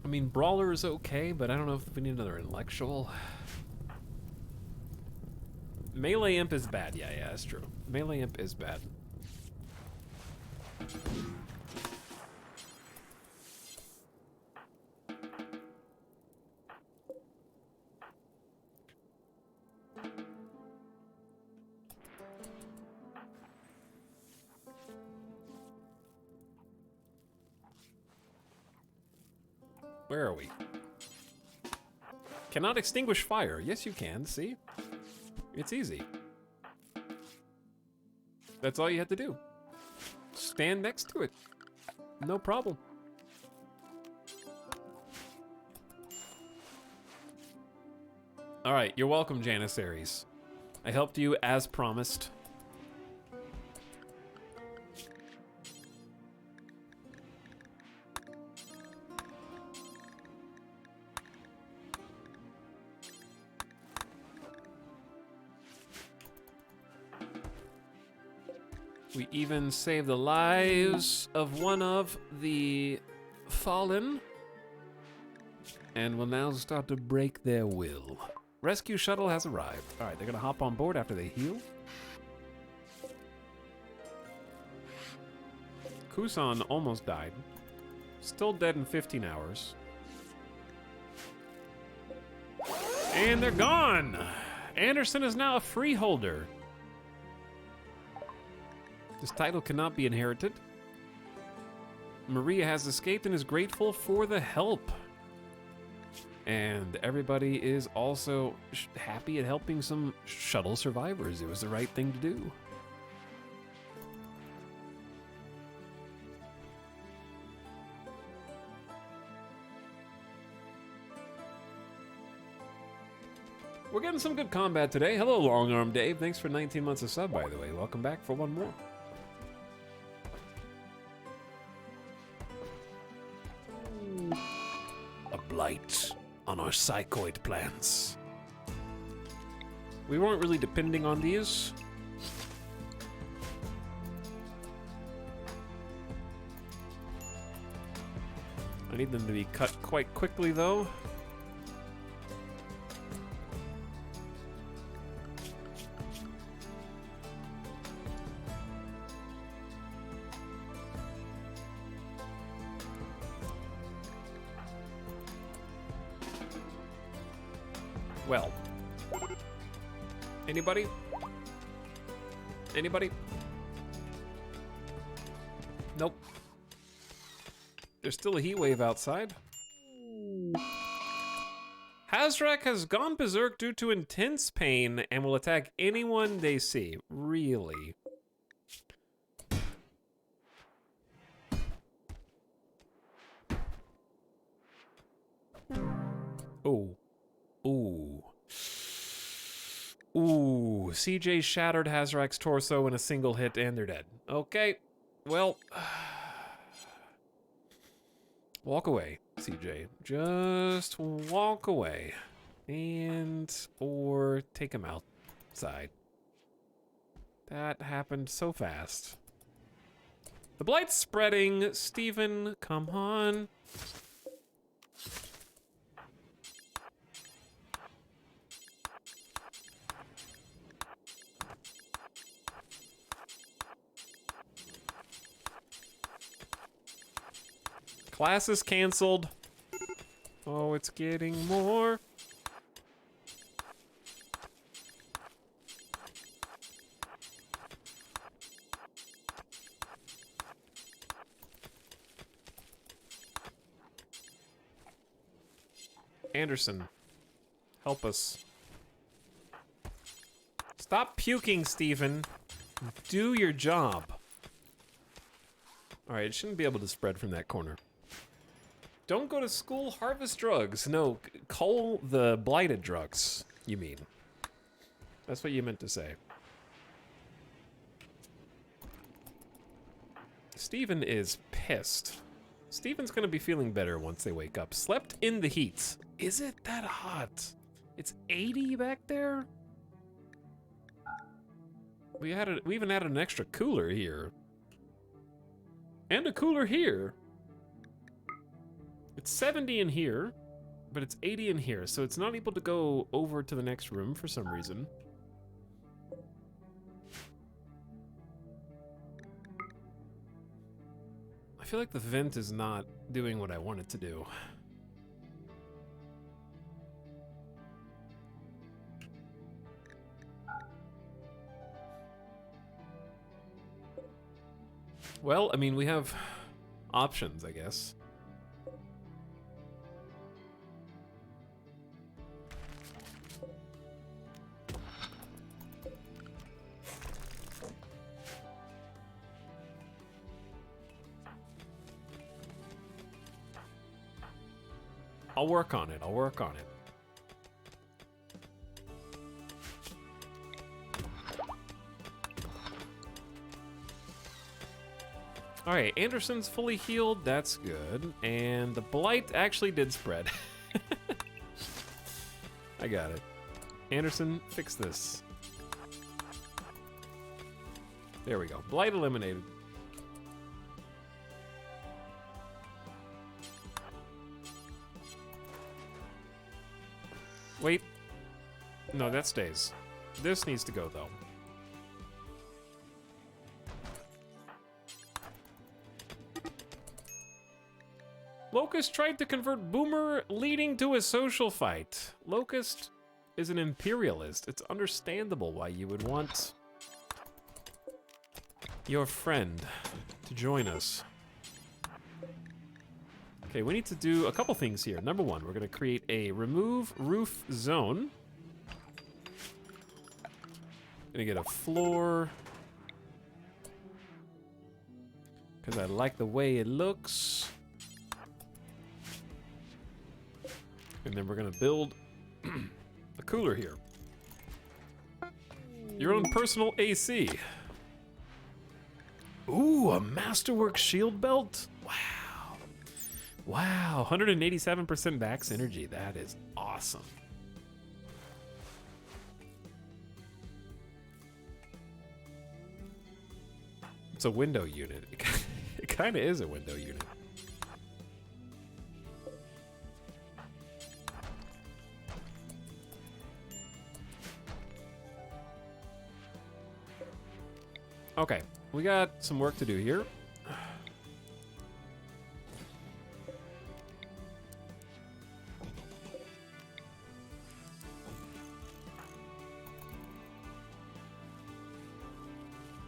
I mean, brawler is okay, but I don't know if we need another intellectual. Melee imp is bad. Yeah, that's true. Melee imp is bad. Where are we? Cannot extinguish fire. Yes, you can. See? It's easy. That's all you have to do. Stand next to it. No problem. All right, you're welcome, Janissaries. I helped you as promised. We even saved the lives of one of the fallen, and will now start to break their will. Rescue shuttle has arrived. All right, they're gonna hop on board after they heal. Kusan almost died. Still dead in 15 hours. And they're gone! Anderson is now a freeholder. This title cannot be inherited. Maria has escaped and is grateful for the help. And everybody is also happy at helping some shuttle survivors. It was the right thing to do. We're getting some good combat today. Hello, Long Arm Dave. Thanks for 19 months of sub, by the way. Welcome back for one more. light on our psychoid plans. We weren't really depending on these. I need them to be cut quite quickly, though. Well. Anybody? Anybody? Nope. There's still a heat wave outside. Hazrak has gone berserk due to intense pain and will attack anyone they see. Really? Oh. Ooh. Ooh. CJ shattered Hazrak's torso in a single hit and they're dead. Okay. Well. Walk away, CJ. Just walk away. Or take him outside. That happened so fast. The blight's spreading. Steven, come on. Class is canceled. Oh, it's getting more. Anderson, help us. Stop puking, Stephen. Do your job. All right, it shouldn't be able to spread from that corner. Don't go to school, harvest drugs. No, cull the blighted drugs, you mean. That's what you meant to say. Steven is pissed. Steven's gonna be feeling better once they wake up. Slept in the heat. Is it that hot? It's 80 back there? We even added an extra cooler here. And a cooler here. It's 70 in here, but it's 80 in here, so it's not able to go over to the next room for some reason. I feel like the vent is not doing what I want it to do. Well, I mean, we have options, I guess. I'll work on it. I'll work on it. All right, Anderson's fully healed. That's good. And the blight actually did spread. I got it. Anderson, fix this. There we go. Blight eliminated. Wait. No, that stays. This needs to go, though. Locust tried to convert Boomer, leading to a social fight. Locust is an imperialist. It's understandable why you would want your friend to join us. Okay, we need to do a couple things here. Number one, we're gonna create a remove roof zone. Gonna get a floor. Because I like the way it looks. And then we're gonna build a cooler here. Your own personal AC. Ooh, a Masterwork shield belt? Wow. Wow, 187% max energy. That is awesome. It's a window unit. It kind of is a window unit. Okay, we got some work to do here.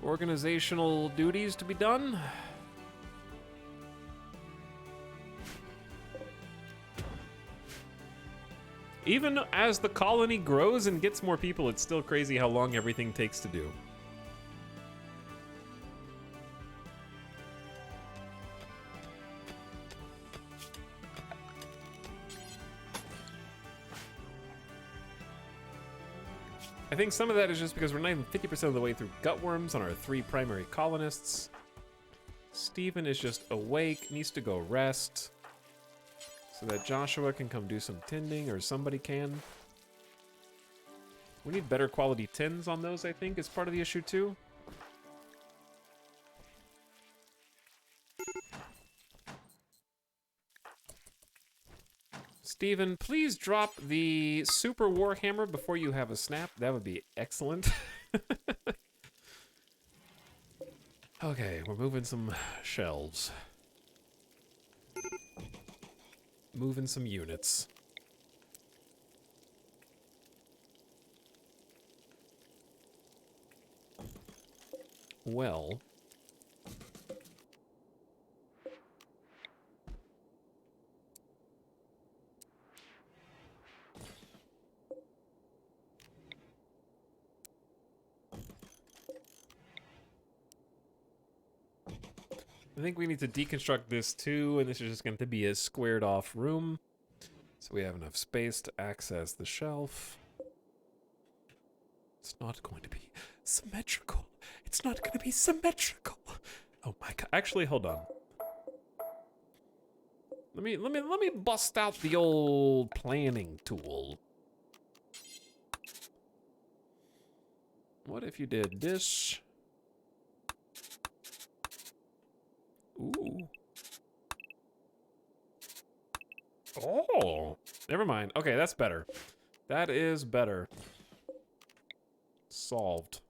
Organizational duties to be done. Even as the colony grows and gets more people, it's still crazy how long everything takes to do. I think some of that is just because we're not even 50% of the way through gutworms on our 3 primary colonists. Steven is just awake, needs to go rest, so that Joshua can come do some tending, or somebody can. We need better quality tins on those, I think, is part of the issue too. Steven, please drop the Super Warhammer before you have a snap. That would be excellent. Okay, we're moving some shelves. Moving some units. Well... I think we need to deconstruct this too, and this is just going to be a squared off room. So we have enough space to access the shelf. It's not going to be symmetrical. It's not going to be symmetrical. Oh my god. Actually, hold on. Let me bust out the old planning tool. What if you did this? Ooh. Oh, never mind. Okay, that's better. That is better. Solved.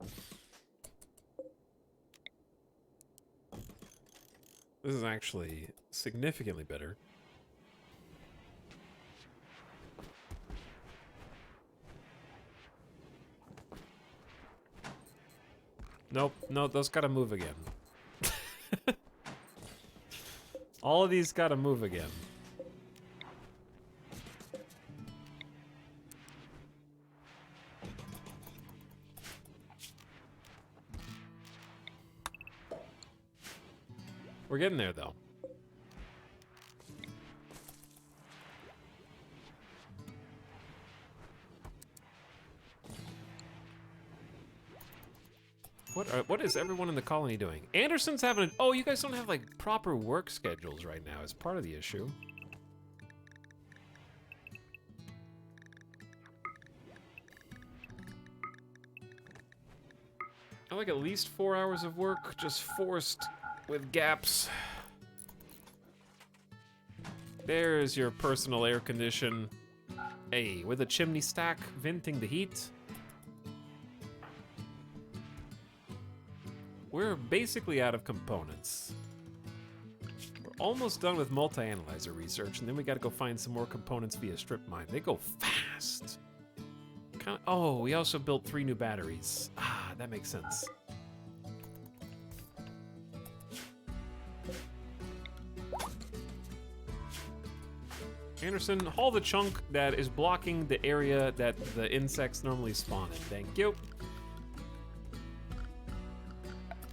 This is actually significantly better. Nope, no, those gotta move again. All of these gotta move again. We're getting there, though. What is everyone in the colony doing? Anderson's having a... Oh, you guys don't have, like, proper work schedules right now as part of the issue. I like at least 4 hours of work, just forced with gaps. There's your personal air condition. Hey, with a chimney stack, venting the heat. We're basically out of components. We're almost done with multi-analyzer research, and then we gotta go find some more components via strip mine. They go fast. Oh, we also built 3 new batteries. Ah, that makes sense. Anderson, haul the chunk that is blocking the area that the insects normally spawn in. Thank you.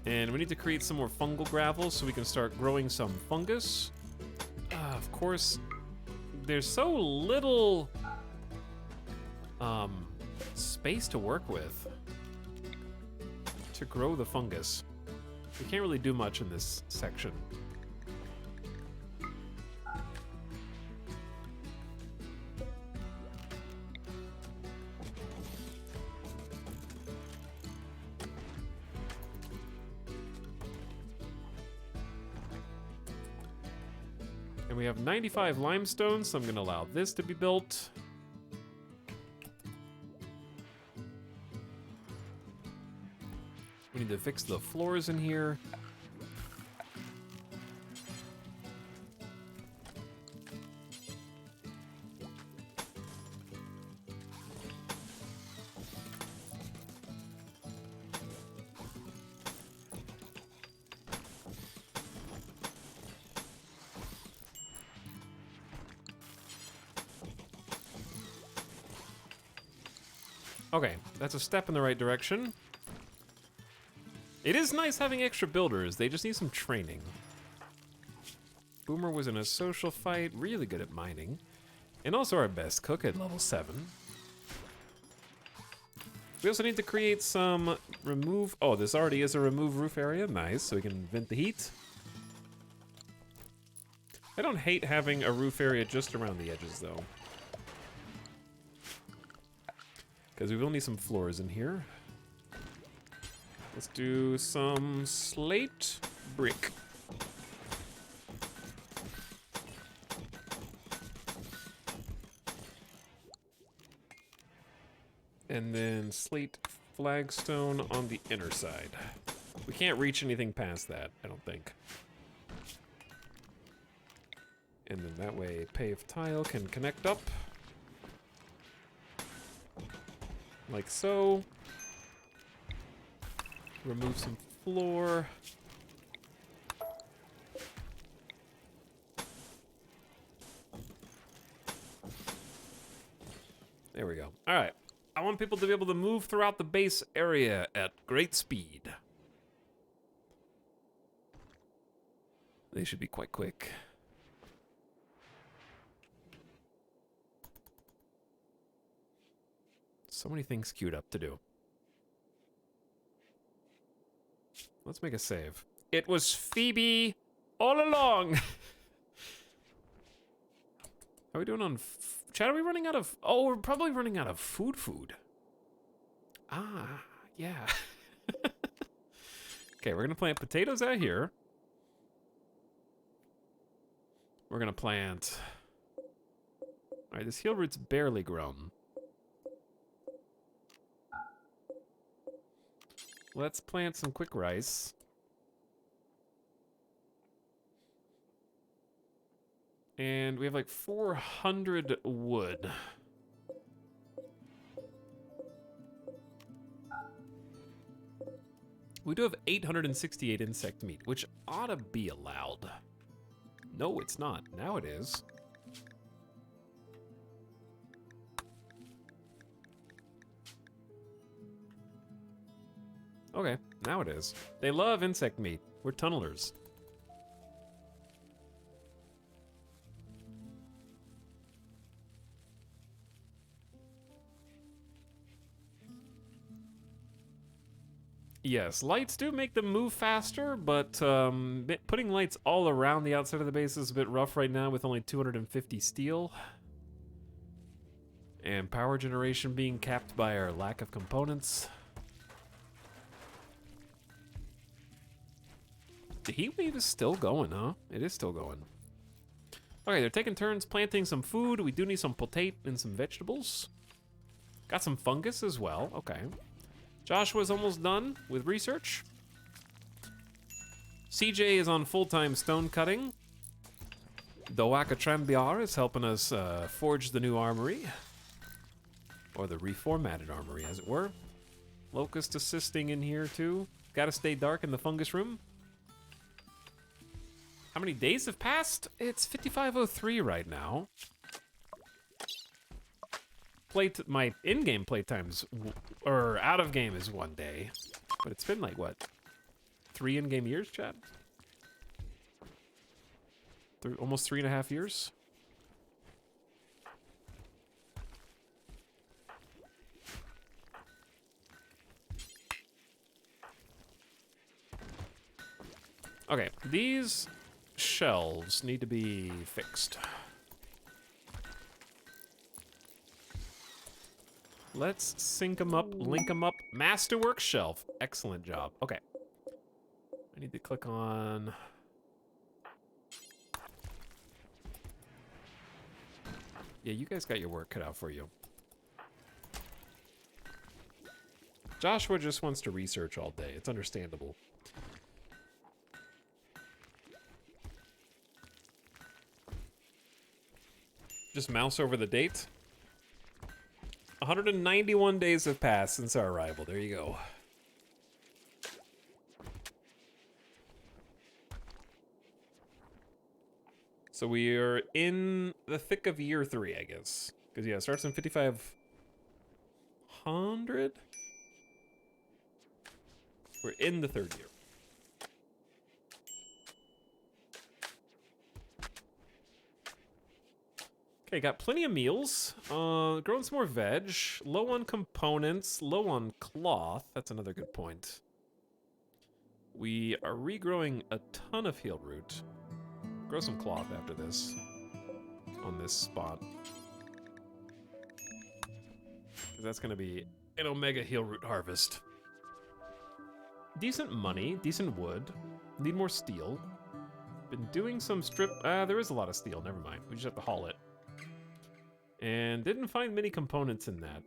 And we need to create some more fungal gravel so we can start growing some fungus. Of course, there's so little space to work with to grow the fungus. We can't really do much in this section. And we have 95 limestone, so I'm going to allow this to be built. We need to fix the floors in here. Okay, that's a step in the right direction. It is nice having extra builders, they just need some training. Boomer was in a social fight, really good at mining. And also our best cook at level 7. We also need to create some remove... Oh, this already is a remove roof area, nice, so we can vent the heat. I don't hate having a roof area just around the edges, though. Because we will need some floors in here. Let's do some slate brick. And then slate flagstone on the inner side. We can't reach anything past that, I don't think. And then that way paved tile can connect up. Like so. Remove some floor. There we go. All right. I want people to be able to move throughout the base area at great speed. They should be quite quick. So many things queued up to do. Let's make a save. It was Phoebe all along. How are we doing on... Chat, are we running out of... Oh, we're probably running out of food. Ah, yeah. Okay, we're going to plant potatoes out here. We're going to plant... All right, this heel root's barely grown. Let's plant some quick rice. And we have like 400 wood. We do have 868 insect meat, which ought to be allowed. No, it's not. Now it is. Okay, now it is. They love insect meat. We're tunnelers. Yes, lights do make them move faster, but putting lights all around the outside of the base is a bit rough right now with only 250 steel. And power generation being capped by our lack of components. The heat wave is still going, huh? It is still going. Okay, they're taking turns planting some food. We do need some potato and some vegetables. Got some fungus as well. Okay. Joshua's almost done with research. CJ is on full-time stone cutting. Doaka Trambiar is helping us forge the new armory. Or the reformatted armory, as it were. Locust assisting in here, too. Gotta stay dark in the fungus room. How many days have passed? It's 55:03 right now. My in-game playtime's, or out-of-game is 1 day. But it's been like, what? 3 in-game years, chat? Almost 3.5 years? Okay, these shelves need to be fixed. Let's sync them up, link them up. Masterwork shelf. Excellent job. Okay. I need to click on... Yeah, you guys got your work cut out for you. Joshua just wants to research all day. It's understandable. Just mouse over the date. 191 days have passed since our arrival. There you go. So we are in the thick of year 3, I guess. Because, yeah, it starts in 5500. We're in the 3rd year. Okay, got plenty of meals. Growing some more veg. Low on components. Low on cloth. That's another good point. We are regrowing a ton of heal root. Grow some cloth after this. On this spot. 'Cause that's going to be an omega heal root harvest. Decent money. Decent wood. Need more steel. Been doing some strip... there is a lot of steel. Never mind. We just have to haul it. And didn't find many components in that.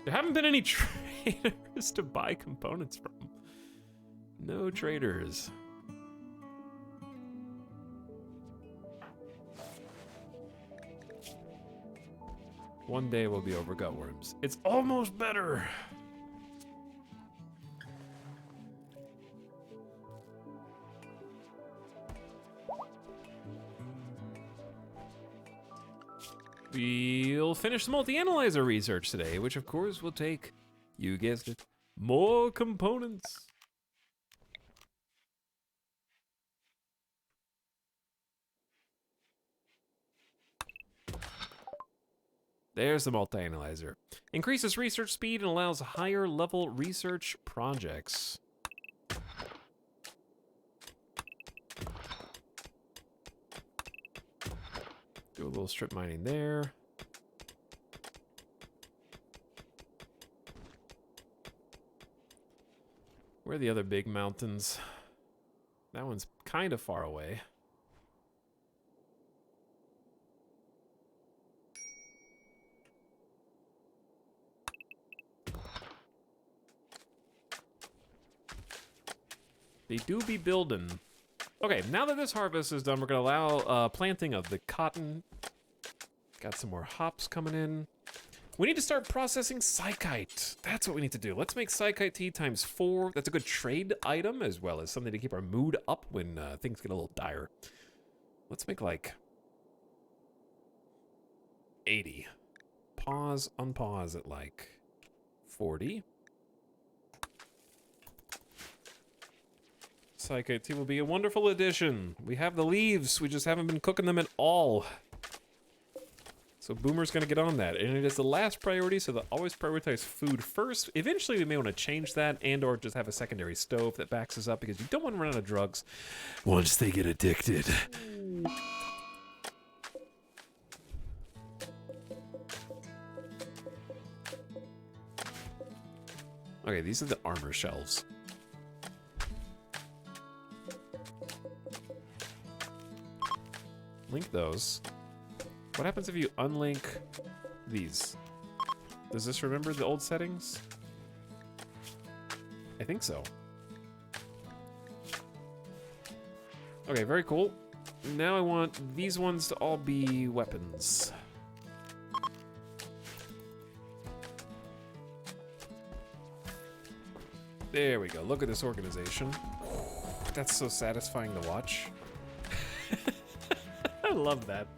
There haven't been any traders to buy components from. No traders. One day we'll be over gutworms. It's almost better. We'll finish the multi-analyzer research today, which of course will take, you guessed it, more components. There's the multi-analyzer. Increases research speed and allows higher level research projects. Do a little strip mining there. Where are the other big mountains? That one's kind of far away. They do be building. Okay, now that this harvest is done, we're gonna allow planting of the cotton. Got some more hops coming in. We need to start processing psychite. That's what we need to do. Let's make psychite tea ×4. That's a good trade item, as well as something to keep our mood up when things get a little dire. Let's make like 80. Pause, unpause at like 40. Psychite tea will be a wonderful addition. We have the leaves, we just haven't been cooking them at all. So Boomer's gonna get on that, and it is the last priority, so they'll always prioritize food first. Eventually we may want to change that and or just have a secondary stove that backs us up, because you don't want to run out of drugs once they get addicted. Okay, these are the armor shelves. Link those. What happens if you unlink these? Does this remember the old settings? I think so. Okay, very cool. Now I want these ones to all be weapons. There we go. Look at this organization. That's so satisfying to watch. I love that.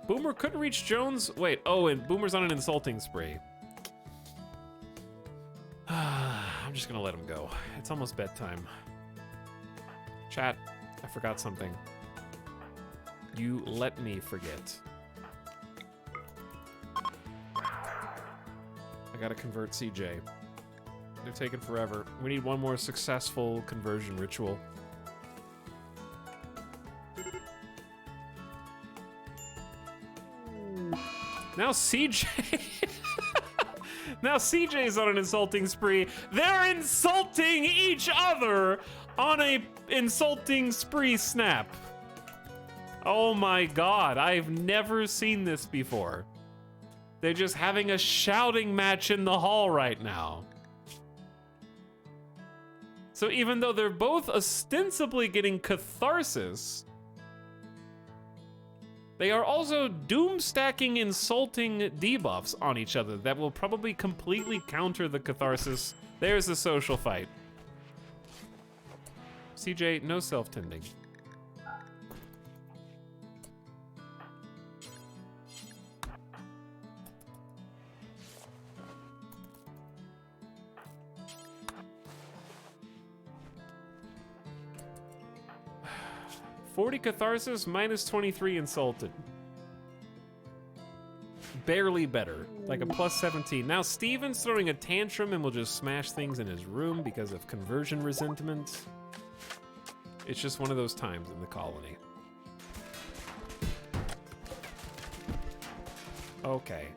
Boomer couldn't reach Jones. Wait, oh, and Boomer's on an insulting spree. I'm just gonna let him go. It's almost bedtime. Chat, I forgot something. You let me forget. I gotta convert CJ. They're taking forever. We need one more successful conversion ritual. Now CJ... Now CJ's on an insulting spree. They're insulting each other on a insulting spree snap. Oh my god, I've never seen this before. They're just having a shouting match in the hall right now. So even though they're both ostensibly getting catharsis, they are also doom stacking insulting debuffs on each other that will probably completely counter the catharsis. There's the social fight. CJ, no self-tending. $40 catharsis, minus 23 insulted. Barely better, like a plus 17. Now Steven's throwing a tantrum and will just smash things in his room because of conversion resentment. It's just one of those times in the colony. Okay,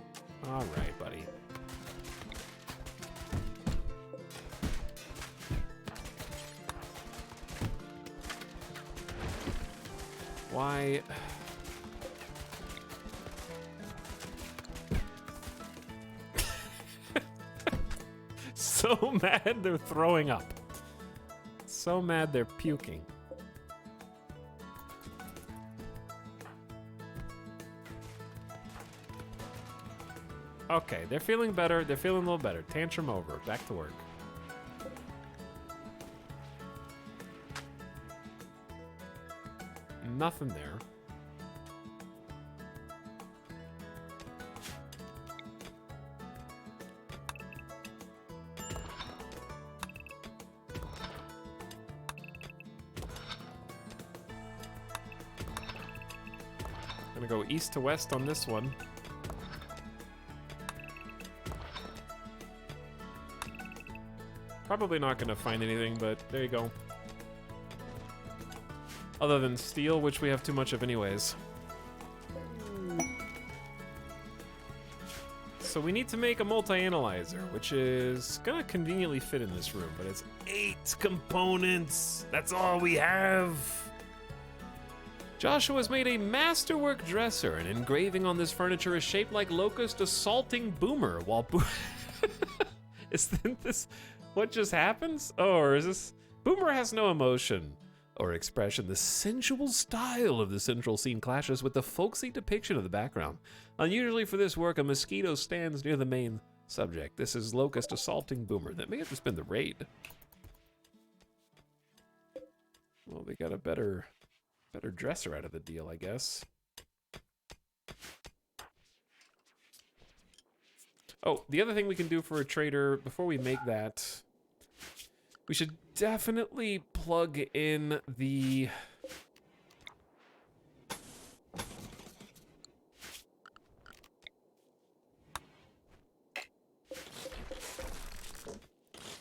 all right, buddy. Why? So mad they're throwing up. So mad they're puking. Okay, they're feeling better. They're feeling a little better. Tantrum over. Back to work. Nothing there. Gonna go east to west on this one. Probably not gonna find anything, but there you go. Other than steel, which we have too much of anyways. So we need to make a multi-analyzer, which is gonna conveniently fit in this room, but it's 8 components. That's all we have. Joshua's made a masterwork dresser. An engraving on this furniture is shaped like Locust assaulting Boomer while Isn't this what just happens? Oh, or is this... Boomer has no emotion or expression. The sensual style of the central scene clashes with the folksy depiction of the background. Unusually for this work, a mosquito stands near the main subject. This is Locust assaulting Boomer. That may have just been the raid. Well, they got a better dresser out of the deal, I guess. Oh, the other thing we can do for a trader, before we make that, we should definitely plug in the...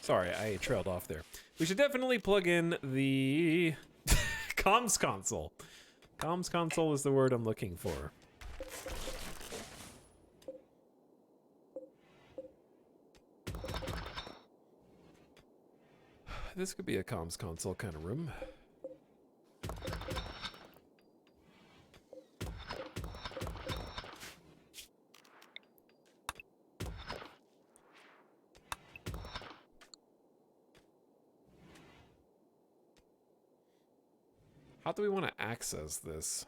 Sorry, I trailed off there. We should definitely plug in the comms console. Comms console is the word I'm looking for. This could be a comms console kind of room. How do we want to access this?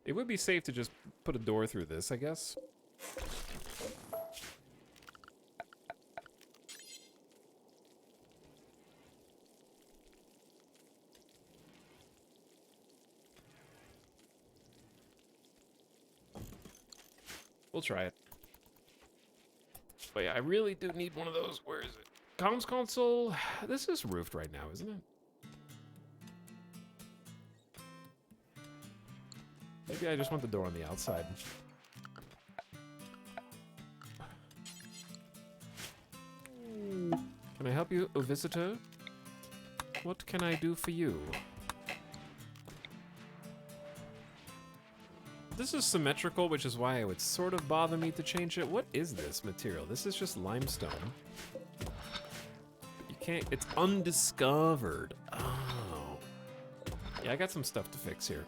It would be safe to just put a door through this, I guess. We'll try it. But yeah, I really do need one of those. Where is it? Comms console. This is roofed right now, isn't it? Maybe I just want the door on the outside. Can I help you, a visitor? What can I do for you? this is symmetrical, which is why it would sort of bother me to change it. What is this material? This is just limestone. But you can't, it's undiscovered. Oh. Yeah, I got some stuff to fix here.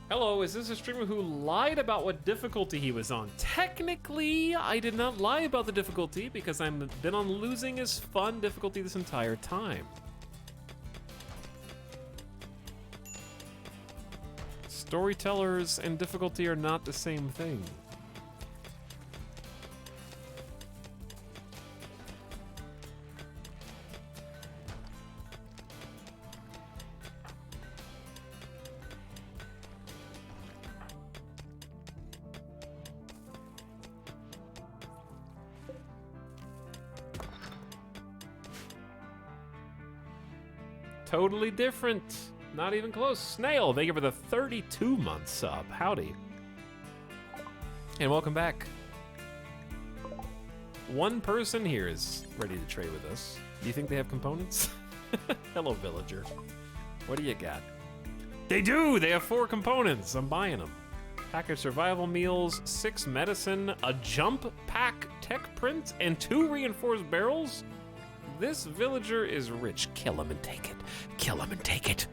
Hello, is this a streamer who lied about what difficulty he was on? Technically, I did not lie about the difficulty because I've been on losing is fun difficulty this entire time. Storytellers and difficulty are not the same thing. Totally different. Not even close. Snail, thank you for the 32-month sub. Howdy. And welcome back. One person here is ready to trade with us. Do you think they have components? Hello, villager. What do you got? They do! They have 4 components. I'm buying them. Package survival meals, 6 medicine, a jump pack tech print, and 2 reinforced barrels? This villager is rich. Kill him and take it. Kill him and take it.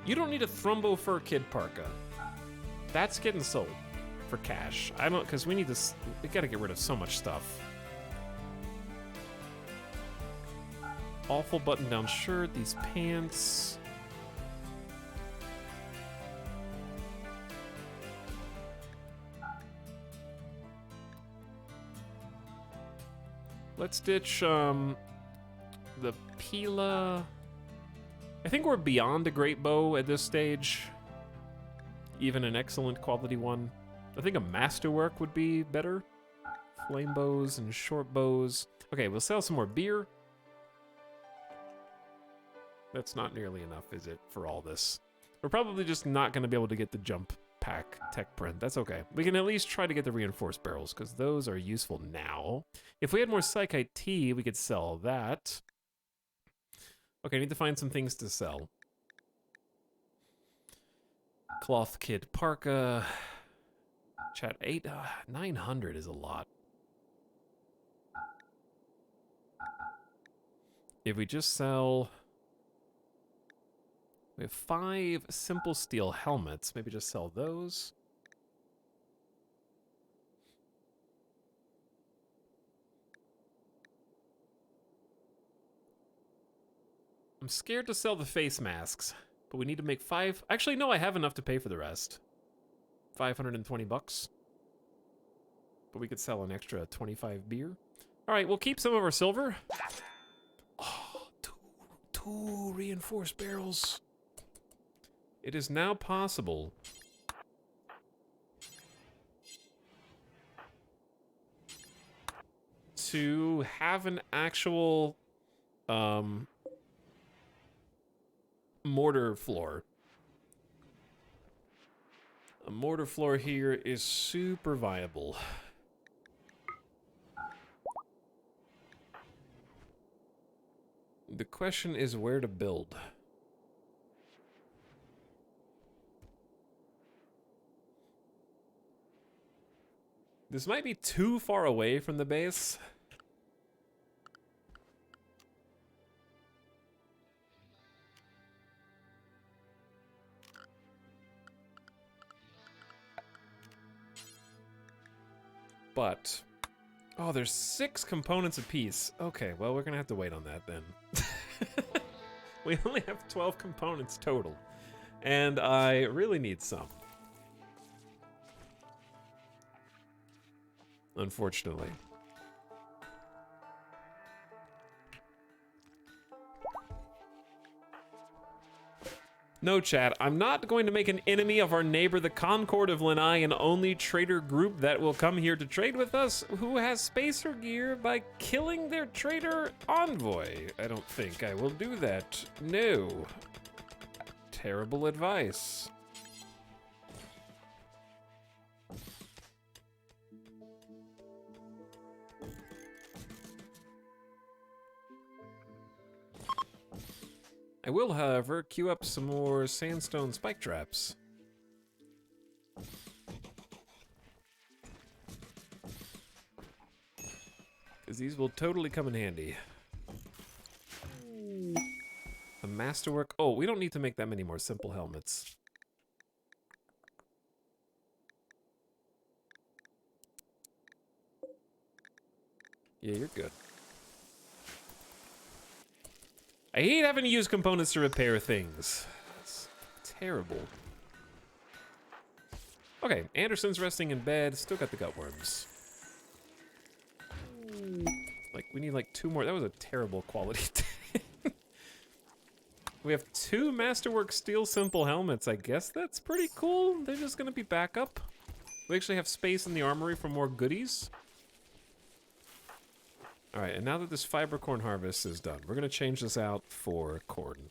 You don't need a Thrumbo Fur Kid parka. That's getting sold for cash. I don't, because we gotta get rid of so much stuff. Awful button-down shirt, these pants. Let's ditch the Pila. I think we're beyond a great bow at this stage. Even an excellent quality one. I think a masterwork would be better. Flame bows and short bows. Okay, we'll sell some more beer. That's not nearly enough, is it, for all this? We're probably just not going to be able to get the jump pack tech print. That's okay. We can at least try to get the reinforced barrels, because those are useful now. If we had more Psychite tea, we could sell that. Okay, I need to find some things to sell. Cloth kid parka. Chat 900 is a lot. If we just sell... We have 5 simple steel helmets. Maybe just sell those. I'm scared to sell the face masks, but we need to make 5. Actually, no, I have enough to pay for the rest. 520 bucks. But we could sell an extra 25 beer. All right, we'll keep some of our silver. Oh, two reinforced barrels. It is now possible to have an actual mortar floor. A mortar floor here is super viable. The question is where to build. This might be too far away from the base. But, oh, there's 6 components apiece. Okay, well, we're gonna have to wait on that then. We only have 12 components total, and I really need some. Unfortunately. No, chat, I'm not going to make an enemy of our neighbor, the Concord of Lanai, an only trader group that will come here to trade with us, who has spacer gear, by killing their trader envoy. I don't think I will do that. No. Terrible advice. I will, however, queue up some more sandstone spike traps. Because these will totally come in handy. A masterwork. Oh, we don't need to make that many more simple helmets. Yeah, you're good. I hate having to use components to repair things. It's terrible. Okay, Anderson's resting in bed. Still got the gutworms. Like, we need like 2 more. That was a terrible quality. We have 2 Masterwork Steel Simple helmets. I guess that's pretty cool. They're just gonna be backup. We actually have space in the armory for more goodies. All right, and now that this fiber corn harvest is done, we're gonna change this out for corn.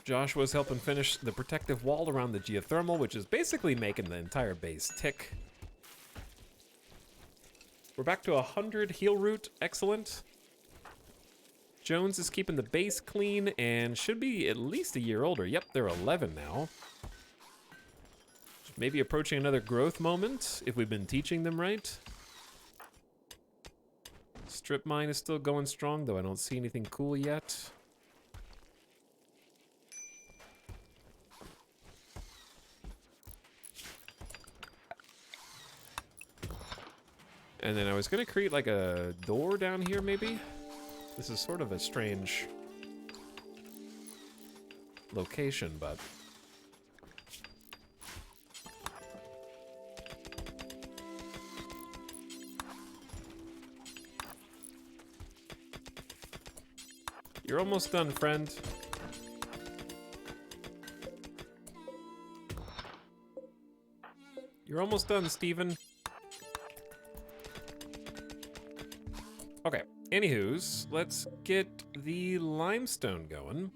Joshua's helping finish the protective wall around the geothermal, which is basically making the entire base tick. We're back to 100 heal root, excellent. Jones is keeping the base clean and should be at least a year older. Yep, they're 11 now. Maybe approaching another growth moment, if we've been teaching them right. Strip mine is still going strong, though I don't see anything cool yet. And then I was gonna create like a door down here, maybe? This is sort of a strange location, but... You're almost done, friend. You're almost done, Steven. Okay, anywho's, let's get the limestone going.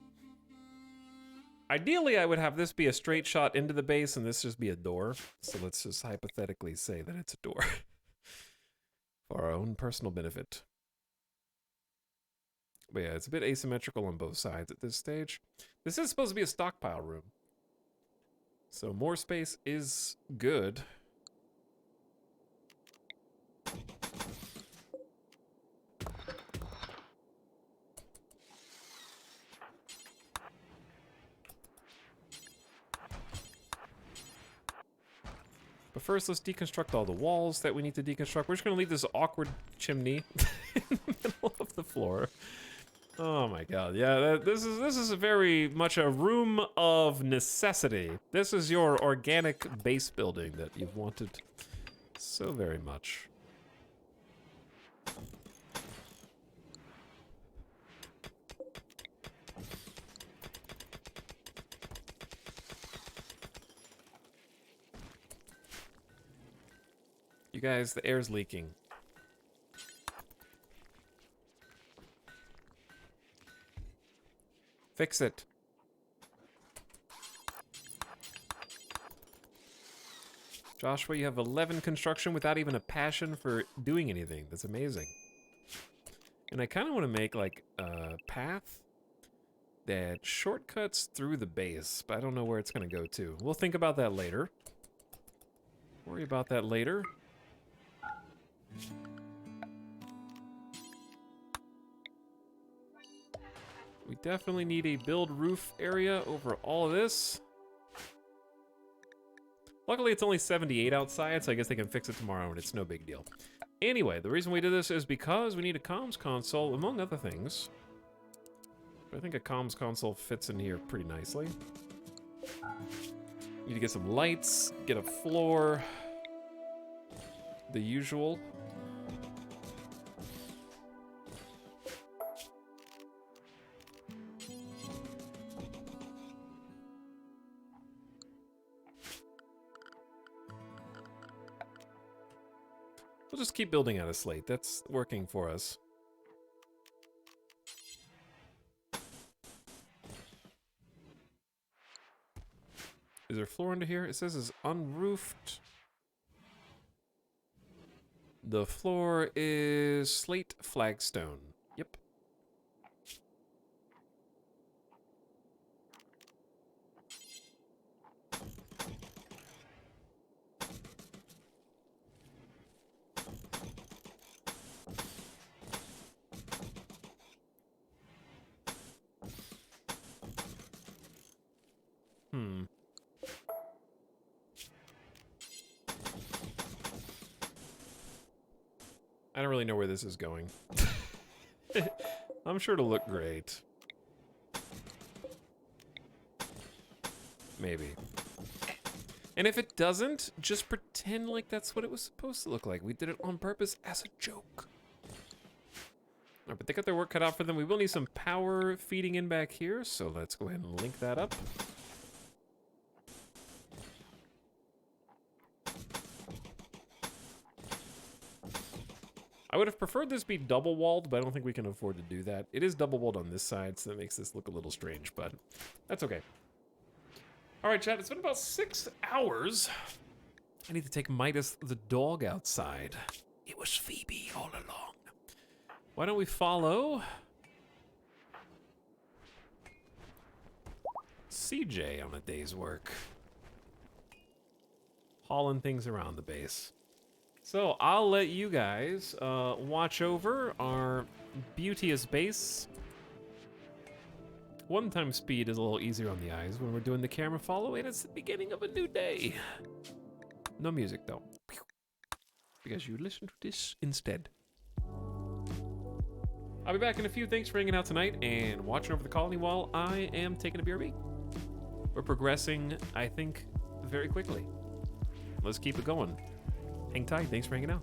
Ideally, I would have this be a straight shot into the base and this just be a door. So let's just hypothetically say that it's a door. For our own personal benefit. But yeah, it's a bit asymmetrical on both sides at this stage. This is supposed to be a stockpile room. So more space is good. But first, let's deconstruct all the walls that we need to deconstruct. We're just gonna leave this awkward chimney in the middle of the floor. Oh my god, yeah, this is very much a room of necessity. This is your organic base building that you've wanted so very much. You guys, the air's leaking. Fix it. Joshua, you have 11 construction without even a passion for doing anything. That's amazing. And I kind of want to make like a path that shortcuts through the base, but I don't know where it's going to go to. We'll think about that later. Worry about that later. We definitely need a build roof area over all of this. Luckily, it's only 78 outside, so I guess they can fix it tomorrow, and it's no big deal. Anyway, the reason we did this is because we need a comms console, among other things. But I think a comms console fits in here pretty nicely. Need to get some lights, get a floor. The usual. We'll just keep building out a slate. That's working for us. Is there a floor under here? It says it's unroofed. The floor is slate flagstone. Yep. I don't really know where this is going. I'm sure it'll look great. Maybe. And if it doesn't, just pretend like that's what it was supposed to look like. We did it on purpose as a joke. All right, but they got their work cut out for them. We will need some power feeding in back here, so let's go ahead and link that up. I would have preferred this be double walled, but I don't think we can afford to do that. It is double walled on this side, so that makes this look a little strange, but that's okay. All right, chat, it's been about 6 hours. I need to take Midas the dog outside. It was Phoebe all along. Why don't we follow CJ on a day's work? Hauling things around the base. So I'll let you guys watch over our beauteous base. One-time speed is a little easier on the eyes when we're doing the camera follow, and it's the beginning of a new day. No music, though. Because you listen to this instead. I'll be back in a few. Thanks for hanging out tonight and watching over the colony while I am taking a BRB. We're progressing, I think, very quickly. Let's keep it going. Hang tight. Thanks for hanging out.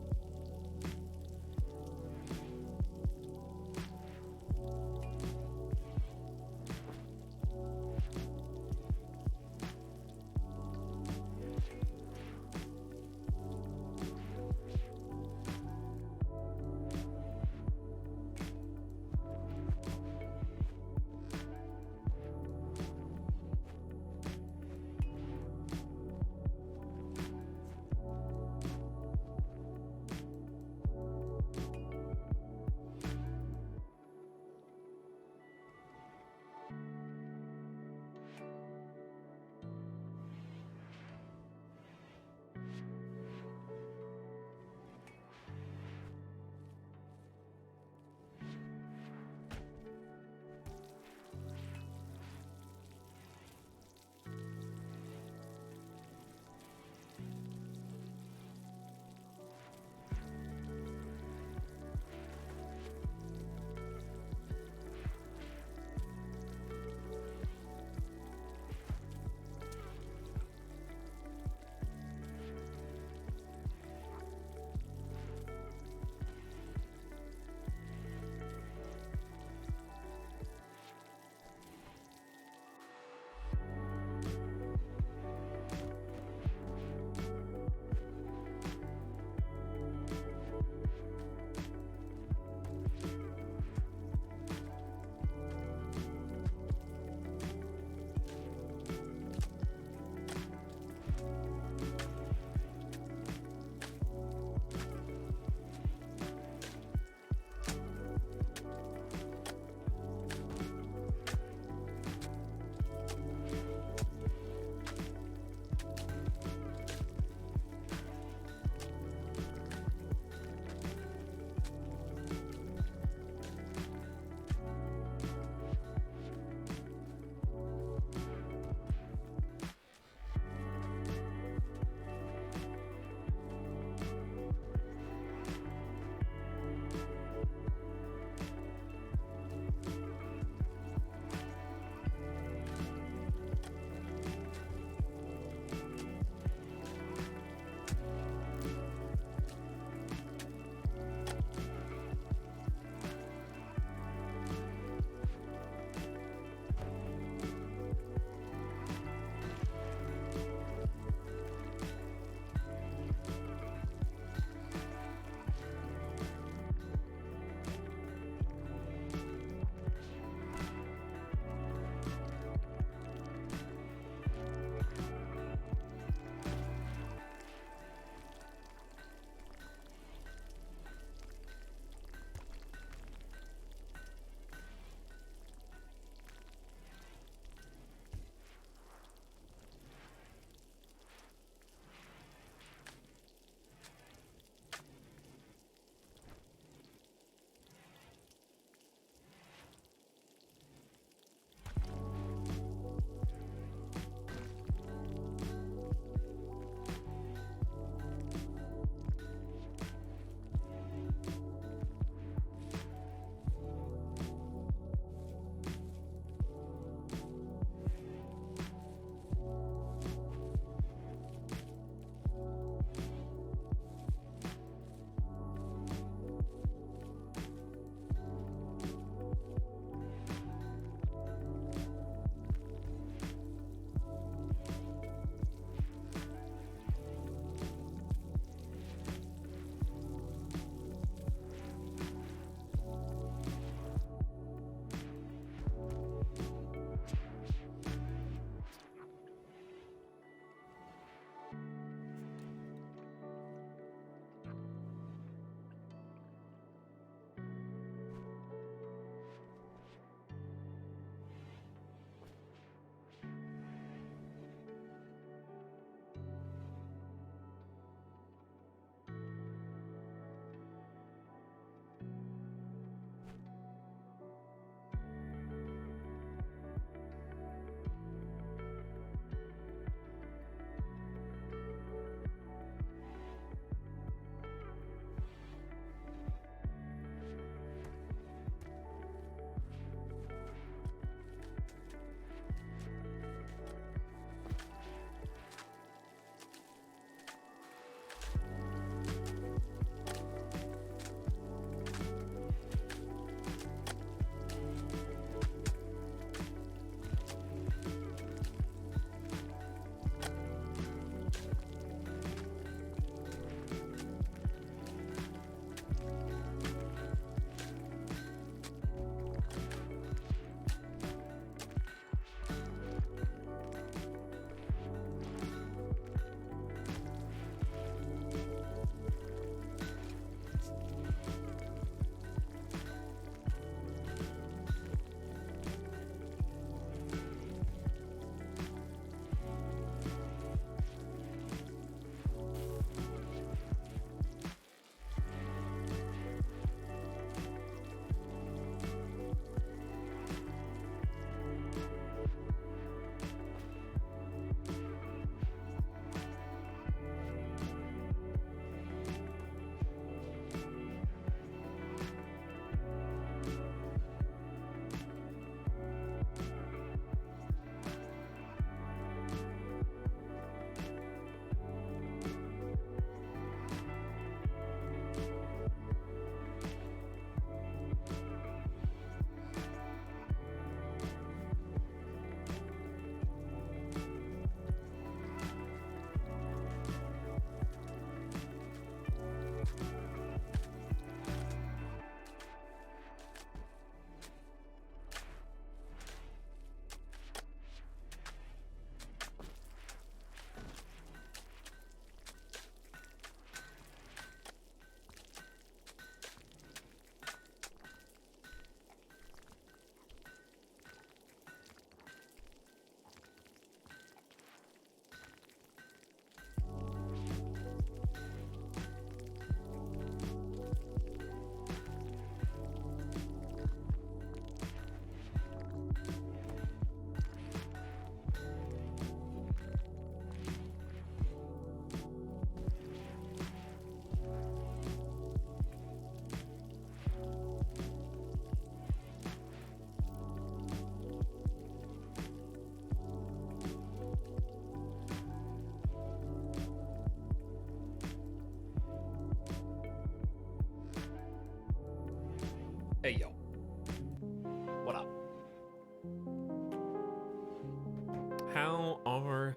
How are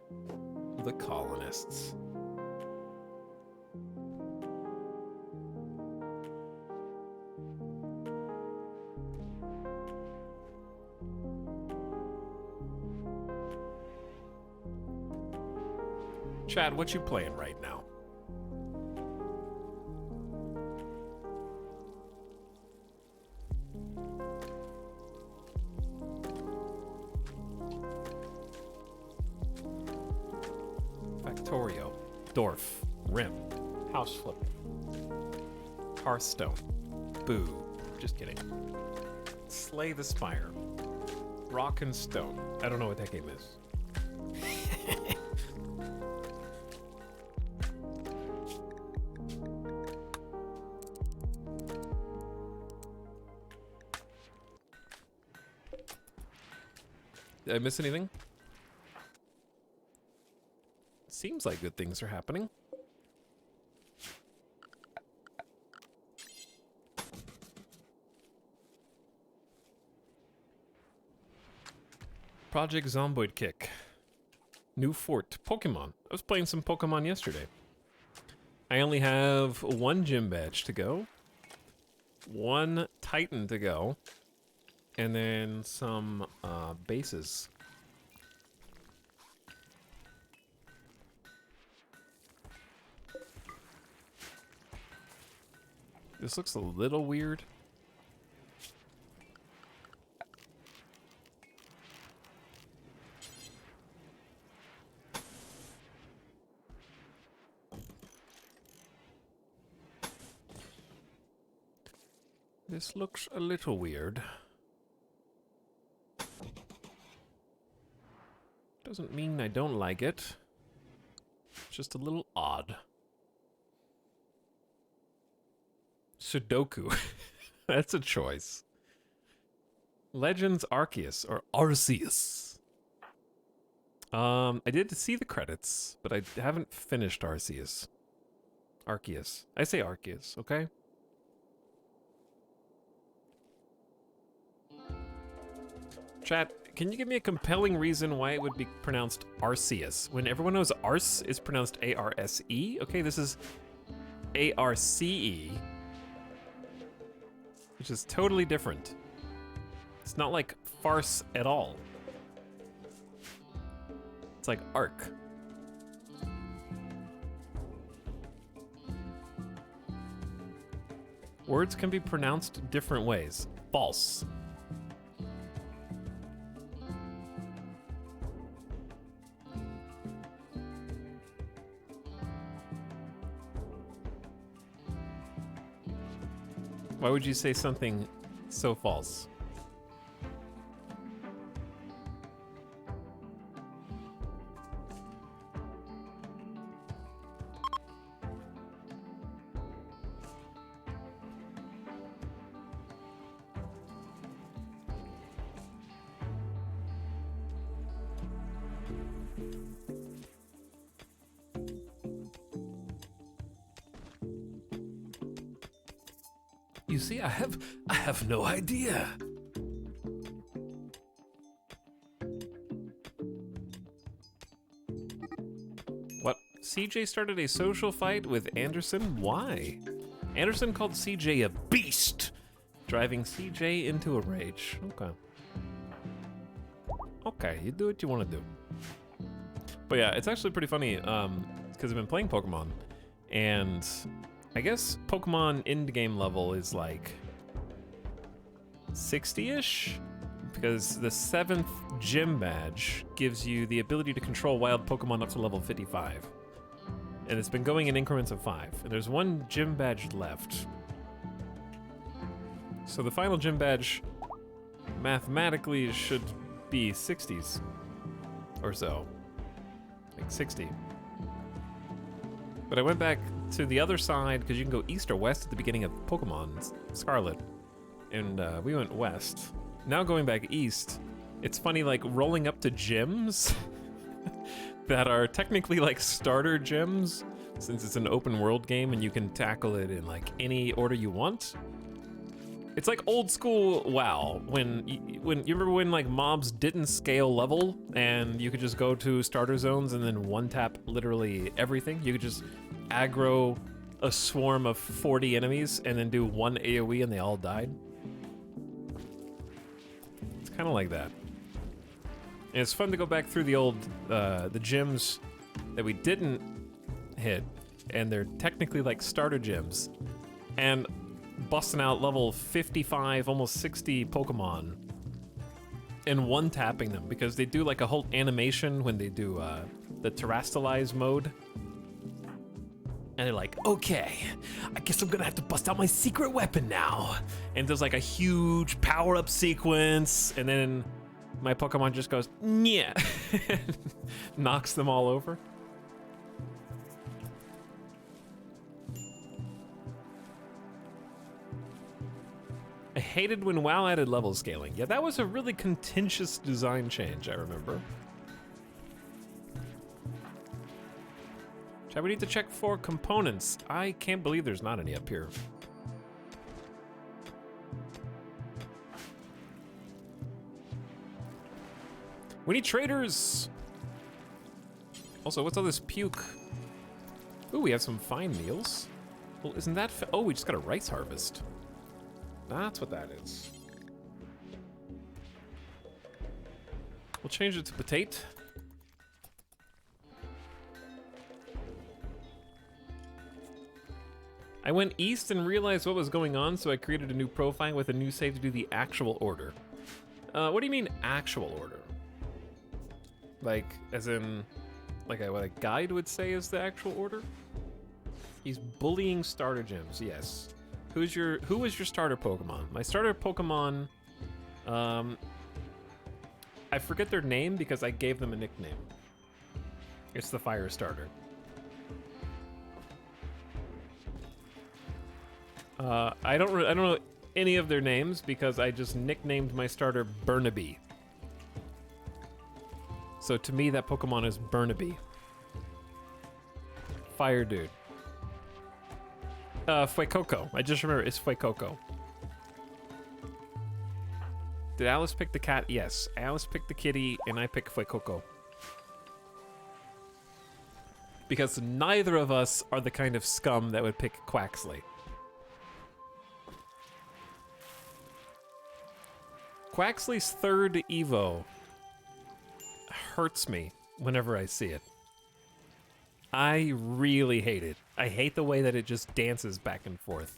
the colonists? Chad, what you playing right now? Factorio, Dorf, Rim, House Flip, Hearthstone, Boo, just kidding. Slay the Spire, Rock and Stone. I don't know what that game is. Did I miss anything? Seems like good things are happening. Project Zomboid Kick. New Fort. Pokemon. I was playing some Pokemon yesterday. I only have one gym badge to go. One Titan to go. And then some bases. This looks a little weird. This looks a little weird. Doesn't mean I don't like it. It's just a little odd. Sudoku. That's a choice. Legends Arceus or Arceus. I did see the credits, but I haven't finished Arceus. Arceus. I say Arceus, okay? Chat, can you give me a compelling reason why it would be pronounced Arceus when everyone knows Arce is pronounced A-R-S-E? Okay, this is A-R-C-E, which is totally different. It's not like farce at all. It's like arc. Words can be pronounced different ways. False. Why would you say something so false? You see, I have no idea. What? CJ started a social fight with Anderson? Why? Anderson called CJ a beast, driving CJ into a rage. Okay. Okay, you do what you want to do. But yeah, it's actually pretty funny, because I've been playing Pokemon, and I guess Pokemon end-game level is like 60-ish, because the 7th gym badge gives you the ability to control wild Pokemon up to level 55. And it's been going in increments of 5. And there's one gym badge left. So the final gym badge mathematically should be 60s or so. Like 60. But I went back to the other side, because you can go east or west at the beginning of Pokemon Scarlet. And we went west. Now going back east, it's funny, like, rolling up to gyms that are technically like starter gyms, since it's an open world game and you can tackle it in like any order you want. It's like old school WoW, when you remember when like mobs didn't scale level and you could just go to starter zones and then one tap literally everything. You could just aggro a swarm of 40 enemies and then do one AoE and they all died. It's kind of like that. And it's fun to go back through the old the gyms that we didn't hit, and they're technically like starter gyms, and busting out level 55, almost 60 Pokemon and one-tapping them, because they do like a whole animation when they do the terrestrialize mode. And they're like, okay, I guess I'm gonna have to bust out my secret weapon now. And there's like a huge power-up sequence, and then my Pokemon just goes, yeah, knocks them all over. I hated when WoW added level scaling. Yeah, that was a really contentious design change, I remember. Shall we need to check for components? I can't believe there's not any up here. We need traders. Also, what's all this puke? Ooh, we have some fine meals. Well, isn't that oh, we just got a rice harvest. That's what that is. We'll change it to potato. I went east and realized what was going on, so I created a new profile with a new save to do the actual order. What do you mean actual order? Like, as in, like what a guide would say is the actual order? He's bullying starter gyms, yes. Who was your starter Pokemon? My starter Pokemon, I forget their name because I gave them a nickname. It's the fire starter. I don't know any of their names because I just nicknamed my starter Burnaby. So to me, that Pokemon is Burnaby. Fire dude. Fuecoco. I just remember it's Fuecoco. Did Alice pick the cat? Yes. Alice picked the kitty, and I picked Fuecoco. Because neither of us are the kind of scum that would pick Quaxley. Quaxley's third Evo hurts me whenever I see it. I really hate it. I hate the way that it just dances back and forth.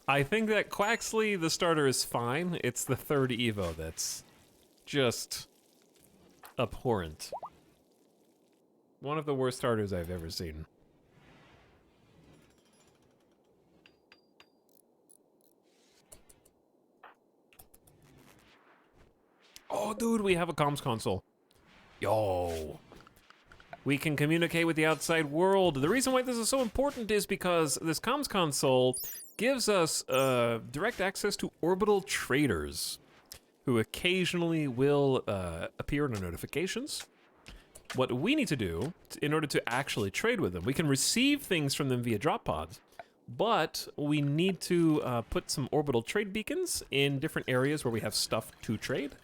I think that Quaxley, the starter, is fine. It's the third Evo that's just abhorrent. One of the worst starters I've ever seen. Oh, dude, we have a comms console. Yo. We can communicate with the outside world. The reason why this is so important is because this comms console gives us direct access to orbital traders who occasionally will appear in our notifications. What we need to do in order to actually trade with them, we can receive things from them via drop pods, but we need to put some orbital trade beacons in different areas where we have stuff to trade.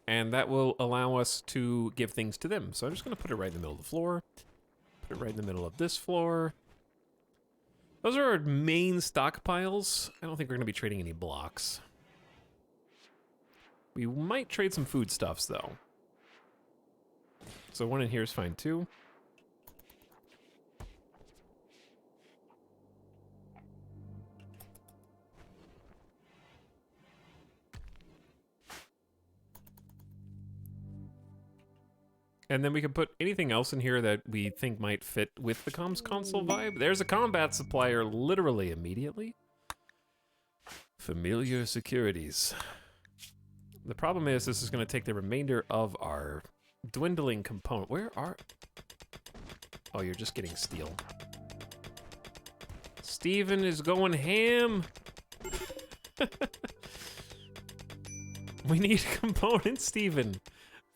And that will allow us to give things to them. So I'm just gonna put it right in the middle of the floor. Put it right in the middle of this floor. Those are our main stockpiles. I don't think we're gonna be trading any blocks. We might trade some foodstuffs though. So one in here is fine too. And then we can put anything else in here that we think might fit with the comms console vibe. There's a combat supplier literally immediately. Familiar securities. The problem is this is going to take the remainder of our dwindling component. Where are... Oh, you're just getting steel. Steven is going ham. We need components, Steven.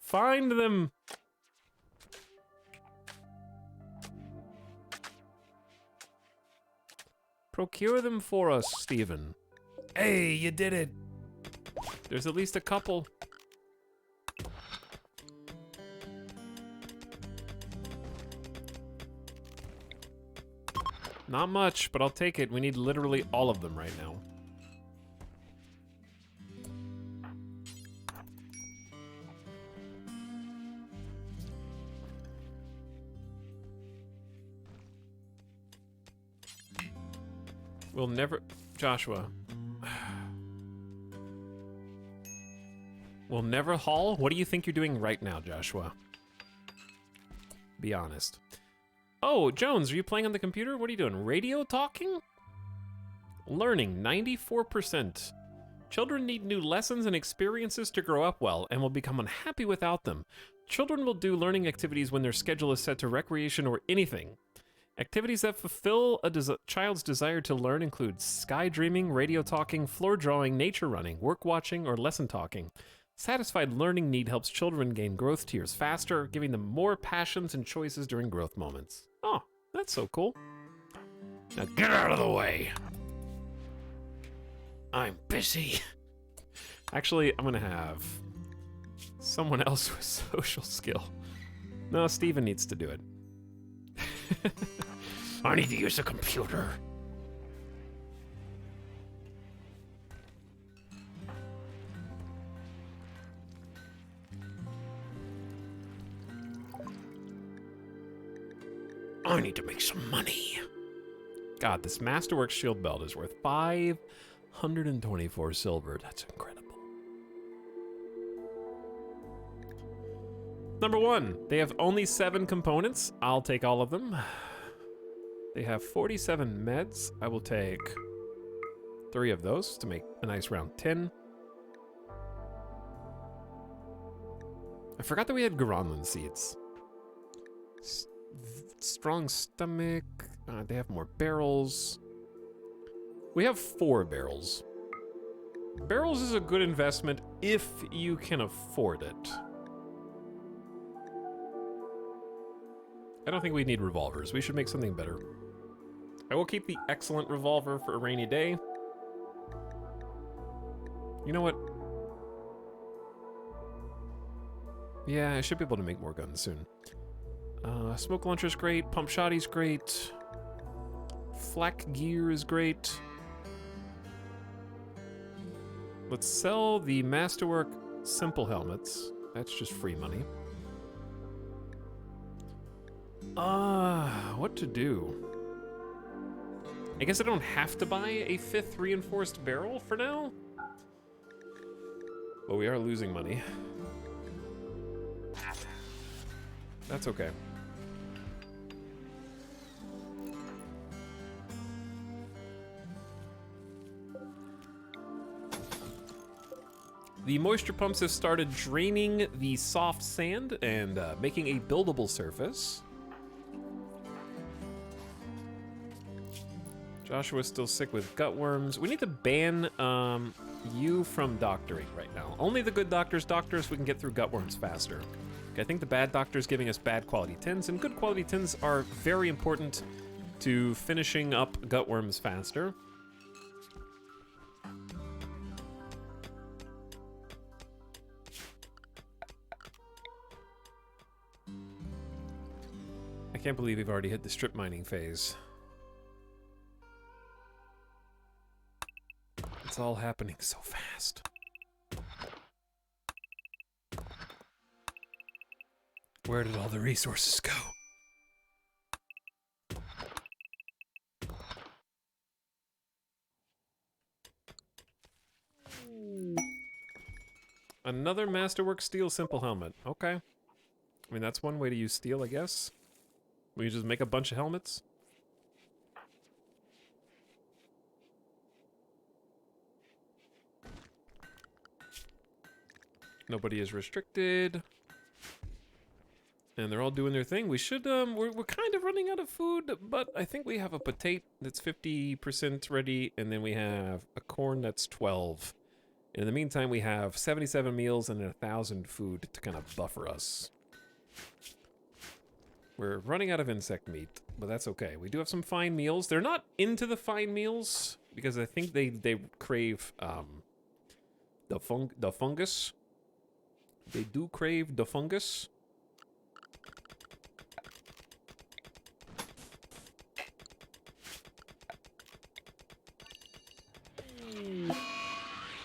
Find them. Procure them for us, Steven. Hey, you did it. There's at least a couple. Not much, but I'll take it. We need literally all of them right now. We'll never... Joshua. We'll never haul? What do you think you're doing right now, Joshua? Be honest. Oh, Jones, are you playing on the computer? What are you doing? Radio talking? Learning, 94%. Children need new lessons and experiences to grow up well and will become unhappy without them. Children will do learning activities when their schedule is set to recreation or anything. Activities that fulfill a child's desire to learn include sky dreaming, radio talking, floor drawing, nature running, work watching, or lesson talking. Satisfied learning need helps children gain growth tiers faster, giving them more passions and choices during growth moments. Oh, that's so cool. Now get out of the way. I'm busy. Actually, I'm gonna have someone else with social skill. No, Steven needs to do it. I need to use a computer. I need to make some money. God, this Masterworks shield belt is worth 524 silver. That's incredible. Number 1, they have only 7 components. I'll take all of them. They have 47 meds. I will take 3 of those to make a nice round 10. I forgot that we had Garanlan seeds. Strong stomach. They have more barrels. We have 4 barrels. Barrels is a good investment if you can afford it. I don't think we need revolvers. We should make something better. I will keep the excellent revolver for a rainy day. You know what? Yeah, I should be able to make more guns soon. Smoke launcher's great. Pump shotty's great. Flak gear is great. Let's sell the Masterwork simple helmets. That's just free money. What to do? I guess I don't have to buy a 5th reinforced barrel for now. But we are losing money. That's okay. The moisture pumps have started draining the soft sand and making a buildable surface. Joshua's still sick with gut worms. We need to ban you from doctoring right now. Only the good doctors doctor so we can get through gut worms faster. I think the bad doctor's giving us bad quality tins, and good quality tins are very important to finishing up gut worms faster. I can't believe we've already hit the strip mining phase. It's all happening so fast. Where did all the resources go? Another Masterwork steel simple helmet. Okay. I mean, that's one way to use steel, I guess. We just make a bunch of helmets. Nobody is restricted. and they're all doing their thing. We should, we're kind of running out of food, but I think we have a potato that's 50% ready, and then we have a corn that's 12. And in the meantime, we have 77 meals and 1,000 food to kind of buffer us. We're running out of insect meat, but that's okay. We do have some fine meals. They're not into the fine meals because I think they crave the fungus. They do crave the fungus.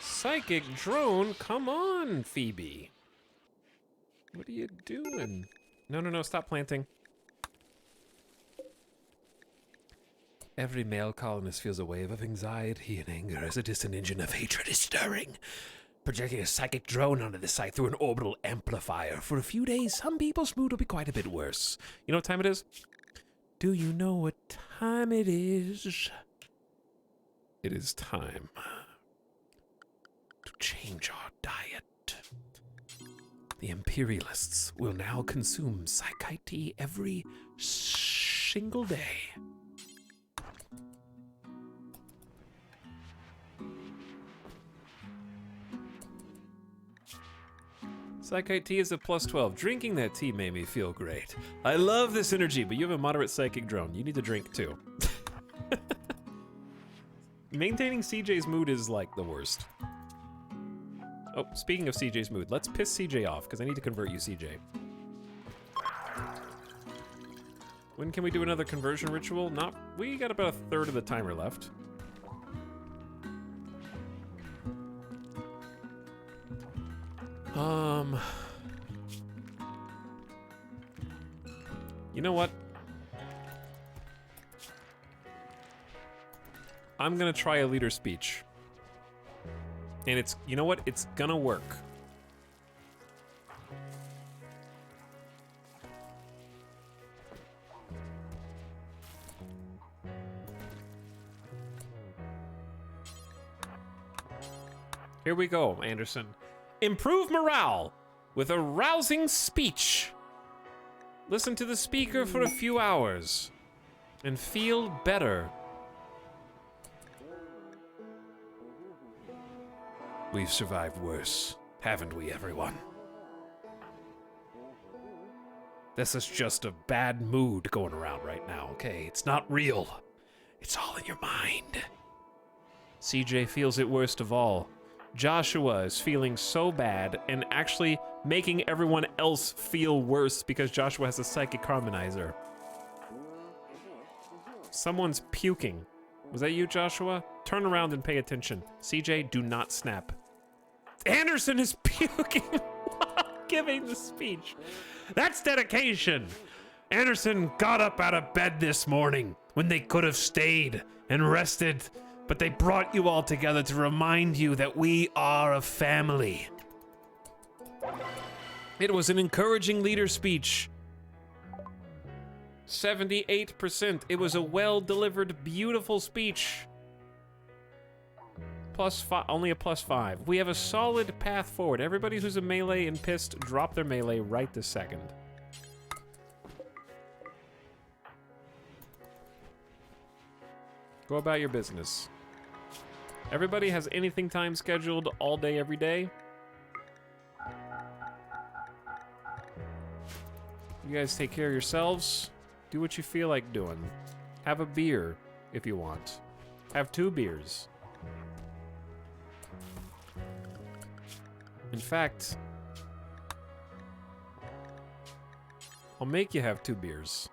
Psychic drone, come on, Phoebe. What are you doing? No, stop planting. Every male colonist feels a wave of anxiety and anger as a distant engine of hatred is stirring. Projecting a psychic drone onto the site through an orbital amplifier. For a few days, some people's mood will be quite a bit worse. You know what time it is? Do you know what time it is? It is time to change our diet. The imperialists will now consume psychite tea every single day. Psychite tea is a plus 12. Drinking that tea made me feel great. I love this energy, but you have a moderate psychic drone. You need to drink too. Maintaining CJ's mood is like the worst. Oh, speaking of CJ's mood, let's piss CJ off, because I need to convert you, CJ. When can we do another conversion ritual? We got about a third of the timer left. You know what? I'm gonna try a leader speech. And it's, you know what? It's gonna work. Here we go, Anderson. Improve morale with a rousing speech. Listen to the speaker for a few hours and feel better. We've survived worse, haven't we, everyone? This is just a bad mood going around right now, okay? It's not real. It's all in your mind. CJ feels it worst of all. Joshua is feeling so bad and actually making everyone else feel worse because Joshua has a psychic harmonizer. Someone's puking. Was that you, Joshua? Turn around and pay attention. CJ, do not snap. Anderson is puking while giving the speech. That's dedication. Anderson got up out of bed this morning when they could have stayed and rested, but they brought you all together to remind you that we are a family. It was an encouraging leader speech. 78%. It was a well-delivered, beautiful speech. Only a +5. We have a solid path forward. Everybody who's a melee and pissed, drop their melee right this second. Go about your business. Everybody has anything time scheduled all day, every day? You guys take care of yourselves. Do what you feel like doing. Have a beer if you want. Have 2 beers. In fact, I'll make you have 2 beers.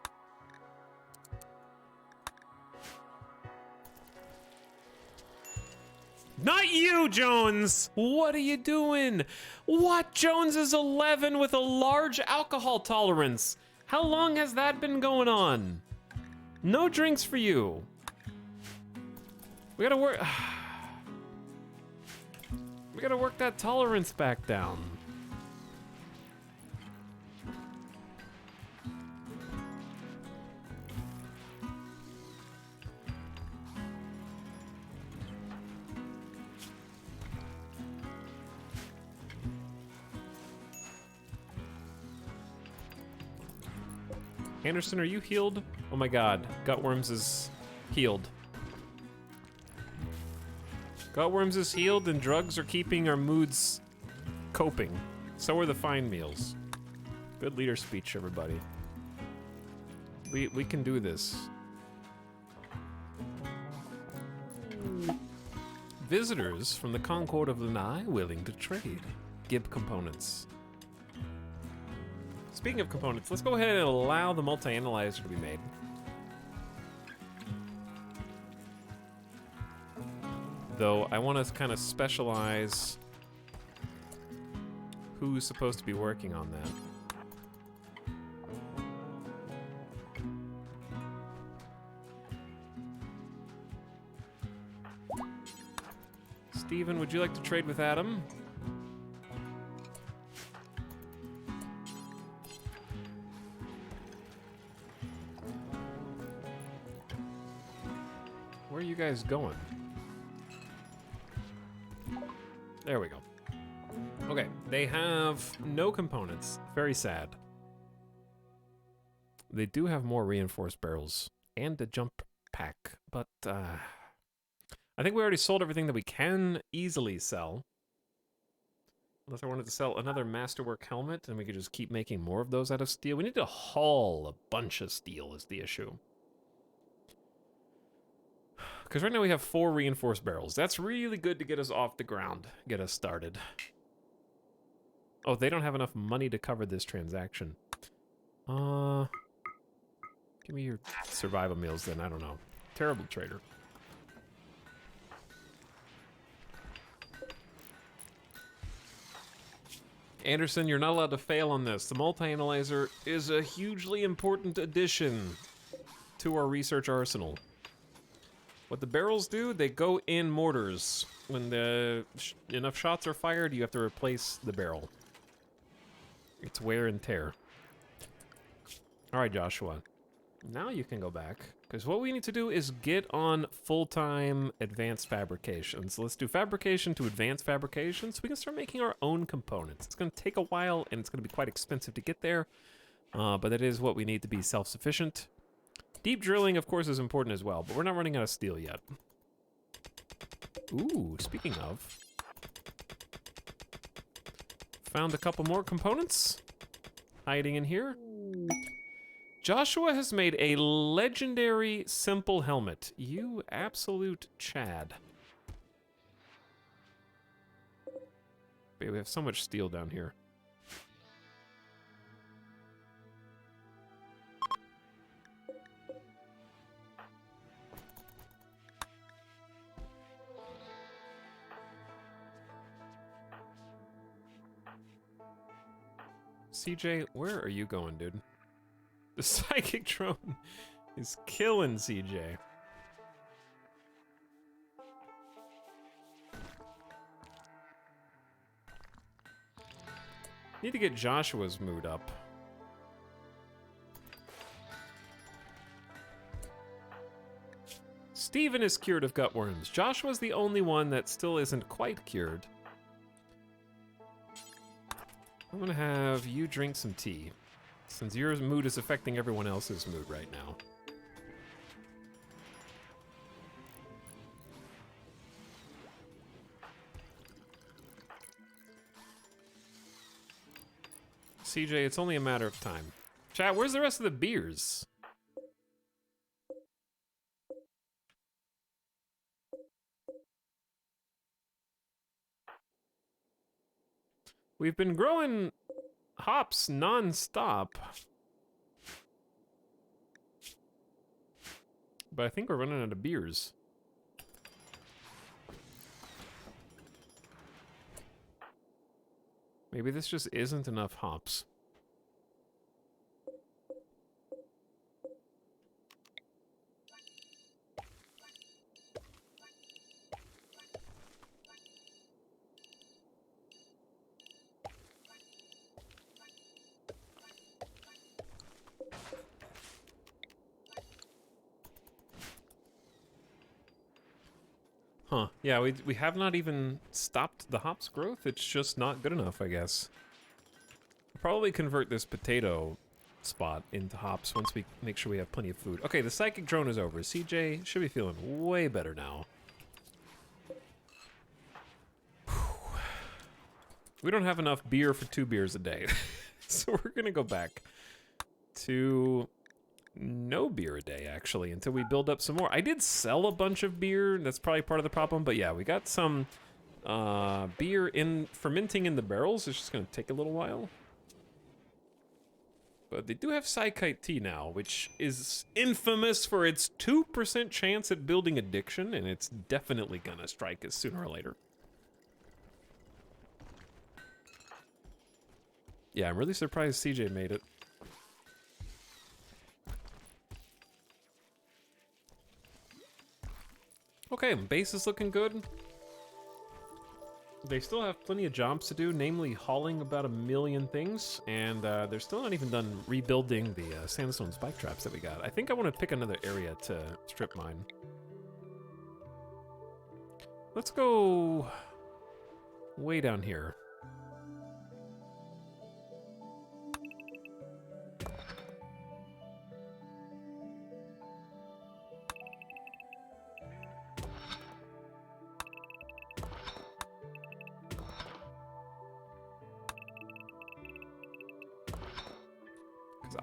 Not you, Jones! What are you doing? What? Jones is 11 with a large alcohol tolerance. How long has that been going on? No drinks for you. We gotta work... We gotta work that tolerance back down. Anderson, are you healed? Oh my god, Gutworms is healed. Gutworms is healed and drugs are keeping our moods coping. So are the fine meals. Good leader speech, everybody. We can do this. Visitors from the Concord of Lanai willing to trade. Gib components. Speaking of components, let's go ahead and allow the multi-analyzer to be made. Though I want to kind of specialize who's supposed to be working on that. Steven, would you like to trade with Adam? Where are you guys going? There we go. Okay, they have no components. Very sad. They do have more reinforced barrels and a jump pack, but I think we already sold everything that we can easily sell. Unless I wanted to sell another masterwork helmet and we could just keep making more of those out of steel. We need to haul a bunch of steel is the issue. Because right now we have 4 reinforced barrels. That's really good to get us off the ground, get us started. Oh, they don't have enough money to cover this transaction. Give me your survival meals then, I don't know. Terrible trader. Anderson, you're not allowed to fail on this. The multi-analyzer is a hugely important addition to our research arsenal. What the barrels do, they go in mortars. When enough shots are fired, you have to replace the barrel. It's wear and tear. Alright, Joshua. Now you can go back. Because what we need to do is get on full-time advanced fabrication. So let's do fabrication to advanced fabrication so we can start making our own components. It's going to take a while and it's going to be quite expensive to get there. But that is what we need to be self-sufficient. Deep drilling, of course, is important as well, but we're not running out of steel yet. Ooh, speaking of. Found a couple more components hiding in here. Joshua has made a legendary simple helmet. You absolute Chad. Wait, we have so much steel down here. CJ, where are you going, dude? The psychic drone is killing CJ. Need to get Joshua's mood up. Steven is cured of gutworms. Joshua's the only one that still isn't quite cured. I'm gonna have you drink some tea, since your mood is affecting everyone else's mood right now. CJ, it's only a matter of time. Chat, where's the rest of the beers? We've been growing hops non-stop. But I think we're running out of beers. Maybe this just isn't enough hops. Huh. Yeah, we have not even stopped the hops growth. It's just not good enough, I guess. I'll probably convert this potato spot into hops once we make sure we have plenty of food. Okay, the psychic drone is over. CJ should be feeling way better now. We don't have enough beer for 2 beers a day. So we're gonna go back to no beer a day, actually, until we build up some more. I did sell a bunch of beer, and that's probably part of the problem, but yeah, we got some beer fermenting in the barrels. It's just gonna take a little while. But they do have Psychite tea now, which is infamous for its 2% chance at building addiction, and it's definitely gonna strike us sooner or later. Yeah, I'm really surprised CJ made it. Okay, base is looking good. They still have plenty of jobs to do, namely hauling about 1 million things, and they're still not even done rebuilding the sandstone spike traps that we got. I think I want to pick another area to strip mine. Let's go way down here.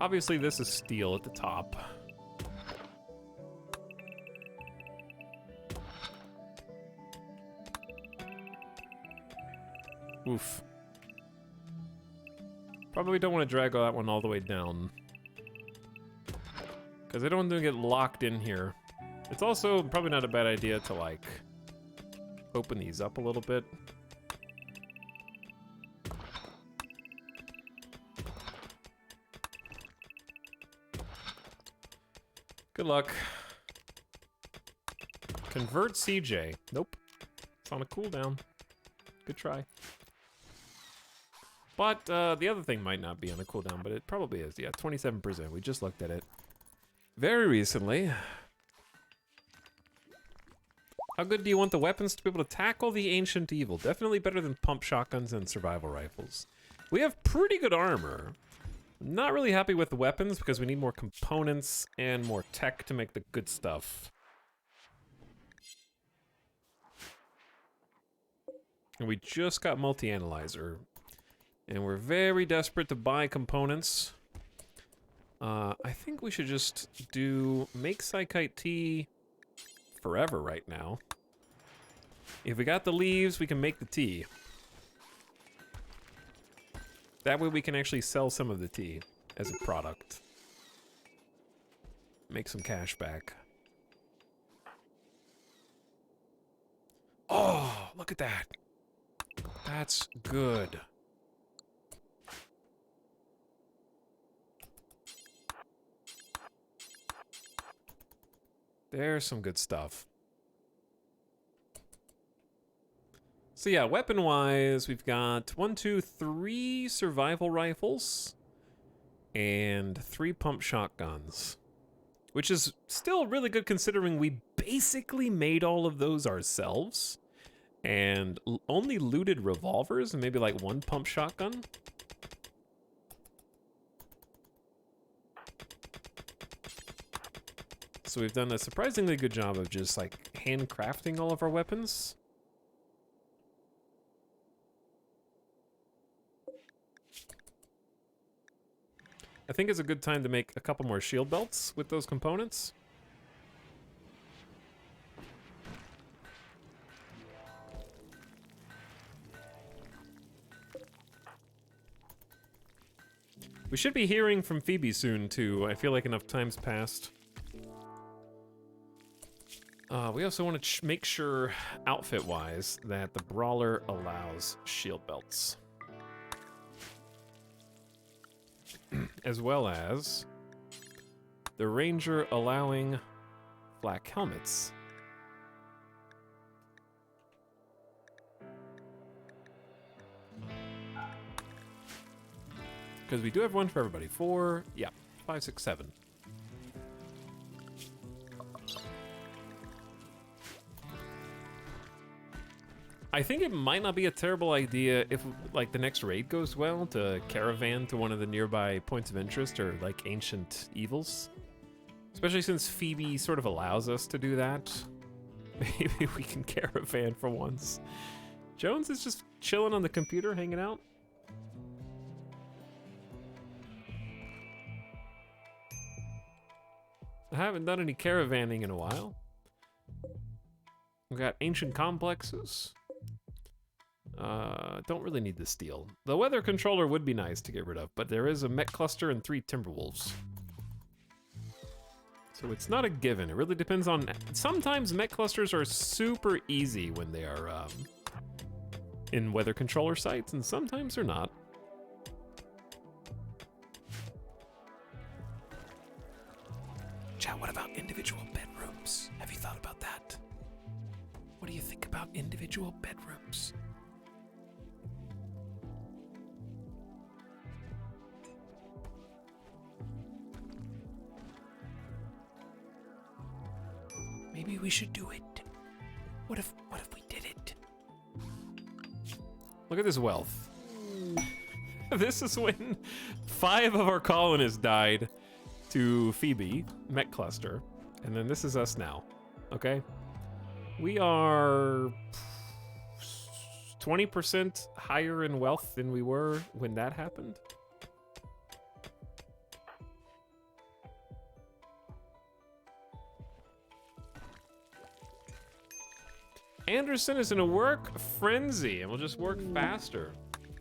Obviously, this is steel at the top. Oof. Probably don't want to drag that one all the way down, because I don't want to get locked in here. It's also probably not a bad idea to, like, open these up a little bit. Good luck. Convert CJ. Nope. It's on a cooldown. Good try. But the other thing might not be on a cooldown, but it probably is. Yeah, 27%. We just looked at it very recently. How good do you want the weapons to be able to tackle the ancient evil? Definitely better than pump shotguns and survival rifles. We have pretty good armor. Not really happy with the weapons because we need more components and more tech to make the good stuff. And we just got multi-analyzer. And we're very desperate to buy components. I think we should just make Psychite tea forever right now. If we got the leaves, we can make the tea. That way we can actually sell some of the tea as a product. Make some cash back. Oh, look at that. That's good. There's some good stuff. So yeah, weapon-wise, we've got 3 survival rifles and 3 pump shotguns, which is still really good considering we basically made all of those ourselves and only looted revolvers and maybe like 1 pump shotgun. So we've done a surprisingly good job of just like handcrafting all of our weapons. I think it's a good time to make a couple more shield belts with those components. We should be hearing from Phoebe soon, too. I feel like enough time's passed. We also want to make sure, outfit-wise, that the Brawler allows shield belts. As well as the Ranger allowing flak helmets. Because we do have one for everybody. 4, yeah, 5, 6, 7. I think it might not be a terrible idea if, like, the next raid goes well to caravan to one of the nearby points of interest or, like, ancient evils. Especially since Phoebe sort of allows us to do that. Maybe we can caravan for once. Jones is just chilling on the computer, hanging out. I haven't done any caravanning in a while. We got ancient complexes. Don't really need the steel. The weather controller would be nice to get rid of, but there is a mech cluster and 3 Timberwolves. So it's not a given. It really depends on... Sometimes mech clusters are super easy when they are in weather controller sites, and sometimes they're not. Chat, what about individual bedrooms? Have you thought about that? What do you think about individual bedrooms? Maybe we should do it. What if we did it? Look at this wealth. This is when 5 of our colonists died to Phoebe, Mech Cluster, and then this is us now, okay? We are 20% higher in wealth than we were when that happened. Anderson is in a work frenzy and will just work faster.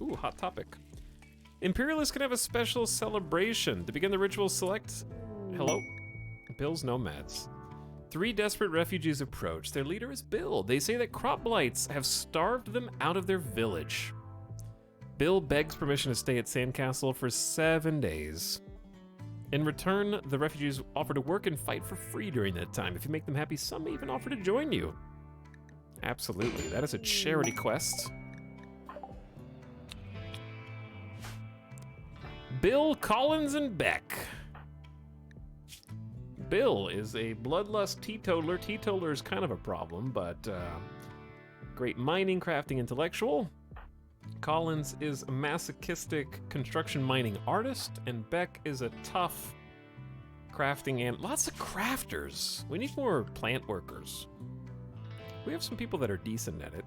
Ooh, hot topic. Imperialists can have a special celebration. To begin the ritual, select... Hello? Bill's nomads. 3 desperate refugees approach. Their leader is Bill. They say that crop blights have starved them out of their village. Bill begs permission to stay at Sandcastle for 7 days. In return, the refugees offer to work and fight for free during that time. If you make them happy, some may even offer to join you. Absolutely, that is a charity quest. Bill, Collins, and Beck. Bill is a bloodlust teetotaler. Teetotaler is kind of a problem, but great mining, crafting intellectual. Collins is a masochistic construction mining artist, and Beck is a tough crafting and lots of crafters. We need more plant workers. We have some people that are decent at it.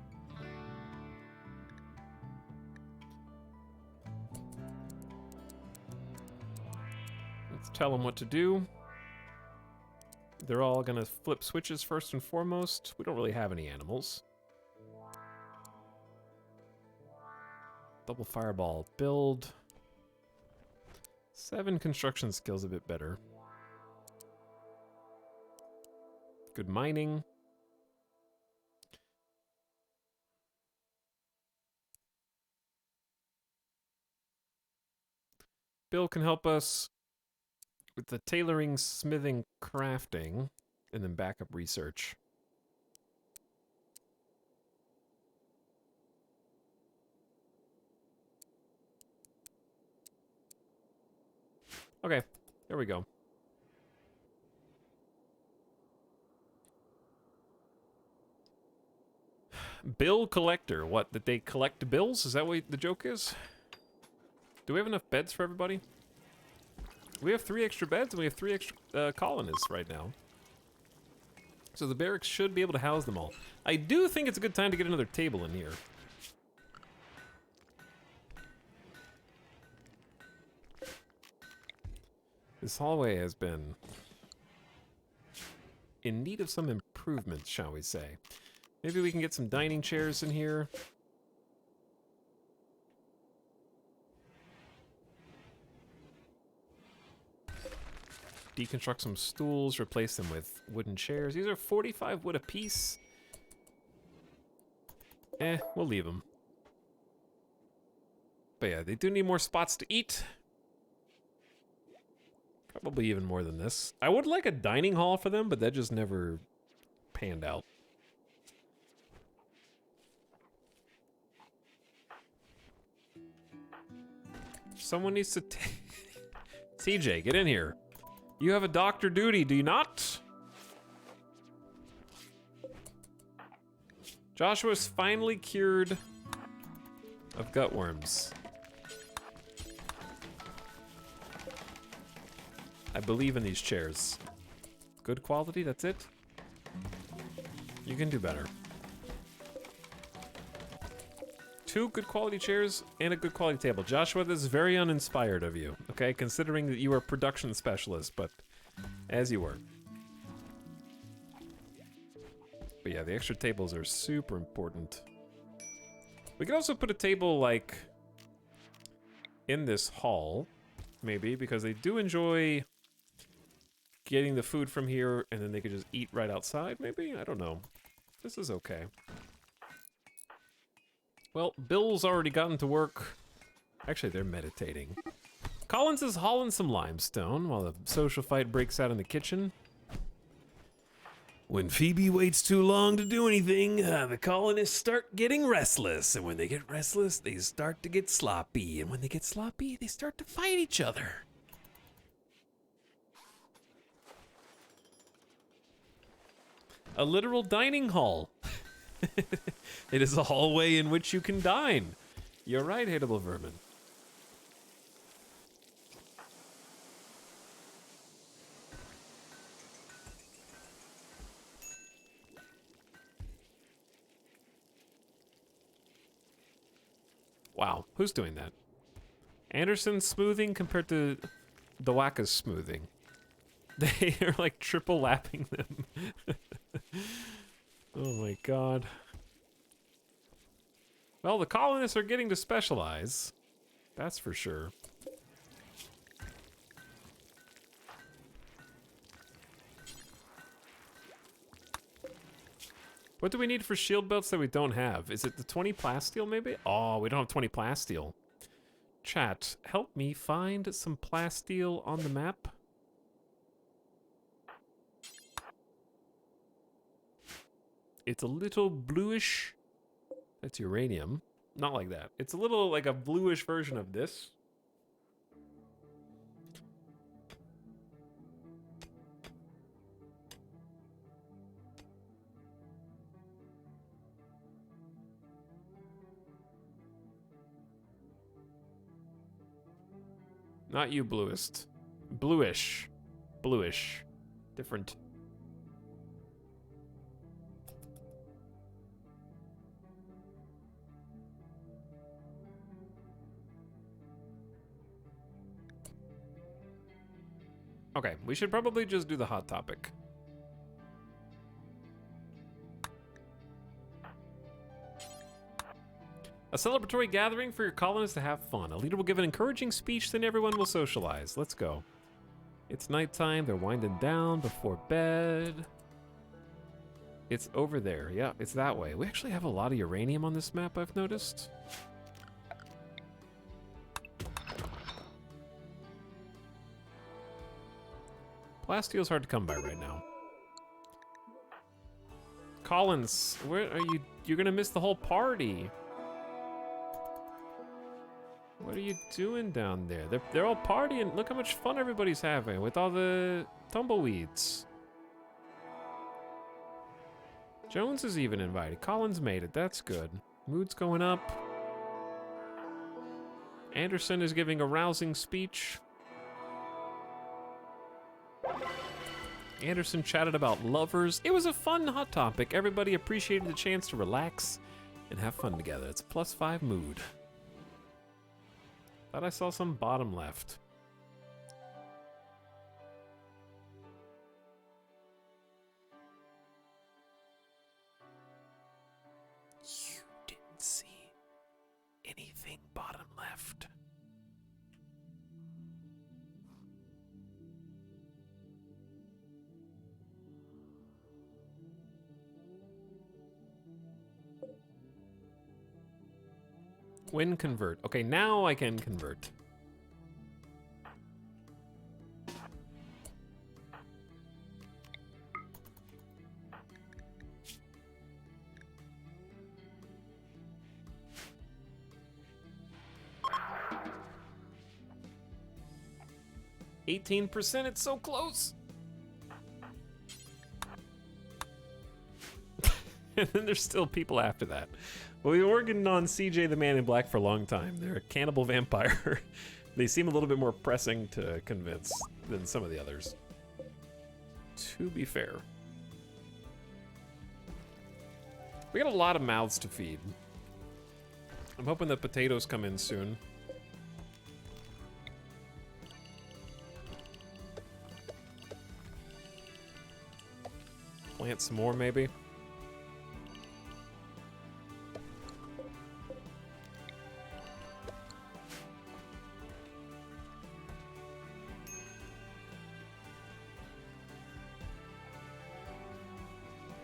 Let's tell them what to do. They're all gonna flip switches first and foremost. We don't really have any animals. Double fireball build. 7 construction skills, a bit better. Good mining. Bill can help us with the tailoring, smithing, crafting, and then backup research. Okay, there we go. Bill collector. What, that they collect bills? Is that what the joke is? Do we have enough beds for everybody? We have 3 extra beds and we have 3 extra colonists right now. So the barracks should be able to house them all. I do think it's a good time to get another table in here. This hallway has been in need of some improvements, shall we say. Maybe we can get some dining chairs in here. Deconstruct some stools, replace them with wooden chairs. These are 45 wood apiece. We'll leave them. But yeah, they do need more spots to eat. Probably even more than this. I would like a dining hall for them, but that just never panned out. Someone needs to TJ, get in here. You have a doctor duty, do you not? Joshua's finally cured of gutworms. I believe in these chairs. Good quality, that's it? You can do better. 2 good quality chairs and a good quality table. Joshua, this is very uninspired of you, okay? Considering that you were a production specialist, but as you were. But yeah, the extra tables are super important. We could also put a table, like, in this hall, maybe, because they do enjoy getting the food from here, and then they could just eat right outside, maybe? I don't know. This is okay. Well, Bill's already gotten to work. Actually, they're meditating. Collins is hauling some limestone while a social fight breaks out in the kitchen. When Phoebe waits too long to do anything, the colonists start getting restless. And when they get restless, they start to get sloppy. And when they get sloppy, they start to fight each other. A literal dining hall. It is a hallway in which you can dine. You're right, hateable vermin. Wow, who's doing that? Anderson's smoothing compared to the Waka's smoothing. They are like triple lapping them. Oh my god. Well, the colonists are getting to specialize. That's for sure. What do we need for shield belts that we don't have? Is it the 20 plasteel maybe? Oh, we don't have 20 plasteel. Chat, help me find some plasteel on the map. It's a little bluish. That's uranium. Not like that. It's a little like a bluish version of this. Not you, bluest. Bluish. Bluish. Different. Okay, we should probably just do the hot topic. A celebratory gathering for your colonists to have fun. A leader will give an encouraging speech, then everyone will socialize. Let's go. It's nighttime, they're winding down before bed. It's over there, yeah, it's that way. We actually have a lot of uranium on this map, I've noticed. Plasteel's hard to come by right now. Collins, where are you? You're gonna miss the whole party. What are you doing down there? They're all partying. Look how much fun everybody's having with all the tumbleweeds. Jones is even invited. Collins made it. That's good. Mood's going up. Anderson is giving a rousing speech. Anderson chatted about lovers. It was a fun hot topic. Everybody appreciated the chance to relax and have fun together. It's a +5 mood. Thought I saw some bottom left. You didn't see anything bottom left. When convert. Okay, now I can convert. %, it's so close. And then there's still people after that. But we've been working on CJ the Man in Black for a long time. They're a cannibal vampire. They seem a little bit more pressing to convince than some of the others. To be fair. We got a lot of mouths to feed. I'm hoping that potatoes come in soon. Plant some more, maybe.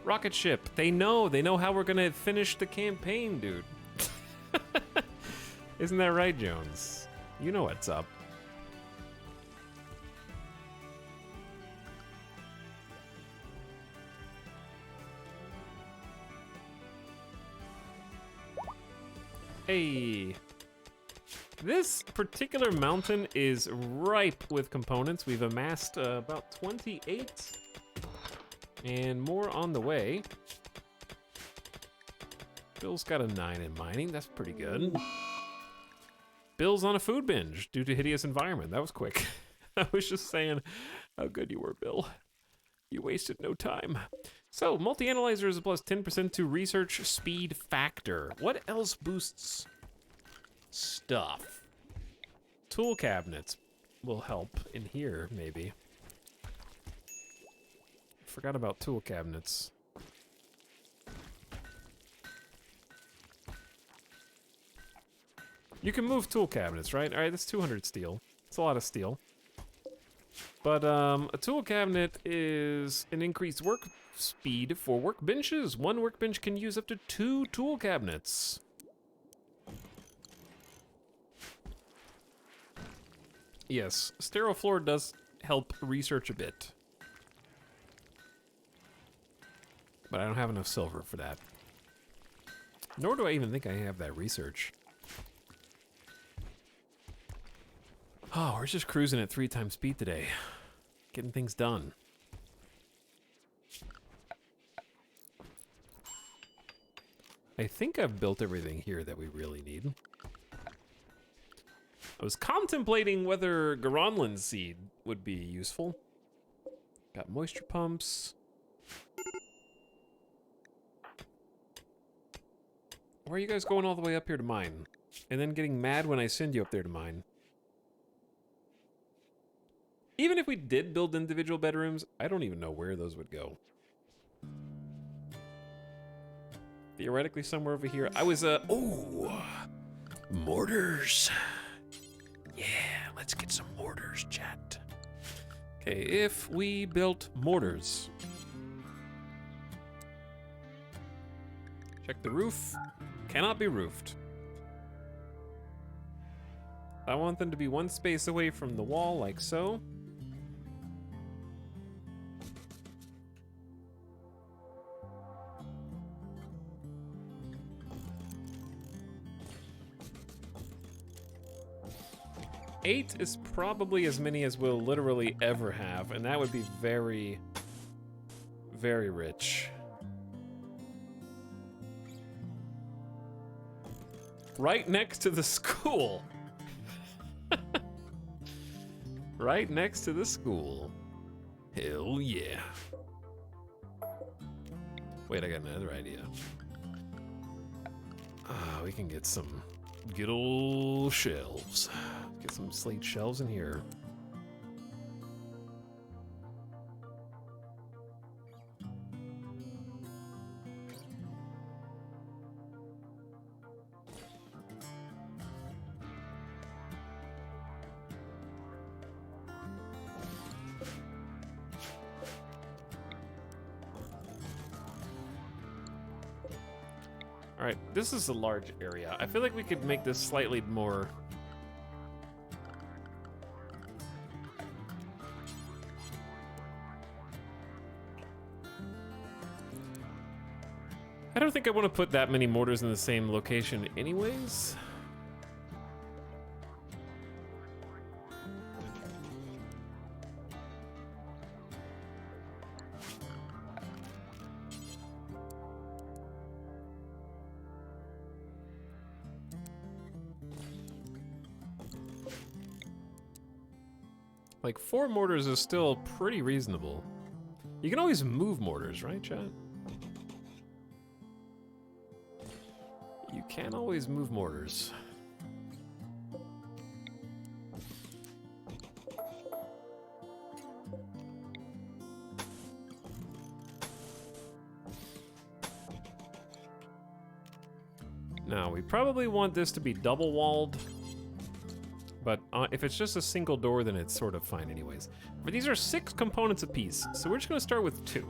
Rocket ship. They know how we're gonna finish the campaign, dude. Isn't that right, Jones? You know what's up. Hey. This particular mountain is ripe with components. We've amassed about 28. And more on the way. Bill's got a 9 in mining. That's pretty good. Bill's on a food binge due to hideous environment. That was quick. I was just saying how good you were, Bill. You wasted no time. So, multi-analyzer is a plus 10% to research speed factor. What else boosts stuff? Tool cabinets will help in here, maybe. Forgot about tool cabinets. You can move tool cabinets, right? All right, that's 200 steel. It's a lot of steel. But a tool cabinet is an increased work speed for workbenches. One workbench can use up to 2 tool cabinets. Yes, sterile floor does help research a bit. But I don't have enough silver for that. Nor do I even think I have that research. Oh, we're just cruising at 3 times speed today. Getting things done. I think I've built everything here that we really need. I was contemplating whether Garanland seed would be useful. Got moisture pumps. Why are you guys going all the way up here to mine? And then getting mad when I send you up there to mine? Even if we did build individual bedrooms, I don't even know where those would go. Theoretically, somewhere over here. I was, oh! Mortars. Yeah, let's get some mortars, chat. Okay, if we built mortars. Check the roof. Cannot be roofed. I want them to be 1 space away from the wall, like so. Eight is probably as many as we'll literally ever have, and that would be very, very rich. Right next to the school. Right next to the school. Hell yeah. Wait, I got another idea. We can get some good old shelves. Get some slate shelves in here. All right, this is a large area. I feel like we could make this slightly more. I don't think I want to put that many mortars in the same location anyways. Like, 4 mortars is still pretty reasonable. You can always move mortars, right, chat? You can always move mortars. Now, we probably want this to be double-walled, but if it's just a single door, then it's sort of fine anyways. But these are 6 components apiece, so we're just gonna start with 2.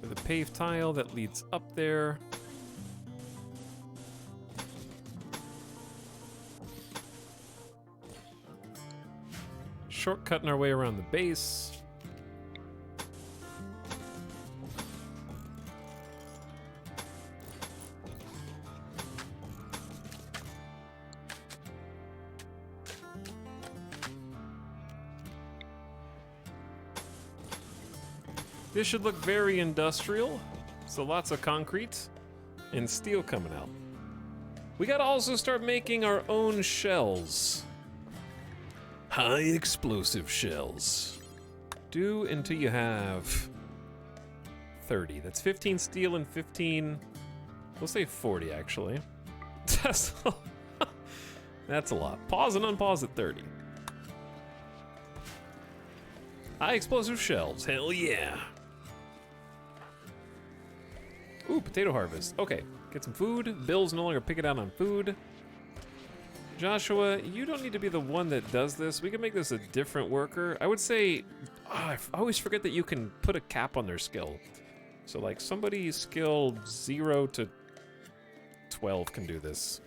With a paved tile that leads up there. Shortcutting our way around the base. This should look very industrial, so lots of concrete and steel coming out. We gotta also start making our own shells. High explosive shells. Do until you have 30. That's 15 steel and 15, we'll say 40 actually. That's a lot. Pause and unpause at 30. High explosive shells, hell yeah. Ooh, potato harvest. Okay, get some food. Bill's no longer picking out on food. Joshua, you don't need to be the one that does this. We can make this a different worker. I would say, I always forget that you can put a cap on their skill. So like somebody skilled 0 to 12 can do this.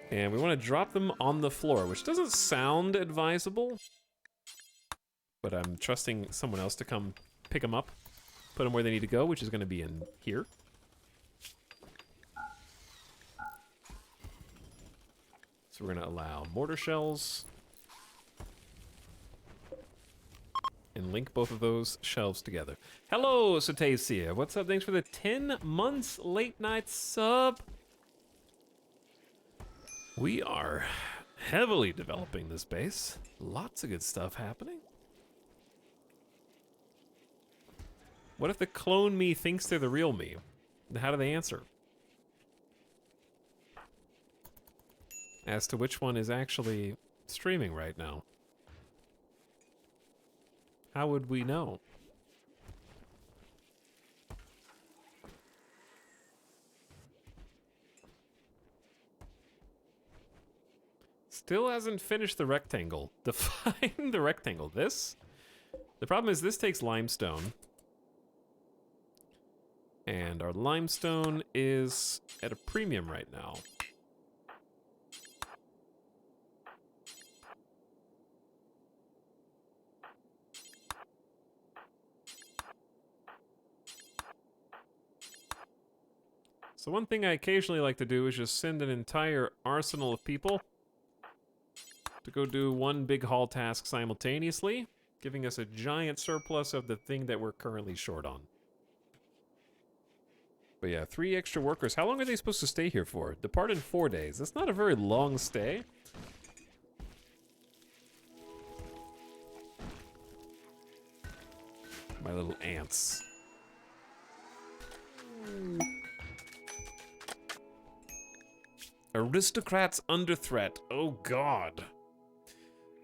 And we want to drop them on the floor, which doesn't sound advisable, but I'm trusting someone else to come pick them up, put them where they need to go, which is going to be in here. So we're going to allow mortar shells and link both of those shelves together. Hello, Sotacia. What's up? Thanks for the 10 months late night sub. We are heavily developing this base. Lots of good stuff happening. What if the clone me thinks they're the real me? How do they answer? As to which one is actually streaming right now. How would we know? Still hasn't finished the rectangle. Define the rectangle. This? The problem is this takes limestone. And our limestone is at a premium right now. So one thing I occasionally like to do is just send an entire arsenal of people to go do one big haul task simultaneously, giving us a giant surplus of the thing that we're currently short on. But yeah, 3 extra workers. How long are they supposed to stay here for? Depart in 4 days. That's not a very long stay. My little ants. Aristocrats under threat. Oh god.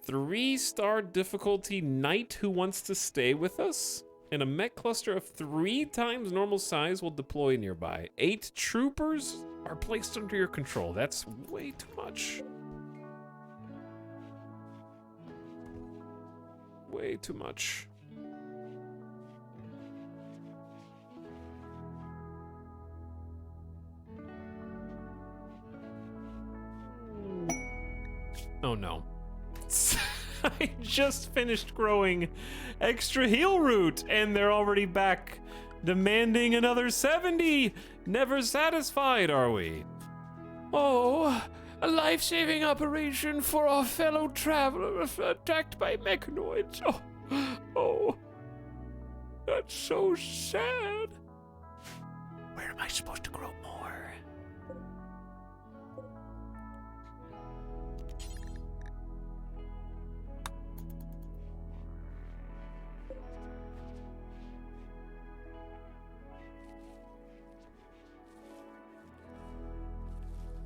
3-star difficulty knight who wants to stay with us? And a mech cluster of 3 times normal size will deploy nearby. 8 troopers are placed under your control. That's way too much. Way too much. Oh no. I just finished growing extra heal root and they're already back demanding another 70. Never satisfied, are we? Oh, a life-saving operation for our fellow traveler attacked by mechanoids. Oh, So sad. Where am I supposed to grow more?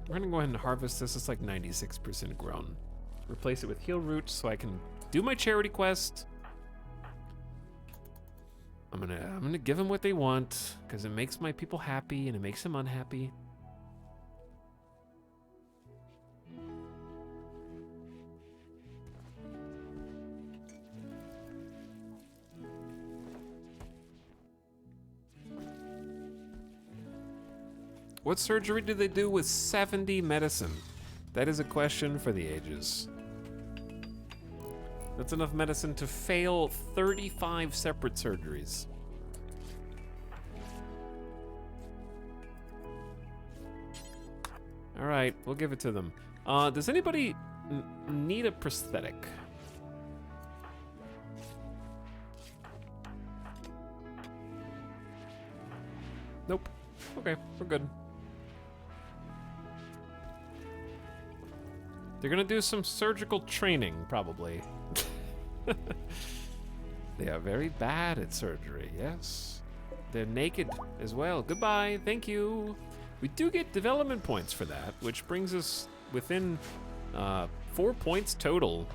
We're gonna go ahead and harvest this. It's like 96% grown. Replace it with heal root so I can do my charity quest. I'm gonna give them what they want because it makes my people happy and it makes them unhappy. What surgery do they do with 70 medicine? That is a question for the ages. That's enough medicine to fail 35 separate surgeries. All right, we'll give it to them. Does anybody need a prosthetic? Nope. Okay, we're good. They're gonna do some surgical training, probably. They are very bad at surgery, yes. They're naked as well. Goodbye, thank you. We do get development points for that, which brings us within 4 points total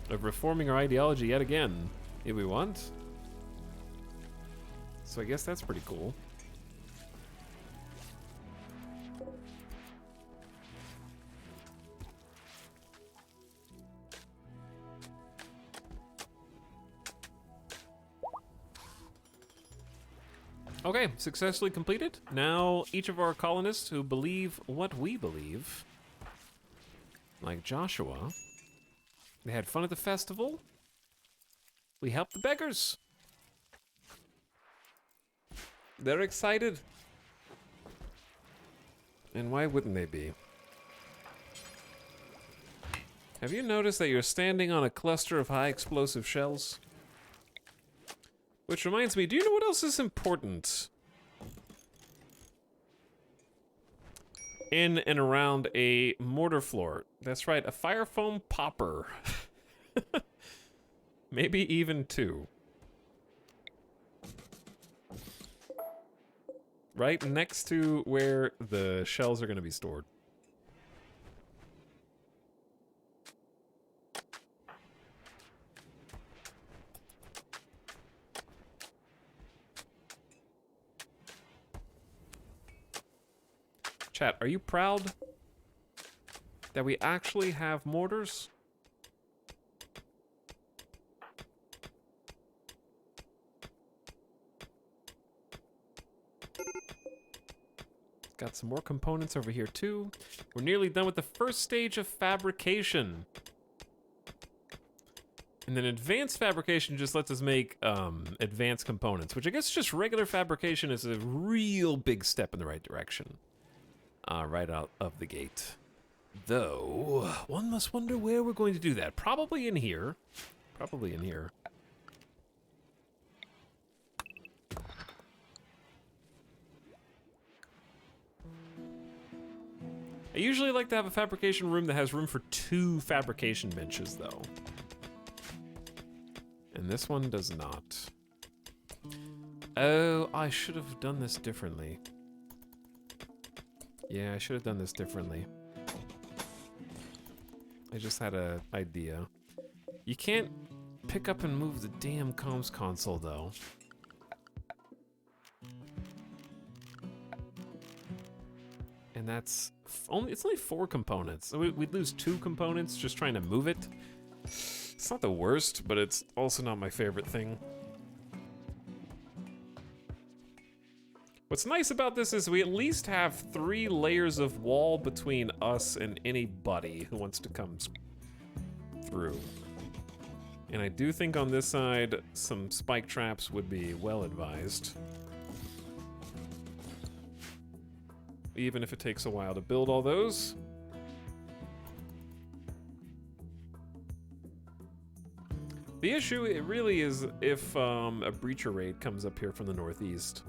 of reforming our ideology yet again, if we want. So I guess that's pretty cool. Okay, successfully completed. Now, each of our colonists who believe what we believe, like Joshua, they had fun at the festival. We helped the beggars. They're excited. And why wouldn't they be? Have you noticed that you're standing on a cluster of high explosive shells? Which reminds me, do you know what else is important in and around a mortar floor? That's right, a fire foam popper. Maybe even 2. Right next to where the shells are going to be stored. Chat, are you proud that we actually have mortars? Got some more components over here too. We're nearly done with the first stage of fabrication. And then advanced fabrication just lets us make advanced components, which I guess just regular fabrication is a real big step in the right direction. Right out of the gate. Though, one must wonder where we're going to do that. Probably in here. Probably in here. I usually like to have a fabrication room that has room for 2 fabrication benches, though. And this one does not. Oh, I should have done this differently. Yeah, I should have done this differently. I just had an idea. You can't pick up and move the damn comms console, though. And that's it's only 4 components. So we'd lose 2 components just trying to move it. It's not the worst, but it's also not my favorite thing. What's nice about this is we at least have 3 layers of wall between us and anybody who wants to come through. And I do think on this side, some spike traps would be well advised. Even if it takes a while to build all those. The issue, it really is if a breacher raid comes up here from the northeast.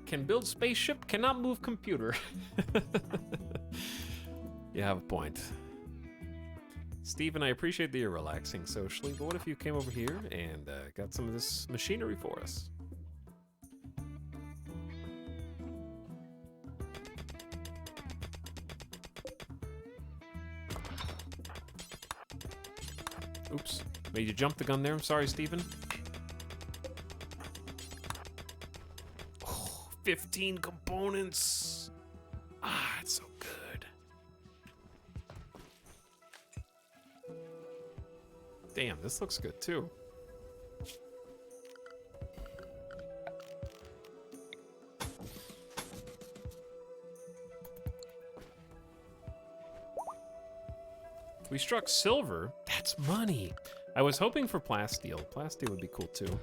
Can build spaceship, cannot move computer. You have a point. Steven, I appreciate that you're relaxing socially, but what if you came over here and got some of this machinery for us? Oops. Made you jump the gun there. I'm sorry, Steven. Oh, 15 components. Ah, it's so good. Damn, this looks good too. We struck silver. That's money. I was hoping for plasteel. Plasteel would be cool too.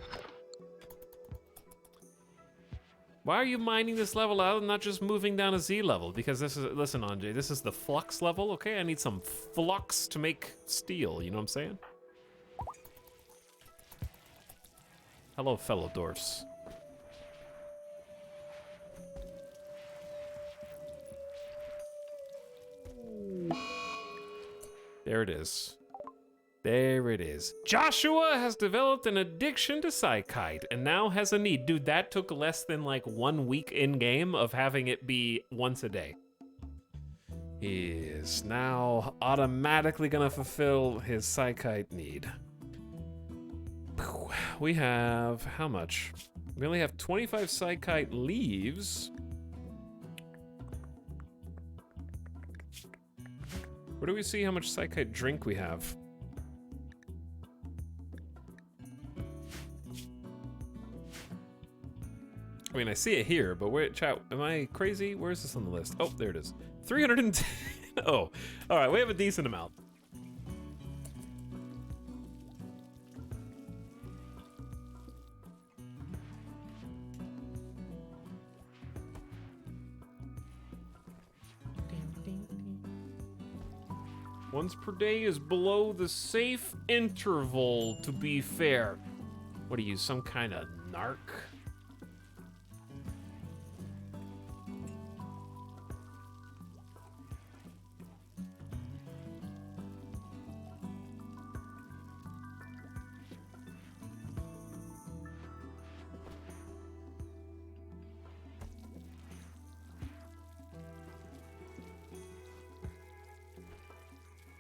Why are you mining this level out and not just moving down a Z level? Because this is, listen, Anjay, this is the flux level, okay? I need some flux to make steel, you know what I'm saying? Hello, fellow dwarfs. There it is. There it is. Joshua has developed an addiction to psychite and now has a need. Dude, that took less than like 1 week in game of having it be once a day. He is now automatically gonna fulfill his psychite need. We have how much? We only have 25 psychite leaves. Where do we see how much psychite drink we have? I mean, I see it here, but where, chat, am I crazy? Where is this on the list? Oh, there it is. 310. Oh, all right, we have a decent amount. Once per day is below the safe interval, to be fair. What are you, some kind of narc?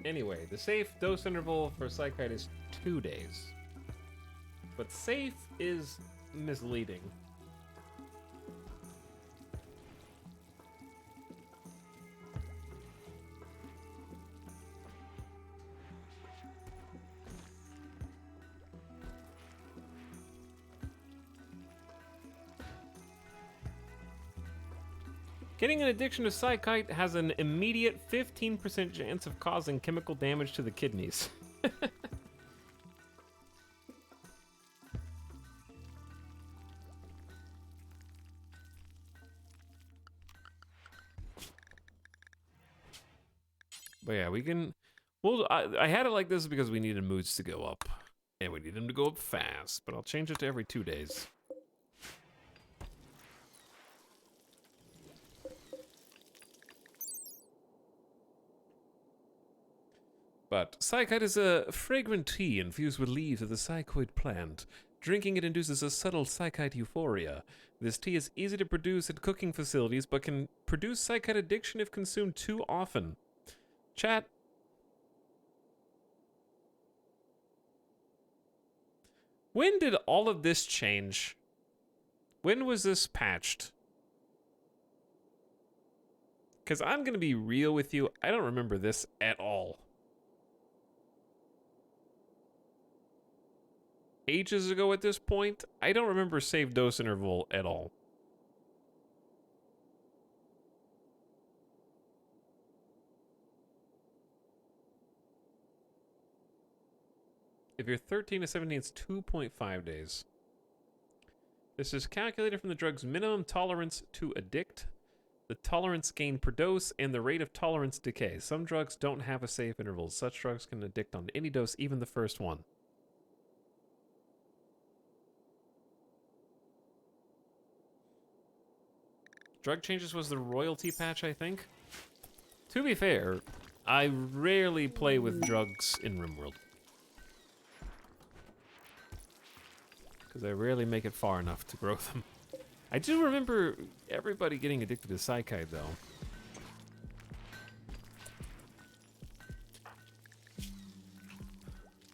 Anyway, the safe dose interval for psychite is 2 days. But safe is misleading. Getting an addiction to psychite has an immediate 15% chance of causing chemical damage to the kidneys. But yeah, we can... Well, I had it like this because we needed moods to go up. And we need them to go up fast, but I'll change it to every 2 days. But psychite is a fragrant tea infused with leaves of the psychoid plant. Drinking it induces a subtle psychite euphoria. This tea is easy to produce at cooking facilities, but can produce psychite addiction if consumed too often. Chat. When did all of this change? When was this patched? Because I'm going to be real with you, I don't remember this at all. Ages ago at this point, I don't remember save dose interval at all. If you're 13 to 17, it's 2.5 days. This is calculated from the drug's minimum tolerance to addict, the tolerance gain per dose, and the rate of tolerance decay. Some drugs don't have a safe interval. Such drugs can addict on any dose, even the first one. Drug changes was the royalty patch, I think. To be fair, I rarely play with drugs in RimWorld. Because I rarely make it far enough to grow them. I do remember everybody getting addicted to Psychite, though.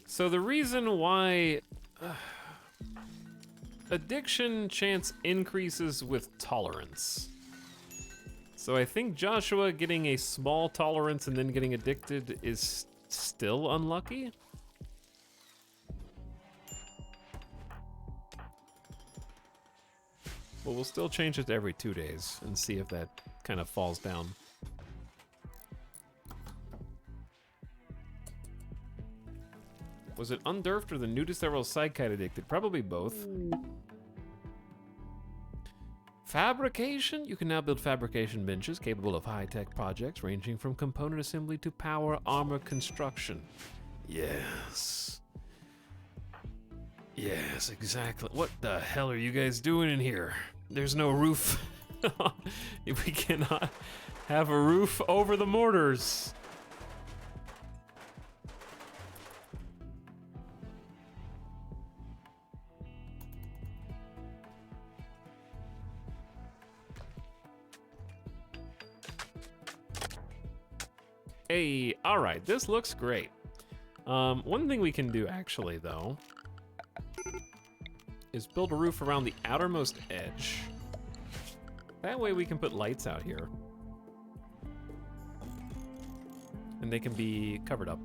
So the reason why addiction chance increases with tolerance. So I think Joshua getting a small tolerance and then getting addicted is still unlucky. But we'll still change it to every 2 days and see if that kind of falls down. Was it Undurfed or the nudist that was Psychite addicted? Probably both. Fabrication? You can now build fabrication benches capable of high-tech projects ranging from component assembly to power armor construction. Yes. Yes, exactly. What the hell are you guys doing in here? There's no roof. We cannot have a roof over the mortars. Hey, all right, this looks great. One thing we can do actually, though, is build a roof around the outermost edge. That way we can put lights out here. And they can be covered up.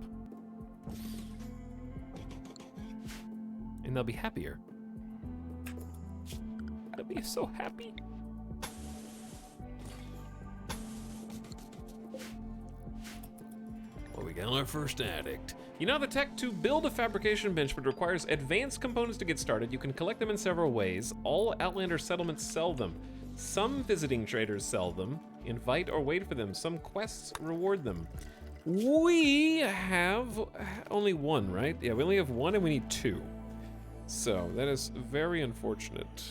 And they'll be happier. They'll be so happy. Well, we got our first addict. You now have the tech to build a fabrication bench, but requires advanced components to get started. You can collect them in several ways. All Outlander settlements sell them. Some visiting traders sell them, invite or wait for them. Some quests reward them. We have only one, right? Yeah, we only have one and we need two. So that is very unfortunate.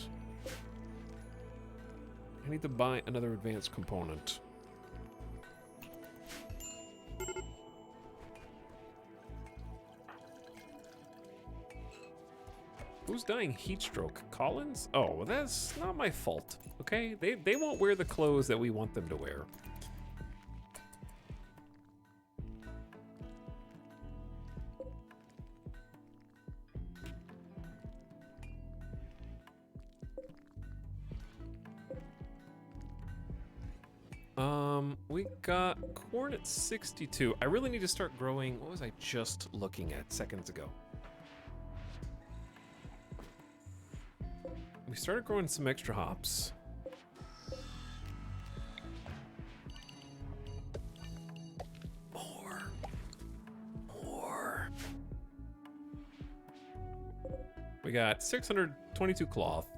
I need to buy another advanced component. Who's dying heat stroke? Collins? Oh, well, that's not my fault, okay? They won't wear the clothes that we want them to wear. We got corn at 62. I really need to start growing. What was I just looking at seconds ago? We started growing some extra hops. More. We got 622 cloth.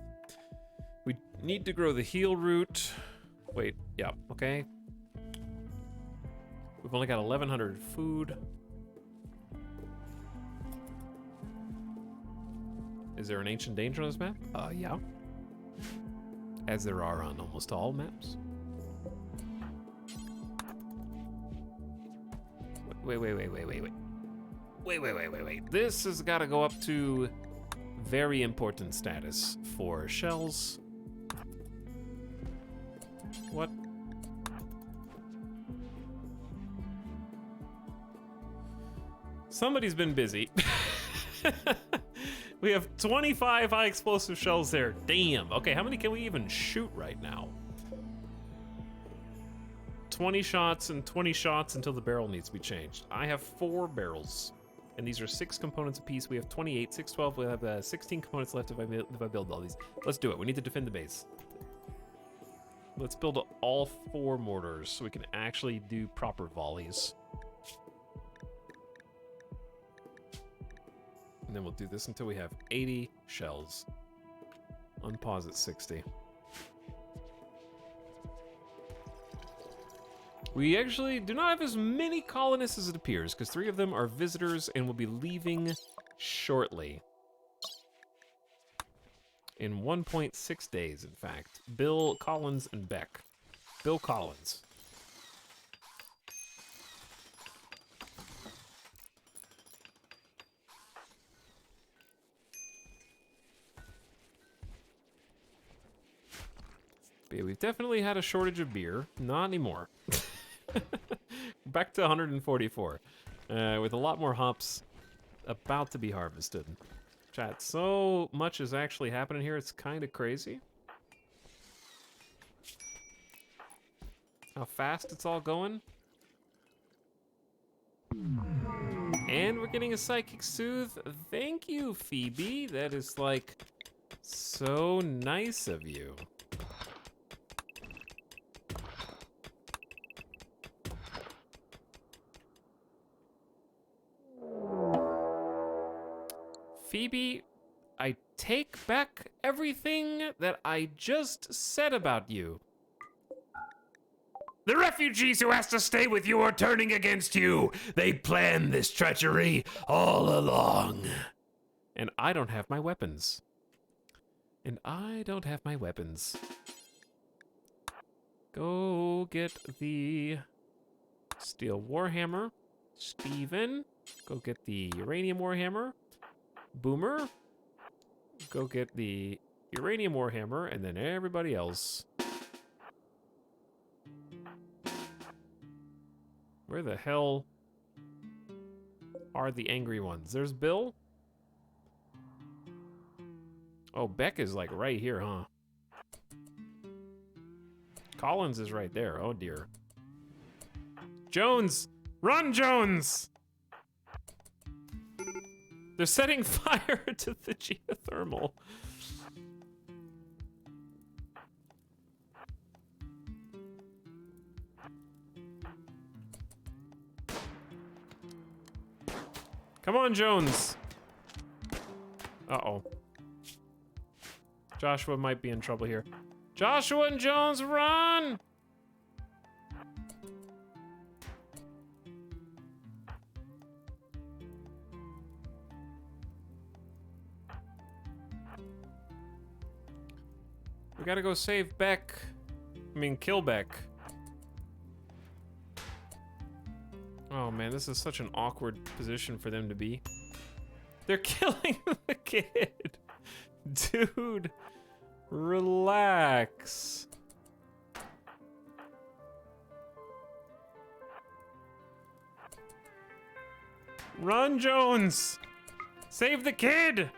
We need to grow the heal root. Wait, yeah, okay. We've only got 1,100 food. Is there an ancient danger on this map? Yeah. As there are on almost all maps. Wait. This has got to go up to very important status for shells. What? Somebody's been busy. We have 25 high explosive shells there. Damn. Okay, how many can we even shoot right now? 20 shots and 20 shots until the barrel needs to be changed. I have 4 barrels, and these are 6 components apiece. We have 28, 6, 12. We have 16 components left if I build all these. Let's do it. We need to defend the base. Let's build all 4 mortars so we can actually do proper volleys. And then we'll do this until we have 80 shells. Unpause at 60. We actually do not have as many colonists as it appears, because 3 of them are visitors and will be leaving shortly. In 1.6 days, in fact. Bill, Collins, and Beck. Bill Collins. But yeah, we've definitely had a shortage of beer. Not anymore. Back to 144. With a lot more hops about to be harvested. Chat, so much is actually happening here, it's kind of crazy. How fast it's all going. And we're getting a Psychic Soothe. Thank you, Phoebe. That is, like, so nice of you. Phoebe, I take back everything that I just said about you.
The refugees who asked to stay with you are turning against you. They planned this treachery all along.
And I don't have my weapons. And I don't have my weapons. Go get the steel warhammer. Steven, go get the uranium warhammer. Boomer, go get the uranium warhammer, and then everybody else. Where the hell are the angry ones? There's Bill. Oh, Beck is like right here, huh? Collins is right there. Oh dear. Jones! Run, Jones! They're setting fire to the geothermal. Come on, Jones. Uh-oh. Joshua might be in trouble here. Joshua and Jones, run! We gotta go save Beck. I mean, kill Beck. Oh man, this is such an awkward position for them to be. They're killing the kid. Dude, relax. Run, Jones! Save the kid!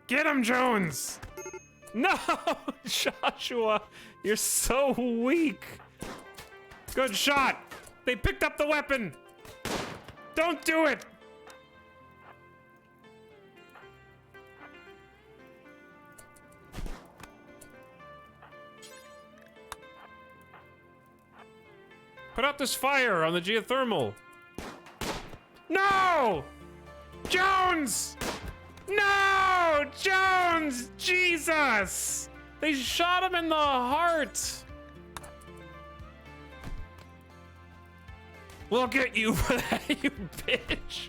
Get him, Jones! No! Joshua, you're so weak. Good shot! They picked up the weapon! Don't do it! Put out this fire on the geothermal. No! Jones! No! Jones! Jesus! They shot him in the heart! We'll get you for that, you bitch!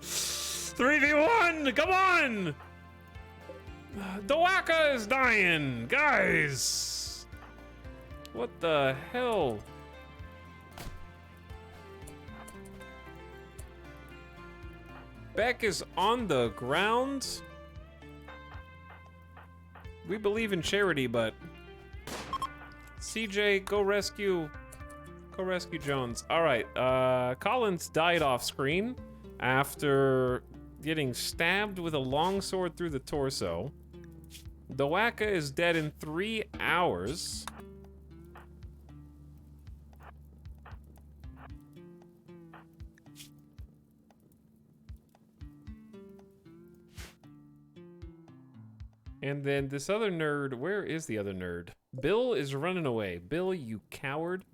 3v1! Come on! Dawaka is dying! Guys! What the hell? Beck is on the ground. We believe in charity, but CJ, go rescue Jones. All right, Collins died off screen after getting stabbed with a longsword through the torso. Dawaka is dead in 3 hours. And then this other nerd, where is the other nerd? Bill is running away. Bill, you coward.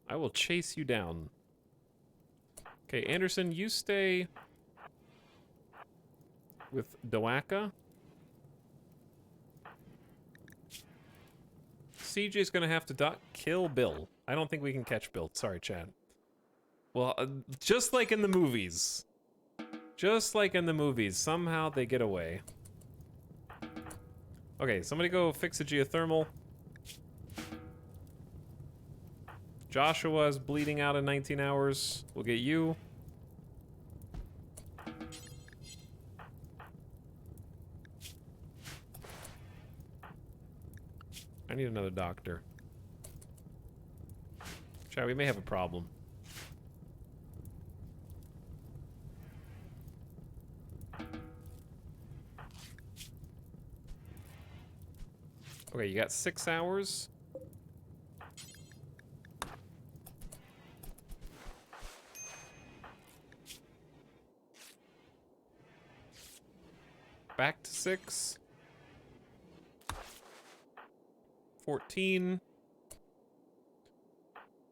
I will chase you down. Okay, Anderson, you stay with Dowaka. CJ's gonna have to kill Bill. I don't think we can catch Bill. Sorry, Chad. Well, just like in the movies. Just like in the movies, somehow they get away. Okay, somebody go fix a geothermal. Joshua's bleeding out in 19 hours. We'll get you. I need another doctor. Chad, we may have a problem. Okay, you got 6 hours. Back to 6. 14.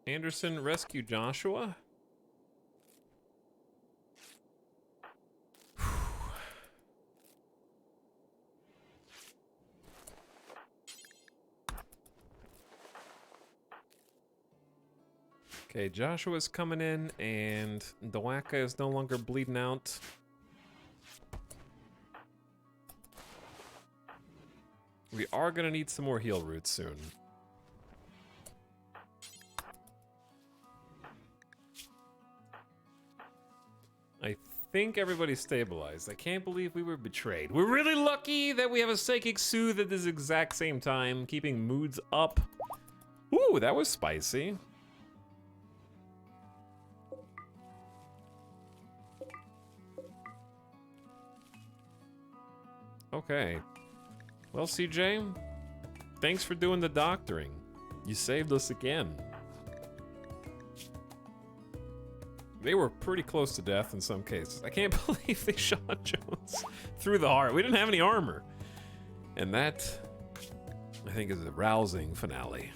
Anderson, rescue Joshua. Okay, Joshua's coming in, and Dowaka is no longer bleeding out. We are gonna need some more heal roots soon. I think everybody's stabilized. I can't believe we were betrayed. We're really lucky that we have a Psychic Soothe at this exact same time, keeping moods up. Ooh, that was spicy. Okay. Well, CJ, thanks for doing the doctoring. You saved us again. They were pretty close to death in some cases. I can't believe they shot Jones through the heart. We didn't have any armor. And that, I think, is a rousing finale.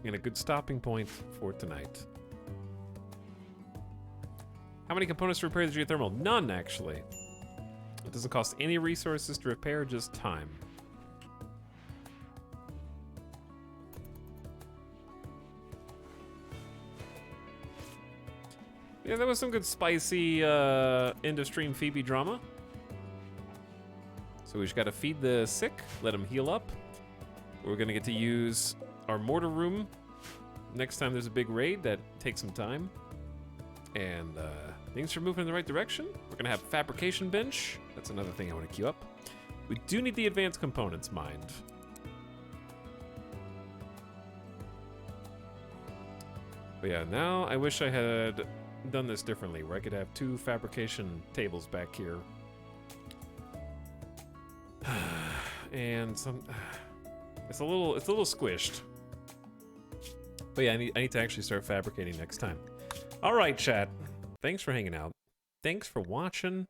And a good stopping point for tonight. How many components to repair the geothermal? None, actually. It doesn't cost any resources to repair, just time. Yeah, that was some good spicy end of stream Phoebe drama. So we just gotta feed the sick, let them heal up. We're gonna get to use our mortar room next time there's a big raid that takes some time. And things are moving in the right direction. We're gonna have fabrication bench. That's another thing I want to queue up. We do need the advanced components mined. But yeah, now I wish I had done this differently, where I could have 2 fabrication tables back here. And some it's a little squished. But yeah, I need to actually start fabricating next time. All right, chat. Thanks for hanging out. Thanks for watching.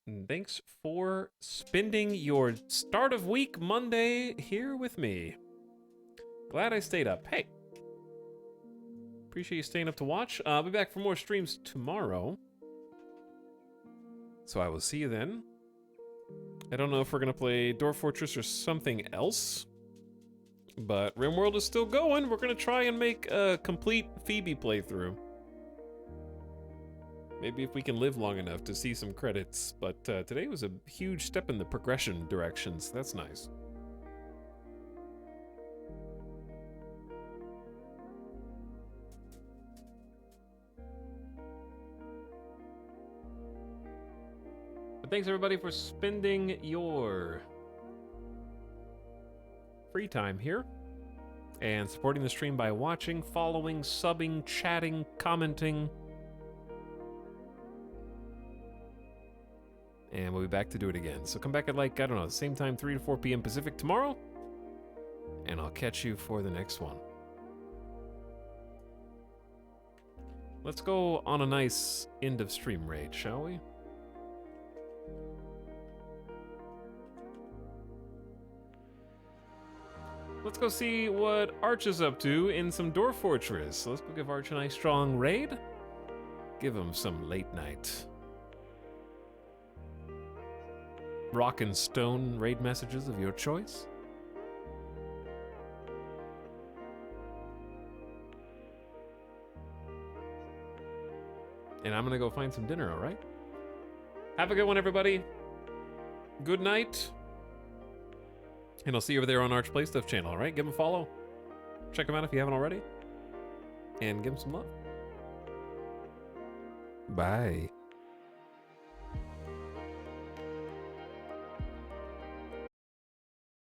And thanks for spending your start of week Monday here with me. Glad I stayed up. Hey. Appreciate you staying up to watch. I'll be back for more streams tomorrow. So I will see you then. I don't know if we're going to play Dwarf Fortress or something else. But RimWorld is still going. We're going to try and make a complete Phoebe playthrough. Maybe if we can live long enough to see some credits. But today was a huge step in the progression direction, so that's nice. But thanks everybody for spending your free time here and supporting the stream by watching, following, subbing, chatting, commenting. And we'll be back to do it again. So come back at, like, I don't know, the same time, 3 to 4 p.m. Pacific tomorrow. and I'll catch you for the next one. Let's go on a nice end of stream raid, shall we? Let's go see what Arch is up to in some Door Fortress. So let's go give Arch a nice strong raid. Give him some late night rock and stone raid messages of your choice. And I'm gonna go find some dinner, all right? Have a good one, everybody. Good night. And I'll see you over there on Arch Play Stuff channel, all right? Give him a follow. Check him out if you haven't already. And give him some love. Bye.